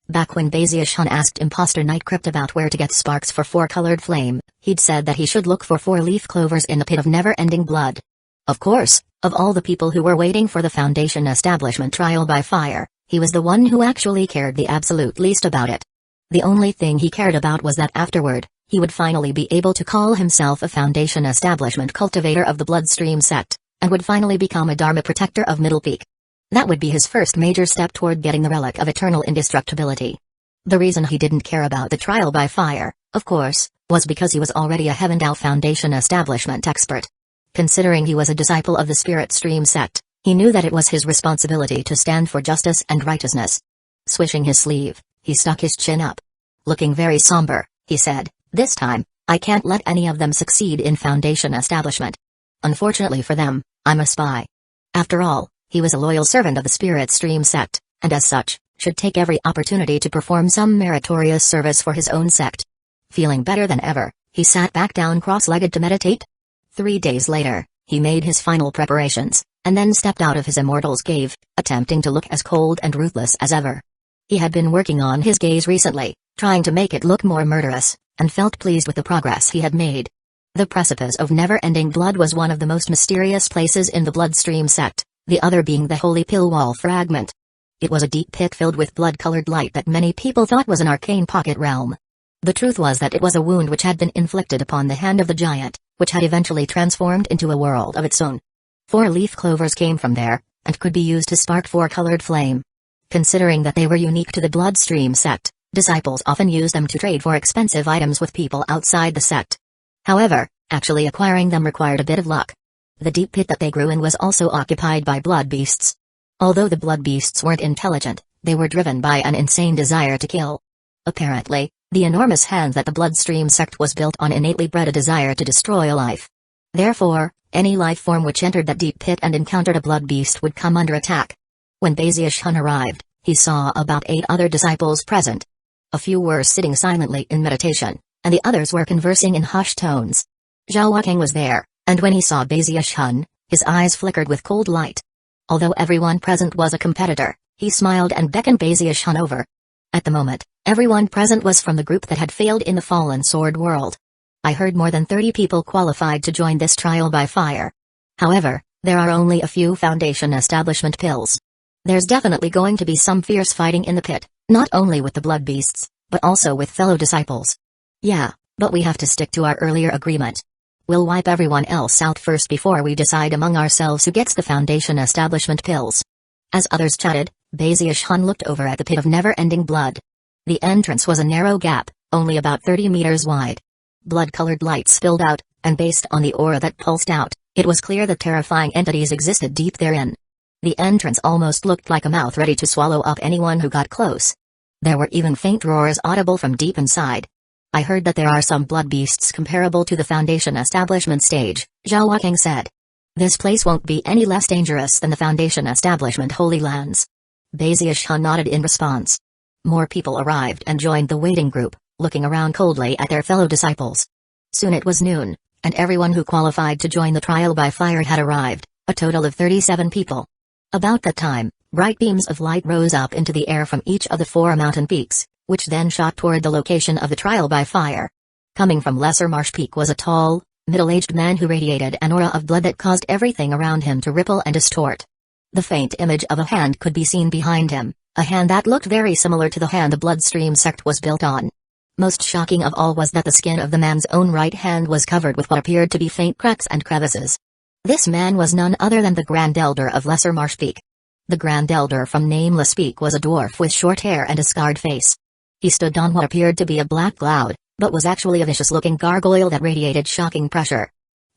Back when Bezius Hun asked Imposter Night Crypt about where to get sparks for 4-colored flame, he'd said that he should look for 4-leaf clovers in the pit of never-ending blood. Of course, of all the people who were waiting for the Foundation establishment trial by fire, he was the one who actually cared the absolute least about it. The only thing he cared about was that afterward, he would finally be able to call himself a Foundation establishment cultivator of the Bloodstream sect, and would finally become a Dharma protector of Middle Peak. That would be his first major step toward getting the relic of eternal indestructibility. The reason he didn't care about the trial by fire, of course, was because he was already a Heavendale Foundation establishment expert. Considering he was a disciple of the Spirit Stream sect, he knew that it was his responsibility to stand for justice and righteousness. Swishing his sleeve, he stuck his chin up. Looking very somber, he said, "This time, I can't let any of them succeed in Foundation establishment. Unfortunately for them, I'm a spy." After all, he was a loyal servant of the Spirit Stream sect, and as such, should take every opportunity to perform some meritorious service for his own sect. Feeling better than ever, he sat back down cross-legged to meditate. 3 days later, he made his final preparations, and then stepped out of his immortal's cave, attempting to look as cold and ruthless as ever. He had been working on his gaze recently, trying to make it look more murderous, and felt pleased with the progress he had made. The precipice of never-ending blood was one of the most mysterious places in the Bloodstream sect, the other being the Holy Pill Wall fragment. It was a deep pit filled with blood-colored light that many people thought was an arcane pocket realm. The truth was that it was a wound which had been inflicted upon the hand of the giant, which had eventually transformed into a world of its own. 4-leaf clovers came from there, and could be used to spark 4-colored flame. Considering that they were unique to the Bloodstream sect, disciples often used them to trade for expensive items with people outside the sect. However, actually acquiring them required a bit of luck. The deep pit that they grew in was also occupied by blood beasts. Although the blood beasts weren't intelligent, they were driven by an insane desire to kill. Apparently, the enormous hand that the Bloodstream sect was built on innately bred a desire to destroy a life. Therefore, any life form which entered that deep pit and encountered a blood beast would come under attack. When Bezius Hun arrived, he saw about 8 other disciples present. A few were sitting silently in meditation, and the others were conversing in hushed tones. Zhao Wuking was there, and when he saw Bezius Hun, his eyes flickered with cold light. Although everyone present was a competitor, he smiled and beckoned Bezius Hun over. At the moment, everyone present was from the group that had failed in the Fallen Sword world. I heard more than 30 people qualified to join this trial by fire. However, there are only a few Foundation establishment pills. There's definitely going to be some fierce fighting in the pit, not only with the blood beasts, but also with fellow disciples. Yeah, but we have to stick to our earlier agreement. We'll wipe everyone else out first before we decide among ourselves who gets the Foundation establishment pills. As others chatted, Bezius Hun looked over at the pit of never-ending blood. The entrance was a narrow gap, only about 30 meters wide. Blood-colored light spilled out, and based on the aura that pulsed out, it was clear that terrifying entities existed deep therein. The entrance almost looked like a mouth ready to swallow up anyone who got close. There were even faint roars audible from deep inside. I heard that there are some blood beasts comparable to the Foundation establishment stage, Zhao Wuking said. This place won't be any less dangerous than the Foundation establishment Holy Lands. Baziushan nodded in response. More people arrived and joined the waiting group, looking around coldly at their fellow disciples. Soon it was noon, and everyone who qualified to join the trial by fire had arrived, a total of 37 people. About that time, bright beams of light rose up into the air from each of the 4 mountain peaks, which then shot toward the location of the trial by fire. Coming from Lesser Marsh Peak was a tall, middle-aged man who radiated an aura of blood that caused everything around him to ripple and distort. The faint image of a hand could be seen behind him, a hand that looked very similar to the hand the bloodstream sect was built on. Most shocking of all was that the skin of the man's own right hand was covered with what appeared to be faint cracks and crevices. This man was none other than the Grand Elder of Lesser Marsh Peak. The Grand Elder from Nameless Peak was a dwarf with short hair and a scarred face. He stood on what appeared to be a black cloud, but was actually a vicious-looking gargoyle that radiated shocking pressure.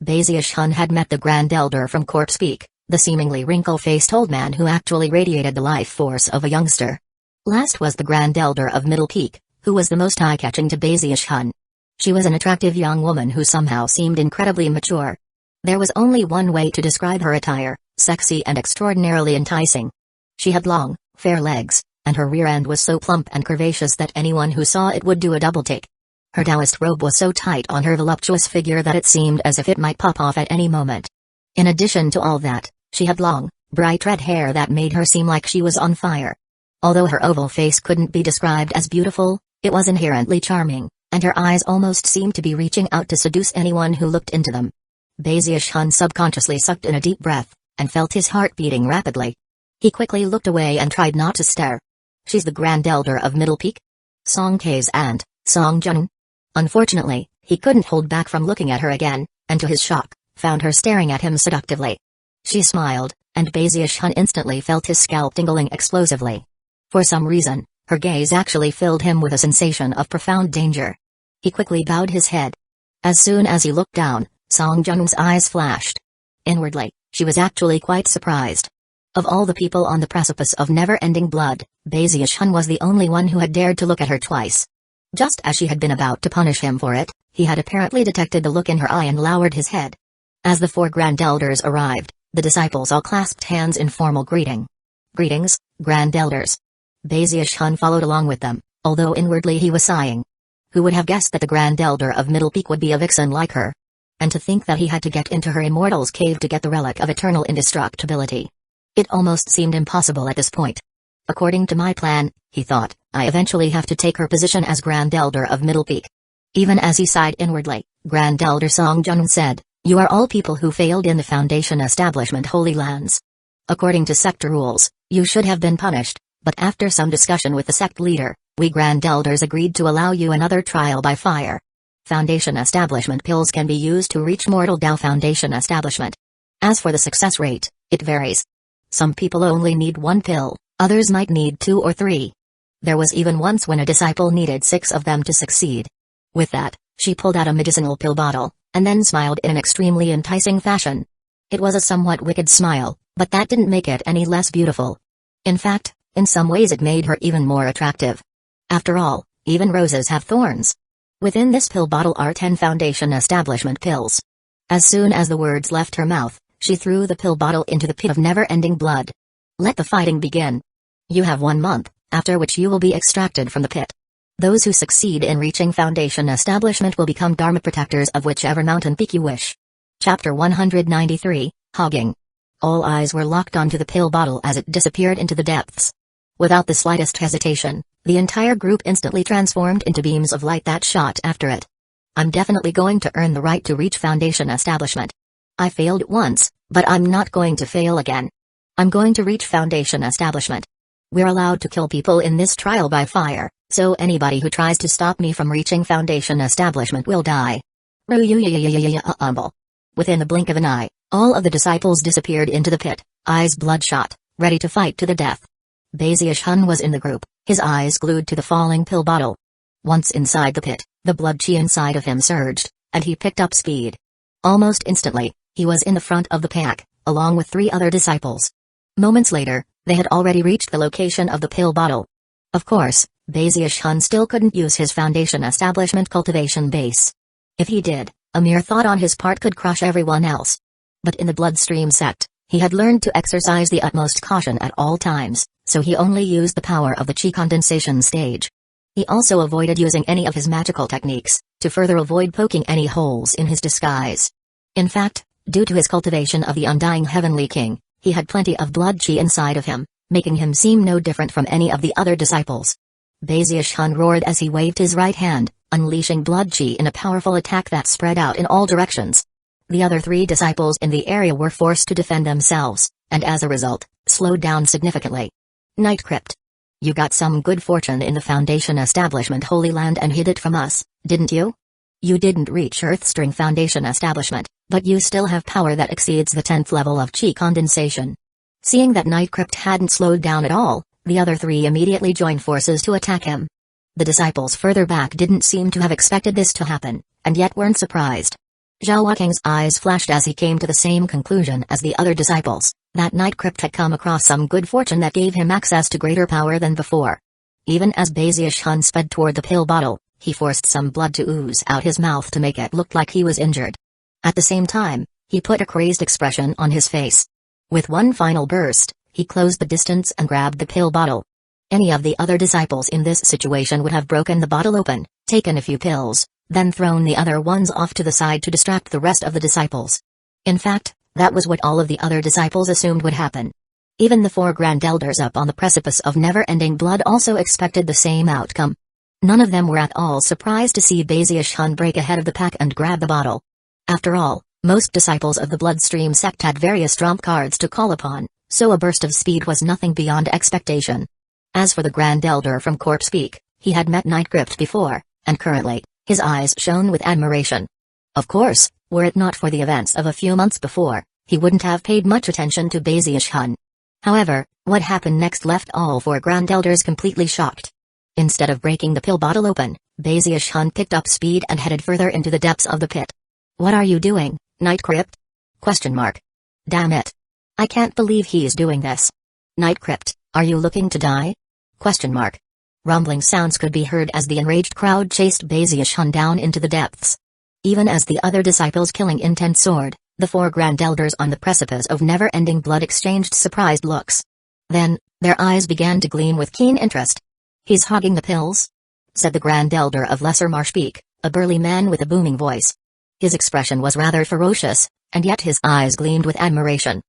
Baziushan had met the Grand Elder from Corpse Peak, the seemingly wrinkle-faced old man who actually radiated the life force of a youngster. Last was the Grand Elder of Middle Peak, who was the most eye-catching to Baziushan. She was an attractive young woman who somehow seemed incredibly mature. There was only one way to describe her attire: sexy and extraordinarily enticing. She had long, fair legs, and her rear end was so plump and curvaceous that anyone who saw it would do a double-take. Her Taoist robe was so tight on her voluptuous figure that it seemed as if it might pop off at any moment. In addition to all that, she had long, bright red hair that made her seem like she was on fire. Although her oval face couldn't be described as beautiful, it was inherently charming, and her eyes almost seemed to be reaching out to seduce anyone who looked into them. Baziushan subconsciously sucked in a deep breath, and felt his heart beating rapidly. He quickly looked away and tried not to stare. She's the Grand Elder of Middle Peak? Song K's aunt, Song Jun? Unfortunately, he couldn't hold back from looking at her again, and to his shock, found her staring at him seductively. She smiled, and Baziushan instantly felt his scalp tingling explosively. For some reason, her gaze actually filled him with a sensation of profound danger. He quickly bowed his head. As soon as he looked down, Song Jun's eyes flashed. Inwardly, she was actually quite surprised. Of all the people on the precipice of never-ending blood, Baziushan was the only one who had dared to look at her twice. Just as she had been about to punish him for it, he had apparently detected the look in her eye and lowered his head. As the 4 Grand Elders arrived, the disciples all clasped hands in formal greeting. Greetings, Grand Elders. Baziushan followed along with them, although inwardly he was sighing. Who would have guessed that the Grand Elder of Middle Peak would be a vixen like her? And to think that he had to get into her immortal's cave to get the relic of eternal indestructibility. It almost seemed impossible at this point. According to my plan, he thought, I eventually have to take her position as Grand Elder of Middle Peak. Even as he sighed inwardly, Grand Elder Song Jun said, you are all people who failed in the Foundation establishment Holy Lands. According to sector rules, you should have been punished, but after some discussion with the sect leader, we Grand Elders agreed to allow you another trial by fire. Foundation establishment pills can be used to reach Mortal Dao Foundation establishment. As for the success rate, it varies. Some people only need 1 pill, others might need 2 or 3. There was even once when a disciple needed 6 of them to succeed. With that, she pulled out a medicinal pill bottle, and then smiled in an extremely enticing fashion. It was a somewhat wicked smile, but that didn't make it any less beautiful. In fact, in some ways it made her even more attractive. After all, even roses have thorns. Within this pill bottle are 10 Foundation establishment pills. As soon as the words left her mouth, she threw the pill bottle into the pit of never-ending blood. Let the fighting begin. You have 1 month, after which you will be extracted from the pit. Those who succeed in reaching Foundation establishment will become Dharma protectors of whichever mountain peak you wish. Chapter 193, Hogging. All eyes were locked onto the pill bottle as it disappeared into the depths. Without the slightest hesitation, the entire group instantly transformed into beams of light that shot after it. I'm definitely going to earn the right to reach Foundation establishment. I failed once, but I'm not going to fail again. I'm going to reach Foundation establishment. We're allowed to kill people in this trial by fire, so anybody who tries to stop me from reaching Foundation establishment will die. Within the blink of an eye, all of the disciples disappeared into the pit, eyes bloodshot, ready to fight to the death. Baziushan was in the group, his eyes glued to the falling pill bottle. Once inside the pit, The blood chi inside of him surged, and he picked up speed. Almost instantly, he was in the front of the pack, along with 3 other disciples. Moments later, they had already reached the location of the pill bottle. Of course, Bazius-hun still couldn't use his Foundation Establishment cultivation base. If he did, a mere thought on his part could crush everyone else. But in the Bloodstream sect, he had learned to exercise the utmost caution at all times, so he only used the power of the chi condensation stage. He also avoided using any of his magical techniques, to further avoid poking any holes in his disguise. In fact, due to his cultivation of the Undying Heavenly King, he had plenty of blood chi inside of him, making him seem no different from any of the other disciples. Bazius-hun roared as he waved his right hand, unleashing blood chi in a powerful attack that spread out in all directions. The other 3 disciples in the area were forced to defend themselves, and as a result, slowed down significantly. Night Crypt. You got some good fortune in the Foundation Establishment Holy Land and hid it from us, didn't you? You didn't reach Earthstring Foundation Establishment, but you still have power that exceeds the 10th level of chi condensation. Seeing that Night Crypt hadn't slowed down at all, the other 3 immediately joined forces to attack him. The disciples further back didn't seem to have expected this to happen, and yet weren't surprised. Zhao Waking's eyes flashed as he came to the same conclusion as the other disciples, that Night Crypt had come across some good fortune that gave him access to greater power than before. Even as Bazius-hun sped toward the pill bottle, he forced some blood to ooze out his mouth to make it look like he was injured. At the same time, he put a crazed expression on his face. With one final burst, he closed the distance and grabbed the pill bottle. Any of the other disciples in this situation would have broken the bottle open, taken a few pills, then thrown the other ones off to the side to distract the rest of the disciples. In fact, that was what all of the other disciples assumed would happen. Even the 4 Grand Elders up on the precipice of never-ending blood also expected the same outcome. None of them were at all surprised to see Bazius-hun break ahead of the pack and grab the bottle. After all, most disciples of the Bloodstream sect had various trump cards to call upon, so a burst of speed was nothing beyond expectation. As for the Grand Elder from Corpse Peak, he had met Night Crypt before, and currently, his eyes shone with admiration. Of course, were it not for the events of a few months before, he wouldn't have paid much attention to Bazius-hun. However, what happened next left all 4 Grand Elders completely shocked. Instead of breaking the pill bottle open, Bazius-hun picked up speed and headed further into the depths of the pit. What are you doing, Night Crypt? ? Damn it. I can't believe he's doing this. Night Crypt, are you looking to die? ? Rumbling sounds could be heard as the enraged crowd chased Bazius-hun down into the depths. Even as the other disciples killing intent soared, the 4 Grand Elders on the precipice of never-ending blood exchanged surprised looks. Then, their eyes began to gleam with keen interest. He's hogging the pills? Said the Grand Elder of Lesser Marsh Peak, a burly man with a booming voice. His expression was rather ferocious, and yet his eyes gleamed with admiration.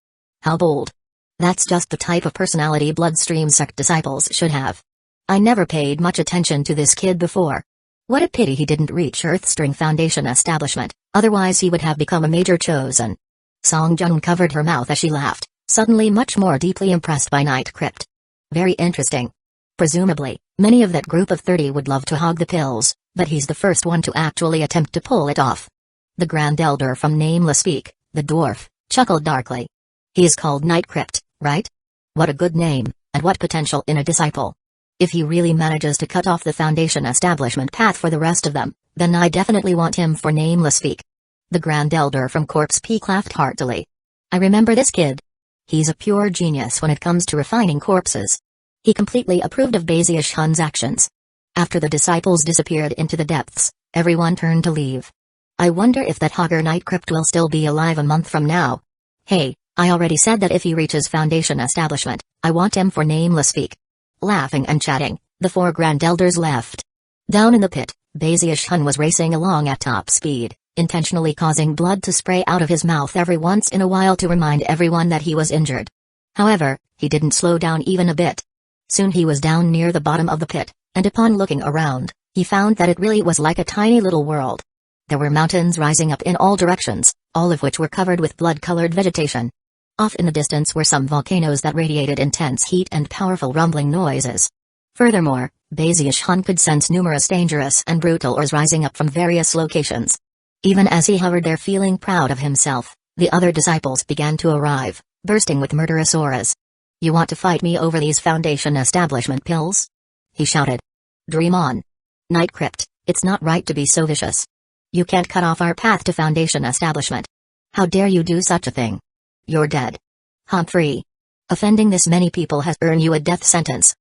How bold. That's just the type of personality Bloodstream sect disciples should have. I never paid much attention to this kid before. What a pity he didn't reach Earthstring Foundation Establishment, otherwise he would have become a major chosen. Song Jun covered her mouth as she laughed, suddenly much more deeply impressed by Night Crypt. Very interesting. Presumably, many of that group of 30 would love to hog the pills, but he's the first one to actually attempt to pull it off. The Grand Elder from Nameless Peak, the dwarf, chuckled darkly. He's called Night Crypt, right? What a good name, and what potential in a disciple. If he really manages to cut off the Foundation Establishment path for the rest of them, then I definitely want him for Nameless Peak. The Grand Elder from Corpse Peak laughed heartily. I remember this kid. He's a pure genius when it comes to refining corpses. He completely approved of Bazius-hun's actions. After the disciples disappeared into the depths, everyone turned to leave. I wonder if that hogger Night Crypt will still be alive a month from now. Hey, I already said that if he reaches Foundation Establishment, I want him for Nameless Peak. Laughing and chatting, the 4 Grand Elders left. Down in the pit, Bazius-hun was racing along at top speed, intentionally causing blood to spray out of his mouth every once in a while to remind everyone that he was injured. However, he didn't slow down even a bit. Soon he was down near the bottom of the pit, and upon looking around, he found that it really was like a tiny little world. There were mountains rising up in all directions, all of which were covered with blood-colored vegetation. Off in the distance were some volcanoes that radiated intense heat and powerful rumbling noises. Furthermore, Bazius-hun could sense numerous dangerous and brutal auras rising up from various locations. Even as he hovered there feeling proud of himself, the other disciples began to arrive, bursting with murderous auras. You want to fight me over these Foundation Establishment pills? He shouted. Dream on. Night Crypt, It's not right to be so vicious. You can't cut off our path to Foundation establishment. How dare you do such a thing? You're dead. Humphrey. Offending this many people has earned you a death sentence.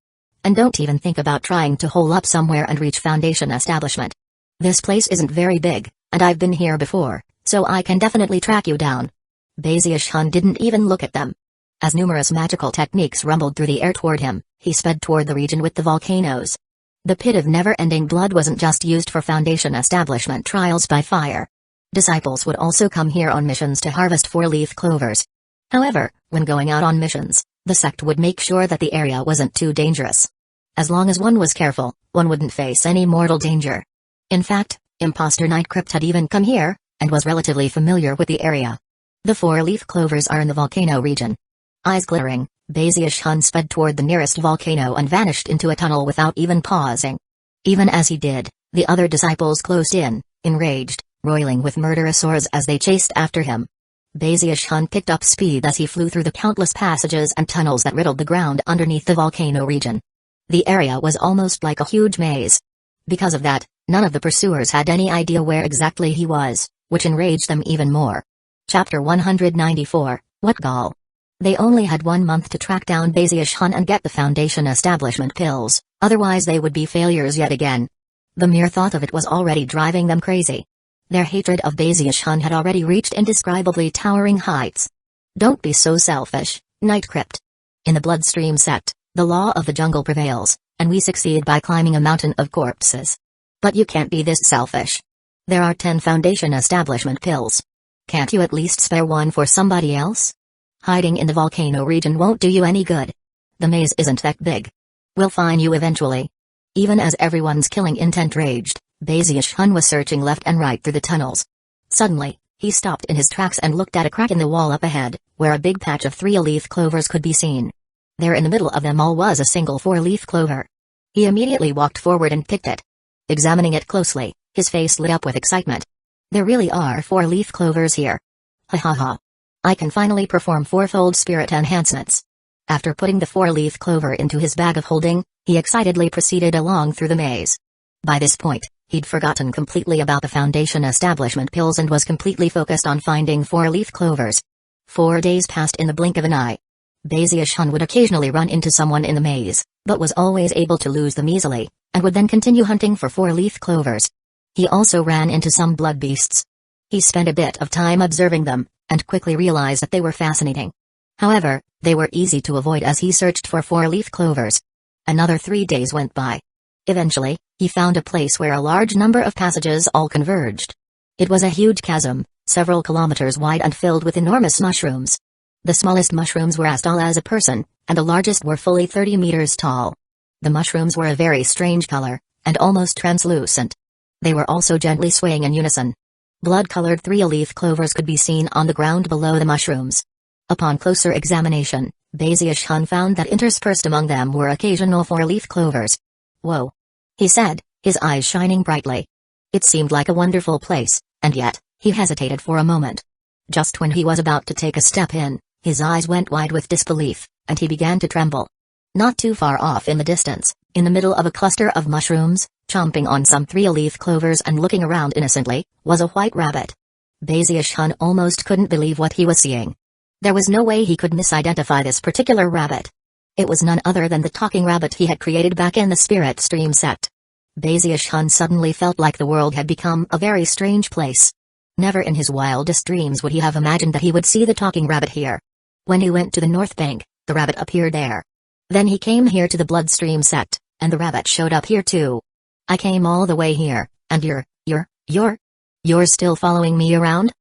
And don't even think about trying to hole up somewhere and reach Foundation establishment. This place isn't very big, and I've been here before, so I can definitely track you down. Bazius-hun didn't even look at them. As numerous magical techniques rumbled through the air toward him, he sped toward the region with the volcanoes. The pit of never-ending blood wasn't just used for Foundation establishment trials by fire. Disciples would also come here on missions to harvest four-leaf clovers. However, when going out on missions, the sect would make sure that the area wasn't too dangerous. As long as one was careful, one wouldn't face any mortal danger. In fact, Imposter Knight Crypt had even come here, and was relatively familiar with the area. The four-leaf clovers are in the volcano region. Eyes glittering, Bazius-hun sped toward the nearest volcano and vanished into a tunnel without even pausing. Even as he did, the other disciples closed in, enraged, roiling with murderous swords as they chased after him. Bazius-hun picked up speed as he flew through the countless passages and tunnels that riddled the ground underneath the volcano region. The area was almost like a huge maze. Because of that, none of the pursuers had any idea where exactly he was, which enraged them even more. Chapter 194, What Gall? They only had 1 month to track down Bazius-hun and get the Foundation establishment pills, otherwise they would be failures yet again. The mere thought of it was already driving them crazy. Their hatred of Bazius-hun had already reached indescribably towering heights. Don't be so selfish, Night Crypt. In the Bloodstream sect, the law of the jungle prevails, and we succeed by climbing a mountain of corpses. But you can't be this selfish. There are 10 Foundation establishment pills. Can't you at least spare one for somebody else? Hiding in the volcano region won't do you any good. The maze isn't that big. We'll find you eventually. Even as everyone's killing intent raged, Bazius-hun was searching left and right through the tunnels. Suddenly, he stopped in his tracks and looked at a crack in the wall up ahead, where a big patch of 3-leaf clovers could be seen. There in the middle of them all was a single 4-leaf clover. He immediately walked forward and picked it. Examining it closely, his face lit up with excitement. There really are 4-leaf clovers here. Ha ha ha. I can finally perform 4-fold spirit enhancements. After putting the 4-leaf clover into his bag of holding, he excitedly proceeded along through the maze. By this point, he'd forgotten completely about the Foundation establishment pills and was completely focused on finding 4-leaf clovers. 4 days passed in the blink of an eye. Bazius-hun would occasionally run into someone in the maze, but was always able to lose them easily, and would then continue hunting for 4-leaf clovers. He also ran into some blood beasts. He spent a bit of time observing them, and quickly realized that they were fascinating. However, they were easy to avoid as he searched for 4-leaf clovers. Another 3 days went by. Eventually, he found a place where a large number of passages all converged. It was a huge chasm, several kilometers wide and filled with enormous mushrooms. The smallest mushrooms were as tall as a person, and the largest were fully 30 meters tall. The mushrooms were a very strange color, and almost translucent. They were also gently swaying in unison. Blood-colored 3-leaf clovers could be seen on the ground below the mushrooms. Upon closer examination, Bazius-hun found that interspersed among them were occasional 4-leaf clovers. Whoa! He said, his eyes shining brightly. It seemed like a wonderful place, and yet, he hesitated for a moment. Just when he was about to take a step in, his eyes went wide with disbelief, and he began to tremble. Not too far off in the distance, in the middle of a cluster of mushrooms, chomping on some 3-leaf clovers and looking around innocently, was a white rabbit. Bazius-hun almost couldn't believe what he was seeing. There was no way he could misidentify this particular rabbit. It was none other than the talking rabbit he had created back in the Spirit Stream sect. Bazius-hun suddenly felt like the world had become a very strange place. Never in his wildest dreams would he have imagined that he would see the talking rabbit here. When he went to the North Bank, the rabbit appeared there. Then he came here to the Bloodstream sect, and the rabbit showed up here too. I came all the way here, and you're still following me around?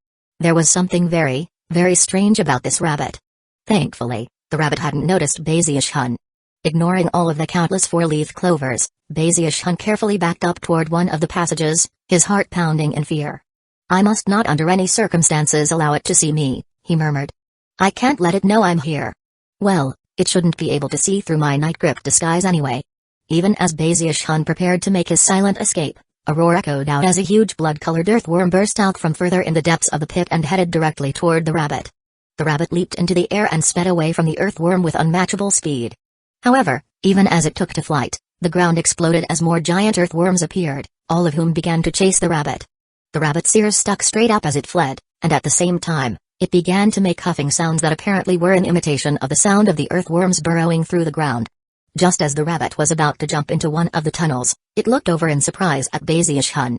There was something very, very strange about this rabbit. Thankfully, the rabbit hadn't noticed Bazius-hun. Ignoring all of the countless 4-leaf clovers, Bazius-hun carefully backed up toward one of the passages, his heart pounding in fear. I must not under any circumstances allow it to see me, he murmured. I can't let it know I'm here. Well, it shouldn't be able to see through my night grip disguise anyway. Even as Bazius-hun prepared to make his silent escape, a roar echoed out as a huge blood-colored earthworm burst out from further in the depths of the pit and headed directly toward the rabbit. The rabbit leaped into the air and sped away from the earthworm with unmatchable speed. However, even as it took to flight, the ground exploded as more giant earthworms appeared, all of whom began to chase the rabbit. The rabbit's ears stuck straight up as it fled, and at the same time, it began to make huffing sounds that apparently were an imitation of the sound of the earthworms burrowing through the ground. Just as the rabbit was about to jump into one of the tunnels, it looked over in surprise at Baziush-hun.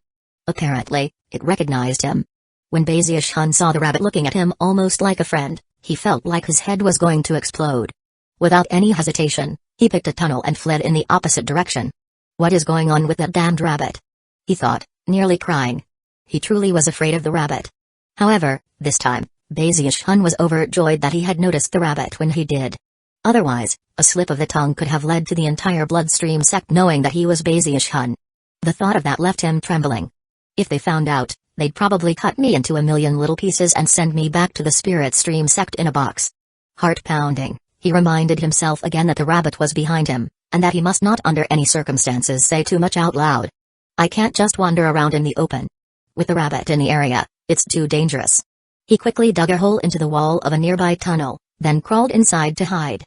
Apparently, it recognized him. When Baziush-hun saw the rabbit looking at him almost like a friend, he felt like his head was going to explode. Without any hesitation, he picked a tunnel and fled in the opposite direction. What is going on with that damned rabbit? He thought, nearly crying. He truly was afraid of the rabbit. However, this time, Baziush-hun was overjoyed that he had noticed the rabbit when he did. Otherwise, a slip of the tongue could have led to the entire bloodstream sect knowing that he was Baziush-hun. The thought of that left him trembling. If they found out, they'd probably cut me into a million little pieces and send me back to the spirit stream sect in a box. Heart pounding, he reminded himself again that the rabbit was behind him, and that he must not under any circumstances say too much out loud. I can't just wander around in the open. With the rabbit in the area, it's too dangerous. He quickly dug a hole into the wall of a nearby tunnel, then crawled inside to hide.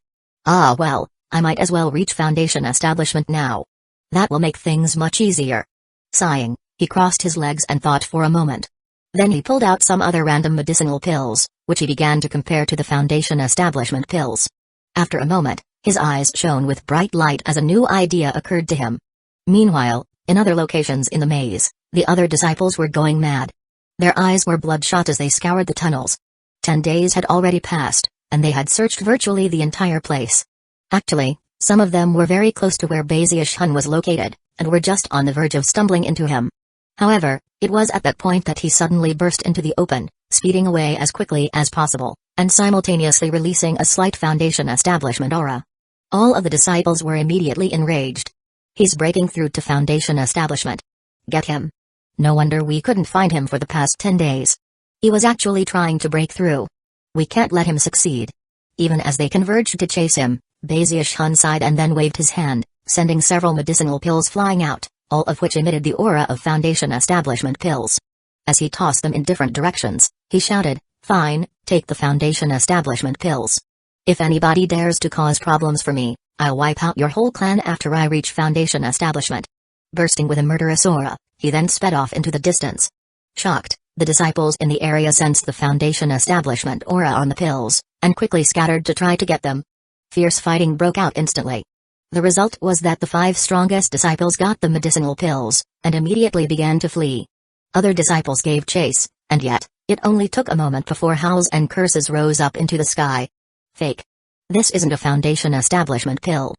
Ah well, I might as well reach Foundation establishment now. That will make things much easier. Sighing, he crossed his legs and thought for a moment. Then he pulled out some other random medicinal pills, which he began to compare to the Foundation establishment pills. After a moment, his eyes shone with bright light as a new idea occurred to him. Meanwhile, in other locations in the maze, the other disciples were going mad. Their eyes were bloodshot as they scoured the tunnels. 10 days had already passed, and they had searched virtually the entire place. Actually, some of them were very close to where Baziush-hun was located, and were just on the verge of stumbling into him. However, it was at that point that he suddenly burst into the open, speeding away as quickly as possible, and simultaneously releasing a slight Foundation establishment aura. All of the disciples were immediately enraged. He's breaking through to Foundation establishment. Get him. No wonder we couldn't find him for the past 10 days. He was actually trying to break through. We can't let him succeed. Even as they converged to chase him, Baziush-hun sighed and then waved his hand, sending several medicinal pills flying out, all of which emitted the aura of Foundation establishment pills. As he tossed them in different directions, he shouted, "Fine, take the Foundation establishment pills. If anybody dares to cause problems for me, I'll wipe out your whole clan after I reach Foundation establishment." Bursting with a murderous aura, he then sped off into the distance. Shocked, the disciples in the area sensed the Foundation establishment aura on the pills, and quickly scattered to try to get them. Fierce fighting broke out instantly. The result was that the 5 strongest disciples got the medicinal pills, and immediately began to flee. Other disciples gave chase, and yet, it only took a moment before howls and curses rose up into the sky. Fake. This isn't a Foundation establishment pill.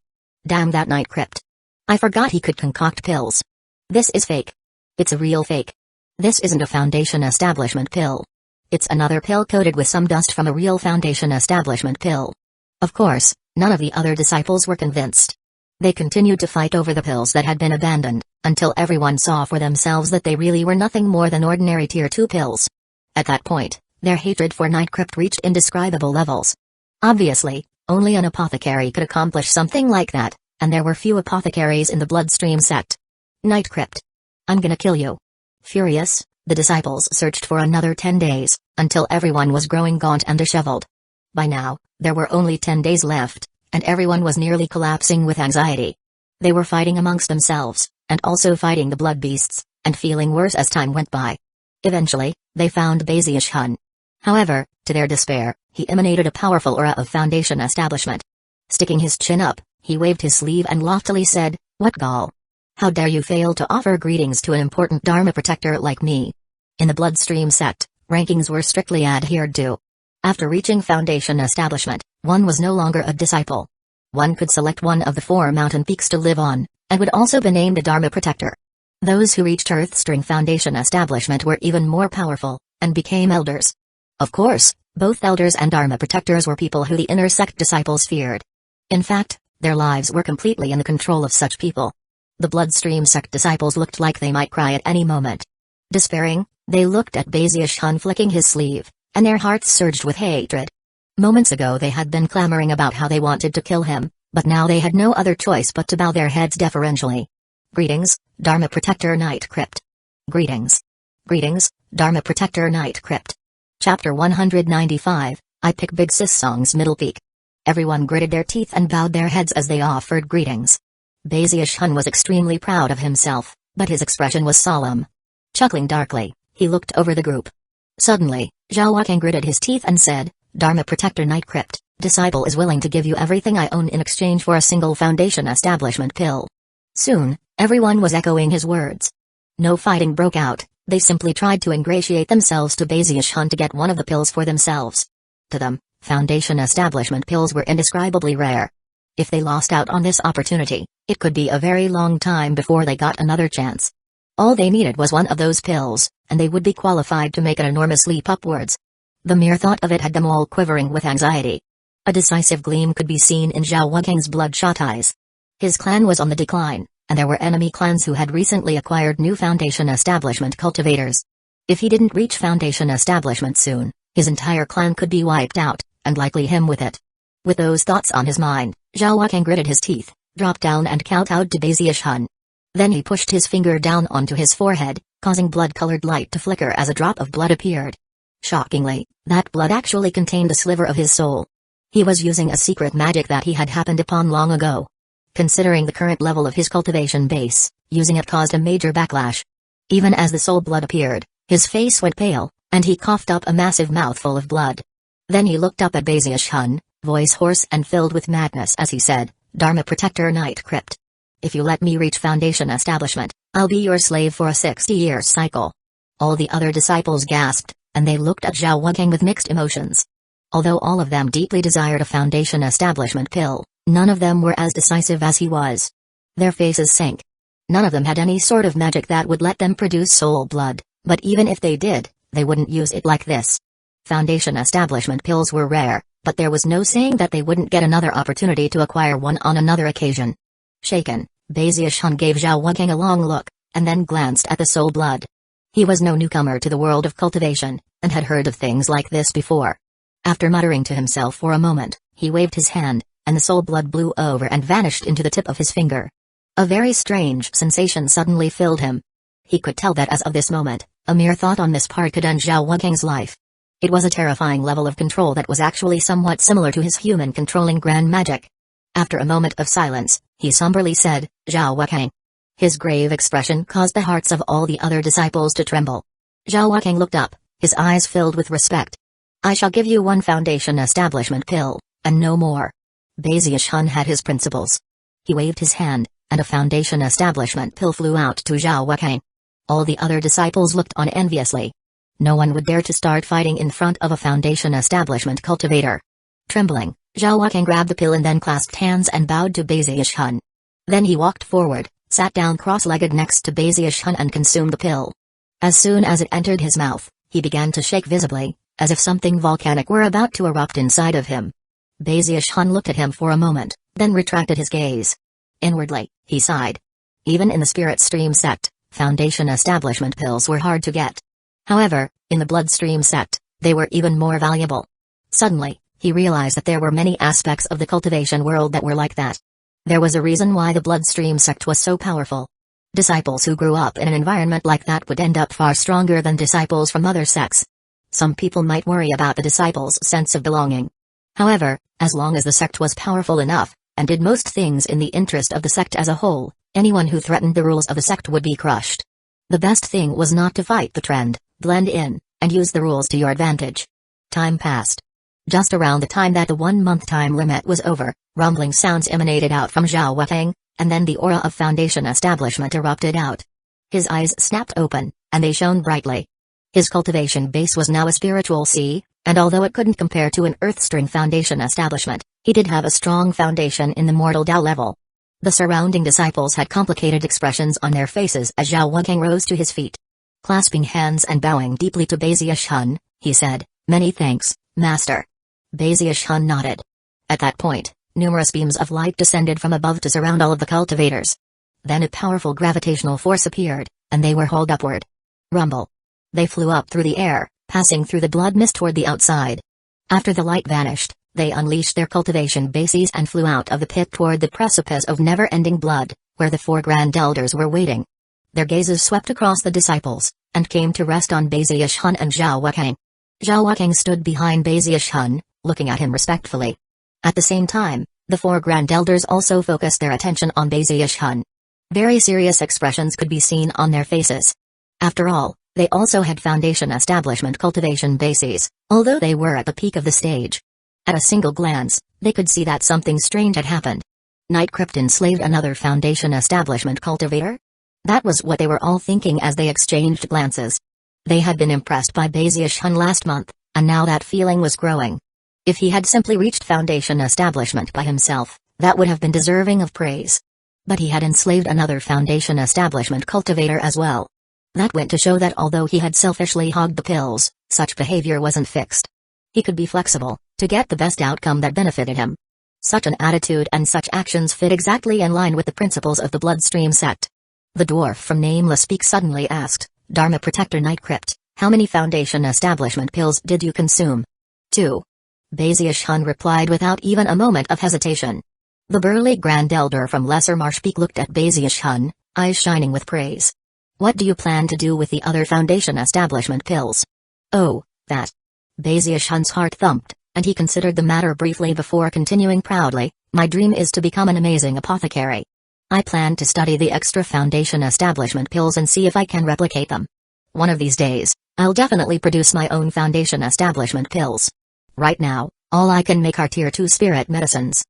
Damn that night crypt. I forgot he could concoct pills. This is fake. It's a real fake. This isn't a Foundation establishment pill. It's another pill coated with some dust from a real Foundation establishment pill. Of course, none of the other disciples were convinced. They continued to fight over the pills that had been abandoned, until everyone saw for themselves that they really were nothing more than ordinary Tier 2 pills. At that point, their hatred for Night Crypt reached indescribable levels. Obviously, only an apothecary could accomplish something like that, and there were few apothecaries in the Bloodstream sect. Night Crypt. I'm gonna kill you. Furious, the disciples searched for another 10 days, until everyone was growing gaunt and disheveled. By now, there were only 10 days left, and everyone was nearly collapsing with anxiety. They were fighting amongst themselves, and also fighting the blood beasts, and feeling worse as time went by. Eventually, they found Baziush-hun. However, to their despair, he emanated a powerful aura of Foundation establishment. Sticking his chin up, he waved his sleeve and loftily said, "What gall? How dare you fail to offer greetings to an important Dharma protector like me?" In the Bloodstream sect, rankings were strictly adhered to. After reaching Foundation establishment, one was no longer a disciple. One could select one of the 4 mountain peaks to live on, and would also be named a Dharma protector. Those who reached Earthstring Foundation establishment were even more powerful, and became elders. Of course, both elders and Dharma protectors were people who the inner sect disciples feared. In fact, their lives were completely in the control of such people. The Bloodstream sect disciples looked like they might cry at any moment. Despairing, they looked at Baziush-hun flicking his sleeve, and their hearts surged with hatred. Moments ago they had been clamoring about how they wanted to kill him, but now they had no other choice but to bow their heads deferentially. "Greetings, Dharma Protector Night Crypt." "Greetings. Greetings, Dharma Protector Night Crypt." Chapter 195, I Pick Big Sis Song's Middle Peak. Everyone gritted their teeth and bowed their heads as they offered greetings. Baziush-hun was extremely proud of himself, but his expression was solemn. Chuckling darkly, he looked over the group. Suddenly, Zhao Wakang gritted his teeth and said, "Dharma Protector Knight Crypt, disciple is willing to give you everything I own in exchange for a single Foundation establishment pill." Soon, everyone was echoing his words. No fighting broke out, they simply tried to ingratiate themselves to Baziush to get one of the pills for themselves. To them, Foundation establishment pills were indescribably rare. If they lost out on this opportunity, it could be a very long time before they got another chance. All they needed was one of those pills, and they would be qualified to make an enormous leap upwards. The mere thought of it had them all quivering with anxiety. A decisive gleam could be seen in Zhao Wakang's bloodshot eyes. His clan was on the decline, and there were enemy clans who had recently acquired new Foundation establishment cultivators. If he didn't reach Foundation establishment soon, his entire clan could be wiped out, and likely him with it. With those thoughts on his mind, Zhao Wakang gritted his teeth, dropped down and kowtowed to Baziush. Then he pushed his finger down onto his forehead, causing blood-colored light to flicker as a drop of blood appeared. Shockingly, that blood actually contained a sliver of his soul. He was using a secret magic that he had happened upon long ago. Considering the current level of his cultivation base, using it caused a major backlash. Even as the soul blood appeared, his face went pale, and he coughed up a massive mouthful of blood. Then he looked up at Baziush, voice hoarse and filled with madness as he said, "Dharma Protector Knight Crypt. If you let me reach Foundation establishment, I'll be your slave for a 60-year cycle." All the other disciples gasped, and they looked at Zhao Wakang with mixed emotions. Although all of them deeply desired a Foundation establishment pill, none of them were as decisive as he was. Their faces sank. None of them had any sort of magic that would let them produce soul blood, but even if they did, they wouldn't use it like this. Foundation establishment pills were rare, but there was no saying that they wouldn't get another opportunity to acquire one on another occasion. Shaken, Baziush gave Zhao Wakang a long look, and then glanced at the soul blood. He was no newcomer to the world of cultivation, and had heard of things like this before. After muttering to himself for a moment, he waved his hand, and the soul blood blew over and vanished into the tip of his finger. A very strange sensation suddenly filled him. He could tell that as of this moment, a mere thought on this part could end Zhao Wakang's life. It was a terrifying level of control that was actually somewhat similar to his human controlling grand magic. After a moment of silence, he somberly said, "Zhao Wakang." His grave expression caused the hearts of all the other disciples to tremble. Zhao Wakang looked up, his eyes filled with respect. "I shall give you one Foundation establishment pill, and no more." Baziush had his principles. He waved his hand, and a Foundation establishment pill flew out to Zhao Wakang. All the other disciples looked on enviously. No one would dare to start fighting in front of a Foundation establishment cultivator. Trembling, Zhao Wakang grabbed the pill and then clasped hands and bowed to Baziush. Then he walked forward, sat down cross-legged next to Baziush and consumed the pill. As soon as it entered his mouth, he began to shake visibly, as if something volcanic were about to erupt inside of him. Baziush looked at him for a moment, then retracted his gaze. Inwardly, he sighed. Even in the Spirit Stream sect, Foundation establishment pills were hard to get. However, in the Bloodstream sect, they were even more valuable. Suddenly, he realized that there were many aspects of the cultivation world that were like that. There was a reason why the Bloodstream sect was so powerful. Disciples who grew up in an environment like that would end up far stronger than disciples from other sects. Some people might worry about the disciples' sense of belonging. However, as long as the sect was powerful enough, and did most things in the interest of the sect as a whole, anyone who threatened the rules of the sect would be crushed. The best thing was not to fight the trend, blend in, and use the rules to your advantage. Time passed. Just around the time that the 1-month time limit was over, rumbling sounds emanated out from Zhao Wakang, and then the aura of Foundation establishment erupted out. His eyes snapped open, and they shone brightly. His cultivation base was now a spiritual sea, and although it couldn't compare to an Earthstring Foundation establishment, he did have a strong foundation in the mortal Tao level. The surrounding disciples had complicated expressions on their faces as Zhao Wakang rose to his feet. Clasping hands and bowing deeply to Baziush, he said, "Many thanks, Master." Baziush nodded. At that point, numerous beams of light descended from above to surround all of the cultivators. Then a powerful gravitational force appeared, and they were hauled upward. Rumble. They flew up through the air, passing through the blood mist toward the outside. After the light vanished, they unleashed their cultivation bases and flew out of the pit toward the precipice of never-ending blood, where the 4 Grand Elders were waiting. Their gazes swept across the disciples, and came to rest on Baziush and Zhao Wakang. Zhao Wakang stood behind Baziush, looking at him respectfully. At the same time, the 4 Grand Elders also focused their attention on Baziush. Very serious expressions could be seen on their faces. After all, they also had Foundation Establishment cultivation bases, although they were at the peak of the stage. At a single glance, they could see that something strange had happened. Night Crypt enslaved another Foundation Establishment cultivator? That was what they were all thinking as they exchanged glances. They had been impressed by Baziush-hun last month, and now that feeling was growing. If he had simply reached Foundation Establishment by himself, that would have been deserving of praise. But he had enslaved another Foundation Establishment cultivator as well. That went to show that although he had selfishly hogged the pills, such behavior wasn't fixed. He could be flexible, to get the best outcome that benefited him. Such an attitude and such actions fit exactly in line with the principles of the Bloodstream sect. The dwarf from Nameless Peak suddenly asked, Dharma Protector Night Crypt, how many Foundation Establishment pills did you consume? 2. Baziush-hun replied without even a moment of hesitation. The burly Grand Elder from Lesser Marsh Peak looked at Baziush-hun, eyes shining with praise. What do you plan to do with the other Foundation Establishment pills? Oh, that. Baziush-hun's heart thumped, and he considered the matter briefly before continuing proudly, my dream is to become an amazing apothecary. I plan to study the extra Foundation Establishment pills and see if I can replicate them. One of these days, I'll definitely produce my own Foundation Establishment pills. Right now, all I can make are Tier 2 spirit medicines.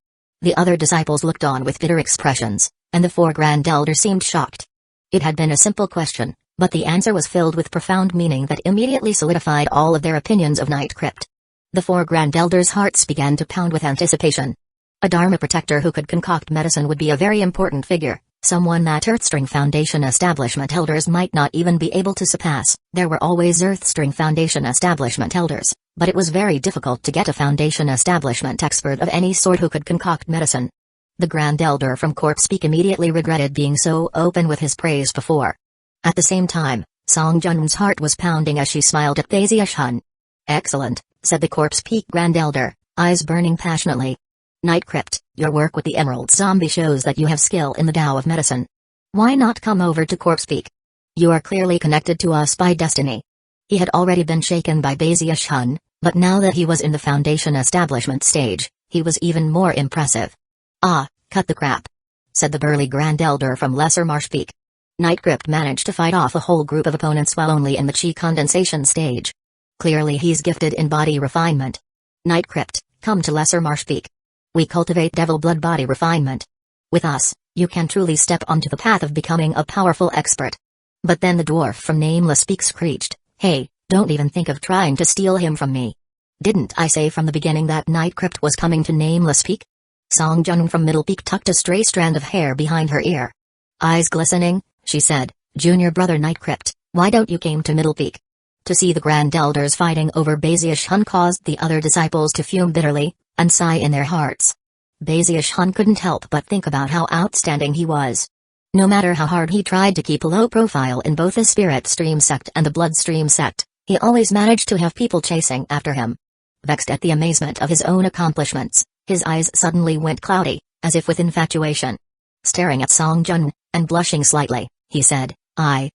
The other disciples looked on with bitter expressions, and the 4 Grand Elders seemed shocked. It had been a simple question, but the answer was filled with profound meaning that immediately solidified all of their opinions of Night Crypt. The 4 Grand Elders' hearts began to pound with anticipation. A Dharma Protector who could concoct medicine would be a very important figure, someone that Earthstring Foundation Establishment Elders might not even be able to surpass. There were always Earthstring Foundation Establishment Elders, but it was very difficult to get a Foundation Establishment expert of any sort who could concoct medicine. The Grand Elder from Corpse Peak immediately regretted being so open with his praise before. At the same time, Song Jun's heart was pounding as she smiled at Baziush-hun. Excellent, said the Corpse Peak Grand Elder, eyes burning passionately. Night Crypt, your work with the Emerald Zombie shows that you have skill in the Tao of medicine. Why not come over to Corpse Peak? You are clearly connected to us by destiny. He had already been shaken by Baziush-hun, but now that he was in the Foundation Establishment stage, he was even more impressive. Ah, cut the crap, said the burly Grand Elder from Lesser Marsh Peak. Night Crypt managed to fight off a whole group of opponents while only in the chi condensation stage. Clearly he's gifted in body refinement. Night Crypt, come to Lesser Marsh Peak. We cultivate devil blood body refinement. With us, you can truly step onto the path of becoming a powerful expert. But then the dwarf from Nameless Peak screeched, hey, don't even think of trying to steal him from me. Didn't I say from the beginning that Night Crypt was coming to Nameless Peak? Song Jung from Middle Peak tucked a stray strand of hair behind her ear. Eyes glistening, she said, Junior brother Night Crypt, why don't you came to Middle Peak? To see the Grand Elders fighting over Baziush-hun caused the other disciples to fume bitterly, and sigh in their hearts. Baziush-hun couldn't help but think about how outstanding he was. No matter how hard he tried to keep a low profile in both the Spirit Stream sect and the Bloodstream sect, he always managed to have people chasing after him. Vexed at the amazement of his own accomplishments, his eyes suddenly went cloudy, as if with infatuation. Staring at Song Jun, and blushing slightly, he said, I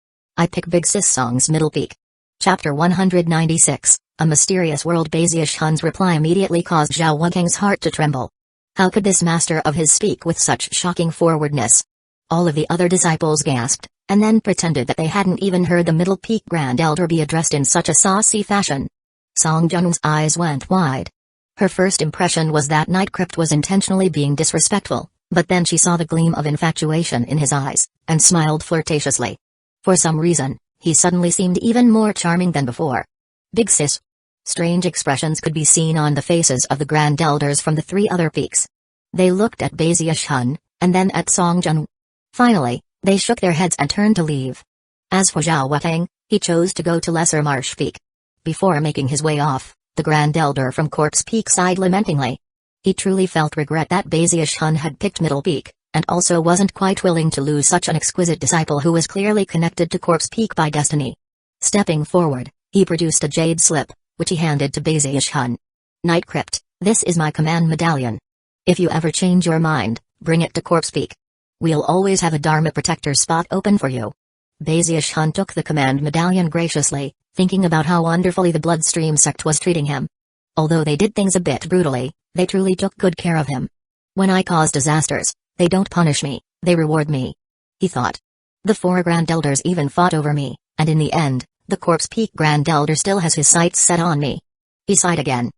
pick Big Sis Song's Middle Peak. Chapter 196, A Mysterious World. Baziush-hun's reply immediately caused Zhao Wukang's heart to tremble. How could this master of his speak with such shocking forwardness? All of the other disciples gasped, and then pretended that they hadn't even heard the Middle Peak Grand Elder be addressed in such a saucy fashion. Song Jun's eyes went wide. Her first impression was that Night Crypt was intentionally being disrespectful, but then she saw the gleam of infatuation in his eyes, and smiled flirtatiously. For some reason, he suddenly seemed even more charming than before. Big Sis. Strange expressions could be seen on the faces of the Grand Elders from the 3 other peaks. They looked at Baziush-hun, and then at Song Jun. Finally, they shook their heads and turned to leave. As for Zhao Wukang, he chose to go to Lesser Marsh Peak. Before making his way off, the Grand Elder from Corpse Peak sighed lamentingly. He truly felt regret that Baziush-hun had picked Middle Peak, and also wasn't quite willing to lose such an exquisite disciple who was clearly connected to Corpse Peak by destiny. Stepping forward, he produced a jade slip, which he handed to Baziush-hun. Night Crypt, this is my command medallion. If you ever change your mind, bring it to Corpse Peak. We'll always have a Dharma Protector spot open for you. Baziush-hun took the command medallion graciously, thinking about how wonderfully the Bloodstream sect was treating him. Although they did things a bit brutally, they truly took good care of him. When I cause disasters, they don't punish me, they reward me. he thought. The 4 Grand Elders even fought over me, and in the end, the Corpse Peak Grand Elder still has his sights set on me. He sighed again.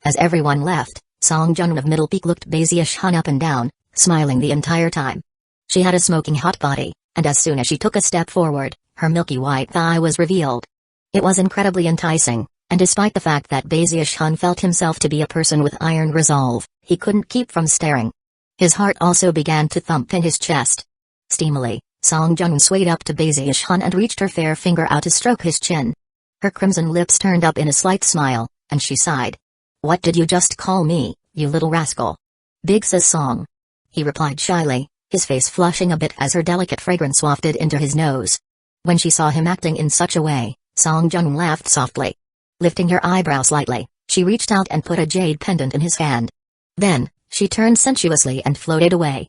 As everyone left, Song Jun of Middle Peak looked Bazish Hun up and down, smiling the entire time. She had a smoking hot body, and as soon as she took a step forward, her milky white thigh was revealed. It was incredibly enticing, and despite the fact that Bazish Hun felt himself to be a person with iron resolve, he couldn't keep from staring. His heart also began to thump in his chest. Steamily, Song Jun swayed up to Bazish Hun and reached her fair finger out to stroke his chin. Her crimson lips turned up in a slight smile, and she sighed. "What did you just call me, you little rascal?" "Big Sis Song," he replied shyly, his face flushing a bit as her delicate fragrance wafted into his nose. When she saw him acting in such a way, Song Jun laughed softly. Lifting her eyebrow slightly, she reached out and put a jade pendant in his hand. Then, she turned sensuously and floated away.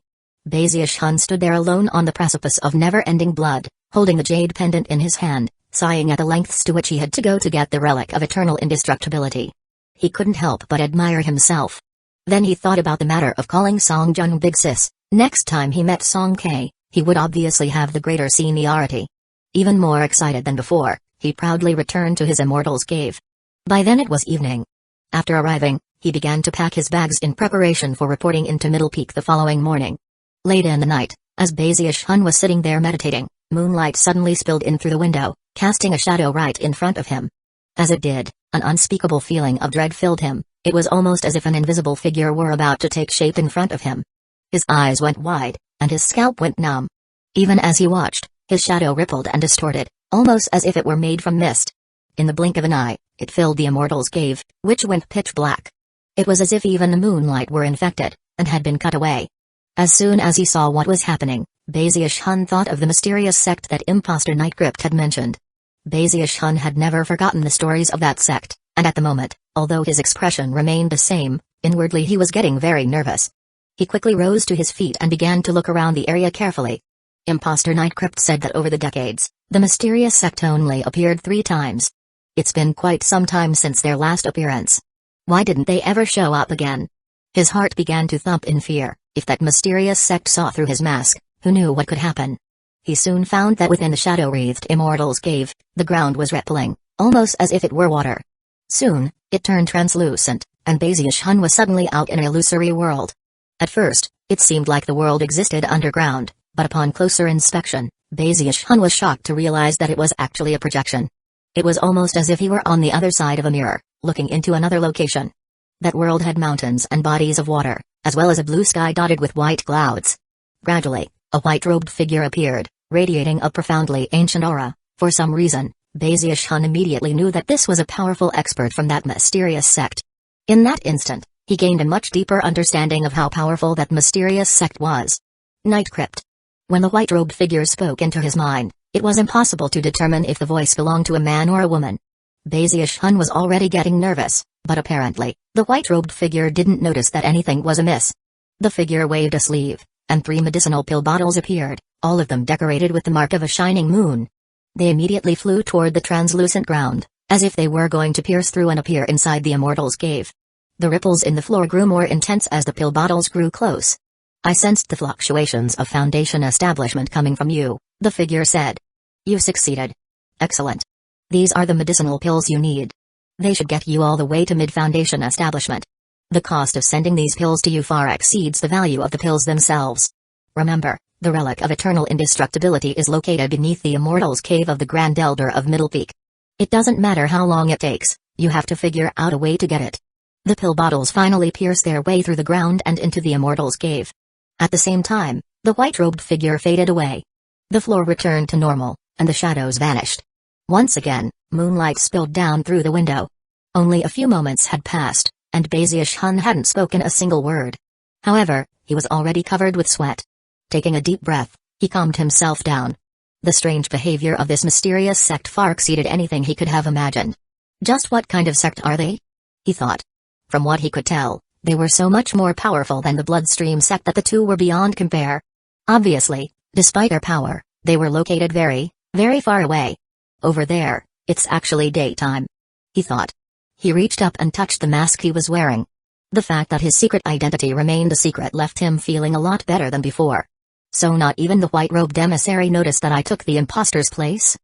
Bazish Hun stood there alone on the precipice of never-ending blood, holding the jade pendant in his hand, sighing at the lengths to which he had to go to get the relic of eternal indestructibility. He couldn't help but admire himself. Then he thought about the matter of calling Song Jun Big Sis. Next time he met Song K, he would obviously have the greater seniority. Even more excited than before, he proudly returned to his immortal's cave. By then it was evening. After arriving, he began to pack his bags in preparation for reporting into Middle Peak the following morning. Late in the night, as Bazish Hun was sitting there meditating, moonlight suddenly spilled in through the window, casting a shadow right in front of him. As it did, an unspeakable feeling of dread filled him. It was almost as if an invisible figure were about to take shape in front of him. His eyes went wide, and his scalp went numb. Even as he watched, his shadow rippled and distorted, almost as if it were made from mist. In the blink of an eye, it filled the immortal's cave, which went pitch black. It was as if even the moonlight were infected, and had been cut away. As soon as he saw what was happening, Bazish Hun thought of the mysterious sect that Imposter Night Crypt had mentioned. Bazish Hun had never forgotten the stories of that sect, and at the moment, although his expression remained the same, inwardly he was getting very nervous. He quickly rose to his feet and began to look around the area carefully. Imposter Night Crypt said that over the decades, the mysterious sect only appeared 3 times. It's been quite some time since their last appearance. Why didn't they ever show up again? His heart began to thump in fear. If that mysterious sect saw through his mask, who knew what could happen? He soon found that within the shadow-wreathed immortal's cave, the ground was rippling, almost as if it were water. Soon, it turned translucent, and Bazish Hun was suddenly out in an illusory world. At first, it seemed like the world existed underground, but upon closer inspection, Bazish Hun was shocked to realize that it was actually a projection. It was almost as if he were on the other side of a mirror, looking into another location. That world had mountains and bodies of water, as well as a blue sky dotted with white clouds. Gradually, a white-robed figure appeared, radiating a profoundly ancient aura. For some reason, Bazish Hun immediately knew that this was a powerful expert from that mysterious sect. In that instant, he gained a much deeper understanding of how powerful that mysterious sect was. Night Crypt. When the white-robed figure spoke into his mind, it was impossible to determine if the voice belonged to a man or a woman. Bazish Hun was already getting nervous, but apparently, the white-robed figure didn't notice that anything was amiss. The figure waved a sleeve, and 3 medicinal pill bottles appeared, all of them decorated with the mark of a shining moon. They immediately flew toward the translucent ground, as if they were going to pierce through and appear inside the immortal's cave. The ripples in the floor grew more intense as the pill bottles grew close. "I sensed the fluctuations of Foundation establishment coming from you," the figure said. "You succeeded. Excellent. These are the medicinal pills you need. They should get you all the way to mid-Foundation establishment. The cost of sending these pills to you far exceeds the value of the pills themselves. Remember, the relic of eternal indestructibility is located beneath the immortal's cave of the Grand Elder of Middle Peak. It doesn't matter how long it takes, you have to figure out a way to get it." The pill bottles finally pierced their way through the ground and into the immortal's cave. At the same time, the white-robed figure faded away. The floor returned to normal, and the shadows vanished. Once again, moonlight spilled down through the window. Only a few moments had passed, and Bazish Hun hadn't spoken a single word. However, he was already covered with sweat. Taking a deep breath, he calmed himself down. The strange behavior of this mysterious sect far exceeded anything he could have imagined. Just what kind of sect are they? He thought. From what he could tell, they were so much more powerful than the Bloodstream sect that the two were beyond compare. Obviously, despite their power, they were located very, very far away. Over there, it's actually daytime, he thought. He reached up and touched the mask he was wearing. The fact that his secret identity remained a secret left him feeling a lot better than before. So not even the white-robed emissary noticed that I took the imposter's place?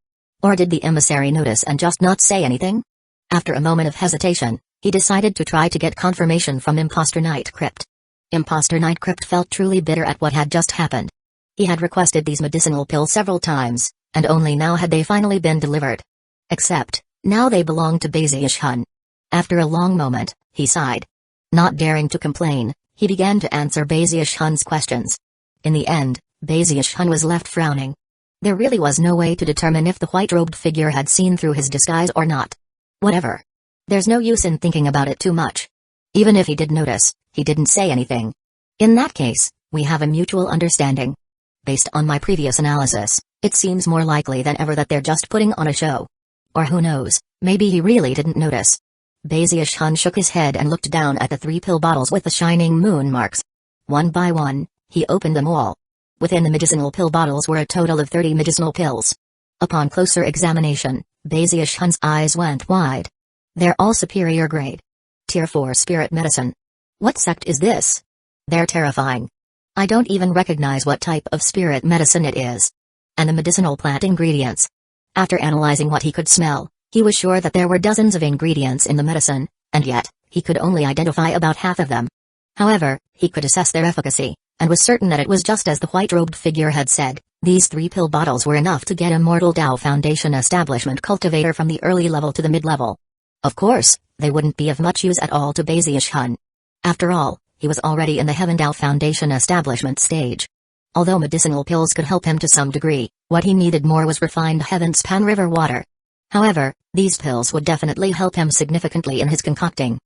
Or did the emissary notice and just not say anything? After a moment of hesitation, he decided to try to get confirmation from Imposter Night Crypt. Imposter Night Crypt felt truly bitter at what had just happened. He had requested these medicinal pills several times, and only now had they finally been delivered. Except, now they belonged to Bazish-hun. After a long moment, he sighed. Not daring to complain, he began to answer Bazish-hun's questions. In the end, Bazish-hun was left frowning. There really was no way to determine if the white-robed figure had seen through his disguise or not. Whatever. There's no use in thinking about it too much. Even if he did notice, he didn't say anything. In that case, we have a mutual understanding. Based on my previous analysis, it seems more likely than ever that they're just putting on a show. Or who knows, maybe he really didn't notice. Bazish-hun shook his head and looked down at the 3 pill bottles with the shining moon marks. One by one, he opened them all. Within the medicinal pill bottles were a total of 30 medicinal pills. Upon closer examination, Bazish-hun's eyes went wide. They're all superior grade. Tier 4 spirit medicine. What sect is this? They're terrifying. I don't even recognize what type of spirit medicine it is. And the medicinal plant ingredients. After analyzing what he could smell, he was sure that there were dozens of ingredients in the medicine, and yet, he could only identify about half of them. However, he could assess their efficacy, and was certain that it was just as the white-robed figure had said. These 3 pill bottles were enough to get Immortal Tao Foundation Establishment Cultivator from the early level to the mid-level. Of course, they wouldn't be of much use at all to Bazish-hun. After all, he was already in the Heaven Tao Foundation Establishment stage. Although medicinal pills could help him to some degree, what he needed more was refined Heaven's Pan River water. However, these pills would definitely help him significantly in his concocting.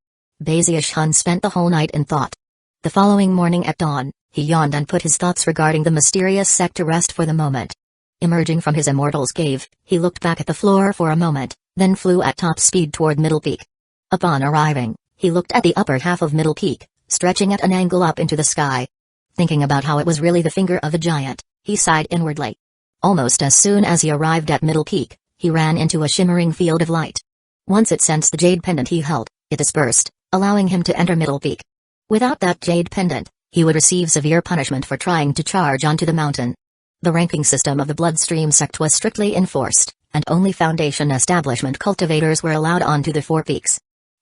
Bazish-hun spent the whole night in thought. The following morning at dawn, he yawned and put his thoughts regarding the mysterious sect to rest for the moment. Emerging from his immortal's cave, he looked back at the floor for a moment, then flew at top speed toward Middle Peak. Upon arriving, he looked at the upper half of Middle Peak, stretching at an angle up into the sky. Thinking about how it was really the finger of a giant, he sighed inwardly. Almost as soon as he arrived at Middle Peak, he ran into a shimmering field of light. Once it sensed the jade pendant he held, it dispersed, allowing him to enter Middle Peak. Without that jade pendant, he would receive severe punishment for trying to charge onto the mountain. The ranking system of the Bloodstream sect was strictly enforced, and only Foundation Establishment cultivators were allowed onto the 4 peaks.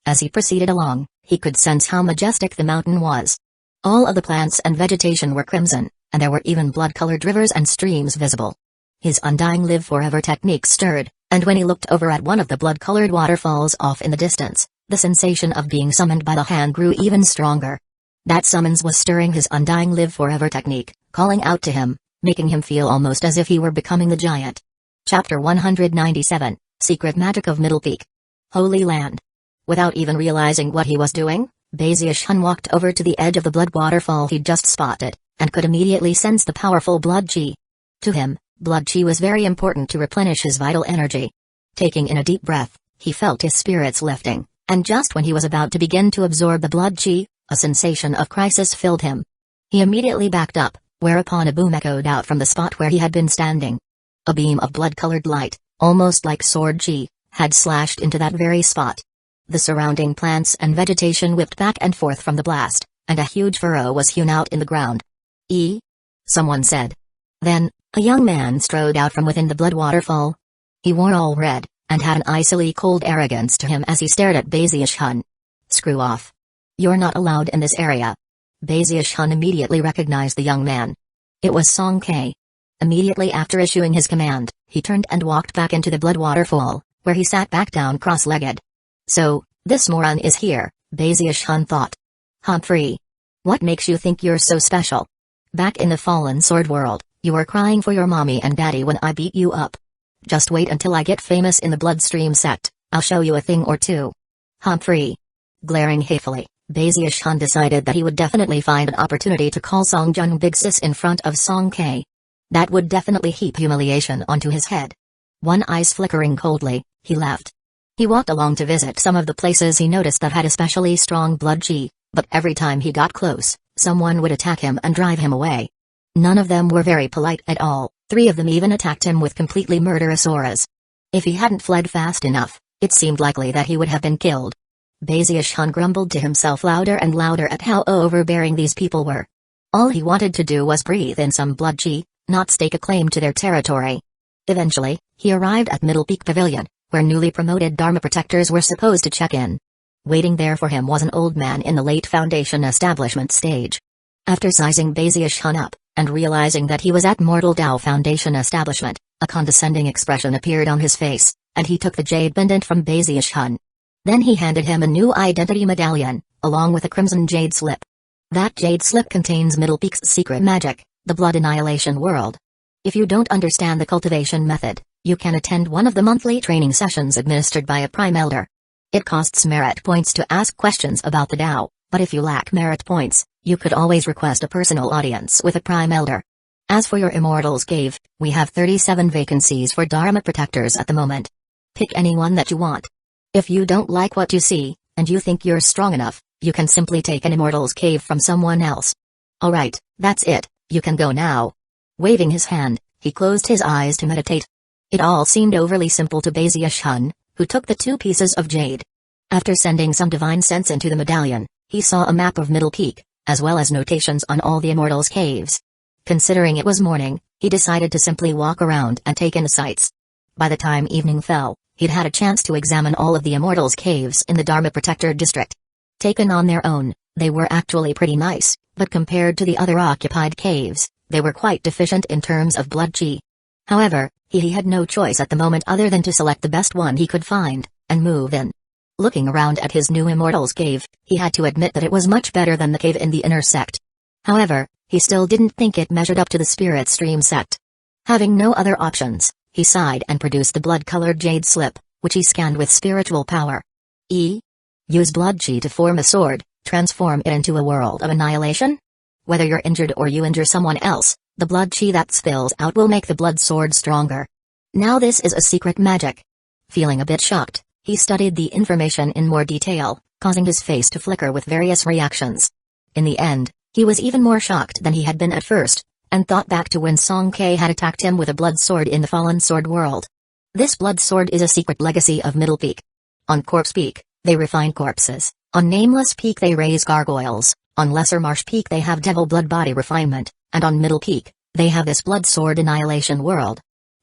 As he proceeded along, he could sense how majestic the mountain was. All of the plants and vegetation were crimson, and there were even blood-colored rivers and streams visible. His undying live forever technique stirred, and when he looked over at one of the blood-colored waterfalls off in the distance, the sensation of being summoned by the hand grew even stronger. That summons was stirring his undying live forever technique, calling out to him, making him feel almost as if he were becoming the giant. Chapter 197, Secret Magic of Middle Peak. Holy Land. Without even realizing what he was doing, Bazish-hun walked over to the edge of the blood waterfall he'd just spotted, and could immediately sense the powerful blood chi. To him, blood chi was very important to replenish his vital energy. Taking in a deep breath, he felt his spirits lifting, and just when he was about to begin to absorb the blood chi, a sensation of crisis filled him. He immediately backed up, whereupon a boom echoed out from the spot where he had been standing. A beam of blood-colored light, almost like sword chi, had slashed into that very spot. The surrounding plants and vegetation whipped back and forth from the blast, and a huge furrow was hewn out in the ground. Someone said. Then, a young man strode out from within the blood waterfall. He wore all red, and had an icily cold arrogance to him as he stared at Bazish-hun. Screw off. You're not allowed in this area. Bazish-hun immediately recognized the young man. It was Song Kei. Immediately after issuing his command, he turned and walked back into the blood waterfall, where he sat back down cross-legged. So, this moron is here, Bazish-hun thought. Humphrey. What makes you think you're so special? Back in the Fallen Sword world, you were crying for your mommy and daddy when I beat you up. Just wait until I get famous in the Bloodstream sect, I'll show you a thing or two. Humphrey. Glaring hatefully, Bazish-hun decided that he would definitely find an opportunity to call Song Jun Big Sis in front of Song Kei. That would definitely heap humiliation onto his head. One eyes flickering coldly, he left. He walked along to visit some of the places he noticed that had especially strong blood chi, but every time he got close, someone would attack him and drive him away. None of them were very polite at all, 3 of them even attacked him with completely murderous auras. If he hadn't fled fast enough, it seemed likely that he would have been killed. Bazish-hun grumbled to himself louder and louder at how overbearing these people were. All he wanted to do was breathe in some blood chi, not stake a claim to their territory. Eventually, he arrived at Middle Peak Pavilion, where newly promoted Dharma protectors were supposed to check in. Waiting there for him was an old man in the late Foundation establishment stage. After sizing Bazius Hun up, and realizing that he was at Mortal Dao Foundation establishment, a condescending expression appeared on his face, and he took the jade pendant from Bazius Hun. Then he handed him a new identity medallion, along with a crimson jade slip. That jade slip contains Middle Peak's secret magic, the Blood Annihilation World. If you don't understand the cultivation method, you can attend one of the monthly training sessions administered by a Prime Elder. It costs merit points to ask questions about the Dao, but if you lack merit points, you could always request a personal audience with a Prime Elder. As for your Immortal's Cave, we have 37 vacancies for Dharma protectors at the moment. Pick anyone that you want. If you don't like what you see, and you think you're strong enough, you can simply take an Immortal's Cave from someone else. Alright, that's it, you can go now. Waving his hand, he closed his eyes to meditate. It all seemed overly simple to Bazius Hun, who took the 2 pieces of jade. After sending some divine sense into the medallion, he saw a map of Middle Peak, as well as notations on all the Immortals' caves. Considering it was morning, he decided to simply walk around and take in the sights. By the time evening fell, he'd had a chance to examine all of the Immortals' caves in the Dharma Protector district. Taken on their own, they were actually pretty nice, but compared to the other occupied caves, they were quite deficient in terms of blood chi. However, he had no choice at the moment other than to select the best one he could find, and move in. Looking around at his new Immortal's Cave, he had to admit that it was much better than the cave in the inner sect. However, he still didn't think it measured up to the Spirit Stream sect. Having no other options, he sighed and produced the blood-colored jade slip, which he scanned with spiritual power. Use blood chi to form a sword, transform it into a world of annihilation? Whether you're injured or you injure someone else, the blood chi that spills out will make the blood sword stronger. Now this is a secret magic. Feeling a bit shocked, he studied the information in more detail, causing his face to flicker with various reactions. In the end, he was even more shocked than he had been at first, and thought back to when Song Kei had attacked him with a blood sword in the Fallen Sword world. This blood sword is a secret legacy of Middle Peak. On Corpse Peak, they refine corpses, on Nameless Peak they raise gargoyles, on Lesser Marsh Peak they have devil blood body refinement, and on Middle Peak, they have this blood sword annihilation world.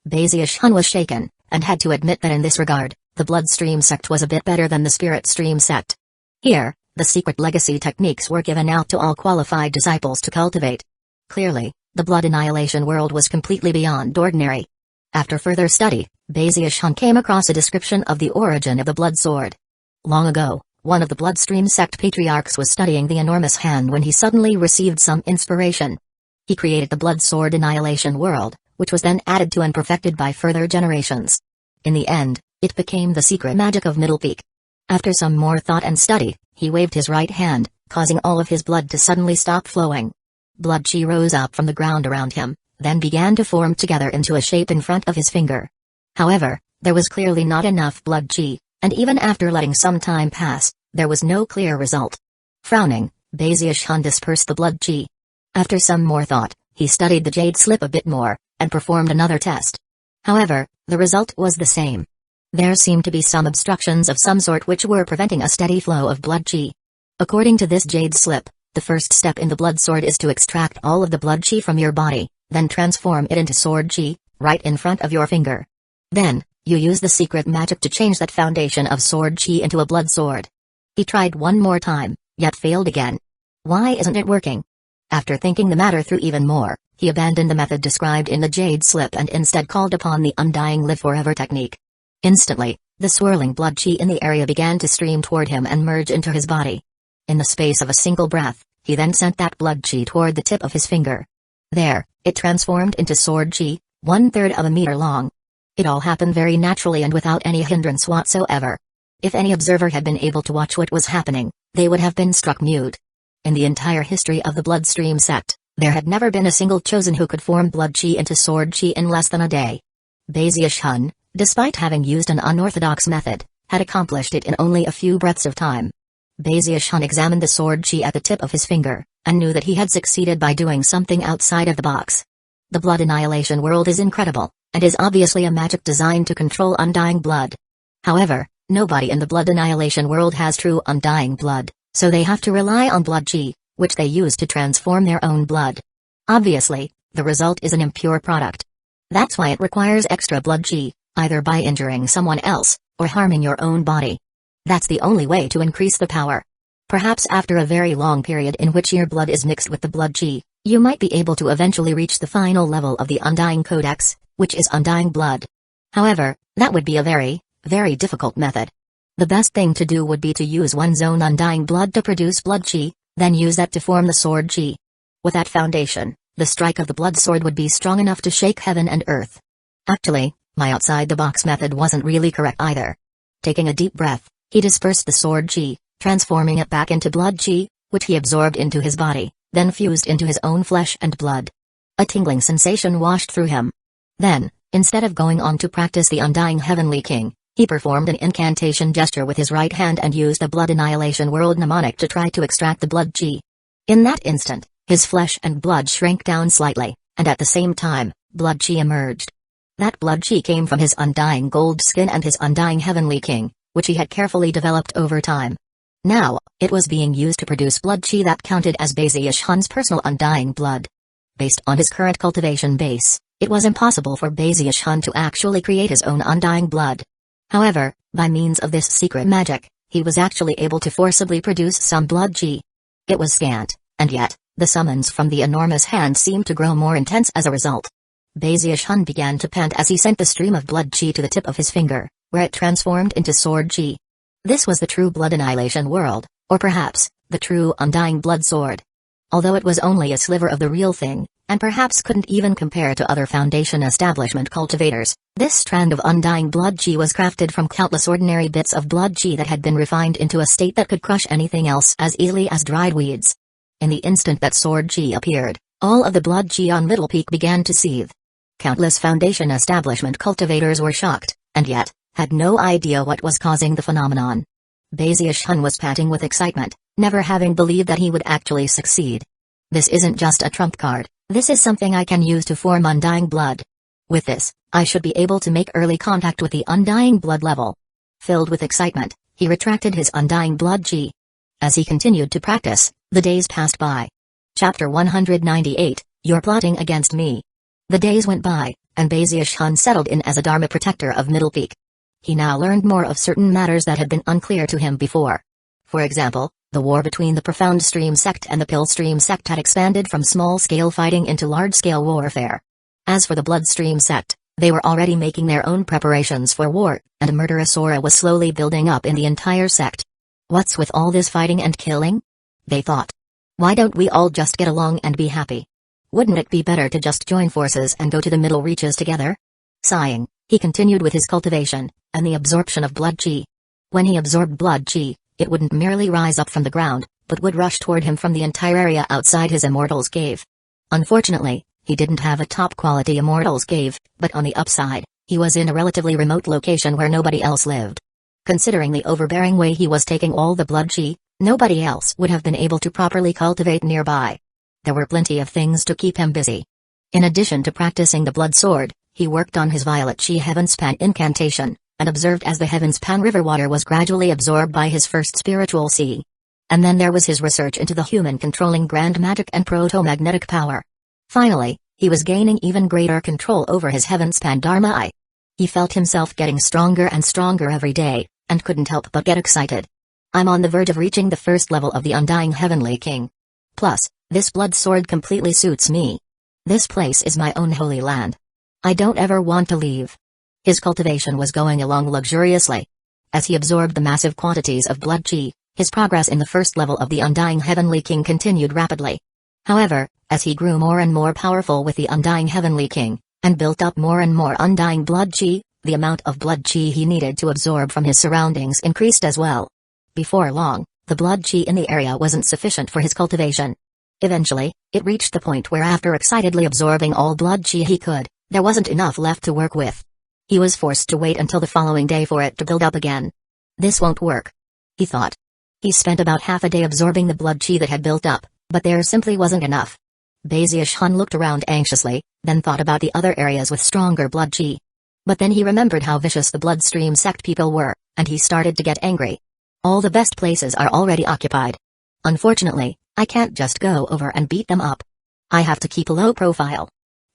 Bazius Hun was shaken, and had to admit that in this regard, the Bloodstream sect was a bit better than the Spirit Stream sect. Here, the secret legacy techniques were given out to all qualified disciples to cultivate. Clearly, the blood annihilation world was completely beyond ordinary. After further study, Bazius Hun came across a description of the origin of the blood sword. Long ago, one of the Bloodstream sect patriarchs was studying the enormous hand when he suddenly received some inspiration. He created the blood sword annihilation world, which was then added to and perfected by further generations. In the end, it became the secret magic of Middle Peak. After some more thought and study, he waved his right hand, causing all of his blood to suddenly stop flowing. Blood chi rose up from the ground around him, then began to form together into a shape in front of his finger. However, there was clearly not enough blood chi, and even after letting some time pass, there was no clear result. Frowning, Bazius Hun dispersed the blood chi. After some more thought, he studied the jade slip a bit more, and performed another test. However, the result was the same. There seemed to be some obstructions of some sort which were preventing a steady flow of blood chi. According to this jade slip, the first step in the blood sword is to extract all of the blood chi from your body, then transform it into sword chi, right in front of your finger. Then, you use the secret magic to change that foundation of sword chi into a blood sword. He tried one more time, yet failed again. Why isn't it working? After thinking the matter through even more, he abandoned the method described in the jade slip and instead called upon the Undying Live Forever technique. Instantly, the swirling blood chi in the area began to stream toward him and merge into his body. In the space of a single breath, he then sent that blood chi toward the tip of his finger. There, it transformed into sword chi, 1/3 of a meter long. It all happened very naturally and without any hindrance whatsoever. If any observer had been able to watch what was happening, they would have been struck mute. In the entire history of the Bloodstream sect, there had never been a single chosen who could form blood chi into sword chi in less than a day. Bazius Hun, despite having used an unorthodox method, had accomplished it in only a few breaths of time. Bazius Hun examined the sword chi at the tip of his finger, and knew that he had succeeded by doing something outside of the box. The blood annihilation world is incredible, and is obviously a magic designed to control undying blood. However, nobody in the blood annihilation world has true undying blood, so they have to rely on blood chi, which they use to transform their own blood. Obviously, the result is an impure product. That's why it requires extra blood chi, either by injuring someone else, or harming your own body. That's the only way to increase the power. Perhaps after a very long period in which your blood is mixed with the blood chi, you might be able to eventually reach the final level of the Undying Codex, which is undying blood. However, that would be a very, very difficult method. The best thing to do would be to use one's own undying blood to produce blood chi, then use that to form the sword chi. With that foundation, the strike of the blood sword would be strong enough to shake heaven and earth. Actually, my outside-the-box method wasn't really correct either. Taking a deep breath, he dispersed the sword chi, transforming it back into blood chi, which he absorbed into his body, then fused into his own flesh and blood. A tingling sensation washed through him. Then, instead of going on to practice the Undying Heavenly King, he performed an incantation gesture with his right hand and used the Blood Annihilation World mnemonic to try to extract the blood chi. In that instant, his flesh and blood shrank down slightly, and at the same time, blood chi emerged. That blood chi came from his undying gold skin and his Undying Heavenly King, which he had carefully developed over time. Now, it was being used to produce blood chi that counted as Bazish Hun's personal undying blood. Based on his current cultivation base, it was impossible for Bazish Hun to actually create his own undying blood. However, by means of this secret magic, he was actually able to forcibly produce some blood chi. It was scant, and yet, the summons from the enormous hand seemed to grow more intense as a result. Bazish Hun began to pant as he sent the stream of blood chi to the tip of his finger, where it transformed into sword chi. This was the true blood annihilation world, or perhaps, the true undying blood sword. Although it was only a sliver of the real thing, and perhaps couldn't even compare to other Foundation establishment cultivators, this strand of undying blood chi was crafted from countless ordinary bits of blood chi that had been refined into a state that could crush anything else as easily as dried weeds. In the instant that sword chi appeared, all of the blood chi on Middle Peak began to seethe. Countless Foundation establishment cultivators were shocked, and yet, had no idea what was causing the phenomenon. Bazish Hun was panting with excitement, never having believed that he would actually succeed. This isn't just a trump card, this is something I can use to form undying blood. With this, I should be able to make early contact with the undying blood level. Filled with excitement, he retracted his undying blood chi. As he continued to practice, the days passed by. Chapter 198, You're Plotting Against Me. The days went by, and Bazish Hun settled in as a Dharma protector of Middle Peak. He now learned more of certain matters that had been unclear to him before. For example, the war between the Profound Stream sect and the Pill Stream sect had expanded from small-scale fighting into large-scale warfare. As for the Bloodstream sect, they were already making their own preparations for war, and a murderous aura was slowly building up in the entire sect. What's with all this fighting and killing? They thought. Why don't we all just get along and be happy? Wouldn't it be better to just join forces and go to the middle reaches together? Sighing, he continued with his cultivation, and the absorption of blood chi. When he absorbed blood chi, it wouldn't merely rise up from the ground, but would rush toward him from the entire area outside his Immortal's Cave. Unfortunately, he didn't have a top-quality Immortal's Cave, but on the upside, he was in a relatively remote location where nobody else lived. Considering the overbearing way he was taking all the blood chi, nobody else would have been able to properly cultivate nearby. There were plenty of things to keep him busy. In addition to practicing the blood sword, he worked on his Violet Chi Heavenspan incantation, and observed as the Heavenspan river water was gradually absorbed by his first spiritual sea. And then there was his research into the human-controlling grand magic and proto-magnetic power. Finally, he was gaining even greater control over his Heavenspan Dharma Eye. He felt himself getting stronger and stronger every day, and couldn't help but get excited. I'm on the verge of reaching the first level of the Undying Heavenly King. Plus, this blood sword completely suits me. This place is my own holy land. I don't ever want to leave. His cultivation was going along luxuriously. As he absorbed the massive quantities of blood chi, his progress in the first level of the Undying Heavenly King continued rapidly. However, as he grew more and more powerful with the Undying Heavenly King, and built up more and more undying blood chi, the amount of blood chi he needed to absorb from his surroundings increased as well. Before long, the blood chi in the area wasn't sufficient for his cultivation. Eventually, it reached the point where after excitedly absorbing all blood chi he could, there wasn't enough left to work with. He was forced to wait until the following day for it to build up again. This won't work, he thought. He spent about half a day absorbing the blood chi that had built up, but there simply wasn't enough. Bazish Hun looked around anxiously, then thought about the other areas with stronger blood chi. But then he remembered how vicious the Bloodstream sect people were, and he started to get angry. All the best places are already occupied. Unfortunately, I can't just go over and beat them up. I have to keep a low profile.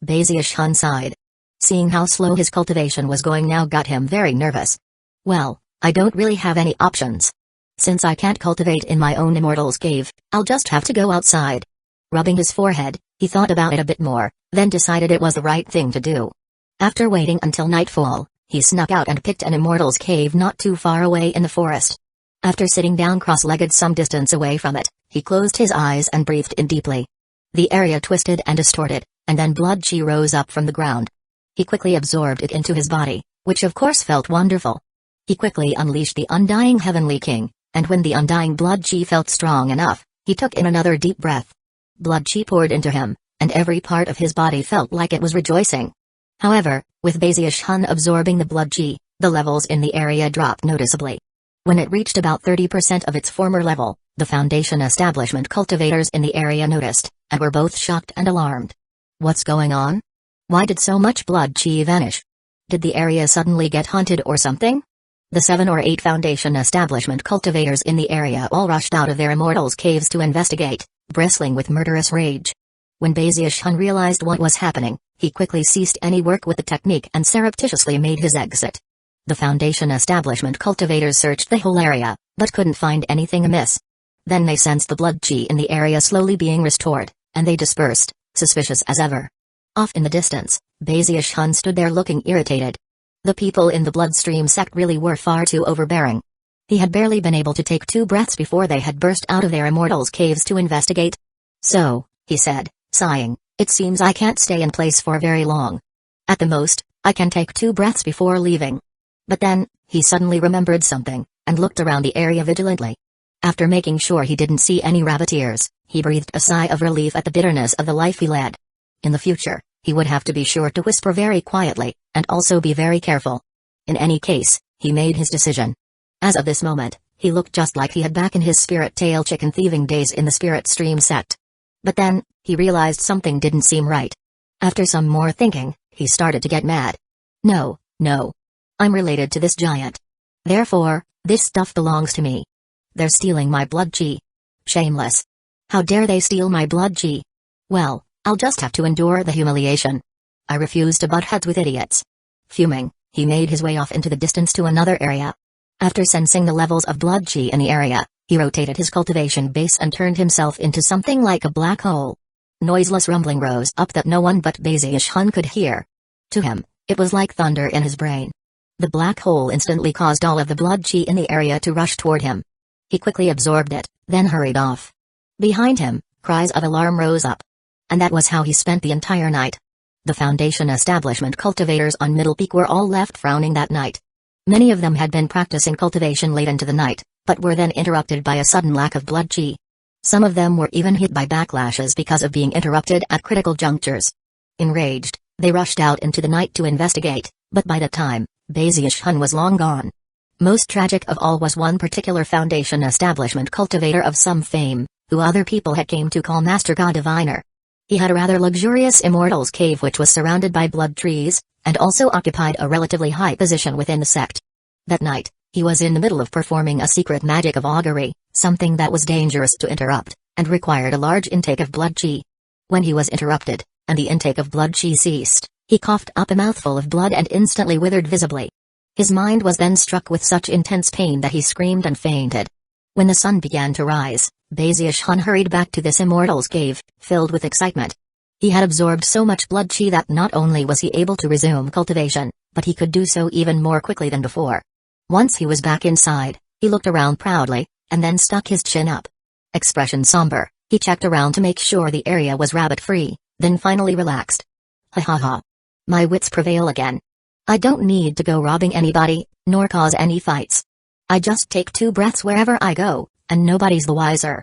Bazish-hun sighed. Seeing how slow his cultivation was going now got him very nervous. Well, I don't really have any options. Since I can't cultivate in my own immortal's cave, I'll just have to go outside. Rubbing his forehead, he thought about it a bit more, then decided it was the right thing to do. After waiting until nightfall, he snuck out and picked an immortal's cave not too far away in the forest. After sitting down cross-legged some distance away from it, he closed his eyes and breathed in deeply. The area twisted and distorted, and then blood chi rose up from the ground. He quickly absorbed it into his body, which of course felt wonderful. He quickly unleashed the undying Heavenly King, and when the undying blood chi felt strong enough, he took in another deep breath. Blood chi poured into him, and every part of his body felt like it was rejoicing. However, with Bazish-hun absorbing the blood chi, the levels in the area dropped noticeably. When it reached about 30% of its former level, the Foundation establishment cultivators in the area noticed, and were both shocked and alarmed. What's going on? Why did so much blood chi vanish? Did the area suddenly get haunted or something? The 7 or 8 Foundation establishment cultivators in the area all rushed out of their immortals' caves to investigate, bristling with murderous rage. When Bazish-hun realized what was happening, he quickly ceased any work with the technique and surreptitiously made his exit. The Foundation establishment cultivators searched the whole area, but couldn't find anything amiss. Then they sensed the blood chi in the area slowly being restored, and they dispersed, suspicious as ever. Off in the distance, Bazish-hun stood there looking irritated. The people in the bloodstream sect really were far too overbearing. He had barely been able to take 2 breaths before they had burst out of their immortals' caves to investigate. So, he said, sighing, it seems I can't stay in place for very long. At the most, I can take 2 breaths before leaving. But then, he suddenly remembered something, and looked around the area vigilantly. After making sure he didn't see any rabbit ears, he breathed a sigh of relief at the bitterness of the life he led. In the future, he would have to be sure to whisper very quietly, and also be very careful. In any case, he made his decision. As of this moment, he looked just like he had back in his spirit tail chicken thieving days in the spirit stream sect. But then, he realized something didn't seem right. After some more thinking, he started to get mad. No. I'm related to this giant. Therefore, this stuff belongs to me. They're stealing my blood chi. Shameless. How dare they steal my blood chi? Well, I'll just have to endure the humiliation. I refuse to butt heads with idiots. Fuming, he made his way off into the distance to another area. After sensing the levels of blood chi in the area, he rotated his cultivation base and turned himself into something like a black hole. Noiseless rumbling rose up that no one but Bazish-hun could hear. To him, it was like thunder in his brain. The black hole instantly caused all of the blood chi in the area to rush toward him. He quickly absorbed it, then hurried off. Behind him, cries of alarm rose up. And that was how he spent the entire night. The Foundation establishment cultivators on Middle Peak were all left frowning that night. Many of them had been practicing cultivation late into the night, but were then interrupted by a sudden lack of blood chi. Some of them were even hit by backlashes because of being interrupted at critical junctures. Enraged, they rushed out into the night to investigate, but by that time, Bazish-hun was long gone. Most tragic of all was one particular Foundation establishment cultivator of some fame, who other people had came to call Master God Diviner. He had a rather luxurious immortals cave which was surrounded by blood trees, and also occupied a relatively high position within the sect. That night, he was in the middle of performing a secret magic of augury, something that was dangerous to interrupt, and required a large intake of blood chi. When he was interrupted, and the intake of blood chi ceased, he coughed up a mouthful of blood and instantly withered visibly. His mind was then struck with such intense pain that he screamed and fainted. When the sun began to rise, Bazish-hun hurried back to this immortal's cave, filled with excitement. He had absorbed so much blood chi that not only was he able to resume cultivation, but he could do so even more quickly than before. Once he was back inside, he looked around proudly, and then stuck his chin up. Expression somber, he checked around to make sure the area was rabbit-free, then finally relaxed. Ha ha ha. My wits prevail again. I don't need to go robbing anybody, nor cause any fights. I just take 2 breaths wherever I go, and nobody's the wiser.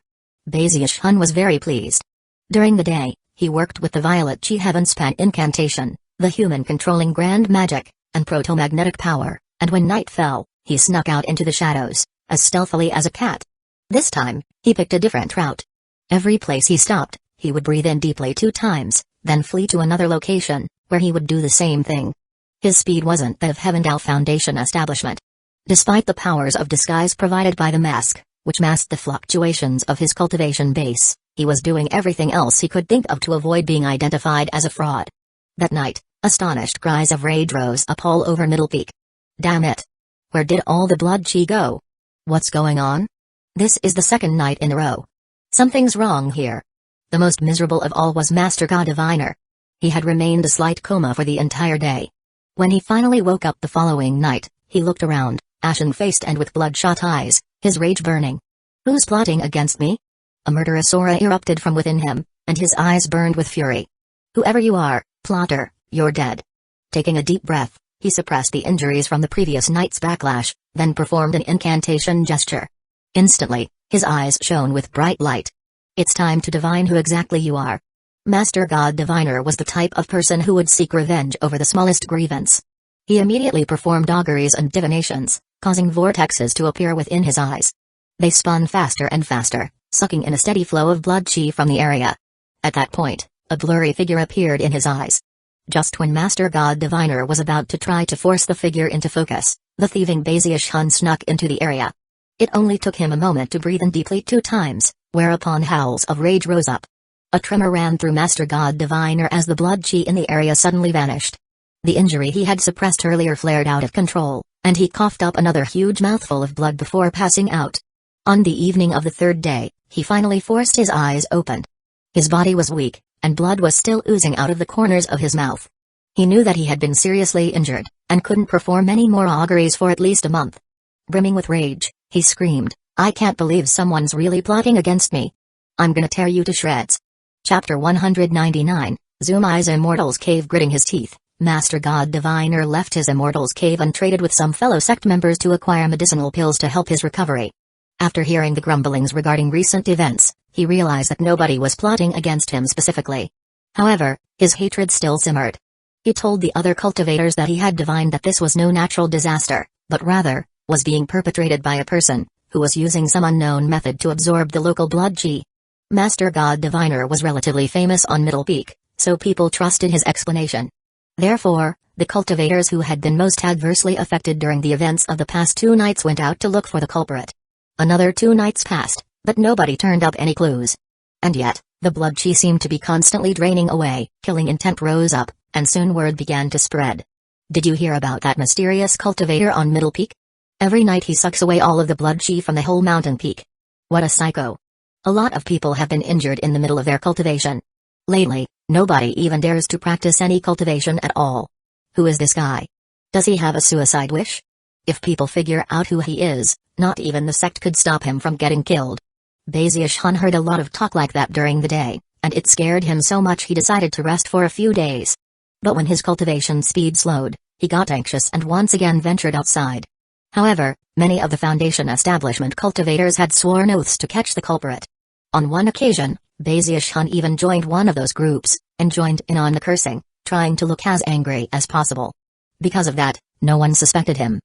Bazish-hun was very pleased. During the day, he worked with the Violet Chi Heaven Span incantation, the human-controlling grand magic, and proto-magnetic power, and when night fell, he snuck out into the shadows, as stealthily as a cat. This time, he picked a different route. Every place he stopped, he would breathe in deeply 2 times, then flee to another location, where he would do the same thing. His speed wasn't that of Heavendal Foundation establishment. Despite the powers of disguise provided by the mask, which masked the fluctuations of his cultivation base, He was doing everything else he could think of to avoid being identified as a fraud. That night, astonished cries of rage rose up all over Middle Peak. Damn it! Where did all the blood chi go? What's going on? This is the second night in a row. Something's wrong here. The most miserable of all was Master God Diviner. He had remained a slight coma for the entire day. When he finally woke up the following night, he looked around, ashen-faced and with bloodshot eyes, his rage burning. Who's plotting against me? A murderous aura erupted from within him, and his eyes burned with fury. Whoever you are, plotter, you're dead. Taking a deep breath, he suppressed the injuries from the previous night's backlash, then performed an incantation gesture. Instantly, his eyes shone with bright light. It's time to divine who exactly you are. Master God Diviner was the type of person who would seek revenge over the smallest grievance. He immediately performed auguries and divinations, causing vortexes to appear within his eyes. They spun faster and faster, sucking in a steady flow of blood chi from the area. At that point, a blurry figure appeared in his eyes. Just when Master God Diviner was about to try to force the figure into focus, the thieving Bezish Hun snuck into the area. It only took him a moment to breathe in deeply 2 times, whereupon howls of rage rose up. A tremor ran through Master God Diviner as the blood chi in the area suddenly vanished. The injury he had suppressed earlier flared out of control, and he coughed up another huge mouthful of blood before passing out. On the evening of the 3rd day, he finally forced his eyes open. His body was weak, and blood was still oozing out of the corners of his mouth. He knew that he had been seriously injured, and couldn't perform any more auguries for at least a month. Brimming with rage, he screamed, "I can't believe someone's really plotting against me. I'm gonna tear you to shreds." Chapter 199, Zumai's Immortal's Cave. Gritting his teeth, Master God Diviner left his Immortal's Cave and traded with some fellow sect members to acquire medicinal pills to help his recovery. After hearing the grumblings regarding recent events, he realized that nobody was plotting against him specifically. However, his hatred still simmered. He told the other cultivators that he had divined that this was no natural disaster, but rather, was being perpetrated by a person, who was using some unknown method to absorb the local blood chi. Master God Diviner was relatively famous on Middle Peak, so people trusted his explanation. Therefore, the cultivators who had been most adversely affected during the events of the past 2 nights went out to look for the culprit. Another 2 nights passed, but nobody turned up any clues. And yet, the blood chi seemed to be constantly draining away. Killing intent rose up, and soon word began to spread. Did you hear about that mysterious cultivator on Middle Peak? Every night he sucks away all of the blood chi from the whole mountain peak. What a psycho. A lot of people have been injured in the middle of their cultivation. Lately, nobody even dares to practice any cultivation at all. Who is this guy? Does he have a suicide wish? If people figure out who he is, not even the sect could stop him from getting killed. Bezish Hun heard a lot of talk like that during the day, and it scared him so much he decided to rest for a few days. But when his cultivation speed slowed, he got anxious and once again ventured outside. However, many of the Foundation establishment cultivators had sworn oaths to catch the culprit. On one occasion, Bezish Hun even joined one of those groups, and joined in on the cursing, trying to look as angry as possible. Because of that, no one suspected him.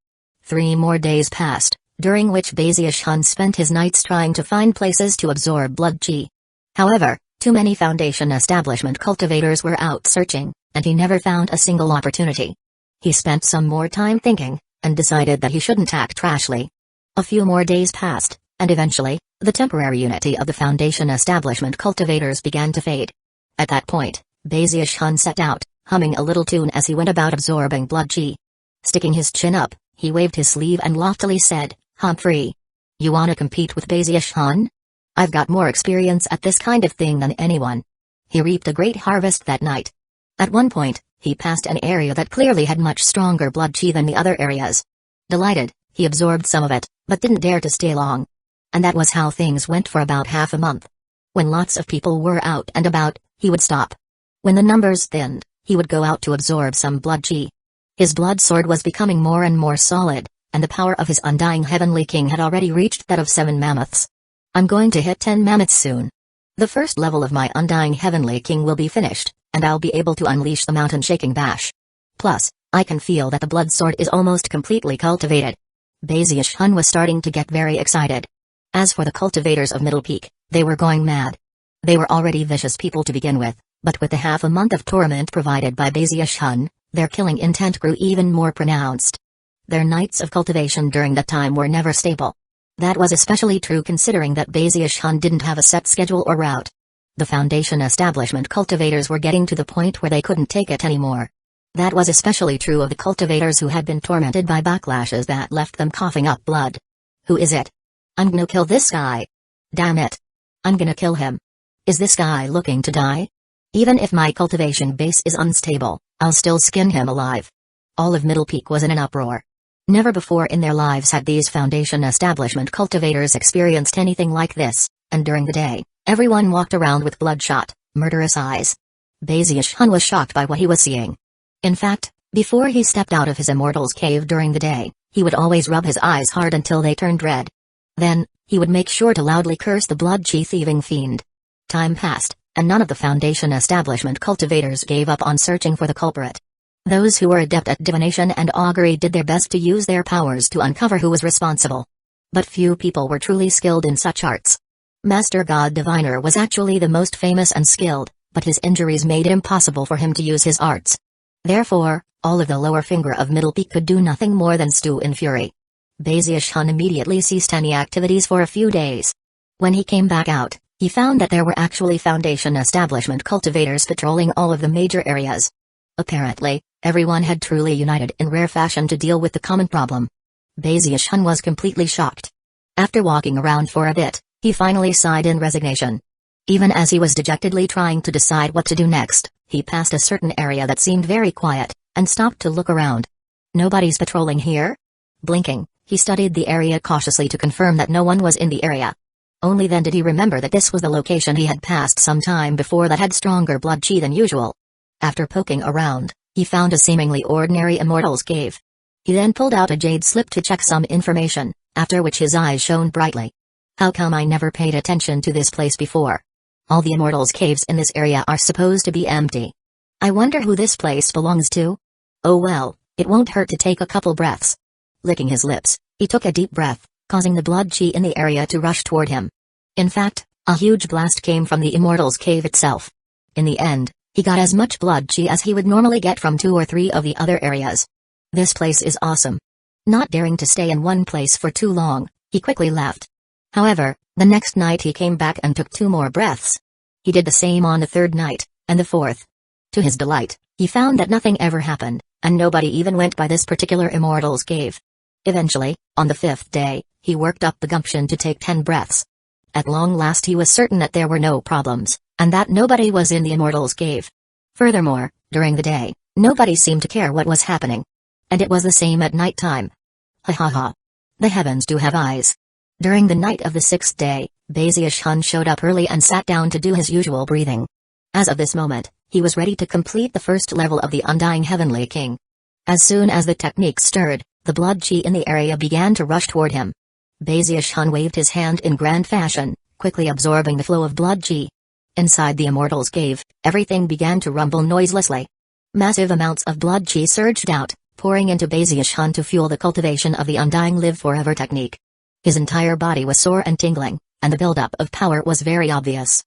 3 more days passed, during which Bezish Hun spent his nights trying to find places to absorb blood chi. However, too many Foundation establishment cultivators were out searching, and he never found a single opportunity. He spent some more time thinking, and decided that he shouldn't act rashly. A few more days passed, and eventually, the temporary unity of the Foundation establishment cultivators began to fade. At that point, Bezish Hun set out, humming a little tune as he went about absorbing blood chi. Sticking his chin up, he waved his sleeve and loftily said, "Humphrey. You wanna compete with Bezish Hun? I've got more experience at this kind of thing than anyone." He reaped a great harvest that night. At one point, he passed an area that clearly had much stronger blood chi than the other areas. Delighted, he absorbed some of it, but didn't dare to stay long. And that was how things went for about half a month. When lots of people were out and about, he would stop. When the numbers thinned, he would go out to absorb some blood chi. His blood sword was becoming more and more solid, and the power of his undying heavenly king had already reached that of 7 mammoths. I'm going to hit 10 mammoths soon. The first level of my undying heavenly king will be finished, and I'll be able to unleash the mountain-shaking bash. Plus, I can feel that the blood sword is almost completely cultivated. Bezish Hun was starting to get very excited. As for the cultivators of Middle Peak, they were going mad. They were already vicious people to begin with, but with the half a month of torment provided by Bezish Hun, their killing intent grew even more pronounced. Their nights of cultivation during that time were never stable. That was especially true considering that Bezish Hun didn't have a set schedule or route. The Foundation establishment cultivators were getting to the point where they couldn't take it anymore. That was especially true of the cultivators who had been tormented by backlashes that left them coughing up blood. Who is it? I'm gonna kill this guy. Damn it. I'm gonna kill him. Is this guy looking to die? Even if my cultivation base is unstable, I'll still skin him alive. All of Middle Peak was in an uproar. Never before in their lives had these Foundation establishment cultivators experienced anything like this, and during the day, everyone walked around with bloodshot, murderous eyes. Bazish-hun was shocked by what he was seeing. In fact, before he stepped out of his immortal's cave during the day, he would always rub his eyes hard until they turned red. Then, he would make sure to loudly curse the blood-chi-thieving fiend. Time passed, and none of the Foundation establishment cultivators gave up on searching for the culprit. Those who were adept at divination and augury did their best to use their powers to uncover who was responsible. But few people were truly skilled in such arts. Master God Diviner was actually the most famous and skilled, but his injuries made it impossible for him to use his arts. Therefore, all of the lower finger of Middle Peak could do nothing more than stew in fury. Bazish-hun immediately ceased any activities for a few days. When he came back out, he found that there were actually Foundation establishment cultivators patrolling all of the major areas. Apparently, everyone had truly united in rare fashion to deal with the common problem. Bazish-hun was completely shocked. After walking around for a bit, he finally sighed in resignation. Even as he was dejectedly trying to decide what to do next, he passed a certain area that seemed very quiet, and stopped to look around. Nobody's patrolling here? Blinking, he studied the area cautiously to confirm that no one was in the area. Only then did he remember that this was the location he had passed some time before that had stronger blood chi than usual. After poking around, he found a seemingly ordinary immortal's cave. He then pulled out a jade slip to check some information, after which his eyes shone brightly. How come I never paid attention to this place before? All the immortals' caves in this area are supposed to be empty. I wonder who this place belongs to? Oh well, it won't hurt to take a couple breaths. Licking his lips, he took a deep breath, causing the blood chi in the area to rush toward him. In fact, a huge blast came from the immortal's cave itself. In the end, he got as much blood chi as he would normally get from 2 or 3 of the other areas. This place is awesome. Not daring to stay in one place for too long, he quickly left. However, the next night he came back and took 2 more breaths. He did the same on the 3rd night, and the 4th. To his delight, he found that nothing ever happened, and nobody even went by this particular immortal's cave. Eventually, on the 5th day, he worked up the gumption to take 10 breaths. At long last he was certain that there were no problems, and that nobody was in the immortal's cave. Furthermore, during the day, nobody seemed to care what was happening. And it was the same at night time. Ha ha ha. The heavens do have eyes. During the night of the 6th day, Bazish-hun showed up early and sat down to do his usual breathing. As of this moment, he was ready to complete the first level of the Undying Heavenly King. As soon as the technique stirred, the blood chi in the area began to rush toward him. Bazish-hun waved his hand in grand fashion, quickly absorbing the flow of blood chi. Inside the immortal's cave, everything began to rumble noiselessly. Massive amounts of blood chi surged out, pouring into Bazish-hun to fuel the cultivation of the Undying Live Forever technique. His entire body was sore and tingling, and the buildup of power was very obvious.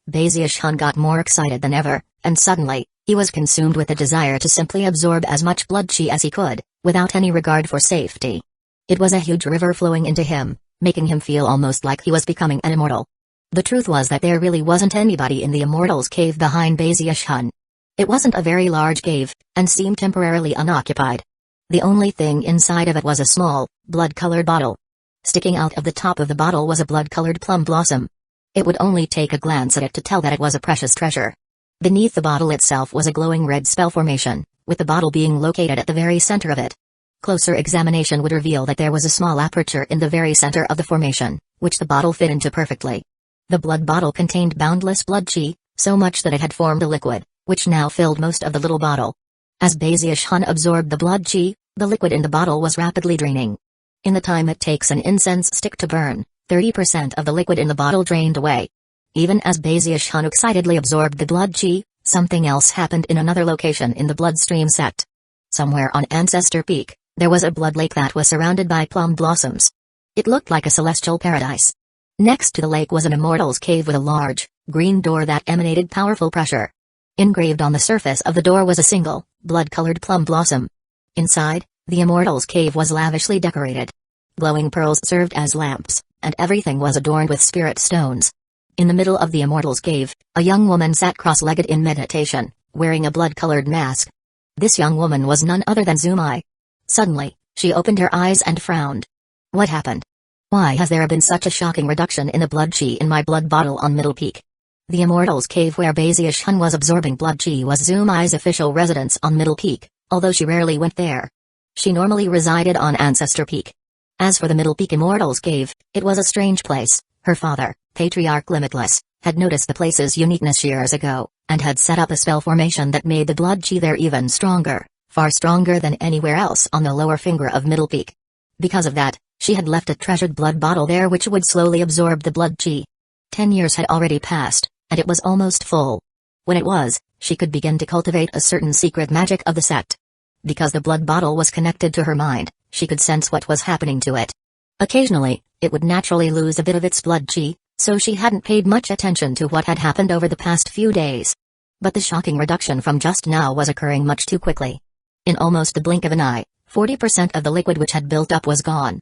Bazish-hun got more excited than ever, and suddenly, he was consumed with a desire to simply absorb as much blood chi as he could, without any regard for safety. It was a huge river flowing into him, making him feel almost like he was becoming an immortal. The truth was that there really wasn't anybody in the immortal's cave behind Bazish-hun. It wasn't a very large cave, and seemed temporarily unoccupied. The only thing inside of it was a small, blood-colored bottle. Sticking out of the top of the bottle was a blood-colored plum blossom. It would only take a glance at it to tell that it was a precious treasure. Beneath the bottle itself was a glowing red spell formation, with the bottle being located at the very center of it. Closer examination would reveal that there was a small aperture in the very center of the formation, which the bottle fit into perfectly. The blood bottle contained boundless blood chi, so much that it had formed a liquid, which now filled most of the little bottle. As Bazish-hun absorbed the blood chi, the liquid in the bottle was rapidly draining. In the time it takes an incense stick to burn, 30% of the liquid in the bottle drained away. Even as Bazish-hun excitedly absorbed the blood chi, something else happened in another location in the bloodstream sect. Somewhere on Ancestor Peak, there was a blood lake that was surrounded by plum blossoms. It looked like a celestial paradise. Next to the lake was an immortal's cave with a large, green door that emanated powerful pressure. Engraved on the surface of the door was a single, blood-colored plum blossom. Inside, the immortal's cave was lavishly decorated. Glowing pearls served as lamps, and everything was adorned with spirit stones. In the middle of the Immortal's Cave, a young woman sat cross-legged in meditation, wearing a blood-colored mask. This young woman was none other than Zumai. Suddenly, she opened her eyes and frowned. What happened? Why has there been such a shocking reduction in the blood chi in my blood bottle on Middle Peak? The Immortal's Cave where Bazius-hun was absorbing blood chi was Zumai's official residence on Middle Peak, although she rarely went there. She normally resided on Ancestor Peak. As for the Middle Peak Immortal's Cave, it was a strange place. Her father, Patriarch Limitless, had noticed the place's uniqueness years ago, and had set up a spell formation that made the blood chi there even stronger, far stronger than anywhere else on the lower finger of Middle Peak. Because of that, she had left a treasured blood bottle there which would slowly absorb the blood chi. 10 years had already passed, and it was almost full. When it was, she could begin to cultivate a certain secret magic of the sect. Because the blood bottle was connected to her mind, she could sense what was happening to it. Occasionally, it would naturally lose a bit of its blood chi, so she hadn't paid much attention to what had happened over the past few days. But the shocking reduction from just now was occurring much too quickly. In almost the blink of an eye, 40% of the liquid which had built up was gone.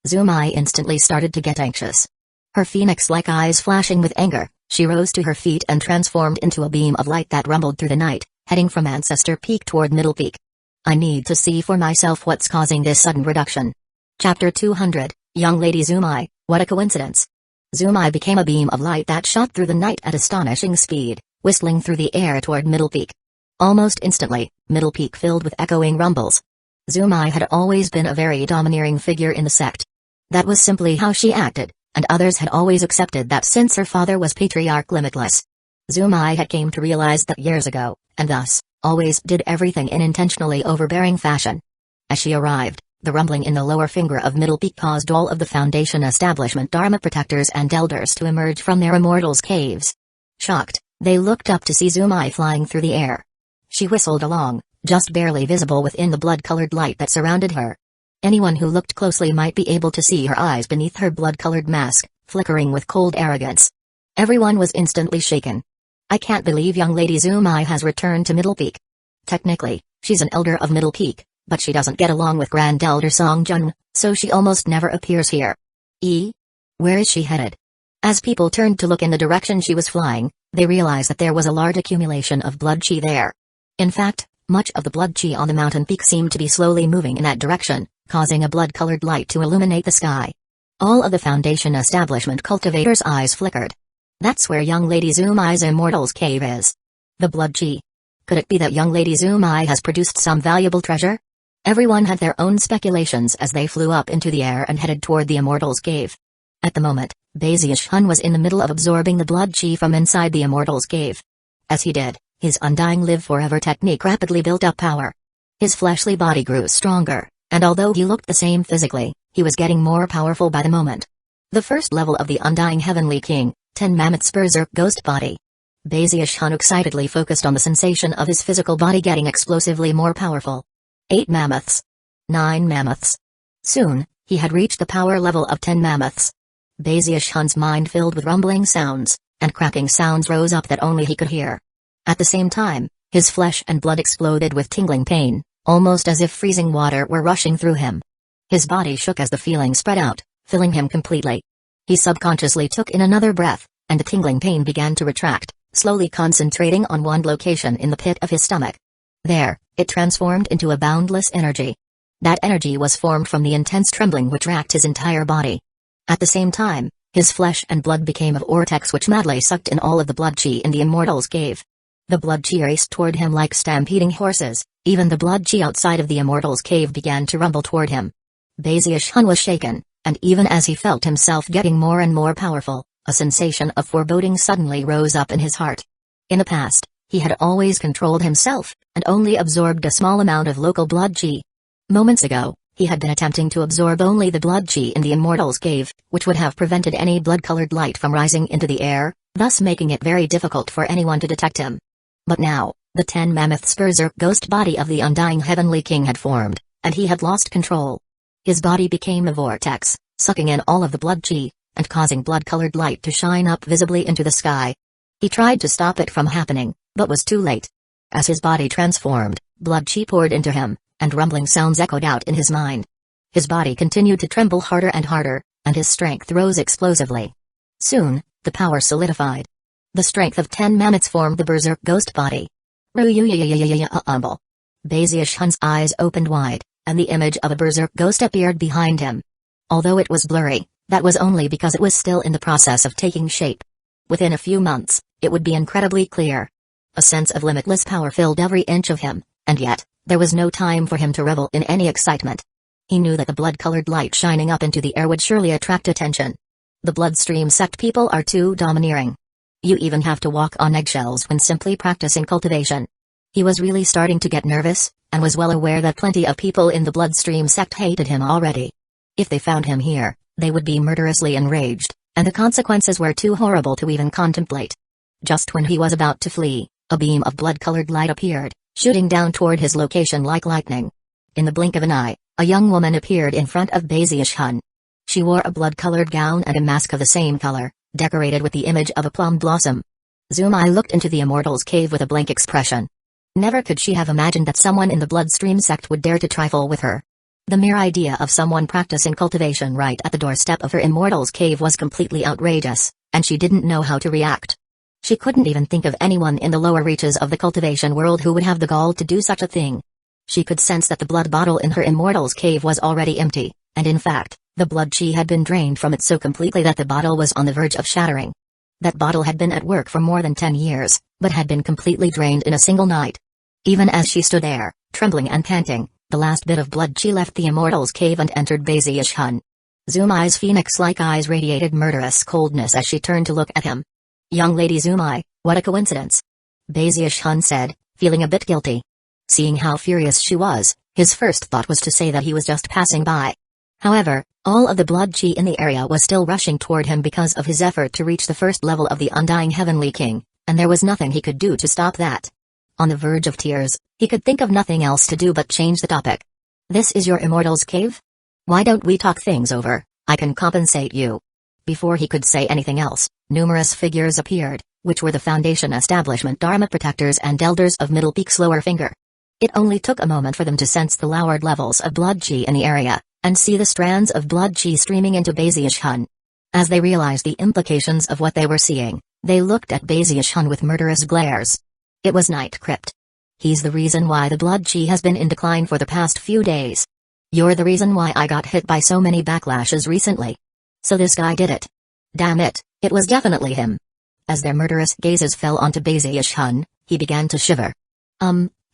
Zumai instantly started to get anxious. Her phoenix-like eyes flashing with anger, she rose to her feet and transformed into a beam of light that rumbled through the night, heading from Ancestor Peak toward Middle Peak. I need to see for myself what's causing this sudden reduction. Chapter 200, Young Lady Zumai, what a coincidence. Zumai became a beam of light that shot through the night at astonishing speed, whistling through the air toward Middle Peak. Almost instantly, Middle Peak filled with echoing rumbles. Zumai had always been a very domineering figure in the sect. That was simply how she acted, and others had always accepted that since her father was Patriarch Limitless. Zumai had came to realize that years ago, and thus, always did everything in intentionally overbearing fashion. As she arrived, the rumbling in the lower finger of Middle Peak caused all of the Foundation establishment Dharma protectors and elders to emerge from their immortals' caves. Shocked, they looked up to see Zumai flying through the air. She whistled along, just barely visible within the blood-colored light that surrounded her. Anyone who looked closely might be able to see her eyes beneath her blood-colored mask, flickering with cold arrogance. Everyone was instantly shaken. I can't believe young Lady Zumai has returned to Middle Peak. Technically, she's an elder of Middle Peak, but she doesn't get along with Grand Elder Songjun, so she almost never appears here. Where is she headed? As people turned to look in the direction she was flying, they realized that there was a large accumulation of blood chi there. In fact, much of the blood chi on the mountain peak seemed to be slowly moving in that direction, causing a blood-colored light to illuminate the sky. All of the Foundation establishment cultivators' eyes flickered. That's where young Lady Zumai's Immortal's Cave is. The blood chi. Could it be that young Lady Zumai has produced some valuable treasure? Everyone had their own speculations as they flew up into the air and headed toward the Immortal's Cave. At the moment, Bazius-hun was in the middle of absorbing the blood chi from inside the Immortal's Cave. As he did, his Undying Live Forever technique rapidly built up power. His fleshly body grew stronger, and although he looked the same physically, he was getting more powerful by the moment. The first level of the Undying Heavenly King, 10 Mammoths Berserk Ghost Body. Bazius-hun excitedly focused on the sensation of his physical body getting explosively more powerful. 8 mammoths. 9 mammoths. Soon, he had reached the power level of 10 mammoths. Bazius-hun's mind filled with rumbling sounds, and cracking sounds rose up that only he could hear. At the same time, his flesh and blood exploded with tingling pain, almost as if freezing water were rushing through him. His body shook as the feeling spread out, filling him completely. He subconsciously took in another breath, and the tingling pain began to retract, slowly concentrating on one location in the pit of his stomach. There, it transformed into a boundless energy. That energy was formed from the intense trembling which racked his entire body. At the same time, his flesh and blood became a vortex which madly sucked in all of the blood chi in the Immortal's Cave. The blood chi raced toward him like stampeding horses, even the blood chi outside of the Immortal's Cave began to rumble toward him. Bazius-hun was shaken, and even as he felt himself getting more and more powerful, a sensation of foreboding suddenly rose up in his heart. In the past, he had always controlled himself, and only absorbed a small amount of local blood chi. Moments ago, he had been attempting to absorb only the blood chi in the Immortal's Cave, which would have prevented any blood-colored light from rising into the air, thus making it very difficult for anyone to detect him. But now, the 10 Mammoths Berserk Ghost Body of the Undying Heavenly King had formed, and he had lost control. His body became a vortex, sucking in all of the blood chi, and causing blood-colored light to shine up visibly into the sky. He tried to stop it from happening, but was too late. As his body transformed, blood chi poured into him, and rumbling sounds echoed out in his mind. His body continued to tremble harder and harder, and his strength rose explosively. Soon, the power solidified. The strength of 10 mammoths formed the berserk ghost body. Bazius Hun's eyes opened wide, and the image of a berserk ghost appeared behind him. Although it was blurry, that was only because it was still in the process of taking shape. Within a few months, it would be incredibly clear. A sense of limitless power filled every inch of him, and yet, there was no time for him to revel in any excitement. He knew that the blood-colored light shining up into the air would surely attract attention. The bloodstream sect people are too domineering. You even have to walk on eggshells when simply practicing cultivation. He was really starting to get nervous, and was well aware that plenty of people in the bloodstream sect hated him already. If they found him here, they would be murderously enraged, and the consequences were too horrible to even contemplate. Just when he was about to flee, a beam of blood-colored light appeared, shooting down toward his location like lightning. In the blink of an eye, a young woman appeared in front of Bazius Hun. She wore a blood-colored gown and a mask of the same color, decorated with the image of a plum blossom. Zumai looked into the Immortal's cave with a blank expression. Never could she have imagined that someone in the bloodstream sect would dare to trifle with her. The mere idea of someone practicing cultivation right at the doorstep of her Immortal's cave was completely outrageous, and she didn't know how to react. She couldn't even think of anyone in the lower reaches of the cultivation world who would have the gall to do such a thing. She could sense that the blood bottle in her Immortal's cave was already empty, and in fact, the blood chi had been drained from it so completely that the bottle was on the verge of shattering. That bottle had been at work for more than 10 years, but had been completely drained in a single night. Even as she stood there, trembling and panting, the last bit of blood chi left the Immortal's cave and entered Bazius Hun. Zumai's phoenix-like eyes radiated murderous coldness as she turned to look at him. "Young Lady Zumai, what a coincidence," Bazius Hun said, feeling a bit guilty. Seeing how furious she was, his first thought was to say that he was just passing by. However, all of the blood chi in the area was still rushing toward him because of his effort to reach the first level of the Undying Heavenly King, and there was nothing he could do to stop that. On the verge of tears, he could think of nothing else to do but change the topic. "This is your Immortal's cave? Why don't we talk things over? I can compensate you." Before he could say anything else, numerous figures appeared, which were the Foundation Establishment Dharma Protectors and Elders of Middle Peak's lower finger. It only took a moment for them to sense the lowered levels of blood chi in the area, and see the strands of blood chi streaming into Bazius Hun. As they realized the implications of what they were seeing, they looked at Bazius Hun with murderous glares. It was Night Crypt. "He's the reason why the blood chi has been in decline for the past few days. You're the reason why I got hit by so many backlashes recently. So this guy did it. Damn it, it was definitely him." As their murderous gazes fell onto Bazius Hun, he began to shiver.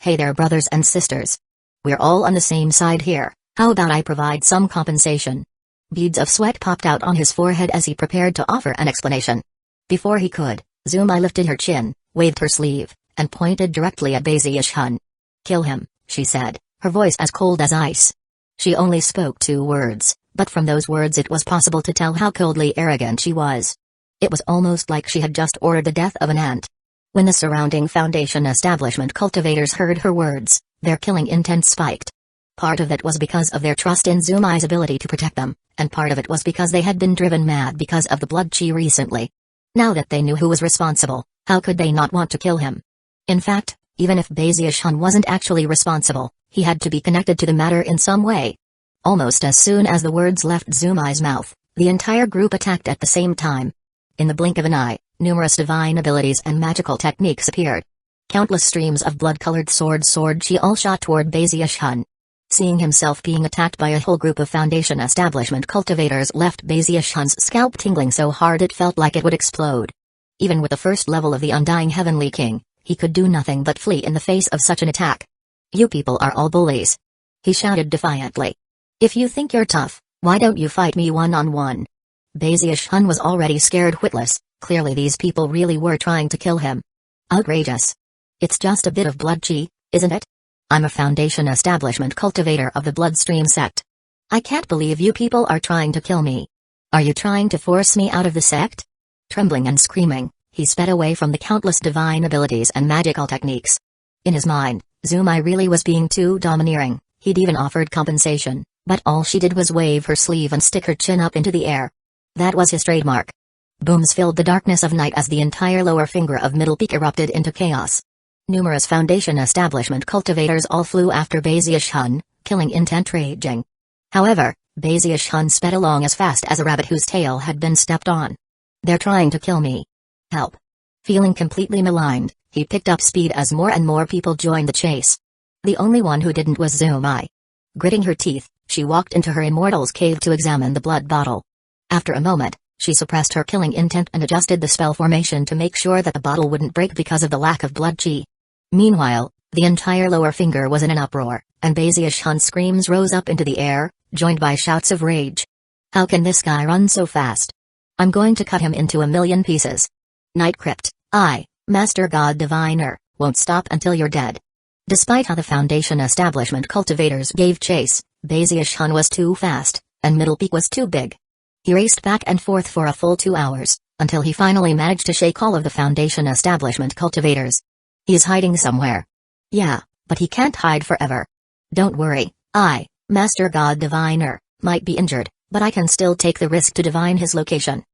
Hey there brothers and sisters. We're all on the same side here, how about I provide some compensation?" Beads of sweat popped out on his forehead as he prepared to offer an explanation. Before he could, Zumai lifted her chin, waved her sleeve, and pointed directly at Bazius Hun. "Kill him," she said, her voice as cold as ice. She only spoke 2 words, but from those words it was possible to tell how coldly arrogant she was. It was almost like she had just ordered the death of an ant. When the surrounding Foundation Establishment cultivators heard her words, their killing intent spiked. Part of it was because of their trust in Zumai's ability to protect them, and part of it was because they had been driven mad because of the blood chi recently. Now that they knew who was responsible, how could they not want to kill him? In fact, even if Bazius Hun wasn't actually responsible, he had to be connected to the matter in some way. Almost as soon as the words left Zumai's mouth, the entire group attacked at the same time. In the blink of an eye, numerous divine abilities and magical techniques appeared. Countless streams of blood-colored sword chi all shot toward Bazius Hun. Seeing himself being attacked by a whole group of Foundation Establishment cultivators left Bazius Hun's scalp tingling so hard it felt like it would explode. Even with the first level of the Undying Heavenly King, he could do nothing but flee in the face of such an attack. "You people are all bullies," he shouted defiantly. "If you think you're tough, why don't you fight me one-on-one?" Bazius Hun was already scared witless. Clearly these people really were trying to kill him. Outrageous. "It's just a bit of blood chi, isn't it? I'm a Foundation Establishment cultivator of the Bloodstream sect. I can't believe you people are trying to kill me. Are you trying to force me out of the sect?" Trembling and screaming, he sped away from the countless divine abilities and magical techniques. In his mind, Zumai really was being too domineering. He'd even offered compensation, but all she did was wave her sleeve and stick her chin up into the air. That was his trademark. Booms filled the darkness of night as the entire lower finger of Middle Peak erupted into chaos. Numerous Foundation Establishment cultivators all flew after Bazius Hun, killing intent raging. However, Bazius Hun sped along as fast as a rabbit whose tail had been stepped on. They're trying to kill me. Help. Feeling completely maligned, he picked up speed as more and more people joined the chase. The only one who didn't was Zumai. Gritting her teeth, she walked into her immortal's cave to examine the blood bottle. After a moment, she suppressed her killing intent and adjusted the spell formation to make sure that the bottle wouldn't break because of the lack of blood chi. Meanwhile, the entire lower finger was in an uproar, and Bazius-Hun's screams rose up into the air, joined by shouts of rage. How can this guy run so fast? I'm going to cut him into a million pieces. Night Crypt, I, Master God Diviner, won't stop until you're dead. Despite how the Foundation establishment cultivators gave chase, Bazius-Hun was too fast, and Middle Peak was too big. He raced back and forth for a full 2 hours, until he finally managed to shake all of the Foundation establishment cultivators. He's hiding somewhere. Yeah, but he can't hide forever. Don't worry, I, Master God Diviner, might be injured, but I can still take the risk to divine his location.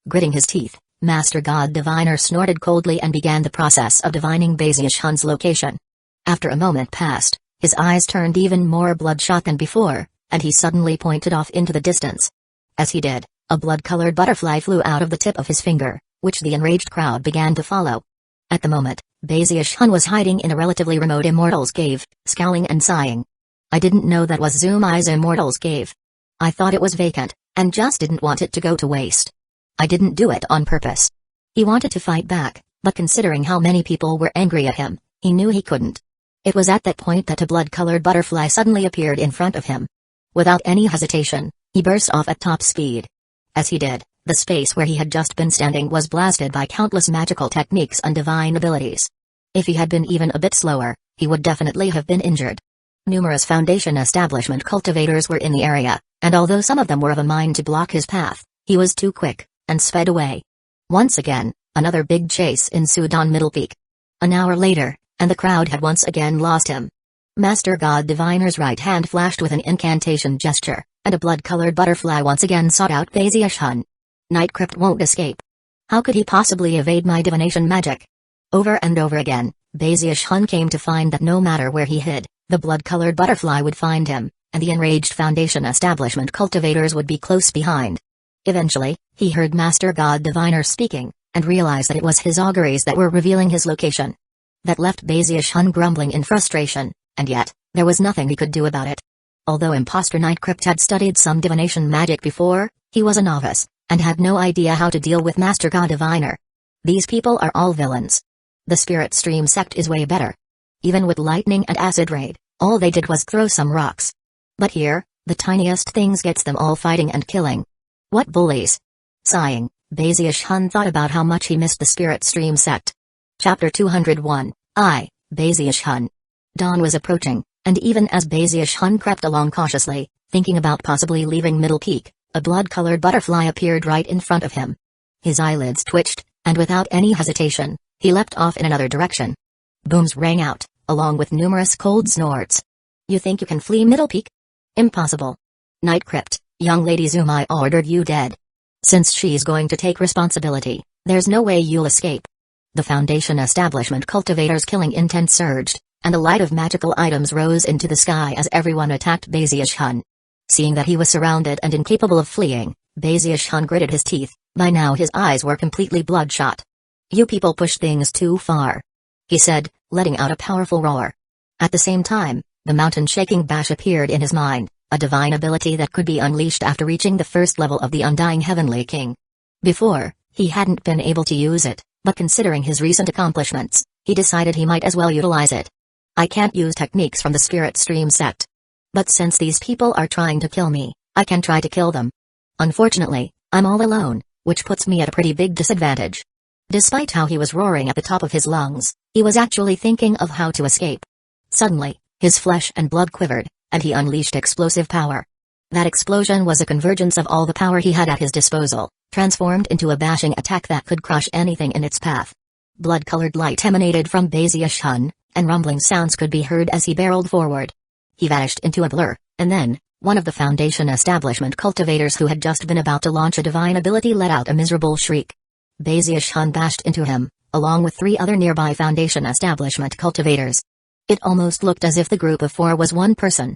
Gritting his teeth, Master God Diviner snorted coldly and began the process of divining Bazius-Hun's location. After a moment passed, his eyes turned even more bloodshot than before, and he suddenly pointed off into the distance. As he did, a blood-colored butterfly flew out of the tip of his finger, which the enraged crowd began to follow. At the moment, Bazius-Hun was hiding in a relatively remote immortal's cave, scowling and sighing. I didn't know that was Zumai's immortal's cave. I thought it was vacant, and just didn't want it to go to waste. I didn't do it on purpose. He wanted to fight back, but considering how many people were angry at him, he knew he couldn't. It was at that point that a blood-colored butterfly suddenly appeared in front of him. Without any hesitation, he burst off at top speed. As he did, the space where he had just been standing was blasted by countless magical techniques and divine abilities. If he had been even a bit slower, he would definitely have been injured. Numerous Foundation establishment cultivators were in the area, and although some of them were of a mind to block his path, he was too quick, and sped away. Once again, another big chase ensued on Middle Peak. An hour later, and the crowd had once again lost him. Master God Diviner's right hand flashed with an incantation gesture, and a blood-colored butterfly once again sought out Bazius-Hun. Night Crypt won't escape. How could he possibly evade my divination magic? Over and over again, Bazius-Hun came to find that no matter where he hid, the blood-colored butterfly would find him, and the enraged Foundation establishment cultivators would be close behind. Eventually, he heard Master God Diviner speaking, and realized that it was his auguries that were revealing his location. That left Bazius-Hun grumbling in frustration, and yet, there was nothing he could do about it. Although Imposter Night Crypt had studied some divination magic before, he was a novice, and had no idea how to deal with Master God Diviner. These people are all villains. The Spirit Stream sect is way better. Even with lightning and acid raid, all they did was throw some rocks. But here, the tiniest things gets them all fighting and killing. What bullies! Sighing, Bazius-Hun thought about how much he missed the Spirit Stream sect. Chapter 201, I, Bazius-Hun. Dawn was approaching, and even as Bazius-Hun crept along cautiously, thinking about possibly leaving Middle Peak, a blood-colored butterfly appeared right in front of him. His eyelids twitched, and without any hesitation, he leapt off in another direction. Booms rang out, along with numerous cold snorts. You think you can flee Middle Peak? Impossible. Night Crypt, young lady Zumai ordered you dead. Since she's going to take responsibility, there's no way you'll escape. The Foundation establishment cultivators' killing intent surged, and a light of magical items rose into the sky as everyone attacked Bazius-Hun. Seeing that he was surrounded and incapable of fleeing, Bazius-Hun gritted his teeth. By now his eyes were completely bloodshot. You people push things too far, he said, letting out a powerful roar. At the same time, the mountain-shaking bash appeared in his mind, a divine ability that could be unleashed after reaching the first level of the Undying Heavenly King. Before, he hadn't been able to use it, but considering his recent accomplishments, he decided he might as well utilize it. I can't use techniques from the Spirit Stream sect. But since these people are trying to kill me, I can try to kill them. Unfortunately, I'm all alone, which puts me at a pretty big disadvantage. Despite how he was roaring at the top of his lungs, he was actually thinking of how to escape. Suddenly, his flesh and blood quivered, and he unleashed explosive power. That explosion was a convergence of all the power he had at his disposal, transformed into a bashing attack that could crush anything in its path. Blood-colored light emanated from Bazius-Hun, and rumbling sounds could be heard as he barreled forward. He vanished into a blur, and then, one of the Foundation establishment cultivators who had just been about to launch a divine ability let out a miserable shriek. Bazius-Hun bashed into him, along with 3 other nearby Foundation establishment cultivators. It almost looked as if the group of 4 was one person.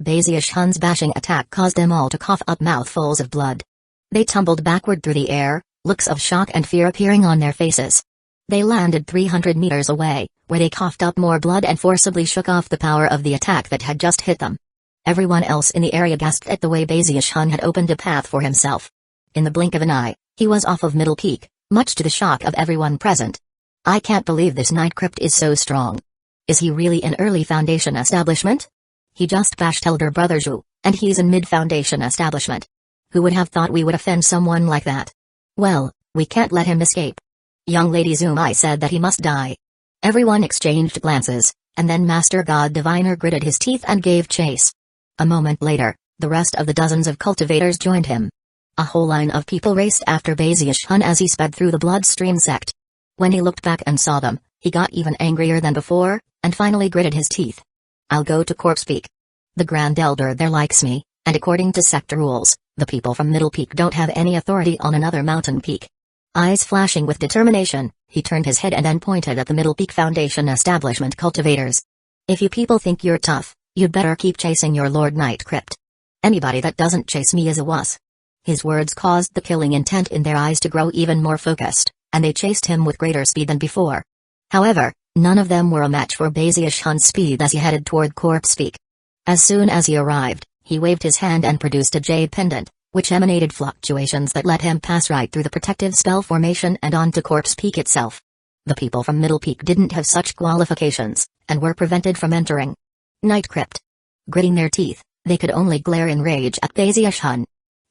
Bazius-Hun's bashing attack caused them all to cough up mouthfuls of blood. They tumbled backward through the air, looks of shock and fear appearing on their faces. They landed 300 meters away, where they coughed up more blood and forcibly shook off the power of the attack that had just hit them. Everyone else in the area gasped at the way Baziush-hun had opened a path for himself. In the blink of an eye, he was off of Middle Peak, much to the shock of everyone present. I can't believe this Night Crypt is so strong. Is he really in early Foundation establishment? He just bashed elder brother Zhu, and he's in mid-Foundation establishment. Who would have thought we would offend someone like that? Well, we can't let him escape. Young Lady Zumai said that he must die. Everyone exchanged glances, and then Master God Diviner gritted his teeth and gave chase. A moment later, the rest of the dozens of cultivators joined him. A whole line of people raced after Baziush-hun as he sped through the bloodstream sect. When he looked back and saw them, he got even angrier than before, and finally gritted his teeth. I'll go to Corpse Peak. The Grand Elder there likes me, and according to sect rules, the people from Middle Peak don't have any authority on another mountain peak. Eyes flashing with determination, he turned his head and then pointed at the Middle Peak Foundation establishment cultivators. If you people think you're tough, you'd better keep chasing your Lord Night Crypt. Anybody that doesn't chase me is a wuss. His words caused the killing intent in their eyes to grow even more focused, and they chased him with greater speed than before. However, none of them were a match for Baziush-hun's speed as he headed toward Corpse Peak. As soon as he arrived, he waved his hand and produced a jade pendant, which emanated fluctuations that let him pass right through the protective spell formation and onto Corpse Peak itself. The people from Middle Peak didn't have such qualifications, and were prevented from entering Night Crypt. Gritting their teeth, they could only glare in rage at Baziush-hun.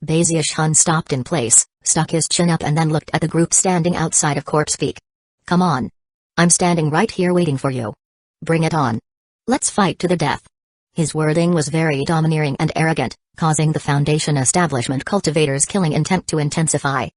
Baziush-hun stopped in place, stuck his chin up and then looked at the group standing outside of Corpse Peak. Come on. I'm standing right here waiting for you. Bring it on. Let's fight to the death. His wording was very domineering and arrogant, causing the Foundation establishment cultivators' killing intent to intensify.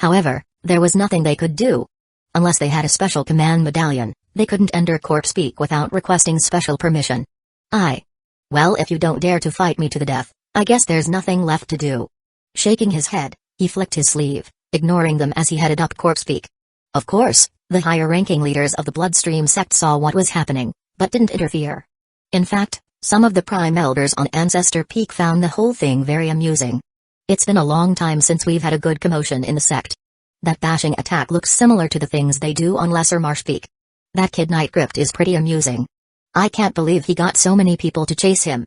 However, there was nothing they could do. Unless they had a special command medallion, they couldn't enter Corpse Peak without requesting special permission. Well, if you don't dare to fight me to the death, I guess there's nothing left to do. Shaking his head, he flicked his sleeve, ignoring them as he headed up Corpse Peak. Of course, the higher-ranking leaders of the Bloodstream sect saw what was happening, but didn't interfere. In fact, some of the Prime Elders on Ancestor Peak found the whole thing very amusing. It's been a long time since we've had a good commotion in the sect. That bashing attack looks similar to the things they do on Lesser Marsh Peak. That kid Night Crypt is pretty amusing. I can't believe he got so many people to chase him.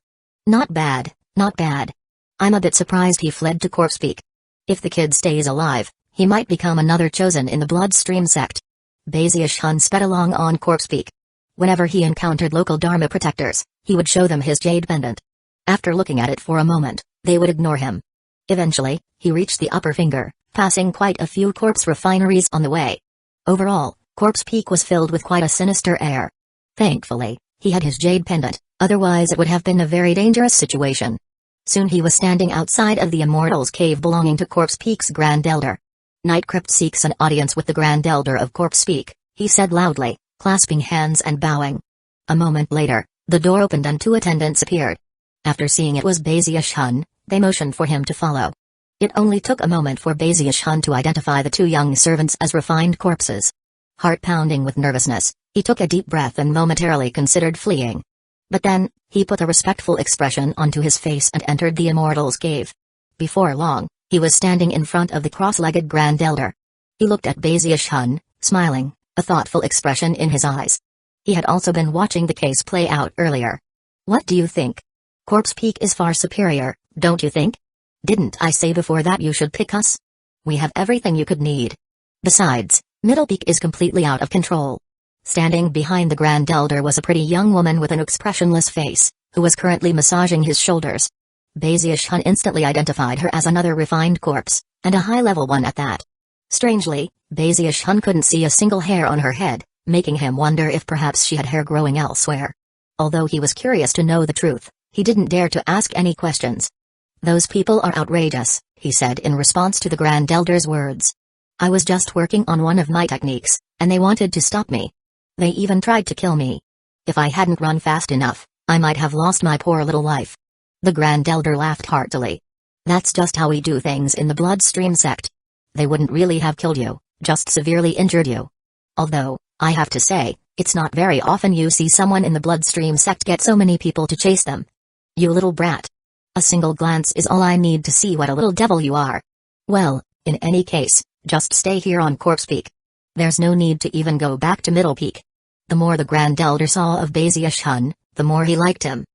Not bad, not bad. I'm a bit surprised he fled to Corpse Peak. If the kid stays alive, he might become another chosen in the Bloodstream sect. Baziush-hun sped along on Corpse Peak. Whenever he encountered local Dharma protectors, he would show them his jade pendant. After looking at it for a moment, they would ignore him. Eventually, he reached the upper finger, passing quite a few corpse refineries on the way. Overall, Corpse Peak was filled with quite a sinister air. Thankfully, he had his jade pendant, otherwise it would have been a very dangerous situation. Soon he was standing outside of the Immortals Cave belonging to Corpse Peak's Grand Elder. Night Crypt seeks an audience with the Grand Elder of Corpse Peak, he said loudly, clasping hands and bowing. A moment later, the door opened and two attendants appeared. After seeing it was Baziush-hun, they motioned for him to follow. It only took a moment for Baziush-hun to identify the two young servants as refined corpses. Heart pounding with nervousness, he took a deep breath and momentarily considered fleeing. But then, he put a respectful expression onto his face and entered the Immortals Cave. Before long, he was standing in front of the cross-legged Grand Elder. He looked at Baziush-hun, smiling, a thoughtful expression in his eyes. He had also been watching the case play out earlier. What do you think? Corpse Peak is far superior, don't you think? Didn't I say before that you should pick us? We have everything you could need. Besides, Middle Peak is completely out of control. Standing behind the Grand Elder was a pretty young woman with an expressionless face, who was currently massaging his shoulders. Baziush-hun instantly identified her as another refined corpse, and a high-level one at that. Strangely, Baziush-hun couldn't see a single hair on her head, making him wonder if perhaps she had hair growing elsewhere. Although he was curious to know the truth, he didn't dare to ask any questions. Those people are outrageous, he said in response to the Grand Elder's words. I was just working on one of my techniques, and they wanted to stop me. They even tried to kill me. If I hadn't run fast enough, I might have lost my poor little life. The Grand Elder laughed heartily. That's just how we do things in the Bloodstream sect. They wouldn't really have killed you, just severely injured you. Although, I have to say, it's not very often you see someone in the Bloodstream sect get so many people to chase them. You little brat. A single glance is all I need to see what a little devil you are. Well, in any case, Just stay here on Corpse Peak. There's no need to even go back to Middle Peak. The more the Grand Elder saw of Baziush-hun, the more he liked him.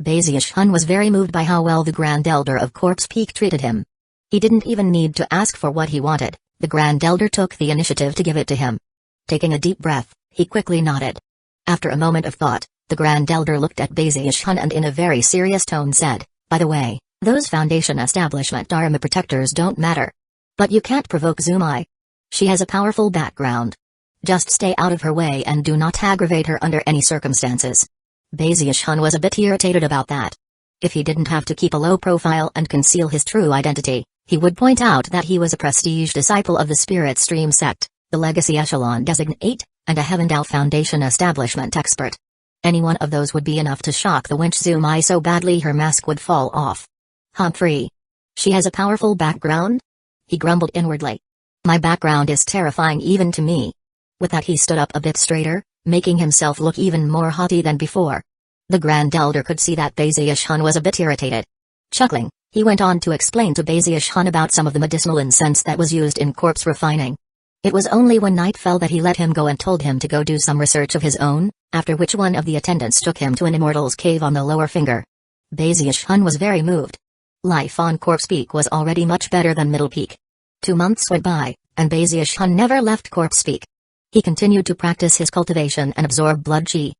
Baziush-hun was very moved by how well the Grand Elder of Corpse Peak treated him. He didn't even need to ask for what he wanted, the Grand Elder took the initiative to give it to him. Taking a deep breath, he quickly nodded. After a moment of thought, the Grand Elder looked at Baziush-hun and in a very serious tone said, "By the way, those Foundation Establishment Dharma Protectors don't matter. But you can't provoke Zumai. She has a powerful background. Just stay out of her way and do not aggravate her under any circumstances." Baziush-hun was a bit irritated about that. If he didn't have to keep a low profile and conceal his true identity, he would point out that he was a prestige disciple of the Spirit Stream sect, the Legacy Echelon Designate, and a Heavendao Foundation Establishment expert. Any one of those would be enough to shock the wench Zumai so badly her mask would fall off. Humphrey. She has a powerful background? He grumbled inwardly. My background is terrifying even to me. With that he stood up a bit straighter, making himself look even more haughty than before. The Grand Elder could see that Baziush-hun was a bit irritated. Chuckling, he went on to explain to Baziush-hun about some of the medicinal incense that was used in corpse refining. It was only when night fell that he let him go and told him to go do some research of his own, after which one of the attendants took him to an immortal's cave on the lower finger. Baziush-hun was very moved. Life on Corpse Peak was already much better than Middle Peak. 2 months went by, and Baziush-hun never left Corpse Peak. He continued to practice his cultivation and absorb blood chi.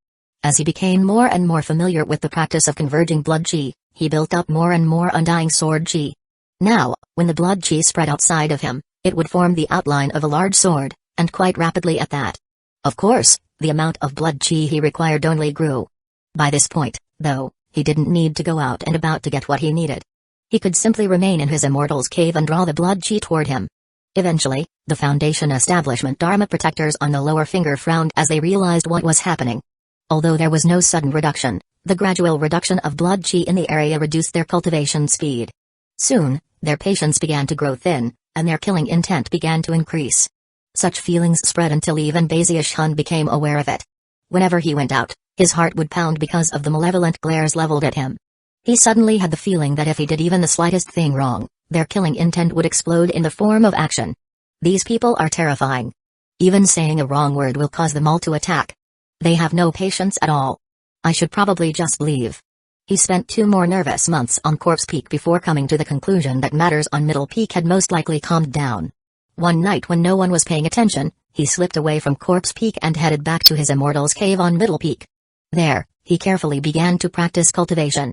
As he became more and more familiar with the practice of converging blood chi, he built up more and more undying sword chi. Now, when the blood chi spread outside of him, it would form the outline of a large sword, and quite rapidly at that. Of course, the amount of blood chi he required only grew. By this point, though, he didn't need to go out and about to get what he needed. He could simply remain in his immortal's cave and draw the blood chi toward him. Eventually, the Foundation Establishment Dharma Protectors on the lower finger frowned as they realized what was happening. Although there was no sudden reduction, the gradual reduction of blood chi in the area reduced their cultivation speed. Soon, their patience began to grow thin, and their killing intent began to increase. Such feelings spread until even Baziush-hun became aware of it. Whenever he went out, his heart would pound because of the malevolent glares leveled at him. He suddenly had the feeling that if he did even the slightest thing wrong, their killing intent would explode in the form of action. These people are terrifying. Even saying a wrong word will cause them all to attack. They have no patience at all. I should probably just leave. He spent 2 more nervous months on Corpse Peak before coming to the conclusion that matters on Middle Peak had most likely calmed down. One night when no one was paying attention, he slipped away from Corpse Peak and headed back to his immortal's cave on Middle Peak. There, he carefully began to practice cultivation.